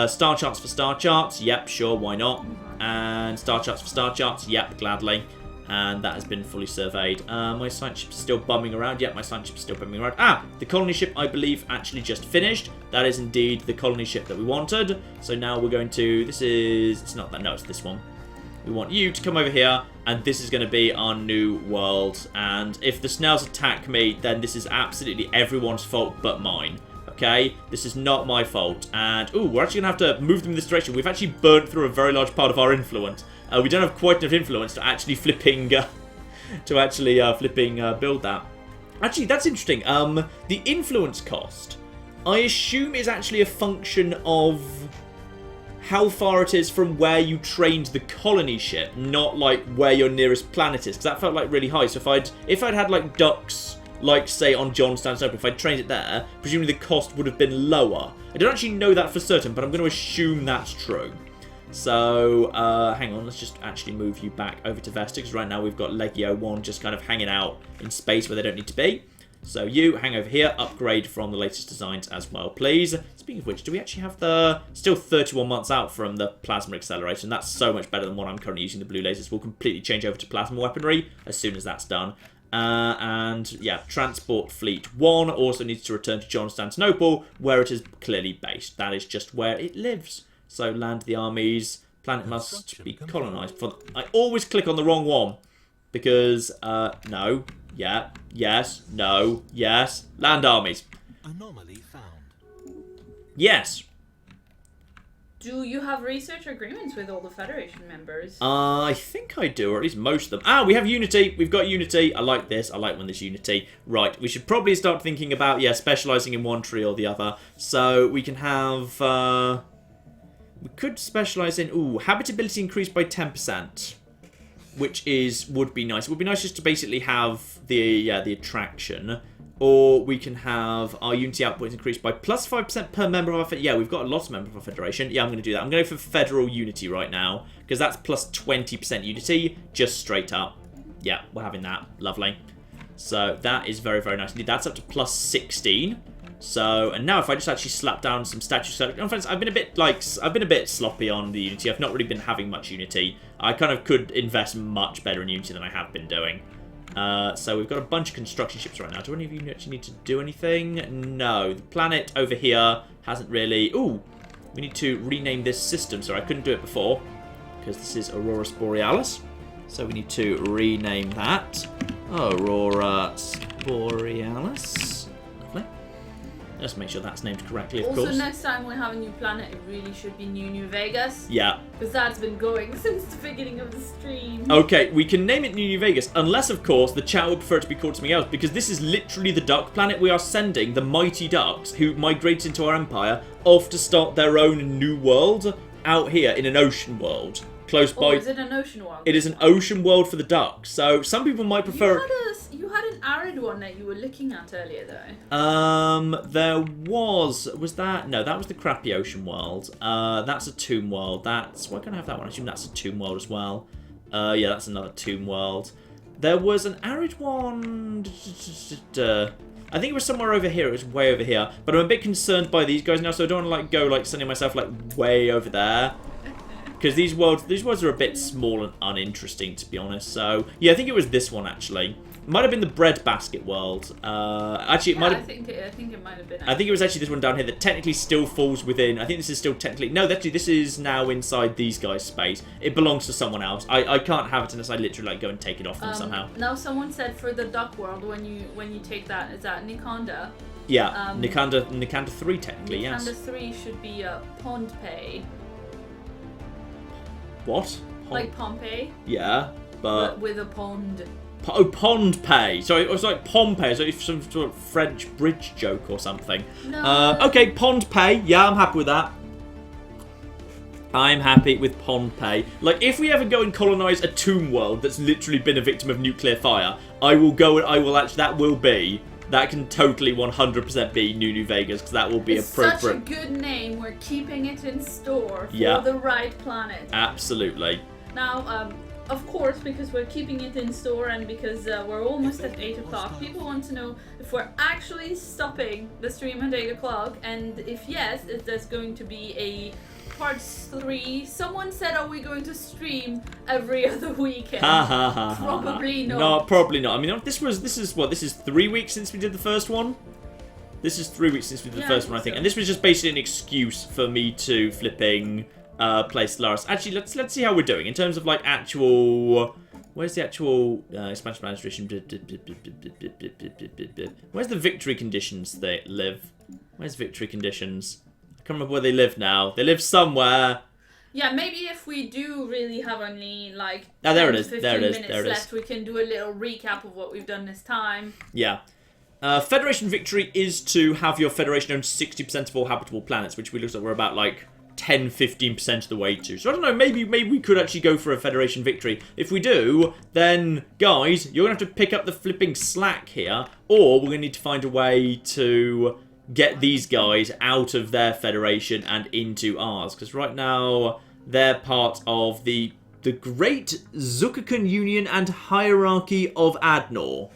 Star charts for star charts. Yep, sure, why not? And star charts for star charts. Yep, gladly. And that has been fully surveyed. My science ship's still bumming around. Yep, my science ship's still bumming around. The colony ship, I believe, actually just finished. That is indeed the colony ship that we wanted. So now we're going to... It's not that. No, it's this one. We want you to come over here, and this is going to be our new world. And if the snails attack me, then this is absolutely everyone's fault but mine. Okay? This is not my fault. And, ooh, we're actually going to have to move them in this direction. We've actually burnt through a very large part of our influence. We don't have quite enough influence to actually flipping build that. Actually, that's interesting. The influence cost, I assume, is actually a function of how far it is from where you trained the colony ship, not like where your nearest planet is, because that felt like really high. So if I'd had like ducks, like say on Johnstown Open, if I'd trained it there, presumably the cost would have been lower. I don't actually know that for certain, but I'm going to assume that's true. So, hang on, let's just actually move you back over to Vesta, because right now we've got Legio 1 just kind of hanging out in space where they don't need to be. So you, hang over here, upgrade from the latest designs as well, please. Speaking of which, do we actually have the... Still 31 months out from the plasma accelerator, and that's so much better than what I'm currently using, the blue lasers. We'll completely change over to plasma weaponry as soon as that's done. And, yeah, Transport Fleet 1 also needs to return to Constantinople, where it is clearly based. That is just where it lives. So land the armies. Planet must be colonized. I always click on the wrong one. Because, no, yeah, yes, no, yes. Land armies. Anomaly found. Yes. Do you have research agreements with all the Federation members? I think I do, or at least most of them. We have Unity. We've got Unity. I like this. I like when there's Unity. Right, we should probably start thinking about, specialising in one tree or the other. So we can have... we could specialise in... habitability increased by 10%. Which would be nice. It would be nice just to basically have the attraction. Or we can have our Unity output increased by plus 5% per member of our... Yeah, we've got a lot of members of our Federation. Yeah, I'm going to do that. I'm going to go for Federal Unity right now. Because that's plus 20% Unity. Just straight up. Yeah, we're having that. Lovely. So that is very, very nice indeed. That's up to plus 16. So, and now if I just actually slap down some statues... I've been a bit sloppy on the Unity. I've not really been having much Unity. I kind of could invest much better in Unity than I have been doing. So we've got a bunch of construction ships right now. Do any of you actually need to do anything? No. The planet over here hasn't really... Ooh, we need to rename this system. Sorry, I couldn't do it before because this is Aurora Borealis. So we need to rename that. Aurora Borealis. Lovely. Just make sure that's named correctly, of course. Also, next time we have a new planet, it really should be New Vegas. Yeah. Because that's been going since the beginning of the stream. Okay, we can name it New Vegas, unless, of course, the chat would prefer it to be called something else, because this is literally the duck planet. We are sending the mighty ducks, who migrate into our empire, off to start their own new world out here in an ocean world. Close by. Oh, is it an ocean world? It is an ocean world for the ducks. So some people might prefer... You had an arid one that you were looking at earlier, though. There was that? No, that was the crappy ocean world. That's a tomb world. Why can't I have that one? I assume that's a tomb world as well. Yeah, that's another tomb world. There was an arid one. I think it was somewhere over here. It was way over here. But I'm a bit concerned by these guys now, so I don't want to like go like sending myself like way over there. Because these worlds are a bit small and uninteresting, to be honest. So yeah, I think it was this one actually. It might have been the breadbasket world. Actually, it might have. I think it might have been. I think it was actually this one down here that technically still falls within. I think this is still technically. No, actually, this is now inside these guys' space. It belongs to someone else. I can't have it unless I literally like go and take it off them somehow. Now, someone said for the duck world, when you take that, is that Nikanda? Yeah, Nikanda 3 technically. Nikanda Yes. 3 should be Pompeii. What? Like Pompeii, Yeah, but with a pond. Oh, Pond Pay. So it was like Pompeii. So it's some sort of French bridge joke or something. No. Okay, Pond Pay. Yeah, I'm happy with that. I'm happy with Pond Pay. Like, if we ever go and colonize a tomb world that's literally been a victim of nuclear fire, I will go and I will actually. That can totally 100% be New Vegas because that will be appropriate. Such a good name. We're keeping it in store for the right planet. Absolutely. Now, of course, because we're keeping it in store and because we're almost at 8 o'clock, people want to know if we're actually stopping the stream at 8 o'clock, and if yes, if there's going to be a part 3. Someone said, are we going to stream every other weekend? Probably not. No, probably not. I mean, this is 3 weeks since we did the first one? This is 3 weeks since we did the first one, I think. So. And this was just basically an excuse for me to flipping play Stellaris. Actually, let's see how we're doing in terms of like actual. Where's the actual expansion administration? Where's the victory conditions they live? Where's victory conditions? I can't remember where they live now. They live somewhere. Yeah, maybe if we do really have only like 15 minutes there it left, is. we can do a little recap of what we've done this time. Yeah. Federation victory is to have your Federation own 60% of all habitable planets, which we looked like we're about like 10-15% of the way to. So I don't know, maybe we could actually go for a Federation victory. If we do, then guys, you're going to have to pick up the flipping slack here, or we're going to need to find a way to get these guys out of their Federation and into ours. Because right now, they're part of the Great Zukakan Union and Hierarchy of Adnor.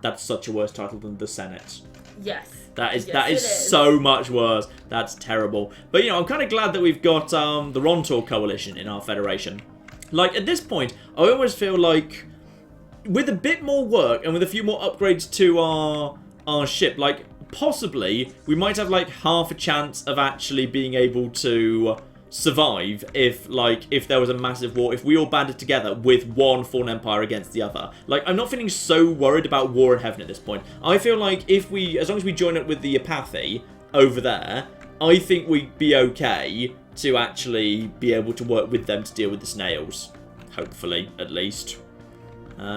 That's such a worse title than the Senate. Yes. That is so much worse. That's terrible. But, you know, I'm kind of glad that we've got the Rontor Coalition in our Federation. Like, at this point, I almost feel like with a bit more work and with a few more upgrades to our ship, like, possibly we might have, like, half a chance of actually being able to survive if there was a massive war, if we all banded together with one Fallen Empire against the other. Like, I'm not feeling so worried about War in Heaven at this point. I feel like as long as we join up with the Apathy over there, I think we'd be okay to actually be able to work with them to deal with the snails. Hopefully, at least.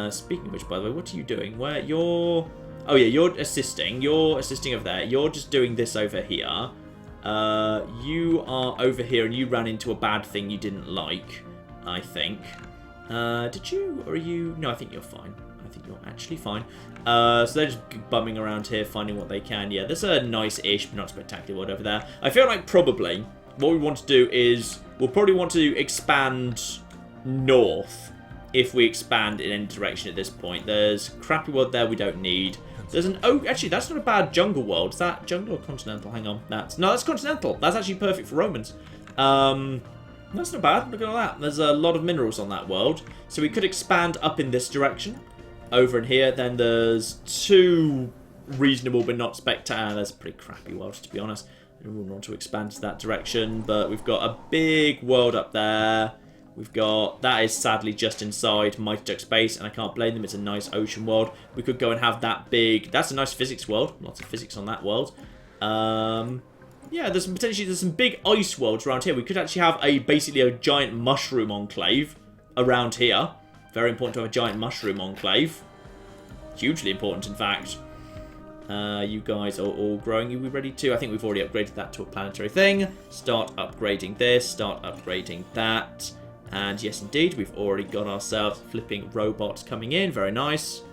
Speaking of which, by the way, what are you doing? Oh yeah, you're assisting over there. You're just doing this over here. You are over here and you ran into a bad thing you didn't like, I think. Did you? Or are you? No, I think you're fine. I think you're actually fine. So they're just bumming around here, finding what they can. Yeah, there's a nice-ish, but not spectacular world over there. I feel like probably what we want to do is we'll probably want to expand north if we expand in any direction at this point. There's crappy world there we don't need. There's actually, that's not a bad jungle world. Is that jungle or continental? Hang on. That's continental. That's actually perfect for Romans. That's not bad. Look at all that. There's a lot of minerals on that world. So we could expand up in this direction. Over in here. Then there's two reasonable but not spectacular. There's a pretty crappy world, to be honest. We wouldn't want to expand to that direction. But we've got a big world up there. We've got, that is sadly just inside Mighty Duck Space, and I can't blame them, it's a nice ocean world. We could go and have that big, that's a nice physics world, lots of physics on that world. Yeah, there's some big ice worlds around here. We could actually have basically a giant mushroom enclave around here. Very important to have a giant mushroom enclave. Hugely important, in fact. You guys are all growing. Are we ready to? I think we've already upgraded that to a planetary thing. Start upgrading this, start upgrading that. And yes, indeed, we've already got ourselves flipping robots coming in. Very nice.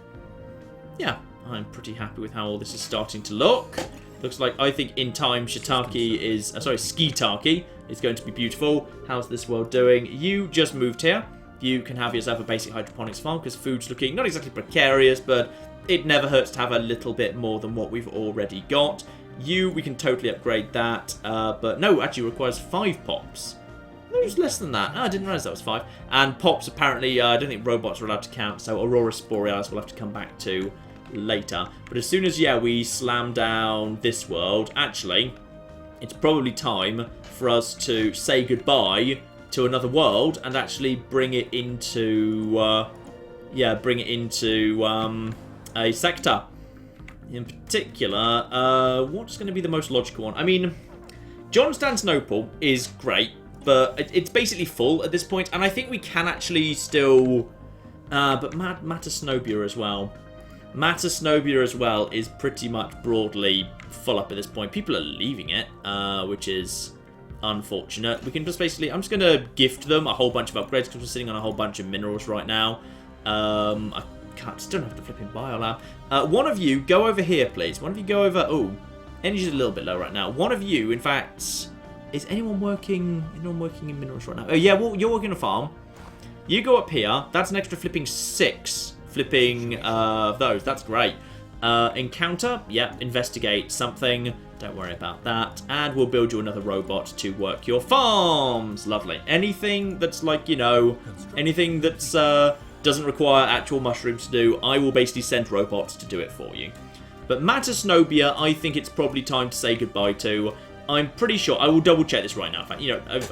Yeah, I'm pretty happy with how all this is starting to look. Looks like, I think in time, Skitarchy is going to be beautiful. How's this world doing? You just moved here. You can have yourself a basic hydroponics farm because food's looking not exactly precarious, but it never hurts to have a little bit more than what we've already got. We can totally upgrade that, but no, actually requires 5 pops. It was less than that. Oh, I didn't realise that was 5. And pops, apparently, I don't think robots are allowed to count, so Aurora Borealis we'll have to come back to later. But as soon as, we slam down this world, actually, it's probably time for us to say goodbye to another world and actually bring it into, a sector. In particular, what's going to be the most logical one? I mean, Constantinople is great, but it's basically full at this point, and I think we can actually still... but Matasnobia as well. Matasnobia as well is pretty much broadly full up at this point. People are leaving it, which is unfortunate. We can just basically... I'm just going to gift them a whole bunch of upgrades because we're sitting on a whole bunch of minerals right now. I still don't have the flipping biolab. One of you, go over here, please. One of you go over... Oh, energy's a little bit low right now. One of you, in fact... Is anyone working in minerals right now? Oh, yeah, well, you're working on a farm. You go up here. That's an extra flipping 6 flipping those. That's great. Encounter. Yep, investigate something. Don't worry about that. And we'll build you another robot to work your farms. Lovely. Anything that's like, anything that's doesn't require actual mushrooms to do, I will basically send robots to do it for you. But Matasnobia, I think it's probably time to say goodbye to. I'm pretty sure, I will double check this right now. In fact,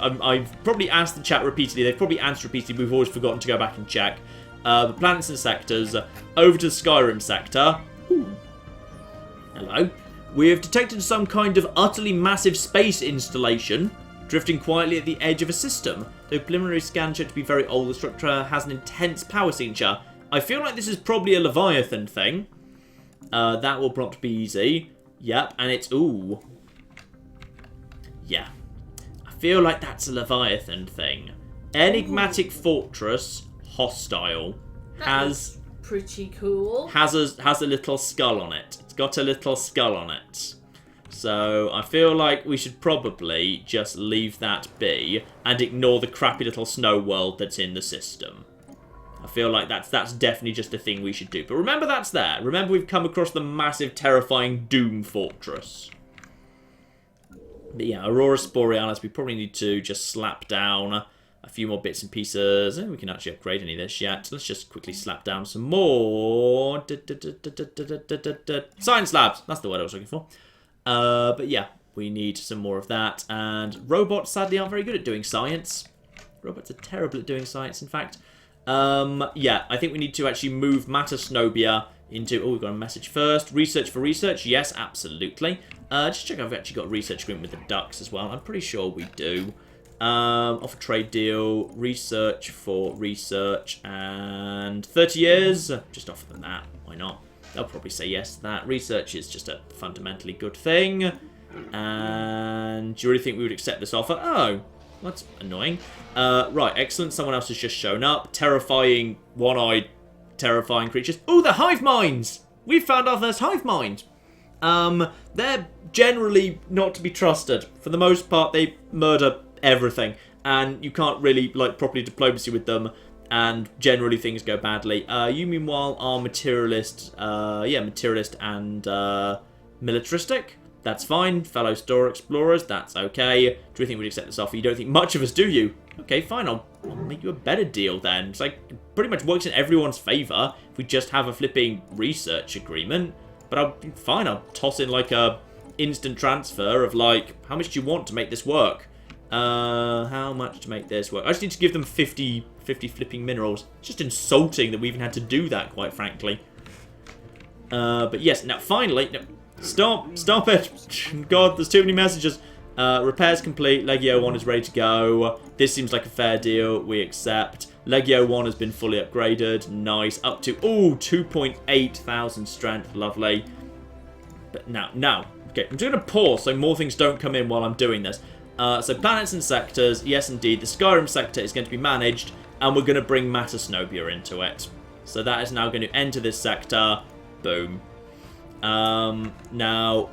I've probably asked the chat repeatedly, they've probably answered repeatedly, we've always forgotten to go back and check. The planets and sectors, over to the Skyrim sector. Ooh. Hello. We have detected some kind of utterly massive space installation, drifting quietly at the edge of a system. Though preliminary scan showed to be very old, the structure has an intense power signature. I feel like this is probably a Leviathan thing. That will not be easy. Yep, and it's, ooh. Yeah, I feel like that's a Leviathan thing. Enigmatic Fortress, hostile. That's pretty cool. Has a little skull on it. It's got a little skull on it. So I feel like we should probably just leave that be and ignore the crappy little snow world that's in the system. I feel like that's definitely just a thing we should do. But remember that's there. Remember we've come across the massive, terrifying Doom Fortress. But yeah, Aurora Borealis, we probably need to just slap down a few more bits and pieces. We can actually upgrade any of this yet. So let's just quickly slap down some more. Science labs. That's the word I was looking for. But yeah, we need some more of that. And robots, sadly, aren't very good at doing science. Robots are terrible at doing science, in fact. Yeah, I think we need to actually move Matasnobia into... Oh, we've got a message first. Research for research. Yes, absolutely. Just check if I've actually got a research agreement with the ducks as well. I'm pretty sure we do. Offer trade deal. Research for research. And 30 years. Just offer them that. Why not? They'll probably say yes to that. Research is just a fundamentally good thing. And do you really think we would accept this offer? Oh, that's annoying. Right, excellent. Someone else has just shown up. Terrifying, one-eyed, terrifying creatures. Oh, the hive minds! We've found our first hive mind. They're generally not to be trusted. For the most part, they murder everything. And you can't really, like, properly diplomacy with them. And generally things go badly. You, meanwhile, are materialist. Materialist and militaristic. That's fine. Fellow store explorers, that's okay. Do you think we'd accept this offer? You don't think much of us, do you? Okay, fine. I'll make you a better deal then. It's like, it pretty much works in everyone's favour if we just have a flipping research agreement. But I'll be fine. I'll toss in like a instant transfer of like, how much do you want to make this work? How much to make this work? I just need to give them 50 flipping minerals. It's just insulting that we even had to do that, quite frankly. But yes, now finally... No, stop it! God, there's too many messages. Repairs complete. Legio 1 is ready to go. This seems like a fair deal. We accept. Legio 1 has been fully upgraded. Nice. Up to, 2.8 thousand strength. Lovely. But now. Okay, I'm just going to pause so more things don't come in while I'm doing this. So planets and sectors. Yes, indeed. The Skyrim sector is going to be managed. And we're going to bring Matasnobia into it. So that is now going to enter this sector. Boom. Now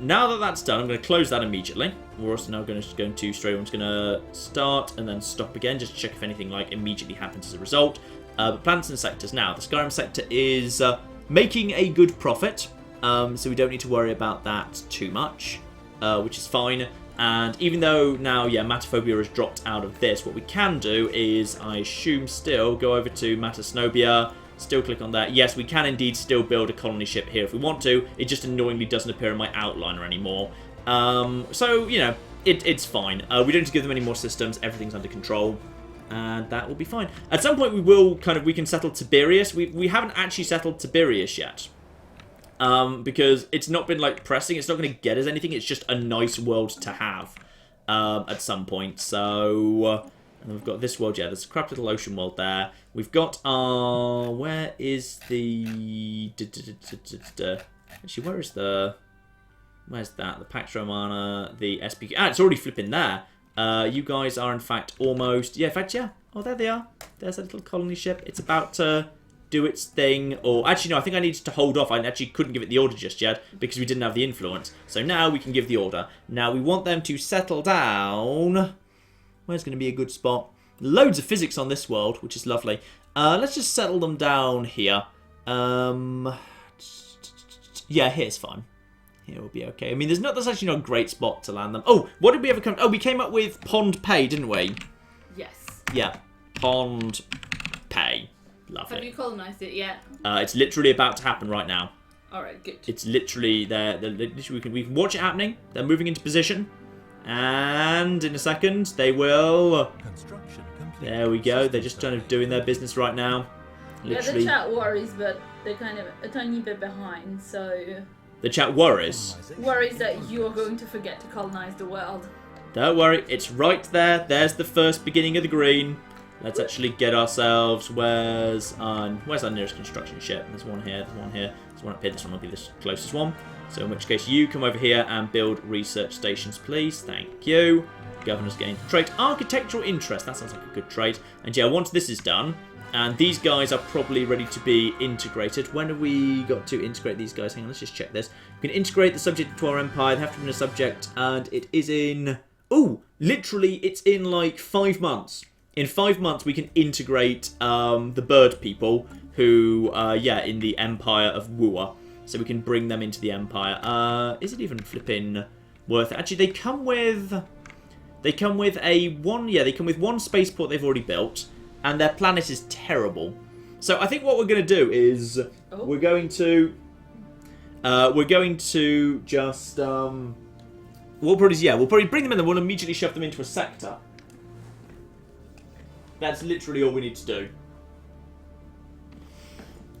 that that's done, I'm going to close that immediately. We're also now going to straight. I'm just going to start and then stop again, just to check if anything like immediately happens as a result. But planets and sectors. Now, the Skyrim sector is making a good profit. So we don't need to worry about that too much, which is fine. And even though now, yeah, Mataphobia has dropped out of this, what we can do is, I assume still, go over to Matasnobia, still click on that. Yes, we can indeed still build a colony ship here if we want to. It just annoyingly doesn't appear in my outliner anymore. So, you know, it's fine. We don't need to give them any more systems. Everything's under control. And that will be fine. At some point we will we can settle Tiberius. We haven't actually settled Tiberius yet. Because it's not been, like, pressing. It's not going to get us anything. It's just a nice world to have at some point. So, and we've got this world. Yeah, there's a crap little ocean world there. We've got our... Where is the... Actually, where is the... Where's that? The Pax Romana, the SPQ... Ah, it's already flipping there. You guys are, in fact, almost... Yeah, in fact, yeah. Oh, there they are. There's a little colony ship. It's about to... do its thing, or actually no, I think I needed to hold off. I actually couldn't give it the order just yet because we didn't have the influence. So now we can give the order. Now we want them to settle down. Where's going to be a good spot? Loads of physics on this world, which is lovely. Let's just settle them down here. Yeah, here's fine. Here will be okay. I mean, there's actually not a great spot to land them. Oh, what did we ever come? Oh, we came up with Pond Pay, didn't we? Yes. Yeah, Pond Pay. Love Have it. you colonized it yet? It's literally about to happen right now. Alright, good. It's literally there. Literally, we can watch it happening. They're moving into position, and in a second they will. Construction complete. There we go. They're just kind of doing their business right now. Literally. Yeah, the chat worries, but they're kind of a tiny bit behind. So The chat worries. worries that you are going to forget to colonize the world. Don't worry. It's right there. There's the first beginning of the green. Let's actually get ourselves... Where's our nearest construction ship? There's one here, there's one here, there's one up here. This one will be the closest one. So in which case you come over here and build research stations, please. Thank you. Governor's gained trait. Architectural interest. That sounds like a good trait. And yeah, once this is done, and these guys are probably ready to be integrated. When have we got to integrate these guys? Hang on, let's just check this. We can integrate the subject to our empire. They have to be a subject, and it is in... Ooh, literally, it's in like 5 months. In 5 months, we can integrate the bird people who, in the Empire of Wua. So we can bring them into the Empire. Is it even flipping worth it? Actually, they come with one spaceport they've already built, and their planet is terrible. So I think what we're going to do is we're going to just we'll probably bring them in, and we'll immediately shove them into a sector. That's literally all we need to do.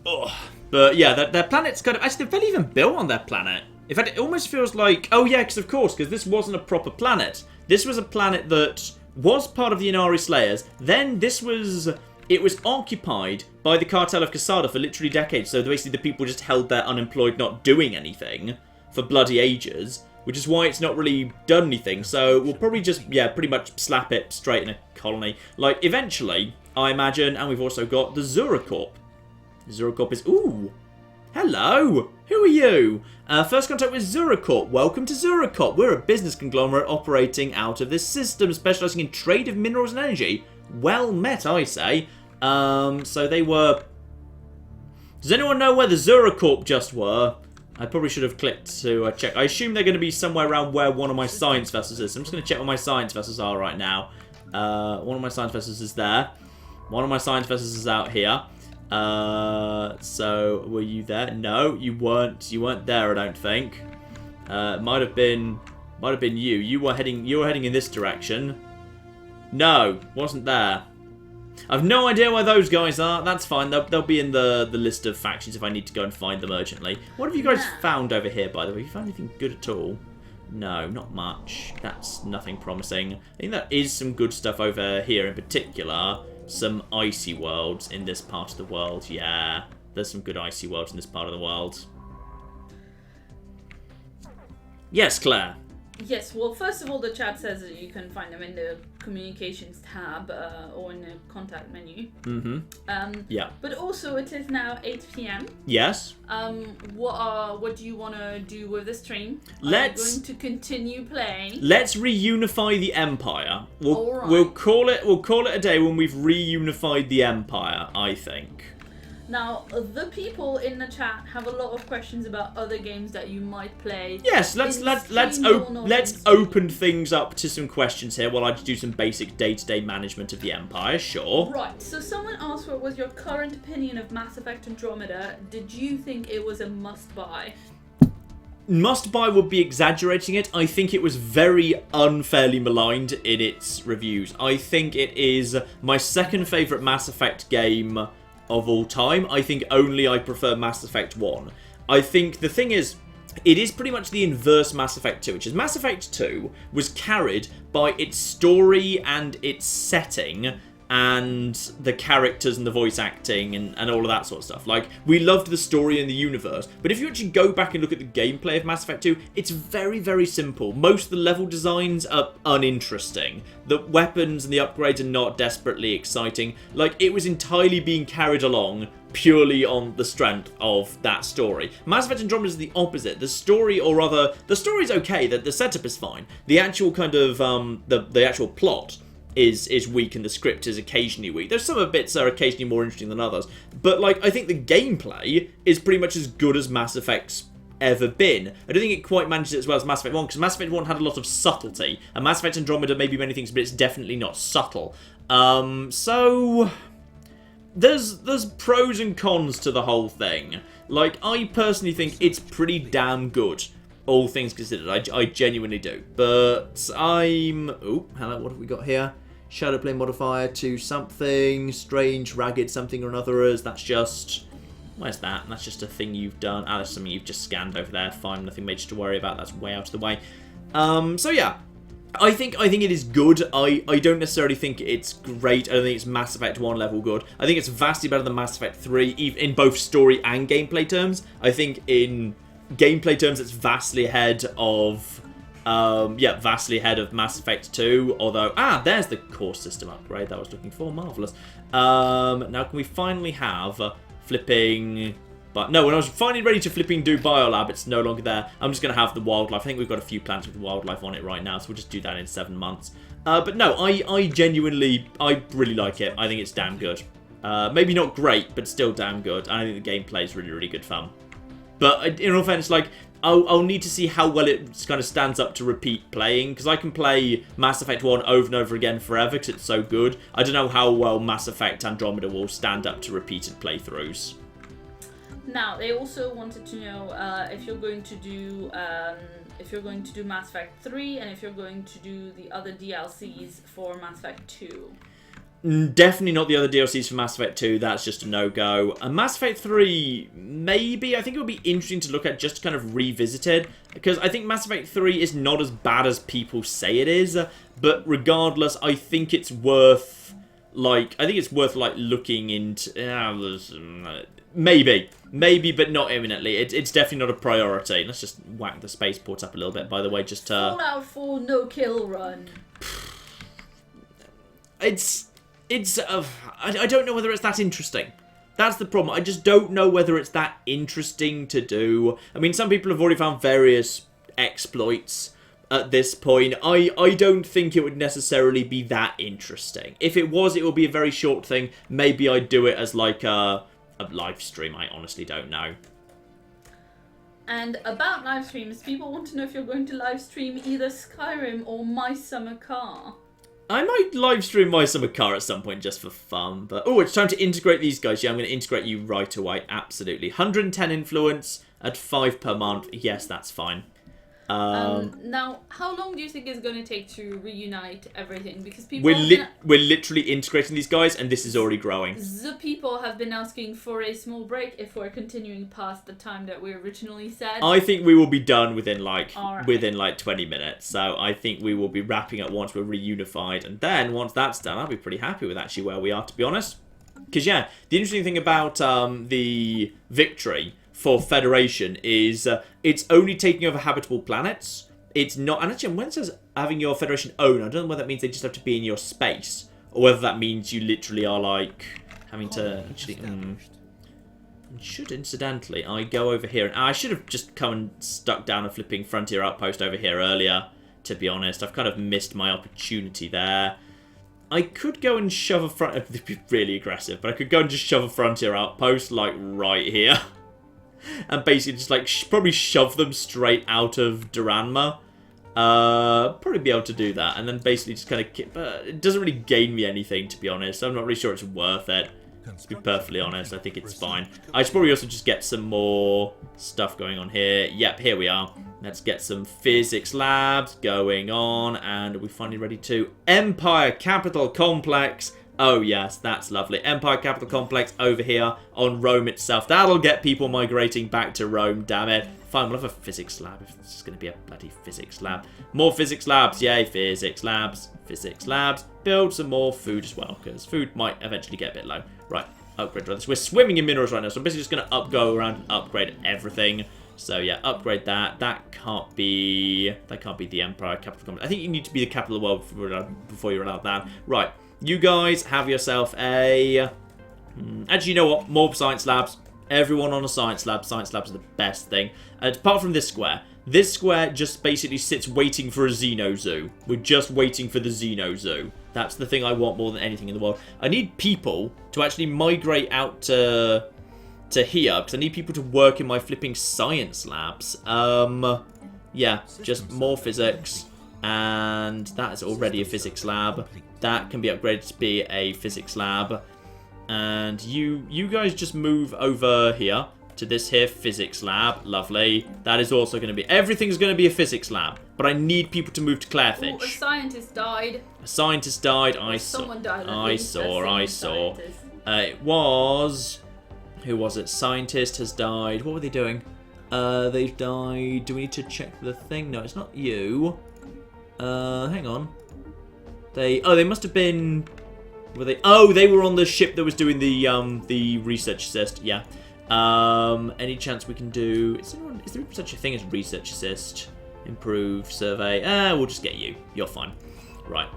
Ugh. But yeah, their planet's kind of... Actually, they've barely even built on their planet. In fact, it almost feels like... Oh yeah, because this wasn't a proper planet. This was a planet that was part of the Inari Slayers. Then it was occupied by the Cartel of Casada for literally decades. So basically the people just held there unemployed, not doing anything for bloody ages. Which is why it's not really done anything. So we'll probably just, pretty much slap it straight in a colony. Like, eventually, I imagine, and we've also got the Zuracorp. Zuracorp is... Ooh! Hello! Who are you? First contact with Zuracorp. Welcome to Zuracorp. We're a business conglomerate operating out of this system, specialising in trade of minerals and energy. Well met, I say. So they were... Does anyone know where the Zuracorp just were? I probably should have clicked to check. I assume they're going to be somewhere around where one of my science vessels is. I'm just going to check where my science vessels are right now. One of my science vessels is there. One of my science vessels is out here. So were you there? No, you weren't. You weren't there, I don't think. Might have been you. You were heading in this direction. No, wasn't there. I've no idea where those guys are. That's fine. They'll be in the list of factions if I need to go and find them urgently. What have you guys found over here, by the way? Have you found anything good at all? No, not much. That's nothing promising. I think there is some good stuff over here in particular. Some icy worlds in this part of the world. Yeah, there's some good icy worlds in this part of the world. Yes, Claire. Yes, well, first of all, the chat says that you can find them in the communications tab or in the contact menu. Mm-hmm. Yeah. But also, it is now 8 p.m. Yes. What do you want to do with the stream? Are you going to continue playing? Let's reunify the Empire. All right. We'll call it a day when we've reunified the Empire, I think. Now, the people in the chat have a lot of questions about other games that you might play. Yes, let's open things up to some questions here while I just do some basic day-to-day management of the Empire. Sure. Right. So someone asked what was your current opinion of Mass Effect Andromeda. Did you think it was a must-buy? Must-buy would be exaggerating it. I think it was very unfairly maligned in its reviews. I think it is my second favourite Mass Effect game of all time. I think only I prefer Mass Effect 1. I think the thing is, it is pretty much the inverse Mass Effect 2, which is Mass Effect 2 was carried by its story and its setting and the characters and the voice acting and all of that sort of stuff. Like, we loved the story and the universe, but if you actually go back and look at the gameplay of Mass Effect 2, it's very, very simple. Most of the level designs are uninteresting. The weapons and the upgrades are not desperately exciting. Like, it was entirely being carried along purely on the strength of that story. Mass Effect Andromeda is the opposite. The story, or rather, the story's okay, the setup is fine. The actual kind of, the actual plot is weak and the script is occasionally weak. There's some bits that are occasionally more interesting than others. But, like, I think the gameplay is pretty much as good as Mass Effect's ever been. I don't think it quite manages it as well as Mass Effect 1, because Mass Effect 1 had a lot of subtlety, and Mass Effect Andromeda may be many things, but it's definitely not subtle. So there's pros and cons to the whole thing. Like, I personally think it's pretty damn good, all things considered. I genuinely do. But I'm... Oh, hello, what have we got here? Shadowplay modifier to something. Strange, ragged, something or another. That's just... Where's that? That's just a thing you've done. Ah, that's something you've just scanned over there. Fine, nothing major to worry about. That's way out of the way. So yeah. I think it is good. I don't necessarily think it's great. I don't think it's Mass Effect 1 level good. I think it's vastly better than Mass Effect 3, even in both story and gameplay terms. I think in gameplay terms it's vastly ahead of... vastly ahead of Mass Effect 2, although... Ah, there's the core system upgrade that I was looking for. Marvellous. Now, can we finally have flipping... But no, when I was finally ready to flipping do Biolab, it's no longer there. I'm just going to have the wildlife. I think we've got a few plants with wildlife on it right now, so we'll just do that in 7 months. But no, I genuinely... I really like it. I think it's damn good. Maybe not great, but still damn good. And I think the gameplay is really, really good fun. But in all fairness, like... I'll need to see how well it kind of stands up to repeat playing, because I can play Mass Effect 1 over and over again forever because it's so good. I don't know how well Mass Effect Andromeda will stand up to repeated playthroughs. Now, they also wanted to know if you're going to do Mass Effect 3 and if you're going to do the other DLCs for Mass Effect 2. Definitely not the other DLCs for Mass Effect 2, that's just a no-go. Mass Effect 3, maybe. I think it would be interesting to look at just to kind of revisit it, because I think Mass Effect 3 is not as bad as people say it is, but regardless, I think it's worth, looking into... Maybe, but not imminently. It's definitely not a priority. Let's just whack the spaceports up a little bit, by the way, just to... Fallout 4 no-kill run. I don't know whether it's that interesting. That's the problem. I just don't know whether it's that interesting to do. I mean, some people have already found various exploits at this point. I don't think it would necessarily be that interesting. If it was, it would be a very short thing. Maybe I'd do it as like a live stream. I honestly don't know. And about live streams, people want to know if you're going to live stream either Skyrim or My Summer Car. I might live stream My Summer Car at some point just for fun, but... Oh, it's time to integrate these guys. Yeah, I'm going to integrate you right away. Absolutely. 110 influence at 5 per month. Yes, that's fine. Now, how long do you think it's going to take to reunite everything? Because people we're literally integrating these guys, and this is already growing. The people have been asking for a small break if we're continuing past the time that we originally said. I think we will be done within like 20 minutes. So I think we will be wrapping up once we're reunified, and then once that's done, I'll be pretty happy with actually where we are, to be honest. Because yeah, the interesting thing about the victory for Federation is it's only taking over habitable planets. It's not... And actually, when it says having your Federation own, I don't know whether that means they just have to be in your space, or whether that means you literally are, like, having to... Actually, should, incidentally, I go over here... And I should have just come and stuck down a flipping frontier outpost over here earlier, to be honest. I've kind of missed my opportunity there. I could go and shove a front... It'd be really aggressive, but I could go and just shove a frontier outpost, like, right here. And basically just, like, probably shove them straight out of Duranma. Probably be able to do that. And then basically just kind of... it doesn't really gain me anything, to be honest. I'm not really sure it's worth it. To be perfectly honest, I think it's fine. I should probably also just get some more stuff going on here. Yep, here we are. Let's get some physics labs going on. And are we finally ready to... Empire Capital Complex. Oh, yes, that's lovely. Empire Capital Complex over here on Rome itself. That'll get people migrating back to Rome, damn it. Fine, we'll have a physics lab if it's going to be a bloody physics lab. More physics labs, yay, physics labs. Physics labs. Build some more food as well, because food might eventually get a bit low. Right, upgrade this. We're swimming in minerals right now, so I'm basically just going to go around and upgrade everything. So yeah, upgrade that. That can't be the Empire Capital Complex. I think you need to be the capital of the world before you're allowed that. Right, you guys have yourself a... Actually, you know what? More science labs. Everyone on a science lab. Science labs are the best thing. Apart from this square. This square just basically sits waiting for a Xeno Zoo. We're just waiting for the Xeno Zoo. That's the thing I want more than anything in the world. I need people to actually migrate out to here, because I need people to work in my flipping science labs. Yeah, just more physics. And that is already a physics lab. That can be upgraded to be a physics lab. And you guys just move over here to this here physics lab. Lovely. That is also going to be... Everything's going to be a physics lab. But I need people to move to Clairfish. Ooh, a scientist died. A scientist died. Someone died. I saw. It was... Who was it? Scientist has died. What were they doing? They've died. Do we need to check the thing? No, it's not you. Hang on. They must have been... Were they? Oh, they were on the ship that was doing the research assist. Yeah. Any chance we can do? Is there such a thing as research assist? Improve survey. We'll just get you. You're fine. Right.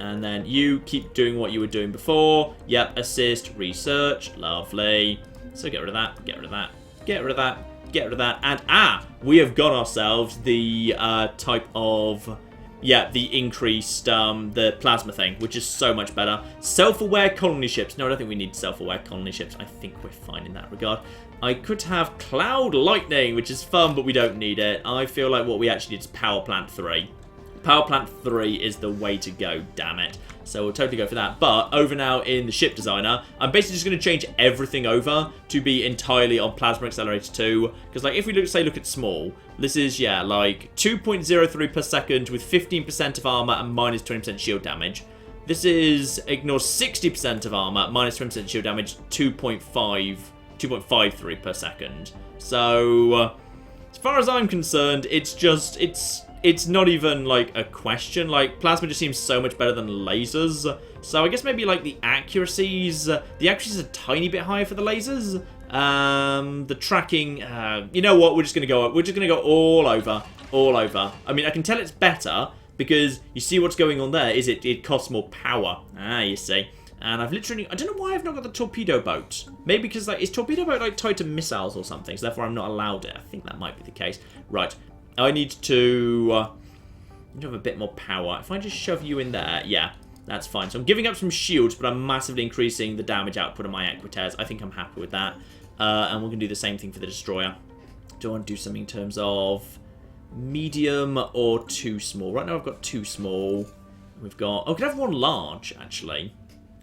And then you keep doing what you were doing before. Yep. Assist. Research. Lovely. So get rid of that. Get rid of that. Get rid of that. Get rid of that. And we have got ourselves the type of. Yeah, the increased, the plasma thing, which is so much better. Self-aware colony ships. No, I don't think we need self-aware colony ships. I think we're fine in that regard. I could have Cloud Lightning, which is fun, but we don't need it. I feel like what we actually need is Power Plant 3. Power Plant 3 is the way to go, damn it. So we'll totally go for that. But over now in the ship designer, I'm basically just going to change everything over to be entirely on Plasma Accelerator 2. Because like if we look at small, this is, yeah, like 2.03 per second with 15% of armor and minus 20% shield damage. This is, ignore 60% of armor, minus 20% shield damage, 2.53 per second. So, as far as I'm concerned, it's not even, like, a question. Like, plasma just seems so much better than lasers. So I guess maybe, like, the accuracy's a tiny bit higher for the lasers. The tracking, you know what, we're just gonna go all over. I mean, I can tell it's better, because you see what's going on there, is it costs more power. You see. And I've literally, I don't know why I've not got the torpedo boat. Maybe because, like, is torpedo boat, like, tied to missiles or something, so therefore I'm not allowed it. I think that might be the case. Right. I need to have a bit more power. If I just shove you in there, yeah, that's fine. So I'm giving up some shields, but I'm massively increasing the damage output of my Equites. I think I'm happy with that. And we're going to do the same thing for the Destroyer. Do I want to do something in terms of medium or too small? Right now I've got too small. We've got... Oh, could I have one large, actually?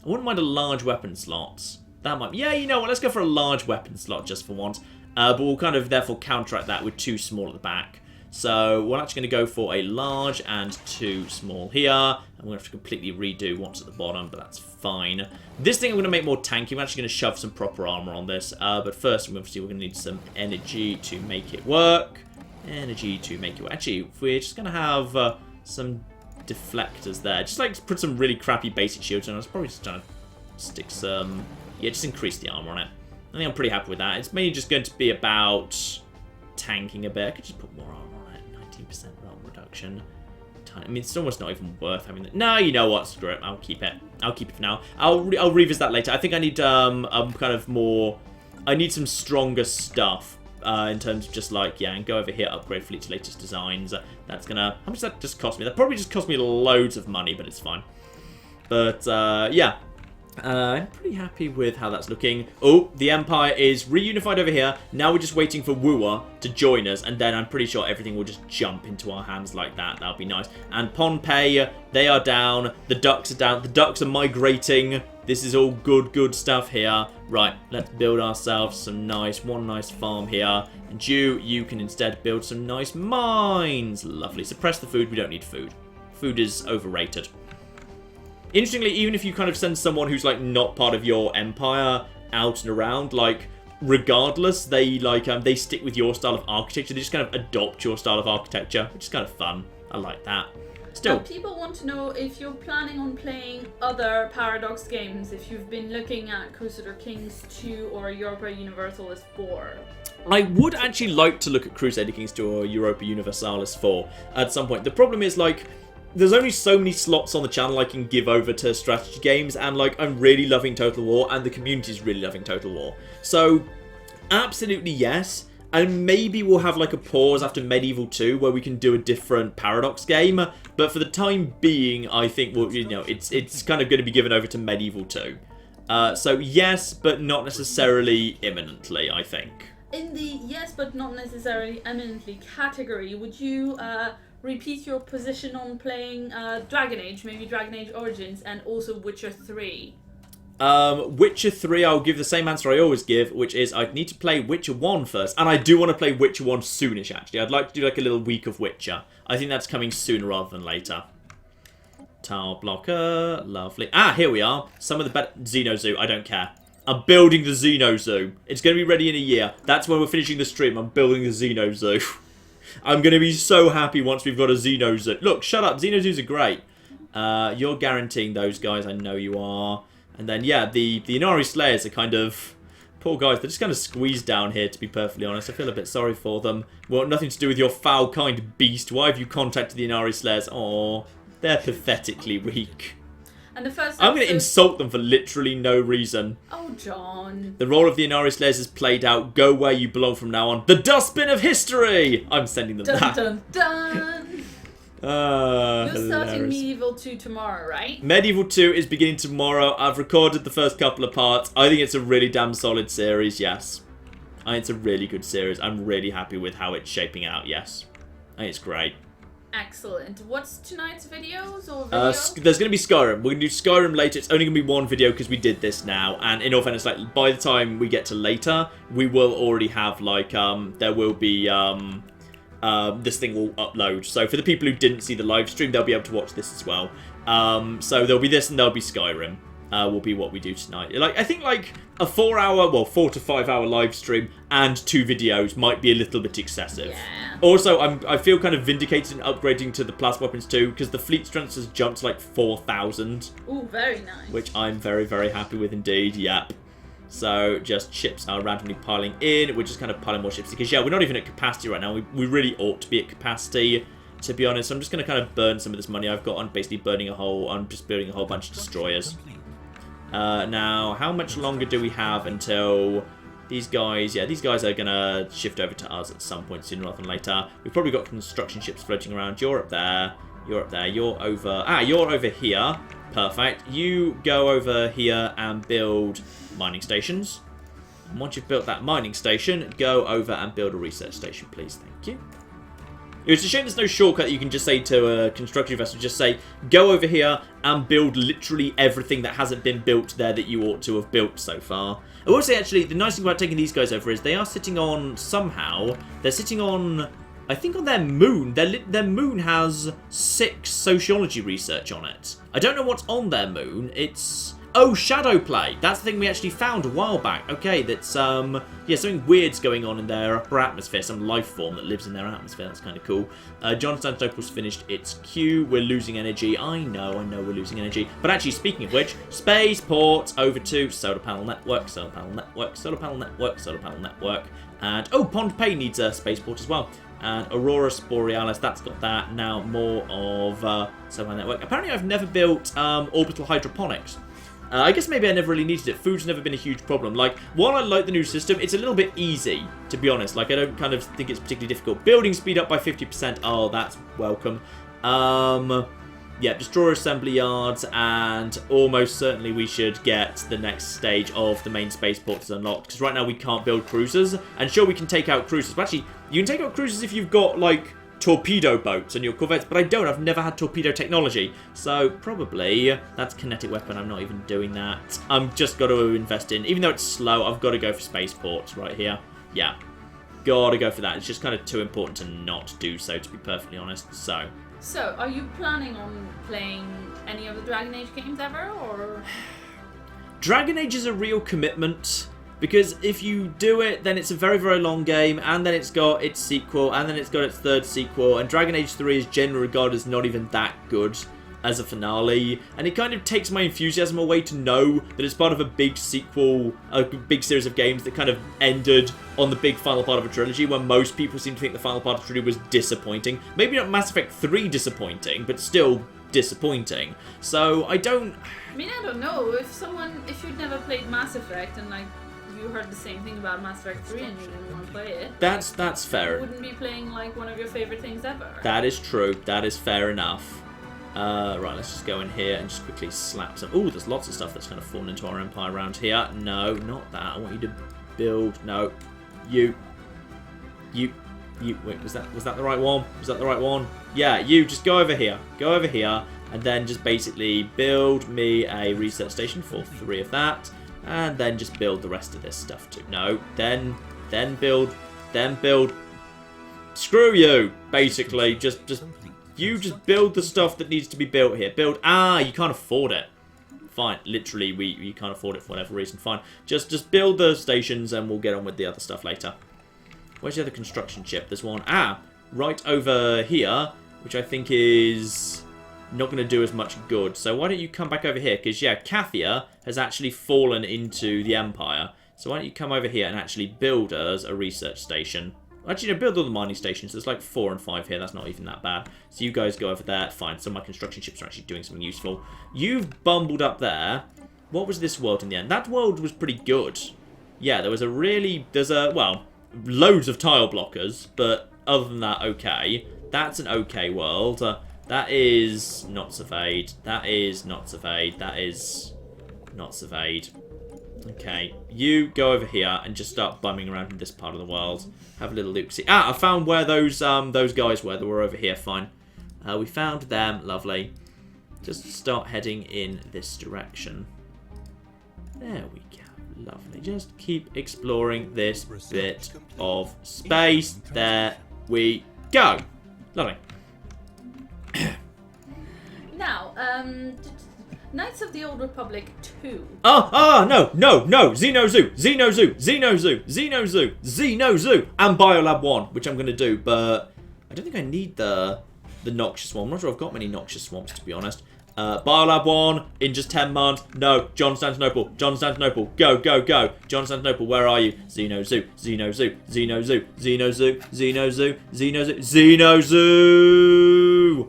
I wouldn't mind a large weapon slot. That might... Yeah, you know what? Let's go for a large weapon slot just for once. But we'll kind of therefore counteract that with too small at the back. So we're actually going to go for a large and too small here. And we're going to have to completely redo what's at the bottom, but that's fine. This thing I'm going to make more tanky. I'm actually going to shove some proper armor on this. But first, obviously, we're going to need some energy to make it work. Energy to make it work. Actually, we're just going to have some deflectors there. Just like put some really crappy basic shields on. I was probably just trying to stick some... Yeah, just increase the armor on it. I think I'm pretty happy with that. It's mainly just going to be about tanking a bit. I could just put more armor. 19% armor reduction. I mean, it's almost not even worth having that. No, you know what? Screw it. I'll keep it. I'll keep it for now. I'll revisit that later. I think I need kind of more... I need some stronger stuff in terms of just like, yeah, and go over here, upgrade Fleet's latest designs. That's gonna... How much does that just cost me? That probably just cost me loads of money, but it's fine. But, yeah. I'm pretty happy with how that's looking. Oh, the Empire is reunified over here. Now we're just waiting for Wooer to join us, and then I'm pretty sure everything will just jump into our hands like that. That'll be nice. And Pohnpei, they are down. The ducks are down. The ducks are migrating. This is all good stuff here. Right, let's build ourselves one nice farm here. And you can instead build some nice mines. Lovely. Suppress the food. We don't need food. Food is overrated. Interestingly, even if you kind of send someone who's, like, not part of your empire out and around, like, regardless, they, like, they stick with your style of architecture. They just kind of adopt your style of architecture, which is kind of fun. I like that. Still. People want to know if you're planning on playing other Paradox games, if you've been looking at Crusader Kings 2 or Europa Universalis 4. I would actually like to look at Crusader Kings 2 or Europa Universalis 4 at some point. The problem is, like, there's only so many slots on the channel I can give over to strategy games, and, like, I'm really loving Total War, and the community's really loving Total War. So, absolutely yes, and maybe we'll have, like, a pause after Medieval 2 where we can do a different Paradox game, but for the time being, I think, well, you know, it's kind of going to be given over to Medieval 2. So, yes, but not necessarily imminently, I think. In the yes, but not necessarily eminently category, would you repeat your position on playing Dragon Age, maybe Dragon Age Origins, and also Witcher 3? Witcher 3, I'll give the same answer I always give, which is I'd need to play Witcher 1 first. And I do want to play Witcher 1 soonish, actually. I'd like to do like a little week of Witcher. I think that's coming sooner rather than later. Tile blocker, lovely. Ah, here we are. Some of the better... Xenozoo, I don't care. I'm building the Xenozoo. It's going to be ready in a year. That's when we're finishing the stream. I'm building the Xenozoo. I'm going to be so happy once we've got a Xenozoo. Look, shut up. Xenozoos are great. You're guaranteeing those guys. I know you are. And then, yeah, the Inari Slayers are kind of... Poor guys. They're just kind of squeezed down here, to be perfectly honest. I feel a bit sorry for them. Well, nothing to do with your foul kind beast. Why have you contacted the Inari Slayers? Aw, they're pathetically weak. And the first I'm going to insult them for literally no reason. Oh, John. The role of the Inari Slayers is played out. Go where you belong from now on. The dustbin of history! I'm sending them Dun, that. dun, dun. You're starting Medieval 2 tomorrow, right? Medieval 2 is beginning tomorrow. I've recorded the first couple of parts. I think it's a really damn solid series, yes. I think it's a really good series. I'm really happy with how it's shaping out, yes. I think it's great. Excellent. What's tonight's videos or video? There's going to be Skyrim. We're going to do Skyrim later. It's only going to be one video because we did this now. And in all fairness, like, by the time we get to later, we will already have, like, there will be, this thing will upload. So for the people who didn't see the live stream, they'll be able to watch this as well. So there'll be this and there'll be Skyrim. Will be what we do tonight. Like, I think, like, a 4 to 5 hour live stream and 2 videos might be a little bit excessive. Yeah. Also, I feel kind of vindicated in upgrading to the plasma weapons too, because the fleet strength has jumped to like 4,000. Ooh, very nice. Which I'm very, very happy with indeed, yep. So, just ships are randomly piling in. We're just kind of piling more ships, because, yeah, we're not even at capacity right now. We really ought to be at capacity, to be honest. I'm just going to kind of burn some of this money I've got on basically I'm just building a whole bunch of destroyers. Now, how much longer do we have until these guys... Yeah, these guys are going to shift over to us at some point sooner rather than later. We've probably got construction ships floating around. You're up there. You're up there. You're over... Ah, you're over here. Perfect. You go over here and build mining stations. And once you've built that mining station, go over and build a research station, please. Thank you. It's a shame there's no shortcut you can just say to a construction vessel, just say, go over here and build literally everything that hasn't been built there that you ought to have built so far. I will say, actually, the nice thing about taking these guys over is they are sitting on, somehow, they're sitting on, I think on their moon. Their moon has 6 sociology research on it. I don't know what's on their moon. It's... Oh, shadow play. That's the thing we actually found a while back. Okay, that's, yeah, something weird's going on in their upper atmosphere. Some life form that lives in their atmosphere. That's kind of cool. Constantinople's finished its queue. We're losing energy. I know we're losing energy. But actually, speaking of which, spaceport over to solar panel network, solar panel network, solar panel network, solar panel network. And, oh, Pohnpei needs a spaceport as well. And Aurora Borealis, that's got that. Now more of solar panel network. Apparently, I've never built orbital hydroponics. I guess maybe I never really needed it. Food's never been a huge problem. Like, while I like the new system, it's a little bit easy, to be honest. Like, I don't kind of think it's particularly difficult. Building speed up by 50%. Oh, that's welcome. yeah, destroyer assembly yards, and almost certainly we should get the next stage of the main spaceports unlocked. Because right now we can't build cruisers, and sure we can take out cruisers. But actually, you can take out cruisers if you've got like torpedo boats and your corvettes, but I don't. I've never had torpedo technology, so probably that's kinetic weapon. I'm not even doing that. I'm just got to invest in, even though it's slow, I've got to go for spaceports right here. Yeah, gotta go for that. It's just kind of too important to not do so, to be perfectly honest. So, are you planning on playing any of the Dragon Age games ever, or? Dragon Age is a real commitment, because if you do it, then it's a very, very long game, and then it's got its sequel, and then it's got its third sequel, and Dragon Age 3 is generally regarded as not even that good as a finale, and it kind of takes my enthusiasm away to know that it's part of a big sequel, a big series of games that kind of ended on the big final part of a trilogy, where most people seem to think the final part of the trilogy was disappointing. Maybe not Mass Effect 3 disappointing, but still disappointing. So I don't know, if you'd never played Mass Effect and like you heard the same thing about Mass Effect 3 and you didn't want to play it, that's fair. You wouldn't be playing like one of your favorite things ever. That is true. That is fair enough. Right, let's just go in here and just quickly slap some. Oh, there's lots of stuff that's kind of fallen into our empire around here. No, not that. I want you to build. No, you. Wait, was that the right one? Was that the right one? Yeah, you just go over here. Go over here, and then just basically build me a research station for 3 of that, and then just build the rest of this stuff too. No, then build. Screw you. Basically, you just build the stuff that needs to be built here. You can't afford it. Fine. Literally, you can't afford it for whatever reason. Fine. Just build the stations and we'll get on with the other stuff later. Where's the other construction ship? There's one. Right over here, which I think is not going to do as much good. So why don't you come back over here? Because, yeah, Kathia has actually fallen into the Empire. So why don't you come over here and actually build us a research station? Actually, no, build all the mining stations. There's like 4 and 5 here. That's not even that bad. So you guys go over there. Fine. Some of my construction ships are actually doing something useful. You've bumbled up there. What was this world in the end? That world was pretty good. Yeah, loads of tile blockers, but other than that, okay. That's an okay world. That is not surveyed. That is not surveyed. That is not surveyed. Okay, you go over here and just start bumming around in this part of the world. Have a little look-see. I found where those guys were. They were over here. Fine. We found them. Lovely. Just start heading in this direction. There we go. Lovely. Just keep exploring this bit of space. There we go. Lovely. Now, Knights of the Old Republic 2. No, Xenozoo, and Biolab 1, which I'm going to do, but I don't think I need the Noxious one. I'm not sure I've got many Noxious Swamps, to be honest. Biolab 1 in just 10 months. No, John Constantinople, go. John Constantinople, where are you? Xenozoo.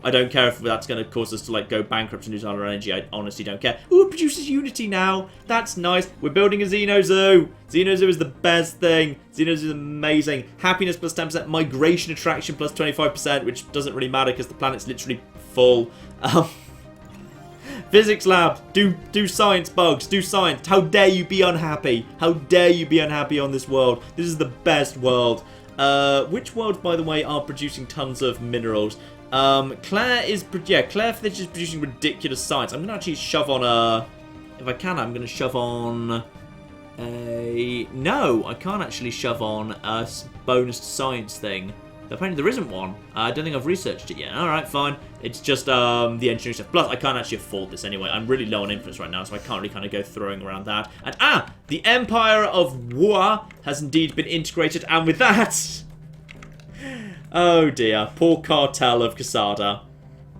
I don't care if that's going to cause us to like go bankrupt and lose all our energy. I honestly don't care. Ooh, it produces Unity now. That's nice. We're building a Xenozoo. Xenozoo is the best thing. Xenozoo is amazing. Happiness plus 10%. Migration attraction plus 25%, which doesn't really matter because the planet's literally full. Physics lab, do science, bugs, do science. How dare you be unhappy? How dare you be unhappy on this world? This is the best world. Which worlds, by the way, are producing tons of minerals? Claire Fitch is producing ridiculous science. I'm gonna actually shove on if I can, I'm gonna shove on no, I can't actually shove on a bonus science thing. Apparently there isn't one. I don't think I've researched it yet. Alright, fine. It's just the engineering stuff. Plus, I can't actually afford this anyway. I'm really low on influence right now, so I can't really kind of go throwing around that. And, the Empire of War has indeed been integrated, and with that... Oh dear. Poor cartel of Casada.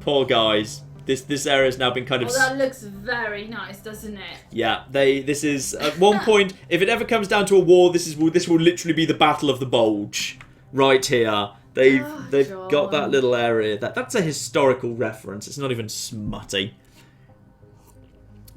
Poor guys. This area has now been kind of... Oh, that looks very nice, doesn't it? Yeah, this is... At one point, if it ever comes down to a war, this will literally be the Battle of the Bulge. Right here. They've got that little area. That's a historical reference. It's not even smutty.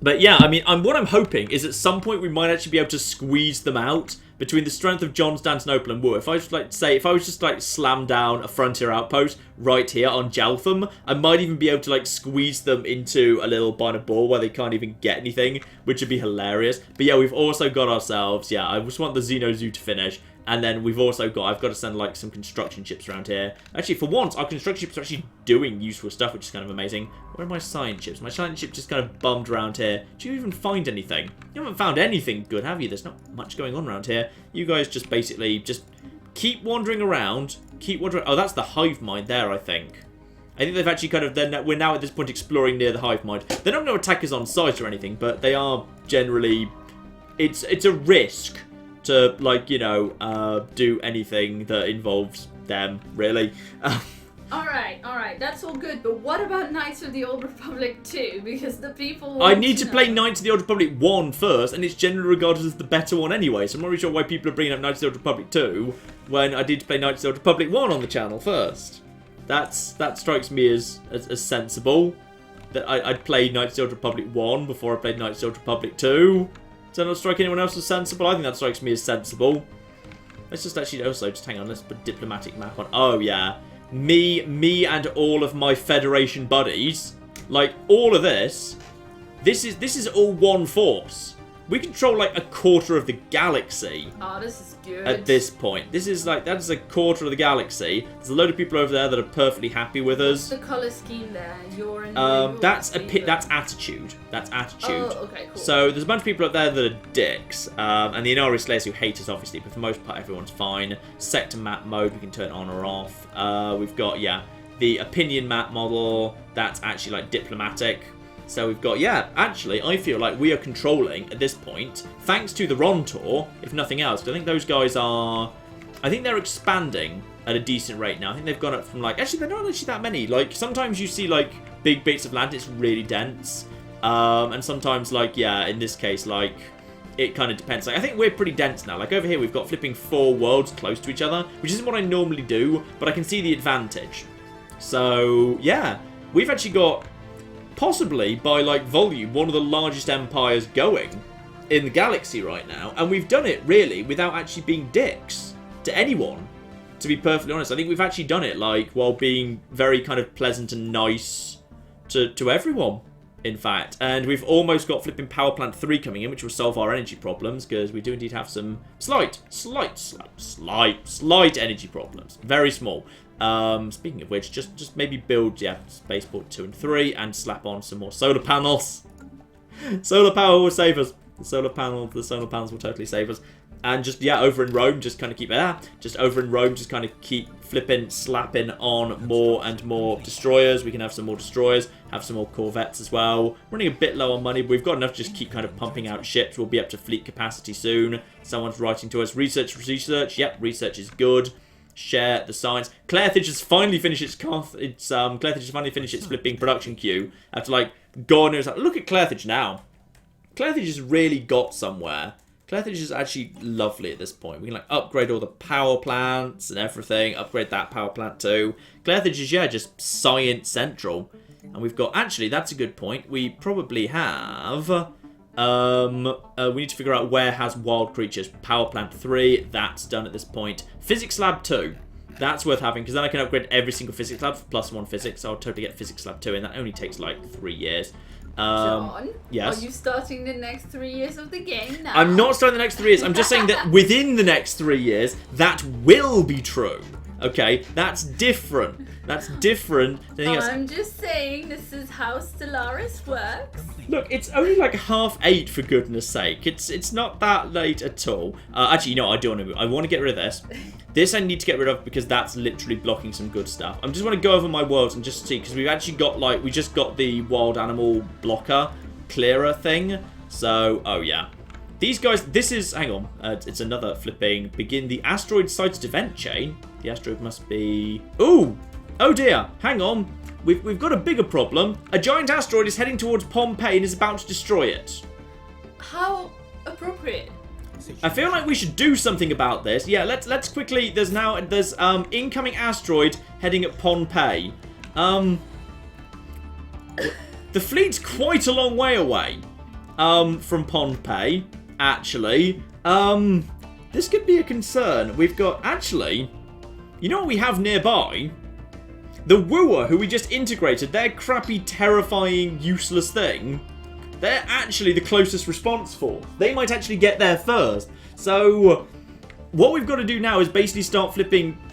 But yeah, I mean, what I'm hoping is at some point we might actually be able to squeeze them out between the strength of Constantinople and War. If I was if I was just like slam down a frontier outpost right here on Jaltham, I might even be able to like squeeze them into a little bind of ball where they can't even get anything, which would be hilarious. But yeah, we've also got ourselves, yeah, I just want the Xeno Zoo to finish. And then we've also got, I've got to send like some construction ships around here. Actually, for once, our construction ships are actually doing useful stuff, which is kind of amazing. Where are my science ships? My science ship just kind of bummed around here. Do you even find anything? You haven't found anything good, have you? There's not much going on around here. You guys just basically just keep wandering around. Keep wandering. Oh, that's the hive mind there, I think. I think they've actually kind of, we're now at this point exploring near the hive mind. They're not going to attack us on sight or anything, but they are generally, it's a risk to, like, you know, do anything that involves them, really. Alright, that's all good, but what about Knights of the Old Republic 2? Because the people I need to play Knights of the Old Republic 1 first, and it's generally regarded as the better one anyway, so I'm not really sure why people are bringing up Knights of the Old Republic 2 when I need to play Knights of the Old Republic 1 on the channel first. That strikes me as sensible, that I'd play Knights of the Old Republic 1 before I played Knights of the Old Republic 2. Does that not strike anyone else as sensible? I think that strikes me as sensible. Let's just actually also just hang on. Let's put diplomatic map on. Oh yeah, me and all of my Federation buddies, like all of this. This is all one force. We control like a quarter of the galaxy. Oh, this is good. At this point, this is like that's a quarter of the galaxy. There's a load of people over there that are perfectly happy with us. What's the color scheme there? You're in. That's attitude. That's attitude. Oh, okay, cool. So there's a bunch of people up there that are dicks, and the Inari Slayers who hate us, obviously. But for the most part, everyone's fine. Sector map mode, we can turn on or off. We've got the opinion map model. That's actually like diplomatic. So we've got, actually, I feel like we are controlling, at this point, thanks to the Rontor, if nothing else. Because I think those guys are, I think they're expanding at a decent rate now. I think they've gone up from, like, actually, they're not actually that many. Like, sometimes you see, like, big bits of land, it's really dense. And sometimes, like, in this case, like, it kind of depends. Like, I think we're pretty dense now. Like, over here, we've got flipping 4 worlds close to each other, which isn't what I normally do, but I can see the advantage. So, yeah, we've actually got, possibly, by, like, volume, one of the largest empires going in the galaxy right now. And we've done it, really, without actually being dicks to anyone, to be perfectly honest. I think we've actually done it, like, while being very kind of pleasant and nice to everyone, in fact. And we've almost got flipping Power Plant 3 coming in, which will solve our energy problems, because we do indeed have some slight energy problems. Very small. Speaking of which, just maybe build, Spaceport 2 and 3 and slap on some more solar panels. Solar power will save us. The solar panels will totally save us. And just, over in Rome, just kind of keep just over in Rome, just kind of keep flipping, slapping on more and more destroyers. We can have some more destroyers, have some more corvettes as well. Running a bit low on money, but we've got enough to just keep kind of pumping out ships. We'll be up to fleet capacity soon. Someone's writing to us, research. Yep, research is good. Share the science. Carthage has finally finished its flipping production queue after like God knows. Look at Carthage now. Carthage has really got somewhere. Carthage is actually lovely at this point. We can like upgrade all the power plants and everything. Upgrade that power plant too. Carthage is just science central, and we've got actually that's a good point. We probably have. We need to figure out where has wild creatures. Power plant 3, that's done at this point. Physics lab 2, that's worth having, because then I can upgrade every single physics lab for +1 physics. So I'll totally get physics lab 2 in. That only takes like 3 years. John, yes? Are you starting the next 3 years of the game now? I'm not starting the next 3 years. I'm just saying that within the next 3 years, that will be true. Okay, that's different. That's different than anything else. I'm just saying this is how Stellaris works. Look, it's only like 8:30 for goodness sake. It's not that late at all. Actually, you know what, I want to get rid of this. This I need to get rid of because that's literally blocking some good stuff. I just want to go over my worlds and just see, because we've actually got like, we just got the wild animal blocker clearer thing. So, oh yeah. These guys, this is, hang on, it's another flipping, begin the asteroid sighted event chain. The asteroid must be, ooh, oh dear, hang on. We've got a bigger problem. A giant asteroid is heading towards Pompeii and is about to destroy it. How appropriate. I feel like we should do something about this. Yeah, let's quickly, there's incoming asteroid heading at Pompeii. The fleet's quite a long way away from Pompeii, actually. This could be a concern. We've got, actually, you know what we have nearby? The Wooer, who we just integrated, their crappy, terrifying, useless thing, they're actually the closest response force. They might actually get there first. So, what we've got to do now is basically start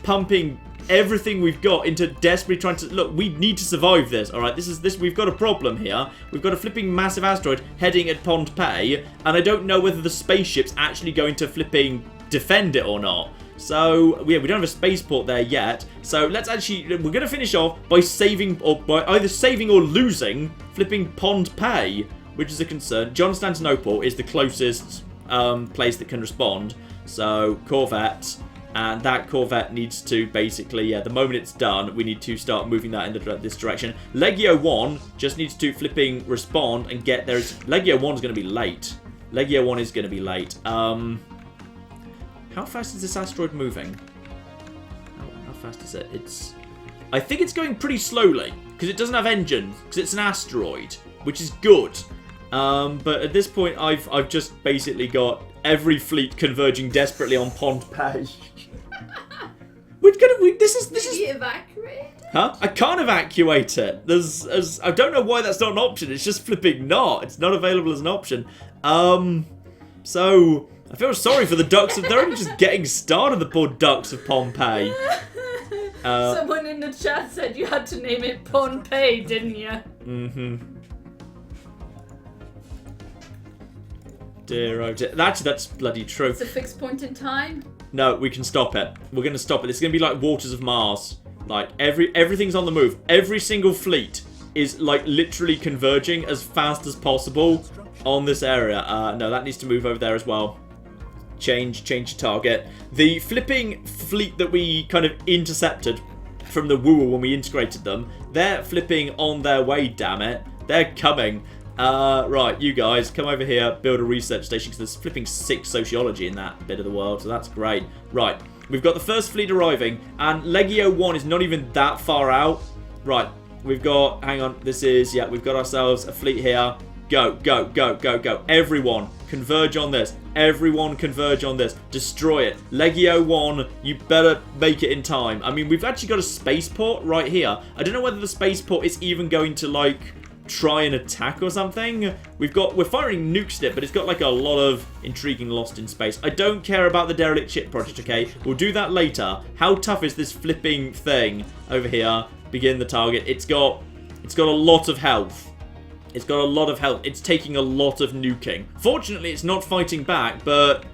pumping everything we've got into desperately trying to... Look, we need to survive this, alright? We've got a problem here. We've got a flipping massive asteroid heading at Pompeii, and I don't know whether the spaceship's actually going to flipping defend it or not. So, yeah, we don't have a spaceport there yet. So, let's actually... We're going to finish off by saving... Or by either saving or losing flipping Pompeii, which is a concern. Constantinople is the closest place that can respond. So, Corvette... And that Corvette needs to basically, yeah, the moment it's done, we need to start moving that in this direction. Legio 1 just needs to flipping respond and get there. Legio 1 is going to be late. Legio 1 is going to be late. How fast is this asteroid moving? How fast is it? I think it's going pretty slowly, because it doesn't have engines, because it's an asteroid, which is good. But at this point, I've just basically got every fleet converging desperately on Pompeii. This is evacuate? Huh? I can't evacuate it. I don't know why that's not an option. It's just flipping not. It's not available as an option. So I feel sorry for the ducks. They're only just getting started. The poor ducks of Pompeii. Someone in the chat said you had to name it Pompeii, didn't you? Mm-hmm. Dear, oh dear. Actually, that's bloody true. It's a fixed point in time. No, we can stop it. We're going to stop it. It's going to be like Waters of Mars. Like, everything's on the move. Every single fleet is, like, literally converging as fast as possible on this area. No, that needs to move over there as well. Change target. The flipping fleet that we kind of intercepted from the Wooer when we integrated them, they're flipping on their way, damn it. They're coming. Right, you guys, come over here, build a research station, because there's flipping 6 sociology in that bit of the world, so that's great. Right, we've got the first fleet arriving, and Legio 1 is not even that far out. Right, we've got, hang on, we've got ourselves a fleet here. Go, go, go, go, go. Everyone, converge on this. Everyone converge on this. Destroy it. Legio 1, you better make it in time. I mean, we've actually got a spaceport right here. I don't know whether the spaceport is even going to, like, try and attack or something. We're firing nukes at it, but it's got like a lot of intriguing lost in space. I don't care about the derelict ship project, okay? We'll do that later. How tough is this flipping thing over here? Begin the target. It's got a lot of health. It's got a lot of health. It's taking a lot of nuking. Fortunately, it's not fighting back, but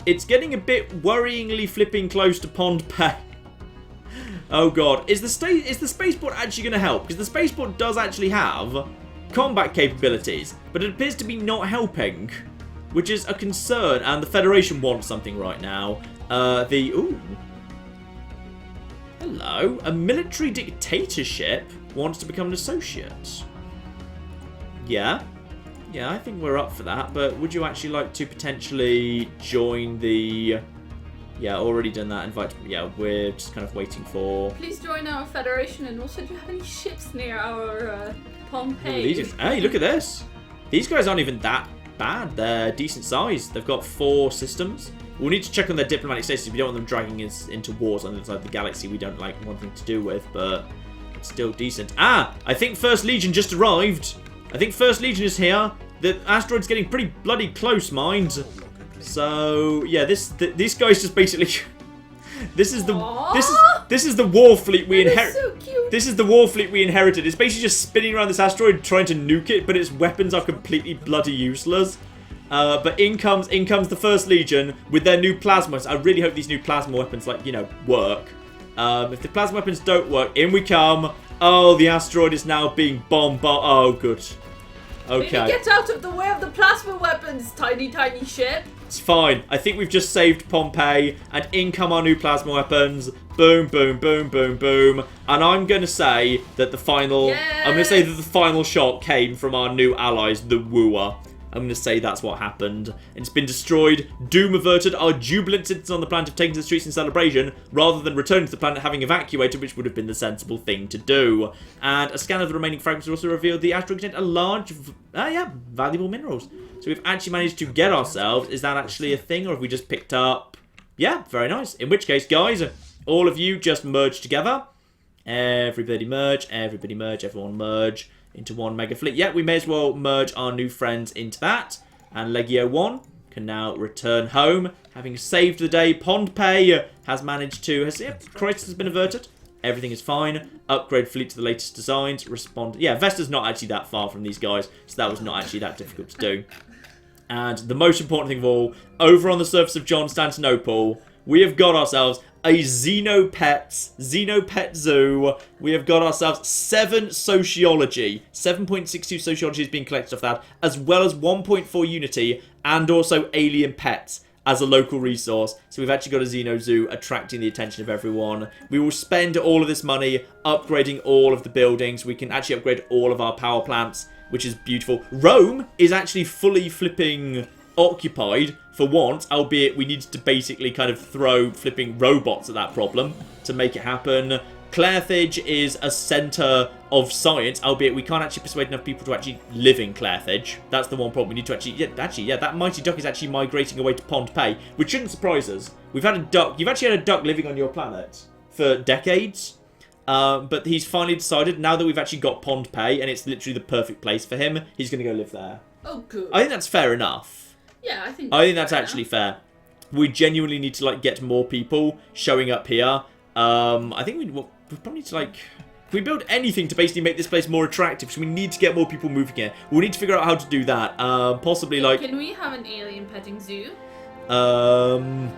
it's getting a bit worryingly flipping close to Pompeii. Oh god, is the spaceport actually going to help? Because the spaceport does actually have combat capabilities, but it appears to be not helping, which is a concern. And the Federation wants something right now. Ooh. Hello. A military dictatorship wants to become an associate. Yeah. Yeah, I think we're up for that, but would you actually like to potentially join the... Yeah, already done that. Invite. Yeah, we're just kind of waiting for... Please join our federation, and also do you have any ships near our Pompeii? Hey, look at this. These guys aren't even that bad. They're decent size. They've got 4 systems. We'll need to check on their diplomatic status. We don't want them dragging us into wars on the other side of the galaxy we don't like wanting to do with, but it's still decent. Ah, I think First Legion just arrived. I think First Legion is here. The asteroid's getting pretty bloody close, mind. So yeah, these guys just basically this is the war fleet we inherited. So cute. This is the war fleet we inherited. It's basically just spinning around this asteroid trying to nuke it, but its weapons are completely bloody useless. But in comes the First Legion with their new plasma. I really hope these new plasma weapons, like, you know, work. If the plasma weapons don't work, in we come. Oh, the asteroid is now being bombarded. Oh, good. Okay. Get out of the way of the plasma weapons, tiny ship. It's fine. I think we've just saved Pompeii, and in come our new plasma weapons. Boom, boom, boom, boom, boom. And I'm going to say that the final... Yes! I'm going to say that the final shot came from our new allies, the Wooer. I'm going to say that's what happened. It's been destroyed, doom averted. Our jubilant citizens on the planet have taken to the streets in celebration, rather than returning to the planet having evacuated, which would have been the sensible thing to do. And a scan of the remaining fragments also revealed the asteroid contained a large, valuable minerals. So we've actually managed to get ourselves, is that actually a thing, or have we just picked up? Yeah, very nice. In which case, guys, all of you just merge together. Everybody merge, everyone merge into one mega fleet. Yeah, we may as well merge our new friends into that. And Legio 1 can now return home, having saved the day. Pohnpei has managed to... crisis has been averted. Everything is fine. Upgrade fleet to the latest designs. Respond... Yeah, Vesta's not actually that far from these guys, so that was not actually that difficult to do. And the most important thing of all, over on the surface of Constantinople, we have got ourselves a Xenopet Zoo. We have got ourselves 7 sociology. 7.62 sociology is being collected off that, as well as 1.4 unity, and also alien pets as a local resource. So we've actually got a Xeno Zoo attracting the attention of everyone. We will spend all of this money upgrading all of the buildings. We can actually upgrade all of our power plants, which is beautiful. Rome is actually fully flipping occupied for once, albeit we needed to basically kind of throw flipping robots at that problem to make it happen. Carthage is a centre of science, albeit we can't actually persuade enough people to actually live in Carthage. That's the one problem. We need to actually... Yeah, that mighty duck is actually migrating away to Pohnpei, which shouldn't surprise us. We've had a duck... You've actually had a duck living on your planet for decades. But he's finally decided, now that we've actually got Pohnpei, and it's literally the perfect place for him, he's going to go live there. Oh, good. I think that's fair enough. Yeah, I think that's actually fair. We genuinely need to, like, get more people showing up here. I think we probably need to, like... If we build anything to basically make this place more attractive, so we need to get more people moving here. We need to figure out how to do that. Possibly, like... Can we have an alien petting zoo?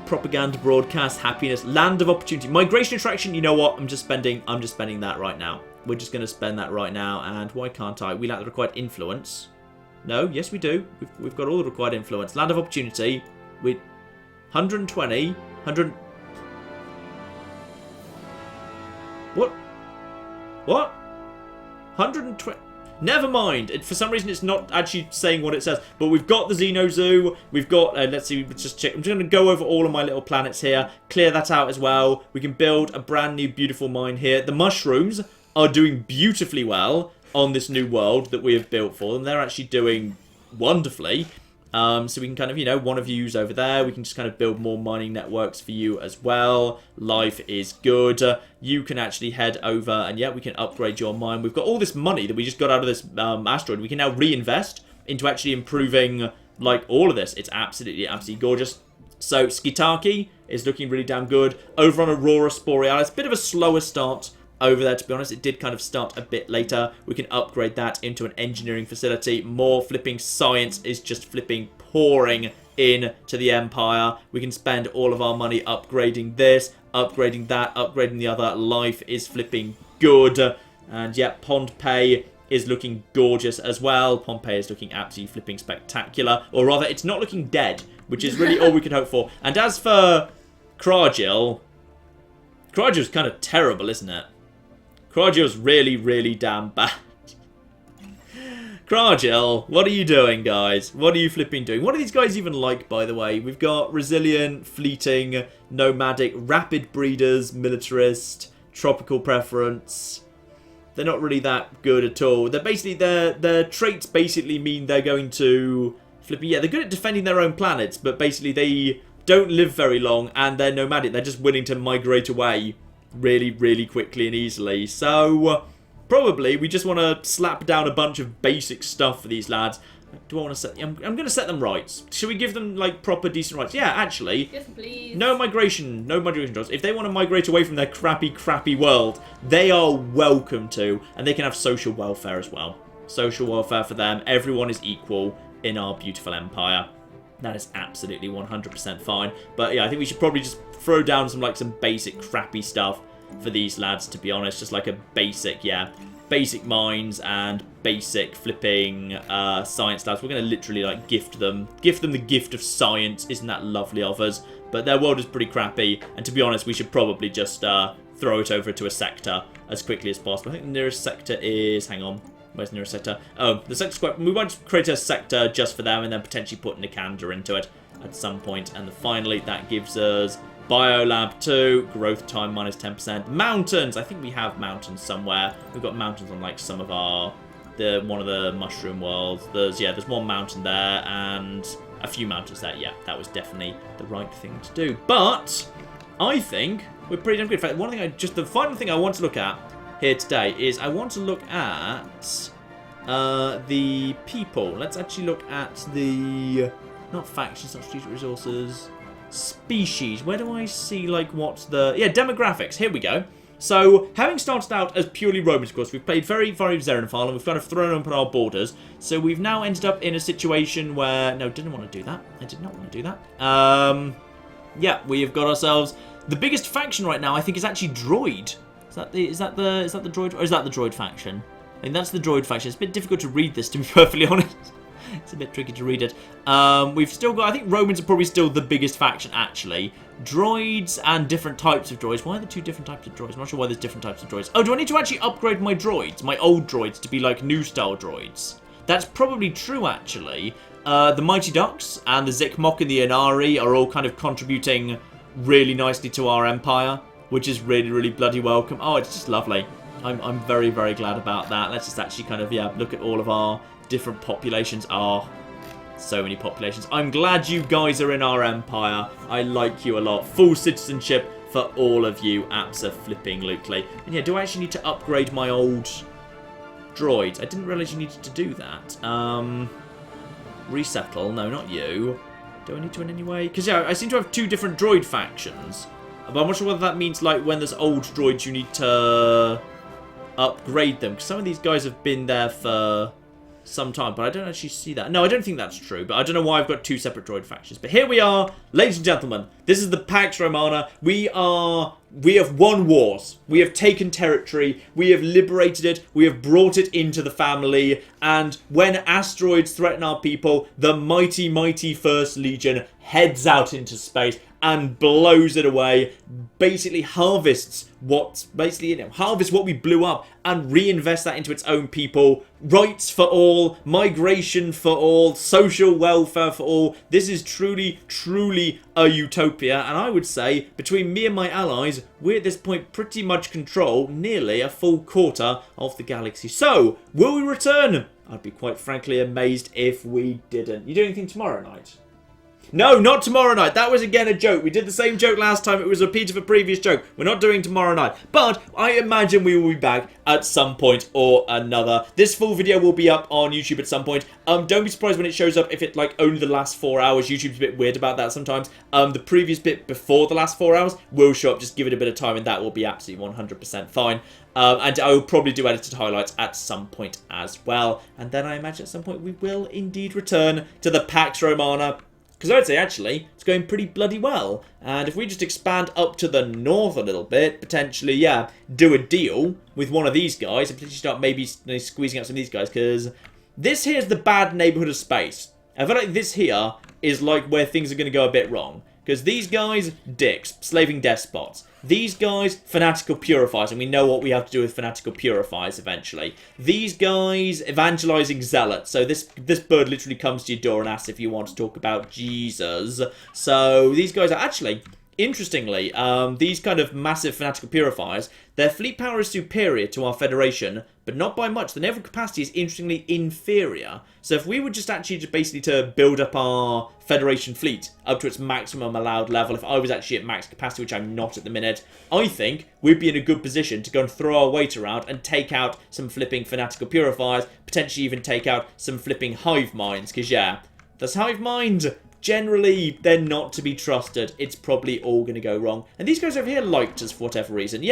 Propaganda broadcast, happiness, land of opportunity, migration attraction. You know what? I'm just spending that right now. We're just going to spend that right now. And why can't I? We lack the required influence. No, yes we do. We've got all the required influence. Land of opportunity. We 120, 100. What? 120. Never mind. For some reason, it's not actually saying what it says. But we've got the Xeno Zoo. We've got... let's see. Let's just check. I'm just going to go over all of my little planets here. Clear that out as well. We can build a brand new, beautiful mine here. The mushrooms are doing beautifully well on this new world that we have built for them. They're actually doing wonderfully. So we can kind of, one of you's over there. We can just kind of build more mining networks for you as well. Life is good. You can actually head over and, yeah, we can upgrade your mine. We've got all this money that we just got out of this asteroid. We can now reinvest into actually improving, like, all of this. It's absolutely gorgeous. So Skitaki is looking really damn good. Over on Aurora Borealis, bit of a slower start over there, to be honest. It did kind of start a bit later. We can upgrade that into an engineering facility. More flipping science is just flipping pouring in to the Empire. We can spend all of our money upgrading this, upgrading that, upgrading the other. Life is flipping good. And yeah, Pohnpei is looking gorgeous as well. Pohnpei is looking absolutely flipping spectacular. Or rather, it's not looking dead, which is really all we could hope for. And as for Kragil, Kragil's kind of terrible, isn't it? Kragil's really, really damn bad. Kragil, what are you doing, guys? What are you flipping doing? What are these guys even like, by the way? We've got resilient, fleeting, nomadic, rapid breeders, militarist, tropical preference. They're not really that good at all. They're basically, their traits basically mean they're going to flipping... Yeah, they're good at defending their own planets, but basically they don't live very long and they're nomadic. They're just willing to migrate away really, really quickly and easily. So, probably, we just want to slap down a bunch of basic stuff for these lads. Do I want to set... I'm going to set them rights. Should we give them, like, proper, decent rights? Yeah, actually. Yes, please. No migration jobs. If they want to migrate away from their crappy, crappy world, they are welcome to. And they can have social welfare as well. Social welfare for them. Everyone is equal in our beautiful empire. That is absolutely 100% fine. But yeah, I think we should probably just throw down some basic crappy stuff for these lads, to be honest. Just like a basic, basic mines and basic flipping science labs. We're going to literally gift them the gift of science. Isn't that lovely of us? But their world is pretty crappy. And to be honest, we should probably just throw it over to a sector as quickly as possible. I think the nearest sector is, hang on, Where's the nearest sector? Oh, the sector square. We might create a sector just for them and then potentially put Nicander into it at some point. And finally, that gives us Biolab 2, growth time minus 10%. Mountains! I think we have mountains somewhere. We've got mountains on like some of our... one of the mushroom worlds. There's one mountain there and a few mountains there. Yeah, that was definitely the right thing to do. But I think we're pretty damn good. In fact, the final thing I want to look at here today is I want to look at the people. Let's actually look at the, not factions, not strategic resources, species. Where do I see like what's the, demographics. Here we go. So, having started out as purely Romans, of course, we've played very, very Xenophile, and we've kind of thrown open our borders. So we've now ended up in a situation where... No, didn't want to do that. I did not want to do that. Yeah, we have got ourselves... The biggest faction right now, I think, is actually Droid. Is that the Droid... Or is that the Droid faction? I think that's the Droid faction. It's a bit difficult to read this, to be perfectly honest. It's a bit tricky to read it. We've still got... I think Romans are probably still the biggest faction, actually. Droids and different types of droids. Why are there two different types of droids? I'm not sure why there's different types of droids. Oh, do I need to actually upgrade my droids? My old droids to be like new style droids? That's probably true, actually. The Mighty Ducks and the Zikmok and the Inari are all kind of contributing really nicely to our empire, which is really, really bloody welcome. Oh, it's just lovely. I'm very, very glad about that. Let's just actually kind of, look at all of our different populations. Oh, so many populations. I'm glad you guys are in our empire. I like you a lot. Full citizenship for all of you. Abso-flipping-lutely. And yeah, do I actually need to upgrade my old droids? I didn't realise you needed to do that. Resettle. No, not you. Do I need to in any way? Because, yeah, I seem to have two different droid factions. But I'm not sure whether that means, like, when there's old droids, you need to upgrade them. Because some of these guys have been there for some time, but I don't actually see that. No, I don't think that's true, but I don't know why I've got two separate droid factions. But here we are, ladies and gentlemen. This is the Pax Romana. We have won wars. We have taken territory. We have liberated it. We have brought it into the family. And when asteroids threaten our people, the mighty, mighty First Legion heads out into space and blows it away, basically harvests what we blew up and reinvest that into its own people. Rights for all, migration for all, social welfare for all. This is truly, truly a utopia, and I would say between me and my allies, we at this point pretty much control nearly a full quarter of the galaxy. So, will we return? I'd be quite frankly amazed if we didn't. You doing anything tomorrow night? No, not tomorrow night. That was again a joke. We did the same joke last time. It was a repeat of a previous joke. We're not doing tomorrow night. But I imagine we will be back at some point or another. This full video will be up on YouTube at some point. Don't be surprised when it shows up if it's like only the last 4 hours. YouTube's a bit weird about that sometimes. The previous bit before the last 4 hours will show up. Just give it a bit of time and that will be absolutely 100% fine. And I will probably do edited highlights at some point as well. And then I imagine at some point we will indeed return to the Pax Romana. Because I would say, actually, it's going pretty bloody well. And if we just expand up to the north a little bit, potentially, do a deal with one of these guys, and potentially start maybe squeezing out some of these guys, because this here is the bad neighbourhood of space. I feel like this here is like where things are going to go a bit wrong. Because these guys, dicks, slaving despots. These guys, fanatical purifiers, and we know what we have to do with fanatical purifiers eventually. These guys, evangelizing zealots. So this bird literally comes to your door and asks if you want to talk about Jesus. So these guys are actually, interestingly, these kind of massive fanatical purifiers, their fleet power is superior to our Federation, but not by much. The naval capacity is interestingly inferior. So if we were just actually basically to build up our Federation fleet up to its maximum allowed level, if I was actually at max capacity, which I'm not at the minute, I think we'd be in a good position to go and throw our weight around and take out some flipping fanatical purifiers, potentially even take out some flipping hive minds, because those hive minds, generally, they're not to be trusted. It's probably all going to go wrong. And these guys over here liked us for whatever reason.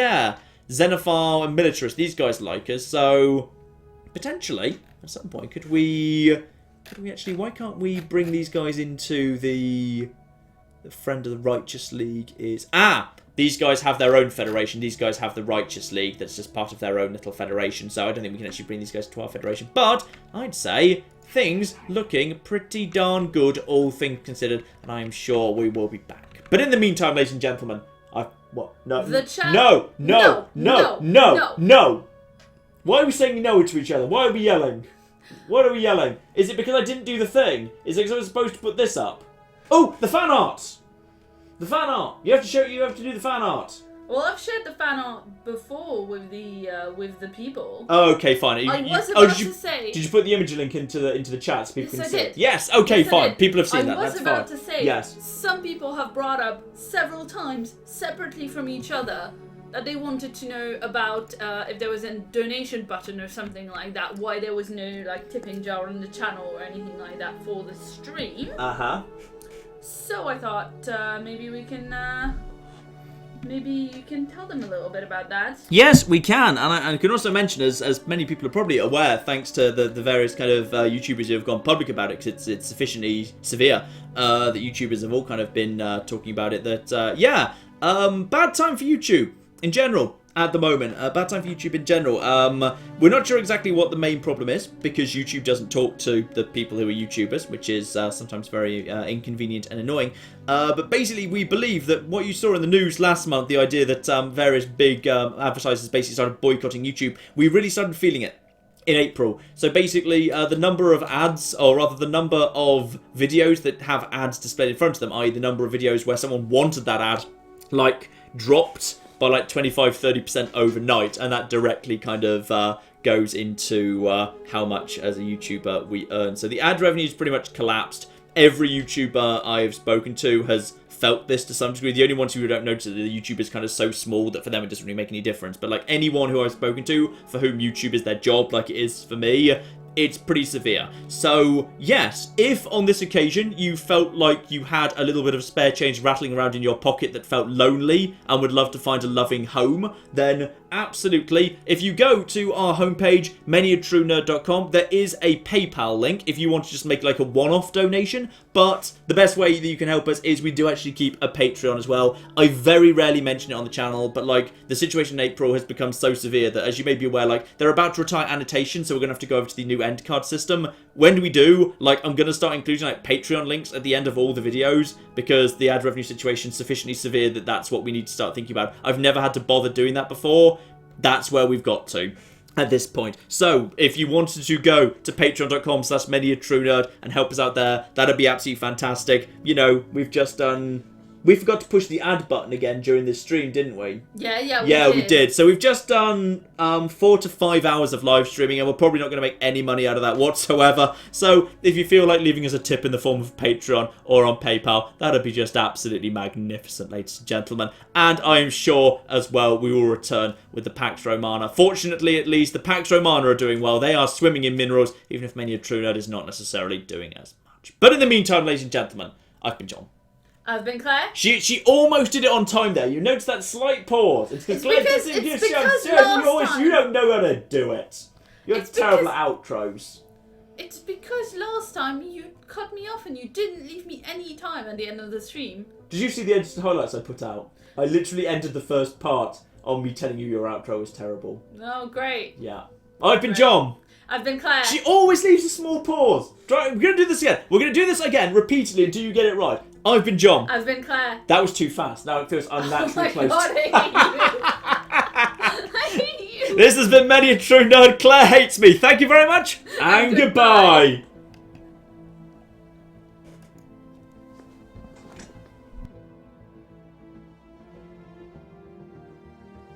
Xenophile and militarist, these guys like us, so potentially, at some point, could we actually, why can't we bring these guys into the Friend of the Righteous League is, these guys have their own federation, these guys have the Righteous League, that's just part of their own little federation, so I don't think we can actually bring these guys to our federation, but I'd say things looking pretty darn good, all things considered, and I'm sure we will be back. But in the meantime, ladies and gentlemen, The chat. No. Why are we saying no to each other? Why are we yelling? What are we yelling? Is it because I didn't do the thing? Is it because I was supposed to put this up? Oh, the fan art! The fan art! You have to do the fan art. Well, I've shared the fan art before with the people. Oh, okay, fine. I was about to say. Did you put the image link into the chat so people Yes, can I see did. it? Yes, okay, Yes, I fine. did. People have seen that. I was That's about fine. to say. Yes. Some people have brought up several times, separately from each other, that they wanted to know about if there was a donation button or something like that. Why there was no like tipping jar on the channel or anything like that for the stream. So I thought maybe we can. Maybe you can tell them a little bit about that. Yes, we can, and I can also mention, as many people are probably aware, thanks to the various kind of YouTubers who have gone public about it, because it's sufficiently severe, that YouTubers have all kind of been talking about it, that, bad time for YouTube in general. At the moment, bad time for YouTube in general. We're not sure exactly what the main problem is, because YouTube doesn't talk to the people who are YouTubers, which is sometimes very inconvenient and annoying. But basically, we believe that what you saw in the news last month, the idea that various big advertisers basically started boycotting YouTube, we really started feeling it in April. So basically, the number of ads, or rather the number of videos that have ads displayed in front of them, i.e. the number of videos where someone wanted that ad, like, dropped by like 25-30% overnight, and that directly kind of goes into how much as a YouTuber we earn. So the ad revenue's pretty much collapsed. Every YouTuber I've spoken to has felt this to some degree. The only ones who don't notice it, the YouTube is kind of so small that for them it doesn't really make any difference. But like anyone who I've spoken to for whom YouTube is their job, like it is for me, it's pretty severe. So, yes, if on this occasion you felt like you had a little bit of spare change rattling around in your pocket that felt lonely and would love to find a loving home, then absolutely. If you go to our homepage, manyatruenerd.com, there is a PayPal link if you want to just make like a one-off donation, but the best way that you can help us is we do actually keep a Patreon as well. I very rarely mention it on the channel, but like the situation in April has become so severe that, as you may be aware, like they're about to retire annotation, so we're going to have to go over to the new end card system. When we do, like, I'm going to start including like Patreon links at the end of all the videos, because the ad revenue situation is sufficiently severe that that's what we need to start thinking about. I've never had to bother doing that before. That's where we've got to at this point. So if you wanted to go to patreon.com/manyatruenerd and help us out there, that'd be absolutely fantastic. You know, we forgot to push the ad button again during this stream, didn't we? Yeah, we did. So we've just done 4 to 5 hours of live streaming, and we're probably not going to make any money out of that whatsoever. So if you feel like leaving us a tip in the form of Patreon or on PayPal, that'd be just absolutely magnificent, ladies and gentlemen. And I am sure as well we will return with the Pax Romana. Fortunately, at least, the Pax Romana are doing well. They are swimming in minerals, even if Many a True Nerd is not necessarily doing as much. But in the meantime, ladies and gentlemen, I've been John. I've been Claire. She almost did it on time there. You noticed that slight pause. It's because you don't know how to do it. You're terrible at outros. It's because last time you cut me off and you didn't leave me any time at the end of the stream. Did you see the edited highlights I put out? I literally ended the first part on me telling you your outro was terrible. Oh, great. Yeah. I've been John. I've been Claire. She always leaves a small pause. We're going to do this again. We're going to do this again repeatedly until you get it right. I've been John. I've been Claire. That was too fast. Now it feels unnaturally close. God, I hate you. This has been Many a True Nerd. Claire hates me. Thank you very much. And goodbye.